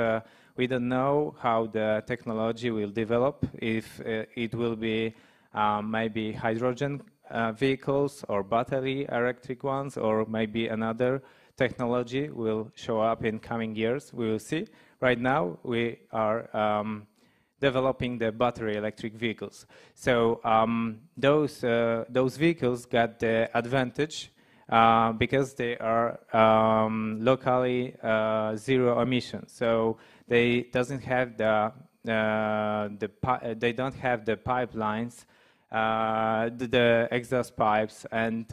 we don't know how the technology will develop, if it will be maybe hydrogen vehicles or battery electric ones, or maybe another technology will show up in coming years. We will see. Right now we are developing the battery electric vehicles. So those vehicles got the advantage because they are locally zero emissions. So they doesn't have they don't have the pipelines, the exhaust pipes, and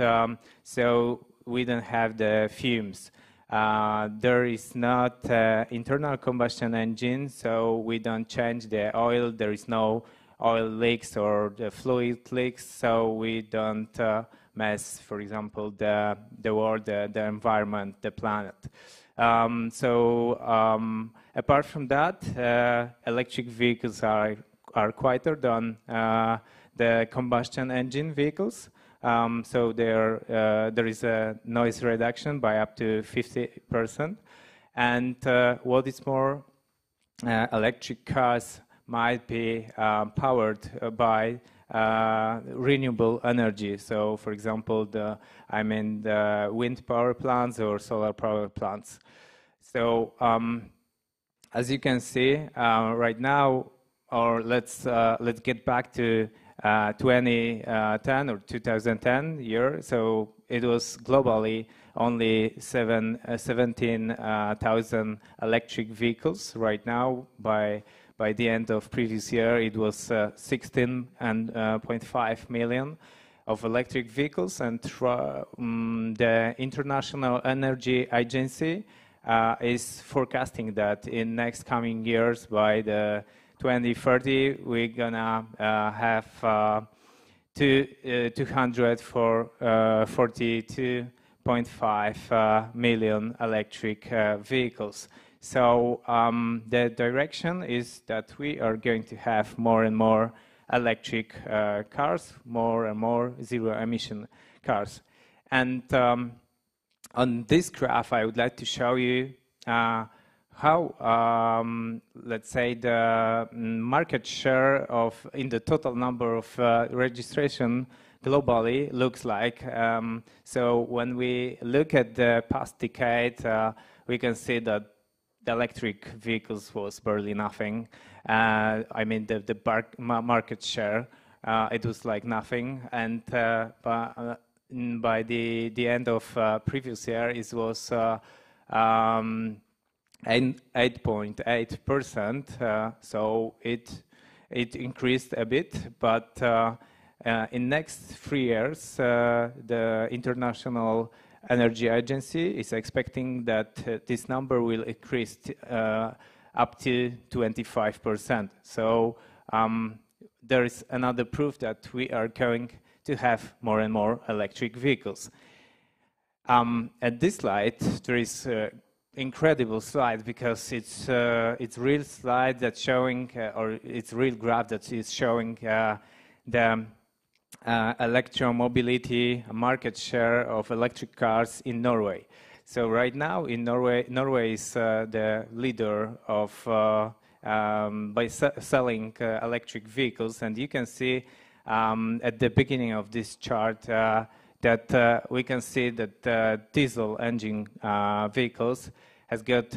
so we don't have the fumes. There is not internal combustion engine, so we don't change the oil. There is no oil leaks or the fluid leaks, so we don't mess, for example, the world, the environment, the planet. Apart from that, electric vehicles are quieter than the combustion engine vehicles. So there is a noise reduction by up to 50%. And what is more, electric cars might be powered by renewable energy. So, for example, the wind power plants or solar power plants. So, as you can see, right now, or let's get back to 2010 or 2010 year. So it was globally only 17,000 electric vehicles. Right now, by the end of previous year, it was 16.5 million of electric vehicles, and the International Energy Agency is forecasting that in next coming years, by the 2030, we're gonna have 242.5 million electric vehicles. So the direction is that we are going to have more and more electric cars, more and more zero-emission cars. And on this graph, I would like to show you how, let's say, the market share in the total number of registration globally looks like. So when we look at the past decade, we can see that the electric vehicles was barely nothing. I mean, the market share, it was like nothing. And by the end of previous year, it was 8.8%. So it increased a bit, but in next 3 years, the International Energy Agency is expecting that this number will increase up to 25%. So there is another proof that we are going to have more and more electric vehicles. At this slide, there is incredible slide because it's real slide that's showing, or it's real graph that is showing the electromobility market share of electric cars in Norway. So right now in Norway is the leader of by selling electric vehicles, and you can see at the beginning of this chart that we can see that diesel engine vehicles has got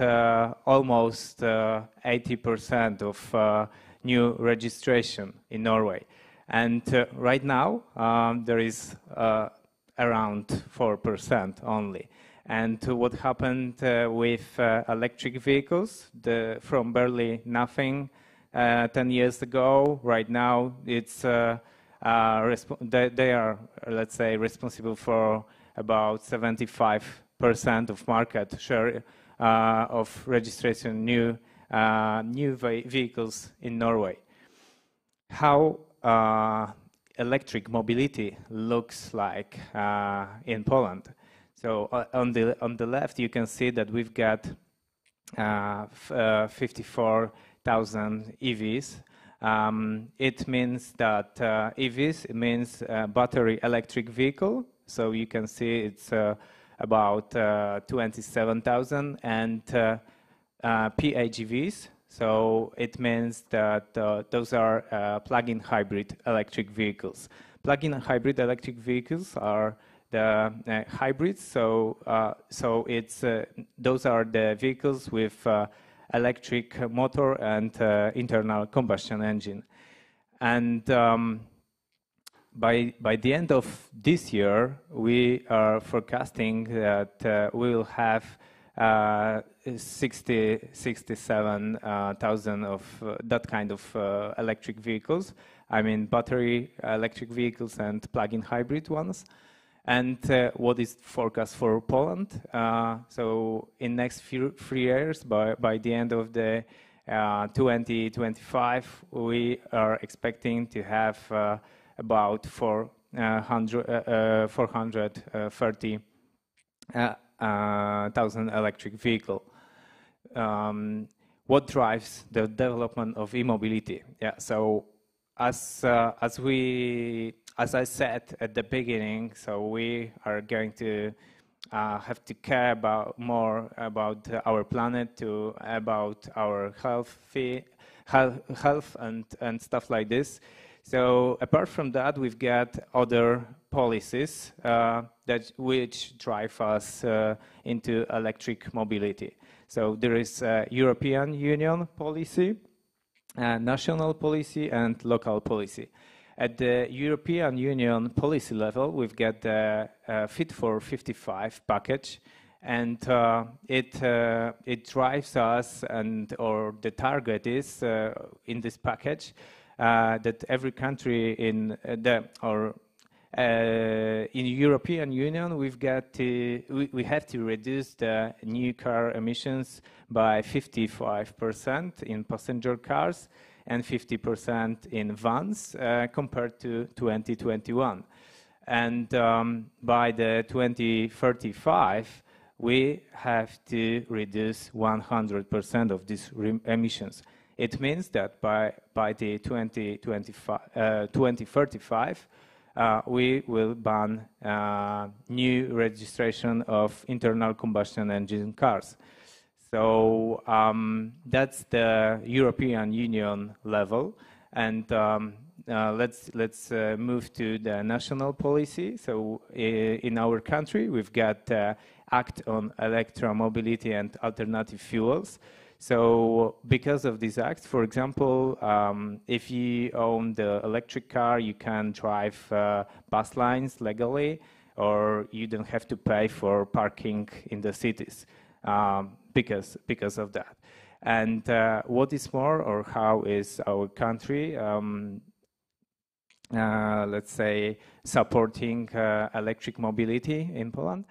almost 80% of new registration in Norway. And right now, there is around 4% only. And what happened with electric vehicles? From barely nothing 10 years ago, right now, it's they are, let's say, responsible for about 75% of market share of registration new vehicles in Norway. How electric mobility looks like in Poland. So on the left, you can see that we've got 54,000 EVs. It means that EVs means battery electric vehicle. So you can see it's about 27,000, and PHEVs. So it means that those are plug-in hybrid electric vehicles. Plug-in hybrid electric vehicles are the hybrids. So it's those are the vehicles with electric motor and internal combustion engine. And by the end of this year, we are forecasting that we will have 67,000 of that kind of electric vehicles. I mean, battery electric vehicles and plug-in hybrid ones. And what is forecast for Poland? So in next 3 years, by the end of the 2025, we are expecting to have about 430,000 electric vehicle. What drives the development of e-mobility? Yeah, so as I said at the beginning, so we are going to have to care more about our planet, about our health and stuff like this. So apart from that, we've got other policies which drive us into electric mobility. So there is European Union policy, national policy, and local policy. At the European Union policy level, we've got the Fit for 55 package, and it drives us, or the target is in this package that every country in European Union we have to reduce the new car emissions by 55% in passenger cars, and 50% in vans compared to 2021. And by the 2035, we have to reduce 100% of these emissions. It means that by the 2035, we will ban new registration of internal combustion engine cars. So that's the European Union level, and let's move to the national policy. So in our country, we've got Act on Electromobility and Alternative Fuels. So because of this act, for example, if you own the electric car, you can drive bus lines legally, or you don't have to pay for parking in the cities because of that. And what is more, or how is our country, let's say, supporting electric mobility in Poland?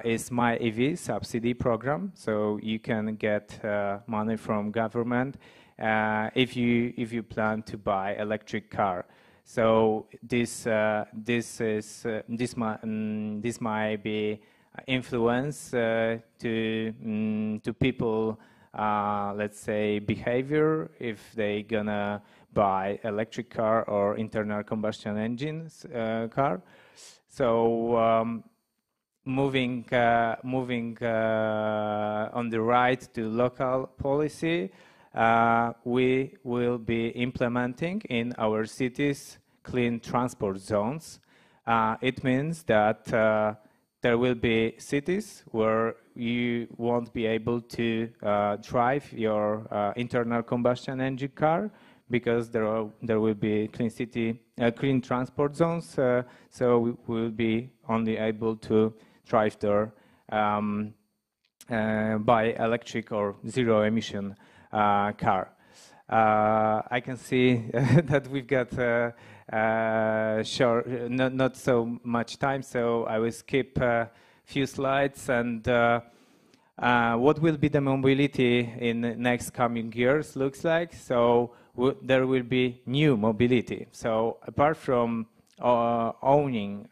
Is My EV subsidy program. So you can get money from government if you plan to buy electric car. So this might be influence to people, let's say, behavior if they gonna buy electric car or internal combustion engines car. So moving on the right to local policy, we will be implementing in our cities clean transport zones. It means that there will be cities where you won't be able to drive your internal combustion engine car because there will be clean transport zones. So we will be only able to drive there by electric or zero emission car. I can see that we've got not so much time, so I will skip a few slides. And what will be the mobility in the next coming years looks like? So there will be new mobility. So apart from owning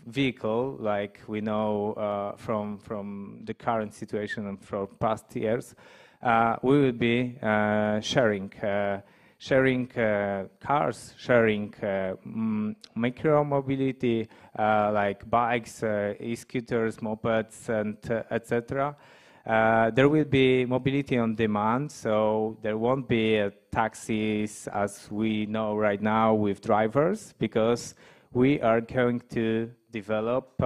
vehicle, like we know from the current situation and from past years, we will be sharing cars, sharing micro mobility, like bikes, e-scooters, mopeds, and etc. There will be mobility on demand, so there won't be taxis as we know right now with drivers, because we are going to develop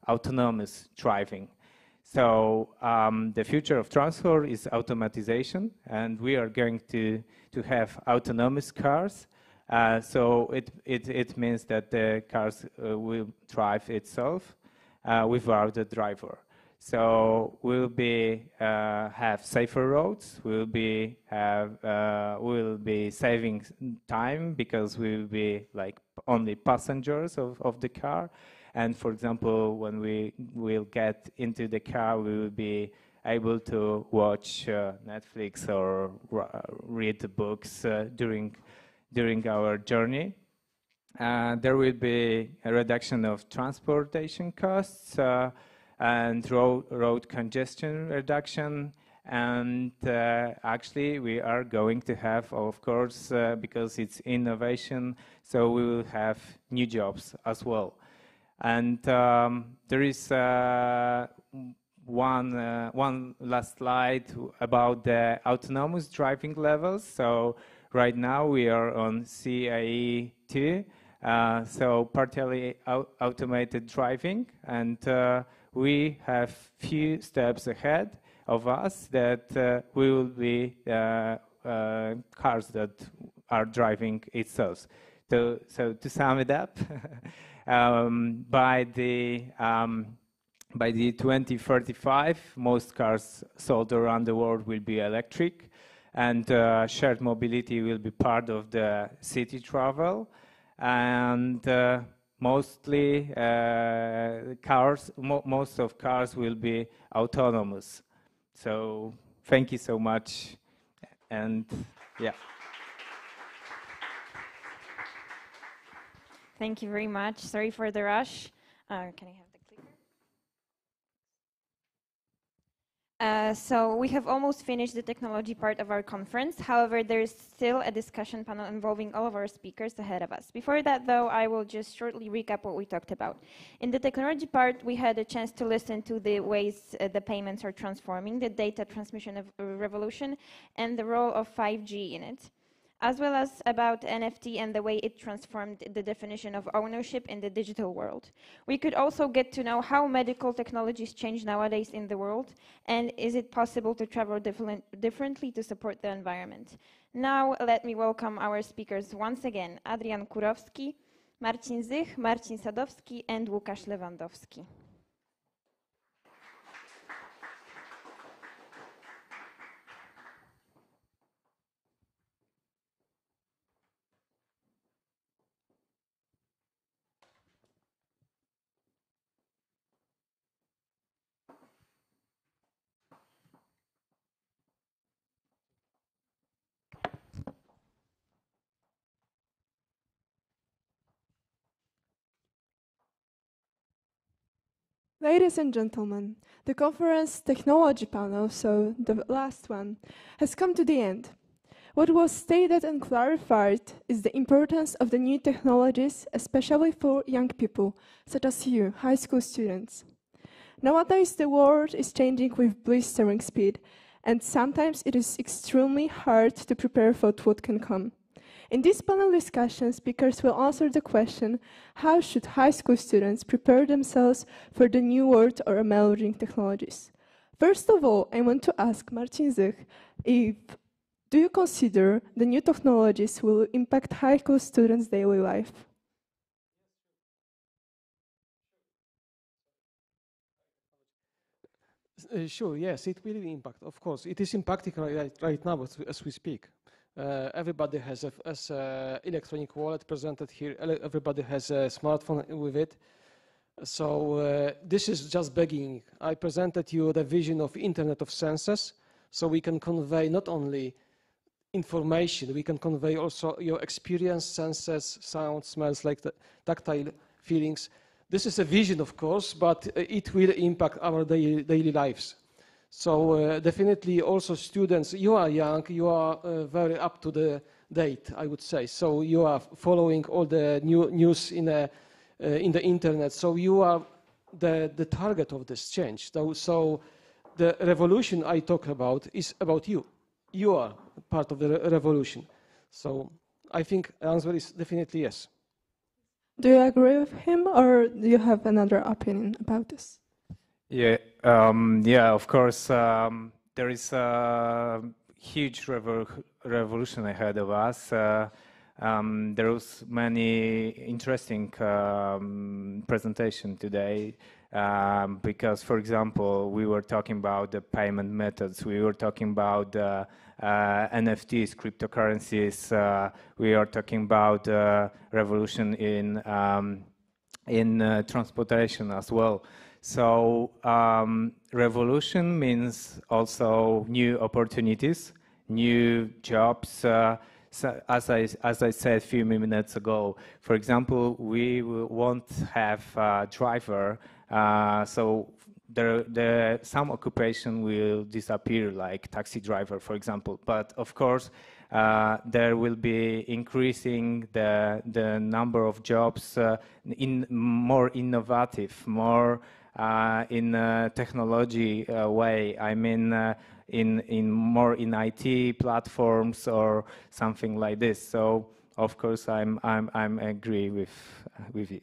autonomous driving. So the future of transport is automatization, and we are going to have autonomous cars. So it means that the cars will drive itself without the driver. So we'll be have safer roads. We'll be saving time because we'll be like only passengers of the car. And for example, when we will get into the car, we will be able to watch Netflix or read the books during our journey. There will be a reduction of transportation costs and road congestion reduction. And actually, we are going to have, of course, because it's innovation, so we will have new jobs as well. And there is one last slide about the autonomous driving levels. So right now we are on CAE 2, so partially automated driving, and we have few steps ahead of us that we will be cars that are driving itself. So to sum it up, by the 2035, most cars sold around the world will be electric, and shared mobility will be part of the city travel, and mostly most of cars will be autonomous. So thank you so much, And yeah.
Thank you very much. Sorry for the rush. Can I have the clicker? So we have almost finished the technology part of our conference. However, there is still a discussion panel involving all of our speakers ahead of us. Before that, though, I will just shortly recap what we talked about. In the technology part, we had a chance to listen to the ways the payments are transforming, the data transmission of revolution, and the role of 5G in it, as well as about NFT and the way it transformed the definition of ownership in the digital world. We could also get to know how medical technologies change nowadays in the world, and is it possible to travel differently to support the environment. Now let me welcome our speakers once again, Adrian Kurowski, Marcin Zych, Marcin Sadowski, and Łukasz Lewandowski.
Ladies and gentlemen, the conference technology panel, so the last one, has come to the end. What was stated and clarified is the importance of the new technologies, especially for young people, such as you, high school students. Nowadays, the world is changing with blistering speed, and sometimes it is extremely hard to prepare for what can come. In this panel discussion, speakers will answer the question, how should high school students prepare themselves for the new world or emerging technologies? First of all, I want to ask Marcin Zych, do you consider the new technologies will impact high school students' daily life?
Sure, yes, it will impact, of course. It is impacting right now as we speak. Everybody has a electronic wallet presented here. Everybody has a smartphone with it. So this is just beginning. I presented you the vision of Internet of Senses, so we can convey not only information, we can convey also your experience, senses, sound, smells, like the tactile feelings. This is a vision, of course, but it will impact our daily lives. So definitely also students, you are young, you are very up to the date, I would say. So you are following all the new news in the internet. So you are the target of this change. So the revolution I talk about is about you. You are part of the revolution. So I think the answer is definitely yes.
Do you agree with him, or do you have another opinion about this?
Yeah, yeah, of course. There is a huge revolution ahead of us. There was many interesting presentation today because, for example, we were talking about the payment methods. We were talking about NFTs, cryptocurrencies. We are talking about revolution in transportation as well. So revolution means also new opportunities, new jobs. So as I said a few minutes ago, for example, we won't have a driver, so some occupation will disappear, like taxi driver, for example. But of course, there will be increasing the number of jobs in more innovative, more in technology way. I mean, more in IT platforms or something like this. So of course, I'm agree with you.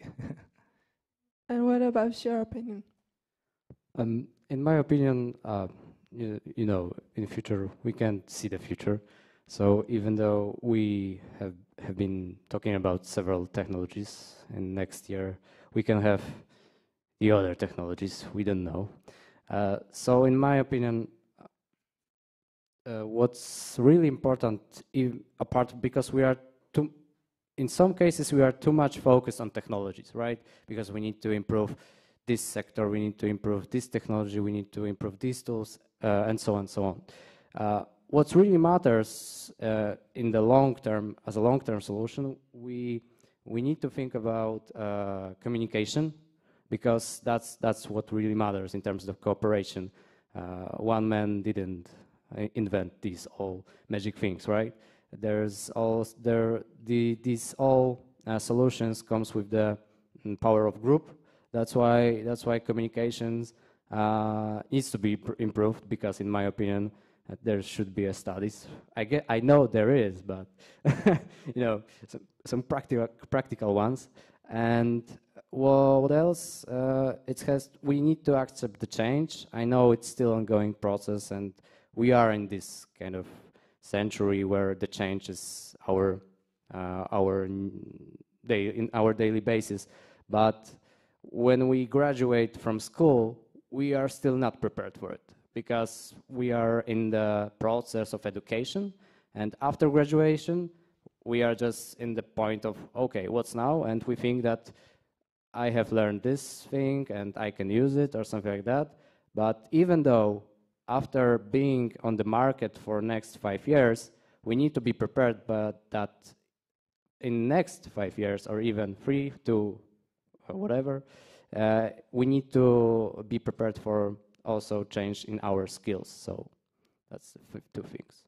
And what about your opinion?
In my opinion, you know, in the future we can't see the future. So even though we have been talking about several technologies, and next year we can have the other technologies we don't know. So in my opinion, what's really important, because we are in some cases we are too much focused on technologies, right? Because we need to improve this sector, we need to improve this technology, we need to improve these tools, and so on and so on. what really matters in the long term, as a long-term solution, we need to think about communication, because that's what really matters in terms of cooperation. One man didn't invent these all magic things, right? There's all these all solutions comes with the power of group. That's why communications needs to be improved, because in my opinion there should be a studies. I know there is, but you know, some practical ones. And well, what else? We need to accept the change. I know it's still an ongoing process, and we are in this kind of century where the change is our daily basis. But when we graduate from school, we are still not prepared for it, because we are in the process of education, and after graduation we are just in the point of, okay, what's now? And we think that I have learned this thing and I can use it or something like that. But even though after being on the market for next 5 years, we need to be prepared, but that in next 5 years or even 3 to whatever, we need to be prepared for also change in our skills. So that's the two things.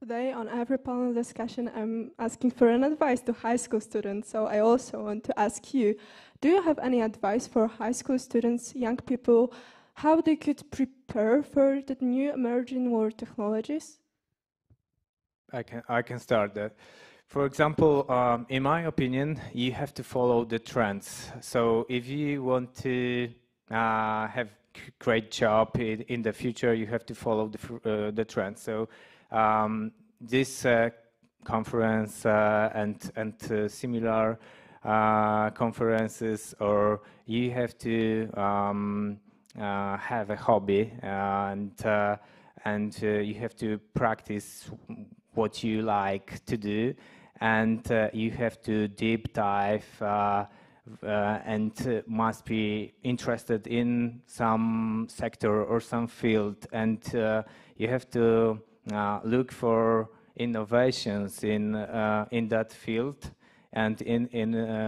Today on every panel discussion, I'm asking for an advice to high school students. So I also want to ask you, do you have any advice for high school students, young people, how they could prepare for the new emerging world technologies?
I can start that. For example, in my opinion, you have to follow the trends. So if you want to have great job in the future, you have to follow the trends. So this conference and similar conferences, or you have to have a hobby, and you have to practice what you like to do, and you have to deep dive and must be interested in some sector or some field, and you have to look for innovations in that field. And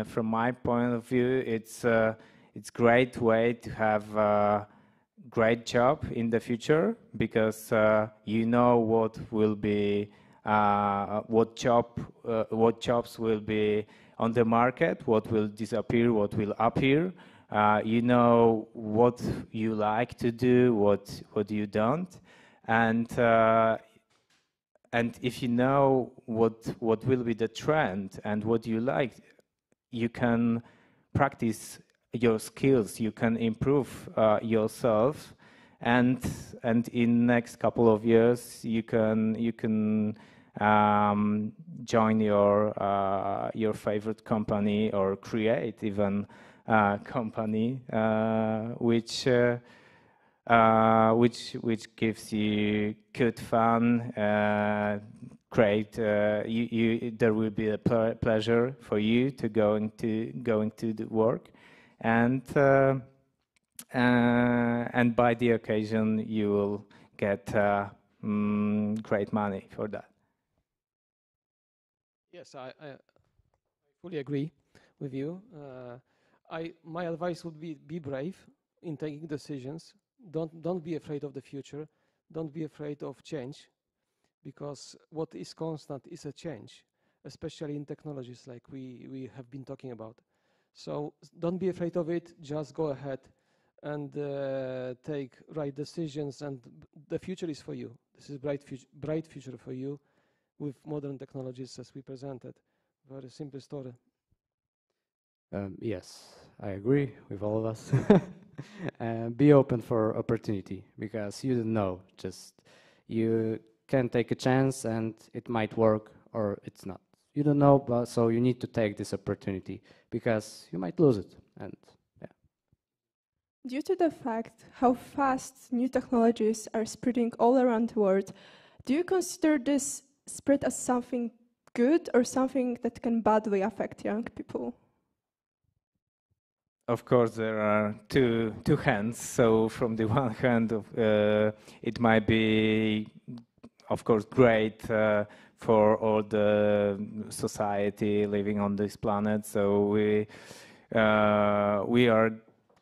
from my point of view, it's great way to have a great job in the future, because you know what will be what jobs will be on the market, what will disappear, what will appear. You know what you like to do, what you don't, and if you know what will be the trend and what you like, you can practice your skills, you can improve yourself, and in next couple of years you can join your favorite company, or create even a company which gives you good fun, great. There will be a pleasure for you to going to the work, and by the occasion you will get great money for that.
Yes, I fully agree with you. My advice would be brave in taking decisions. Don't be afraid of the future. Don't be afraid of change, because what is constant is a change, especially in technologies like we have been talking about. So don't be afraid of it. Just go ahead and take right decisions, and the future is for you. This is bright future for you with modern technologies as we presented. Very simple story.
Yes, I agree with all of us. Be open for opportunity, because you don't know. Just you can take a chance and it might work or it's not. You don't know, but so you need to take this opportunity, because you might lose it. And yeah.
Due to the fact how fast new technologies are spreading all around the world, do you consider this spread as something good or something that can badly affect young people?
Of course, there are two hands. So from the one hand, it might be of course, great for all the society living on this planet. So we are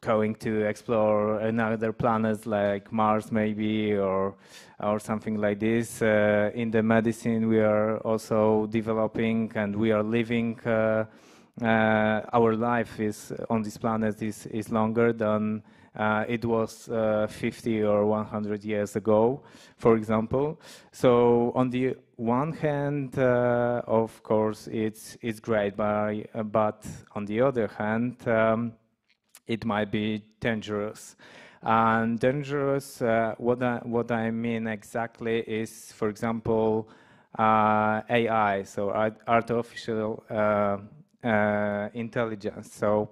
going to explore another planets like Mars maybe, or something like this. In the medicine, we are also developing, and we are living. Our life is on this planet is longer than it was 50 or 100 years ago, for example. So on the one hand, of course, it's great, but on the other hand, it might be dangerous. And dangerous, what I mean exactly is, for example, AI, so artificial intelligence. So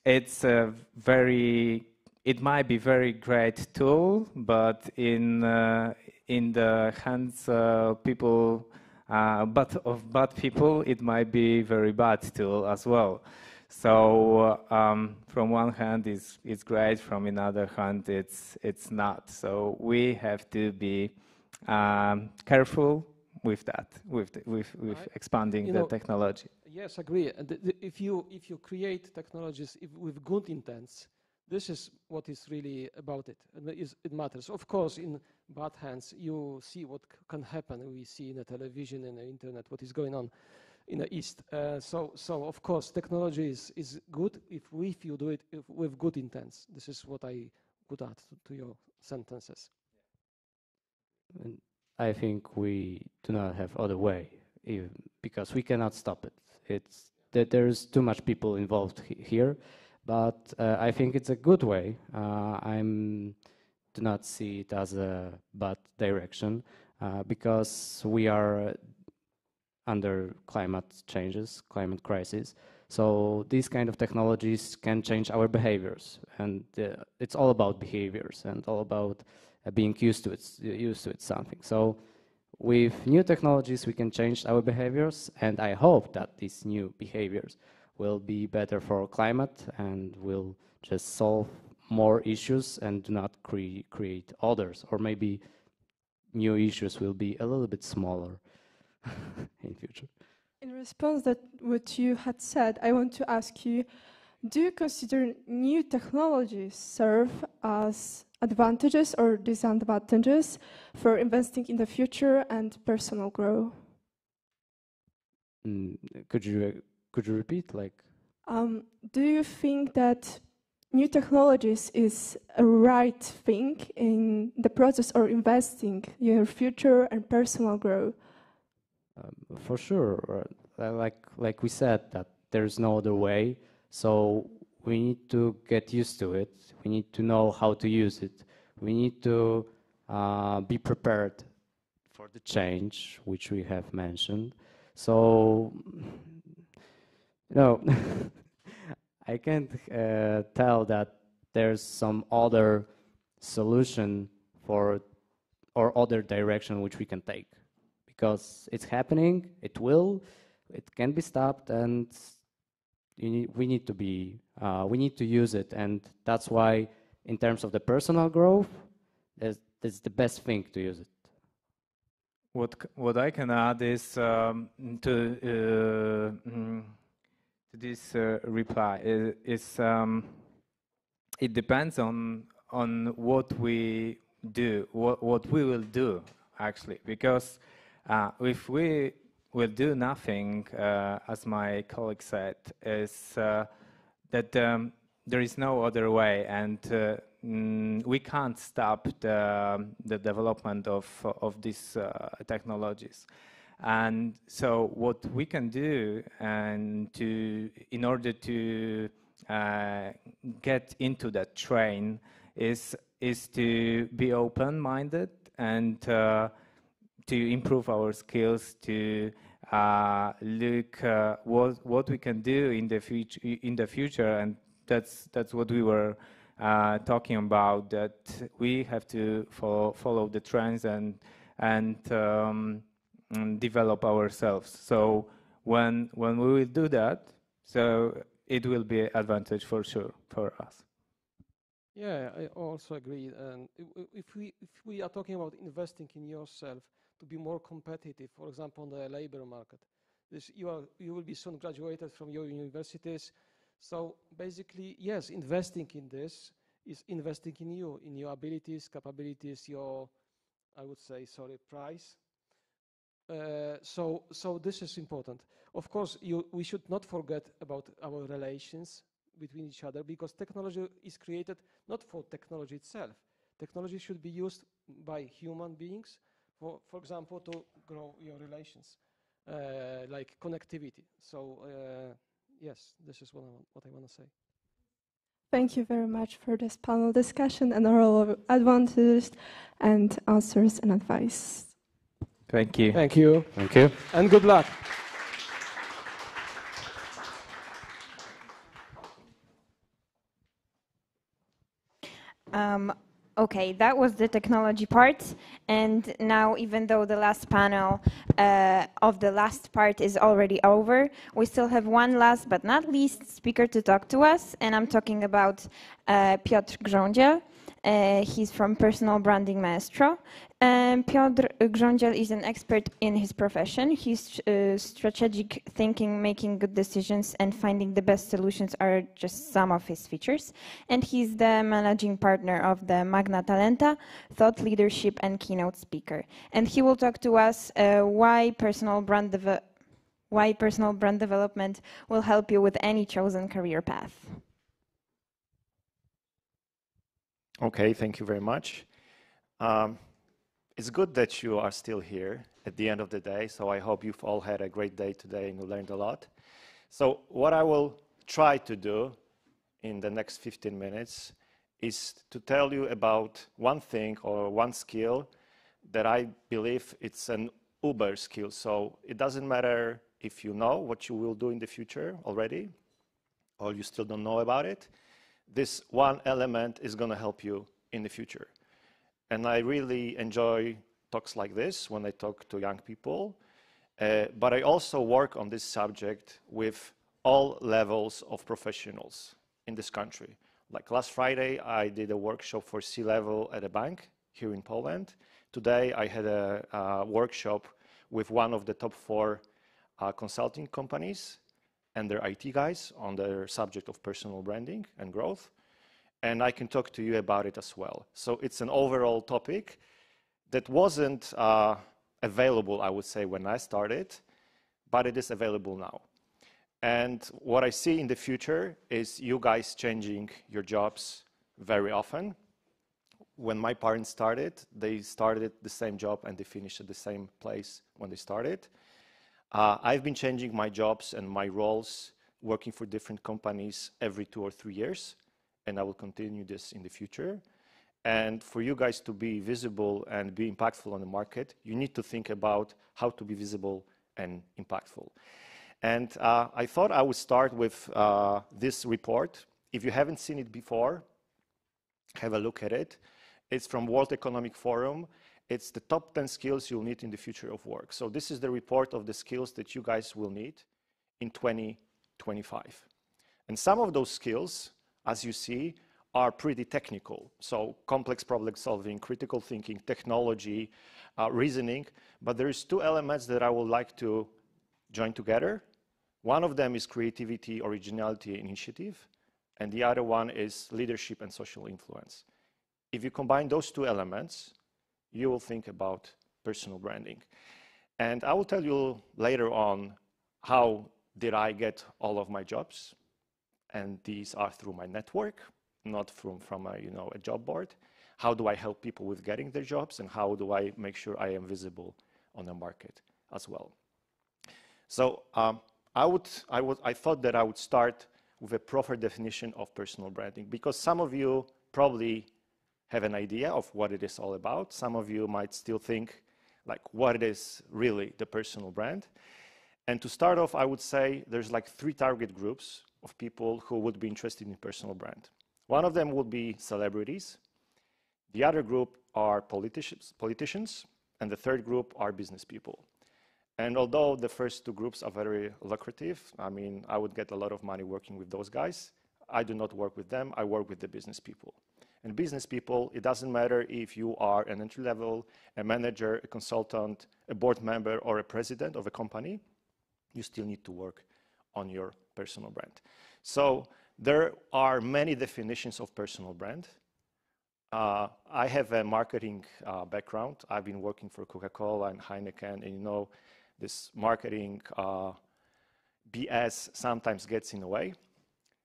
it might be very great tool, but in the hands of people, of bad people, it might be very bad tool as well. So from one hand, it's great. From another hand, it's not. So we have to be careful with that, with expanding the technology.
Yes, agree. If you create technologies with good intents, this is what is really about it. It matters. Of course, in bad hands, you see what can happen. We see in the television and the internet what is going on in the East. So of course, technology is good if you do it with good intents. This is what I could add to your sentences.
And I think we do not have other way, because we cannot stop it. It's that there's too much people involved here, but I think it's a good way. I do not see it as a bad direction, because we are under climate changes, climate crisis. So these kind of technologies can change our behaviors, and it's all about behaviors and all about being used to it something. So with new technologies, we can change our behaviors, and I hope that these new behaviors will be better for climate and will just solve more issues and do not create others, or maybe new issues will be a little bit smaller in future.
In response to what you had said, I want to ask you, do you consider new technologies serve as advantages or disadvantages for investing in the future and personal growth?
Could you repeat, like?
Do you think that new technologies is a right thing in the process of investing in your future and personal growth?
For sure, like we said, that there's no other way. So we need to get used to it. We need to know how to use it. We need to be prepared for the change, which we have mentioned. So, I can't tell that there's some other solution or other direction which we can take, because it's happening, it can be stopped, and we need to use it, and that's why, in terms of the personal growth, that's the best thing to use it.
What I can add is to this reply is it depends on what we do, what we will do actually, because if we will do nothing, as my colleague said, is that there is no other way, and we can't stop the development of these technologies. And so what we can do, and in order to get into that train, is to be open-minded and to improve our skills, to look what we can do in the future, and that's what we were talking about. That we have to follow the trends and develop ourselves. So when we will do that, so it will be an advantage for sure for us.
Yeah, I also agree. And if we are talking about investing in yourself to be more competitive, for example, on the labor market, you will be soon graduated from your universities. So basically, yes, investing in this is investing in you, in your abilities, capabilities, your, I would say, price. So this is important. Of course, we should not forget about our relations between each other, because technology is created not for technology itself. Technology should be used by human beings, for example, to grow your relations, like connectivity. So yes, this is what I want to say.
Thank you very much for this panel discussion and all of advantages and answers and advice.
Thank you.
Thank you.
Thank you.
And good luck.
Okay, that was the technology part. And now, even though the last panel of the last part is already over, we still have one last but not least speaker to talk to us. And I'm talking about Piotr Grządziel. He's from Personal Branding Maestro. Piotr Grządziel is an expert in his profession. His strategic thinking, making good decisions, and finding the best solutions are just some of his features. And he's the managing partner of the Magna Talenta, thought leadership and keynote speaker. And he will talk to us why personal brand development will help you with any chosen career path.
Okay, thank you very much. It's good that you are still here at the end of the day, so I hope you've all had a great day today and you learned a lot. So what I will try to do in the next 15 minutes is to tell you about one thing or one skill that I believe it's an uber skill. So it doesn't matter if you know what you will do in the future already, or you still don't know about it. This one element is going to help you in the future. And I really enjoy talks like this when I talk to young people. But I also work on this subject with all levels of professionals in this country. Like last Friday, I did a workshop for C-level at a bank here in Poland. Today, I had a workshop with one of the top 4 consulting companies and their IT guys on the subject of personal branding and growth. And I can talk to you about it as well. So it's an overall topic that wasn't available, I would say, when I started, but it is available now. And what I see in the future is you guys changing your jobs very often. When my parents started, they started the same job and they finished at the same place when they started. I've been changing my jobs and my roles, working for different companies every 2 or 3 years, and I will continue this in the future. And for you guys to be visible and be impactful on the market, you need to think about how to be visible and impactful. And I thought I would start with this report. If you haven't seen it before, have a look at it. It's from World Economic Forum. It's the top 10 skills you'll need in the future of work. So this is the report of the skills that you guys will need in 2025. And some of those skills, as you see, are pretty technical. So complex problem solving, critical thinking, technology, reasoning. But there's 2 elements that I would like to join together. One of them is creativity, originality, initiative. And the other one is leadership and social influence. If you combine those 2 elements, you will think about personal branding. And I will tell you later on how did I get all of my jobs. And these are through my network, not from a job board. How do I help people with getting their jobs, and how do I make sure I am visible on the market as well? So I thought that I would start with a proper definition of personal branding, because some of you probably have an idea of what it is all about. Some of you might still think, like, what it is really the personal brand. And to start off, I would say there's like 3 target groups of people who would be interested in personal brand. One of them would be celebrities. The other group are politicians, and the third group are business people. And although the first 2 groups are very lucrative, I mean, I would get a lot of money working with those guys, I do not work with them, I work with the business people. And business people, it doesn't matter if you are an entry level, a manager, a consultant, a board member, or a president of a company, you still need to work on your personal brand. So there are many definitions of personal brand. I have a marketing background. I've been working for Coca-Cola and Heineken, and you know, this marketing BS sometimes gets in the way.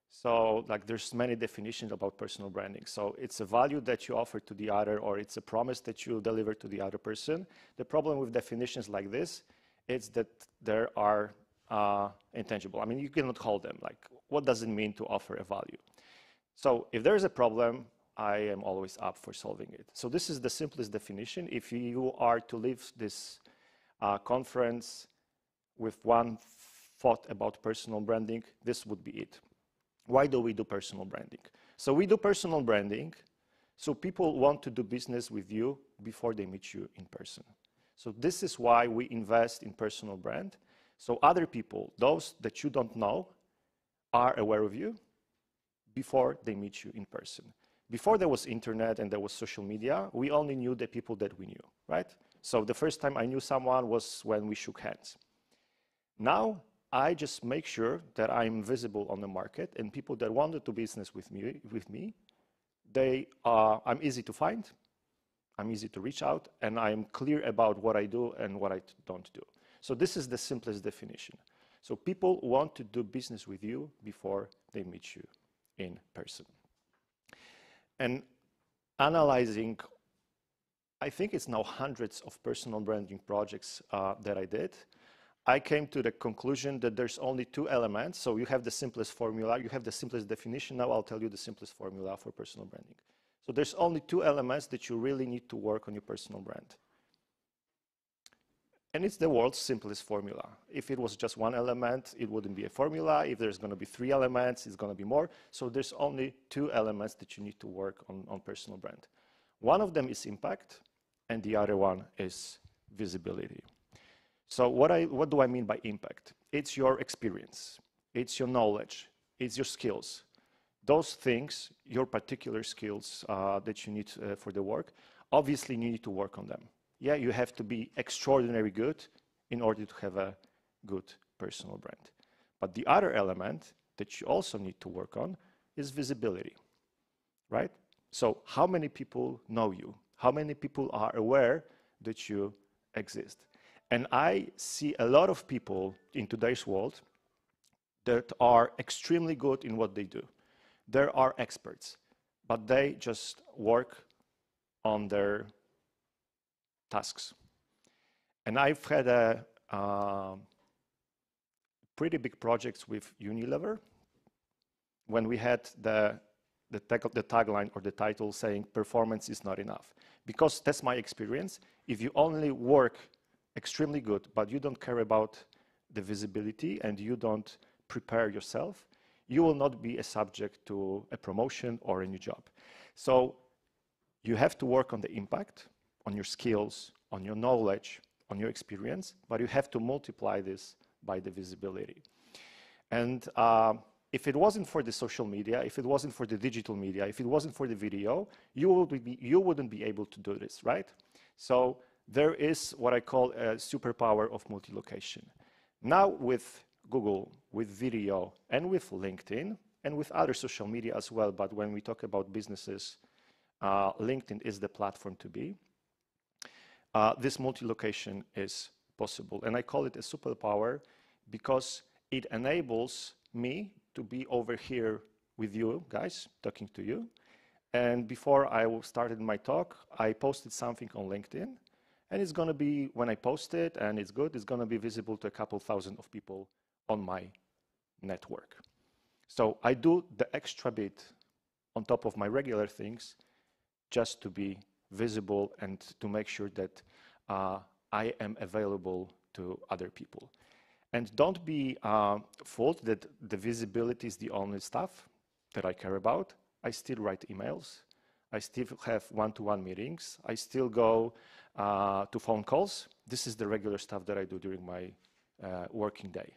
So like there's many definitions about personal branding. So it's a value that you offer to the other, or it's a promise that you deliver to the other person. The problem with definitions like this is that there are intangible. I mean, you cannot call them. Like, what does it mean to offer a value? So if there is a problem, I am always up for solving it. So this is the simplest definition. If you are to leave this conference with one thought about personal branding, this would be it. Why do we do personal branding? So we do personal branding so people want to do business with you before they meet you in person. So this is why we invest in personal brand. So other people, those that you don't know, are aware of you before they meet you in person. Before there was internet and there was social media, we only knew the people that we knew, right? So the first time I knew someone was when we shook hands. Now, I just make sure that I'm visible on the market, and people that want to do business with me, I'm easy to find, I'm easy to reach out, and I'm clear about what I do and what I don't do. So this is the simplest definition. So people want to do business with you before they meet you in person. And analyzing, I think it's now hundreds of personal branding projects that I did, I came to the conclusion that there's only two elements. So you have the simplest formula, you have the simplest definition. Now I'll tell you the simplest formula for personal branding. So there's only two elements that you really need to work on your personal brand. And it's the world's simplest formula. If it was just one element, it wouldn't be a formula. If there's going to be three elements, it's going to be more. So there's only two elements that you need to work on personal brand. One of them is impact, and the other one is visibility. So what do I mean by impact? It's your experience, it's your knowledge, it's your skills. Those things, your particular skills that you need for the work, obviously you need to work on them. Yeah, you have to be extraordinarily good in order to have a good personal brand. But the other element that you also need to work on is visibility, right? So how many people know you? How many people are aware that you exist? And I see a lot of people in today's world that are extremely good in what they do. There are experts, but they just work on their tasks. And I've had pretty big projects with Unilever when we had the tagline or the title saying performance is not enough. Because that's my experience. If you only work extremely good, but you don't care about the visibility and you don't prepare yourself, you will not be a subject to a promotion or a new job. So you have to work on the impact, on your skills, on your knowledge, on your experience, but you have to multiply this by the visibility. And if it wasn't for the social media, if it wasn't for the digital media, if it wasn't for the video, you wouldn't be able to do this, right? So there is what I call a superpower of multi-location. Now with Google, with video, and with LinkedIn, and with other social media as well, but when we talk about businesses, LinkedIn is the platform to be. This multi-location is possible. And I call it a superpower because it enables me to be over here with you guys, talking to you. And before I started my talk, I posted something on LinkedIn. And it's going to be, when I post it and it's good, it's going to be visible to a couple thousand of people on my network. So I do the extra bit on top of my regular things just to be visible and to make sure that I am available to other people. And don't be fooled that the visibility is the only stuff that I care about. I still write emails. I still have one-to-one meetings. I still go to phone calls. This is the regular stuff that I do during my working day.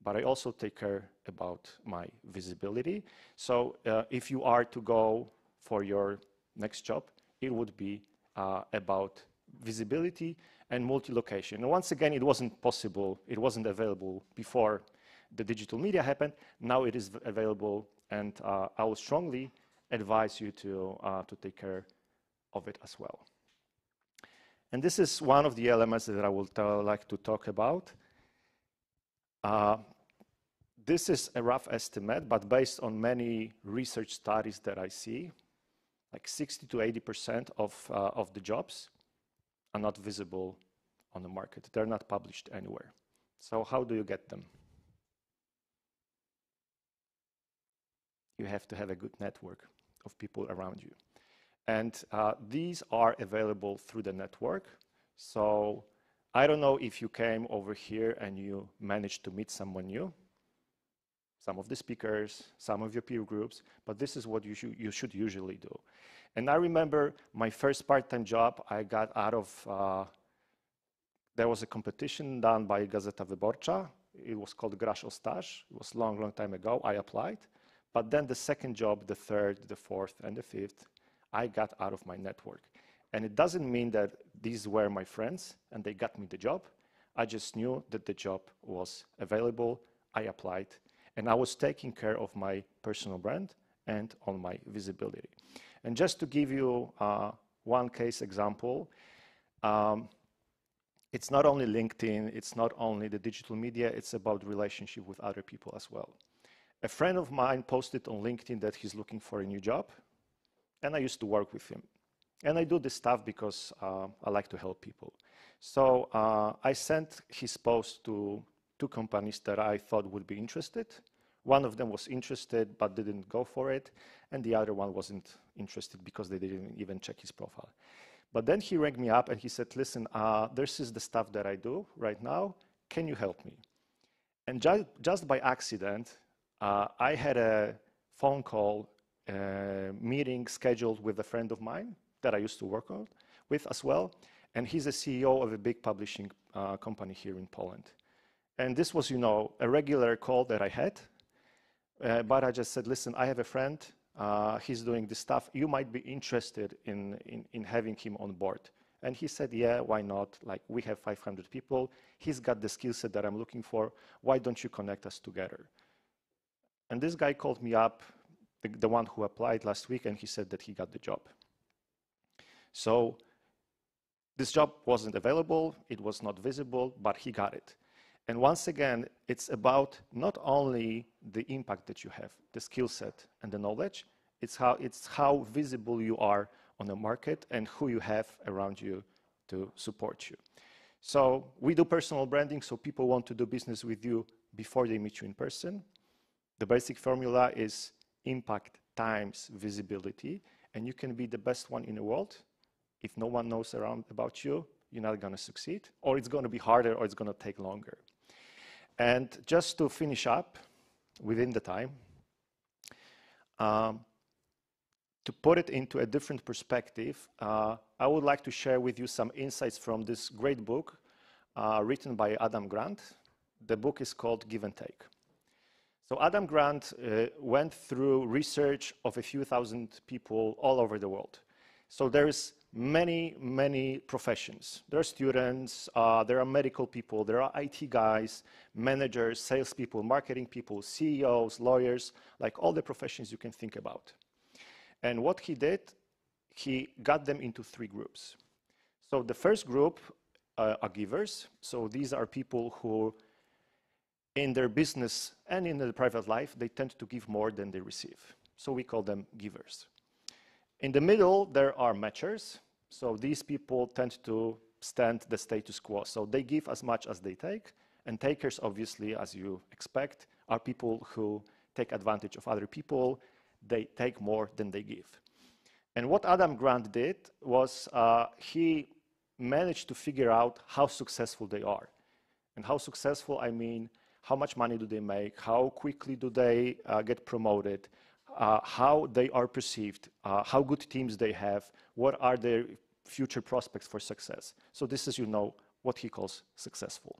But I also take care about my visibility. So if you are to go for your next job, it would be about visibility and multi-location. And once again, it wasn't possible, it wasn't available before the digital media happened. Now it is available, and I will strongly advise you to take care of it as well. And this is one of the elements that I would like to talk about. This is a rough estimate, but based on many research studies that I see, like 60 to 80% of the jobs are not visible on the market. They're not published anywhere. So how do you get them? You have to have a good network of people around you. And these are available through the network. So I don't know if you came over here and you managed to meet someone new, some of the speakers, some of your peer groups, but this is what you should usually do. And I remember my first part-time job I got out of, there was a competition done by Gazeta Wyborcza. It was called Grasz o Staż. It was a long, long time ago. I applied. But then the second job, the third, the fourth, and the fifth, I got out of my network. And it doesn't mean that these were my friends and they got me the job. I just knew that the job was available. I applied. And I was taking care of my personal brand and on my visibility. And just to give you one case example, it's not only LinkedIn, it's not only the digital media, it's about relationship with other people as well. A friend of mine posted on LinkedIn that he's looking for a new job, and I used to work with him. And I do this stuff because I like to help people. So I sent his post to 2 companies that I thought would be interested. One of them was interested but didn't go for it, and the other one wasn't interested because they didn't even check his profile. But then he rang me up and he said, listen, this is the stuff that I do right now. Can you help me? And just by accident, I had a phone call meeting scheduled with a friend of mine that I used to work with as well. And he's a CEO of a big publishing company here in Poland. And this was, a regular call that I had. But I just said, listen, I have a friend. He's doing this stuff. You might be interested in having him on board. And he said, yeah, why not? Like, we have 500 people. He's got the skill set that I'm looking for. Why don't you connect us together? And this guy called me up, the one who applied last week, and he said that he got the job. So this job wasn't available. It was not visible, but he got it. And once again, it's about not only the impact that you have, the skill set and the knowledge, it's how visible you are on the market and who you have around you to support you. So we do personal branding, so people want to do business with you before they meet you in person. The basic formula is impact times visibility, and you can be the best one in the world. If no one knows around about you, you're not going to succeed, or it's going to be harder, or it's going to take longer. And just to finish up within the time, to put it into a different perspective, I would like to share with you some insights from this great book written by Adam Grant. The book is called Give and Take. So Adam Grant went through research of a few thousand people all over the world. So there's many professions. There are students, there are medical people, there are IT guys, managers, salespeople, marketing people, CEOs, lawyers, like all the professions you can think about. And what he did, he got them into 3 groups. So the first group are givers. So these are people who, in their business and in their private life, they tend to give more than they receive. So we call them givers. In the middle, there are matchers. So these people tend to stand the status quo. So they give as much as they take. And takers, obviously, as you expect, are people who take advantage of other people. They take more than they give. And what Adam Grant did was he managed to figure out how successful they are. And how successful, I mean, how much money do they make? How quickly do they get promoted? How they are perceived, how good teams they have, what are their future prospects for success. So this is, what he calls successful.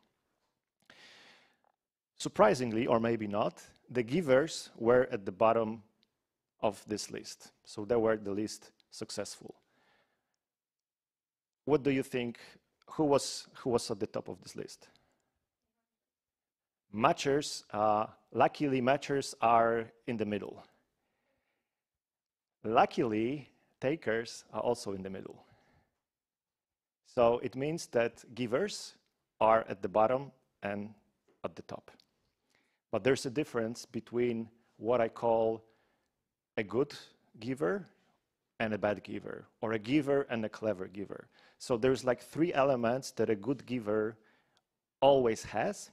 Surprisingly, or maybe not, the givers were at the bottom of this list. So they were the least successful. What do you think? Who was at the top of this list? Matchers. Luckily, matchers are in the middle. Luckily, takers are also in the middle. So it means that givers are at the bottom and at the top. But there's a difference between what I call a good giver and a bad giver, or a giver and a clever giver. So there's like 3 elements that a good giver always has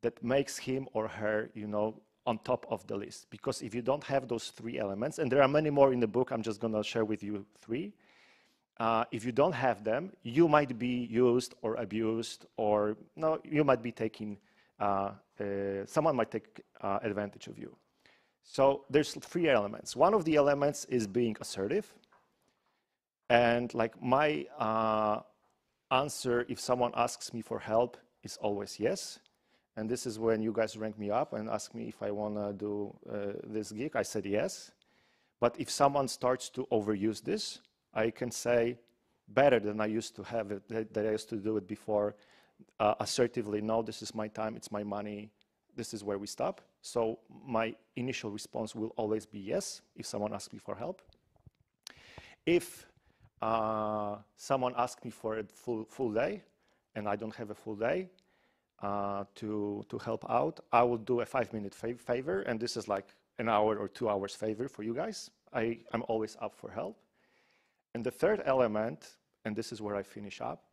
that makes him or her, you know, on top of the list. Because if you don't have those 3 elements, and there are many more in the book, I'm just gonna share with you 3. If you don't have them, you might be used or abused, or no, you might be taking, someone might take advantage of you. So there's 3 elements. One of the elements is being assertive. And like my answer, if someone asks me for help, is always yes. And this is when you guys rank me up and ask me if I want to do this gig. I said yes. But if someone starts to overuse this, I can say better than I used to have it, that I used to do it before, assertively, no, this is my time, it's my money, this is where we stop. So my initial response will always be yes, if someone asks me for help. If someone asks me for a full day, and I don't have a full day to help out, I will do a 5-minute favor, and this is like an hour or 2 hours favor for you guys. I'm always up for help. And the third element, and this is where I finish up,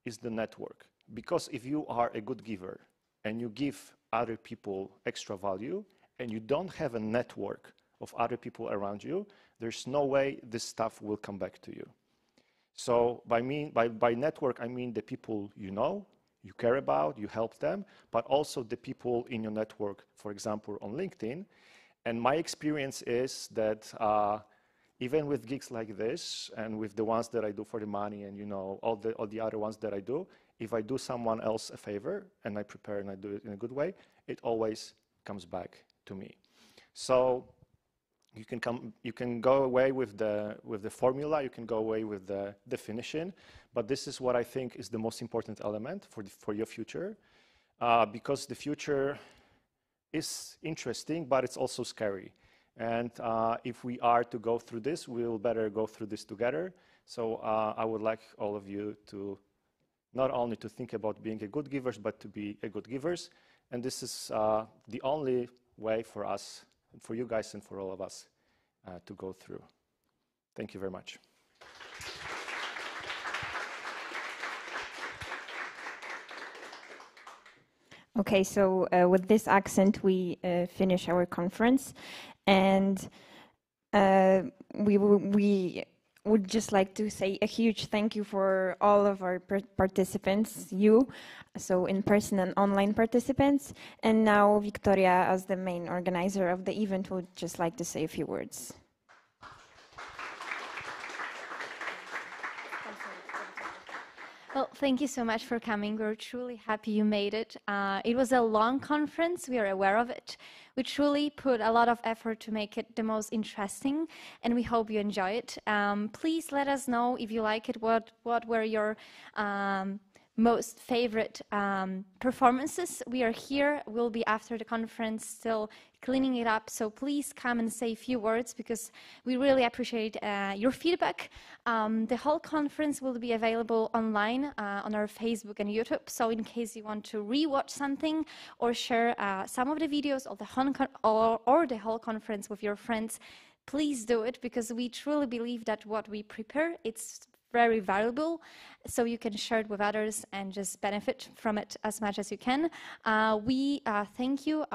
is the network. Because if you are a good giver and you give other people extra value and you don't have a network of other people around you, there's no way this stuff will come back to you. So by network, I mean the people you know, you care about, you help them, but also the people in your network, for example, on LinkedIn. And my experience is that even with gigs like this, and with the ones that I do for the money, and you know all the other ones that I do, if I do someone else a favor and I prepare and I do it in a good way, it always comes back to me. So you can go away with the formula, you can go away with the definition, but this is what I think is the most important element for your future, because the future is interesting, but it's also scary. And if we are to go through this, we'll better go through this together. So I would like all of you to not only to think about being a good givers, but to be a good givers. And this is the only way for us, for you guys and for all of us to go through. Thank you very much.
Okay, so with this accent, we finish our conference. And we would just like to say a huge thank you for all of our participants, so in-person and online participants. And now Victoria, as the main organizer of the event, would just like to say a few words.
Well, thank you so much for coming. We're truly happy you made it. It was a long conference. We are aware of it. We truly put a lot of effort to make it the most interesting, and we hope you enjoy it. Please let us know if you like it, what were your most favorite performances. We are here. We'll be after the conference still cleaning it up, so please come and say a few words because we really appreciate your feedback. The whole conference will be available online on our Facebook and YouTube, so in case you want to rewatch something or share some of the videos of the whole conference with your friends, please do it, because we truly believe that what we prepare, it's very valuable, so you can share it with others and just benefit from it as much as you can. We thank you,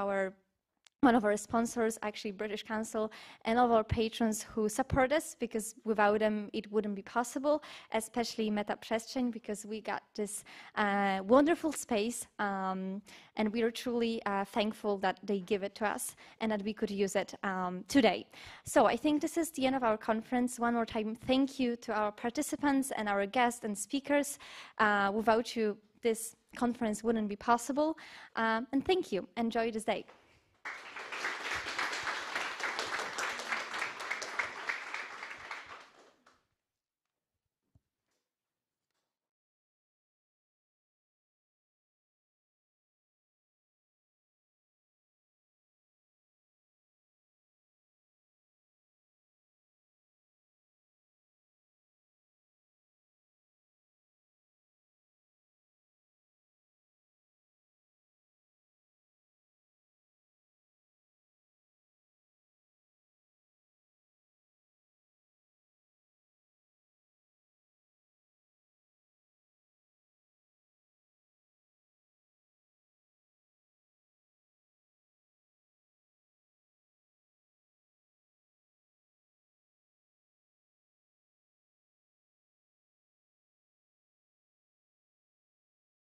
one of our sponsors, actually British Council, and all of our patrons who support us, because without them it wouldn't be possible, especially MetaPrzestrzeń, because we got this wonderful space, and we are truly thankful that they give it to us and that we could use it today. So I think this is the end of our conference. One more time, thank you to our participants and our guests and speakers. Without you, this conference wouldn't be possible. And thank you. Enjoy this day.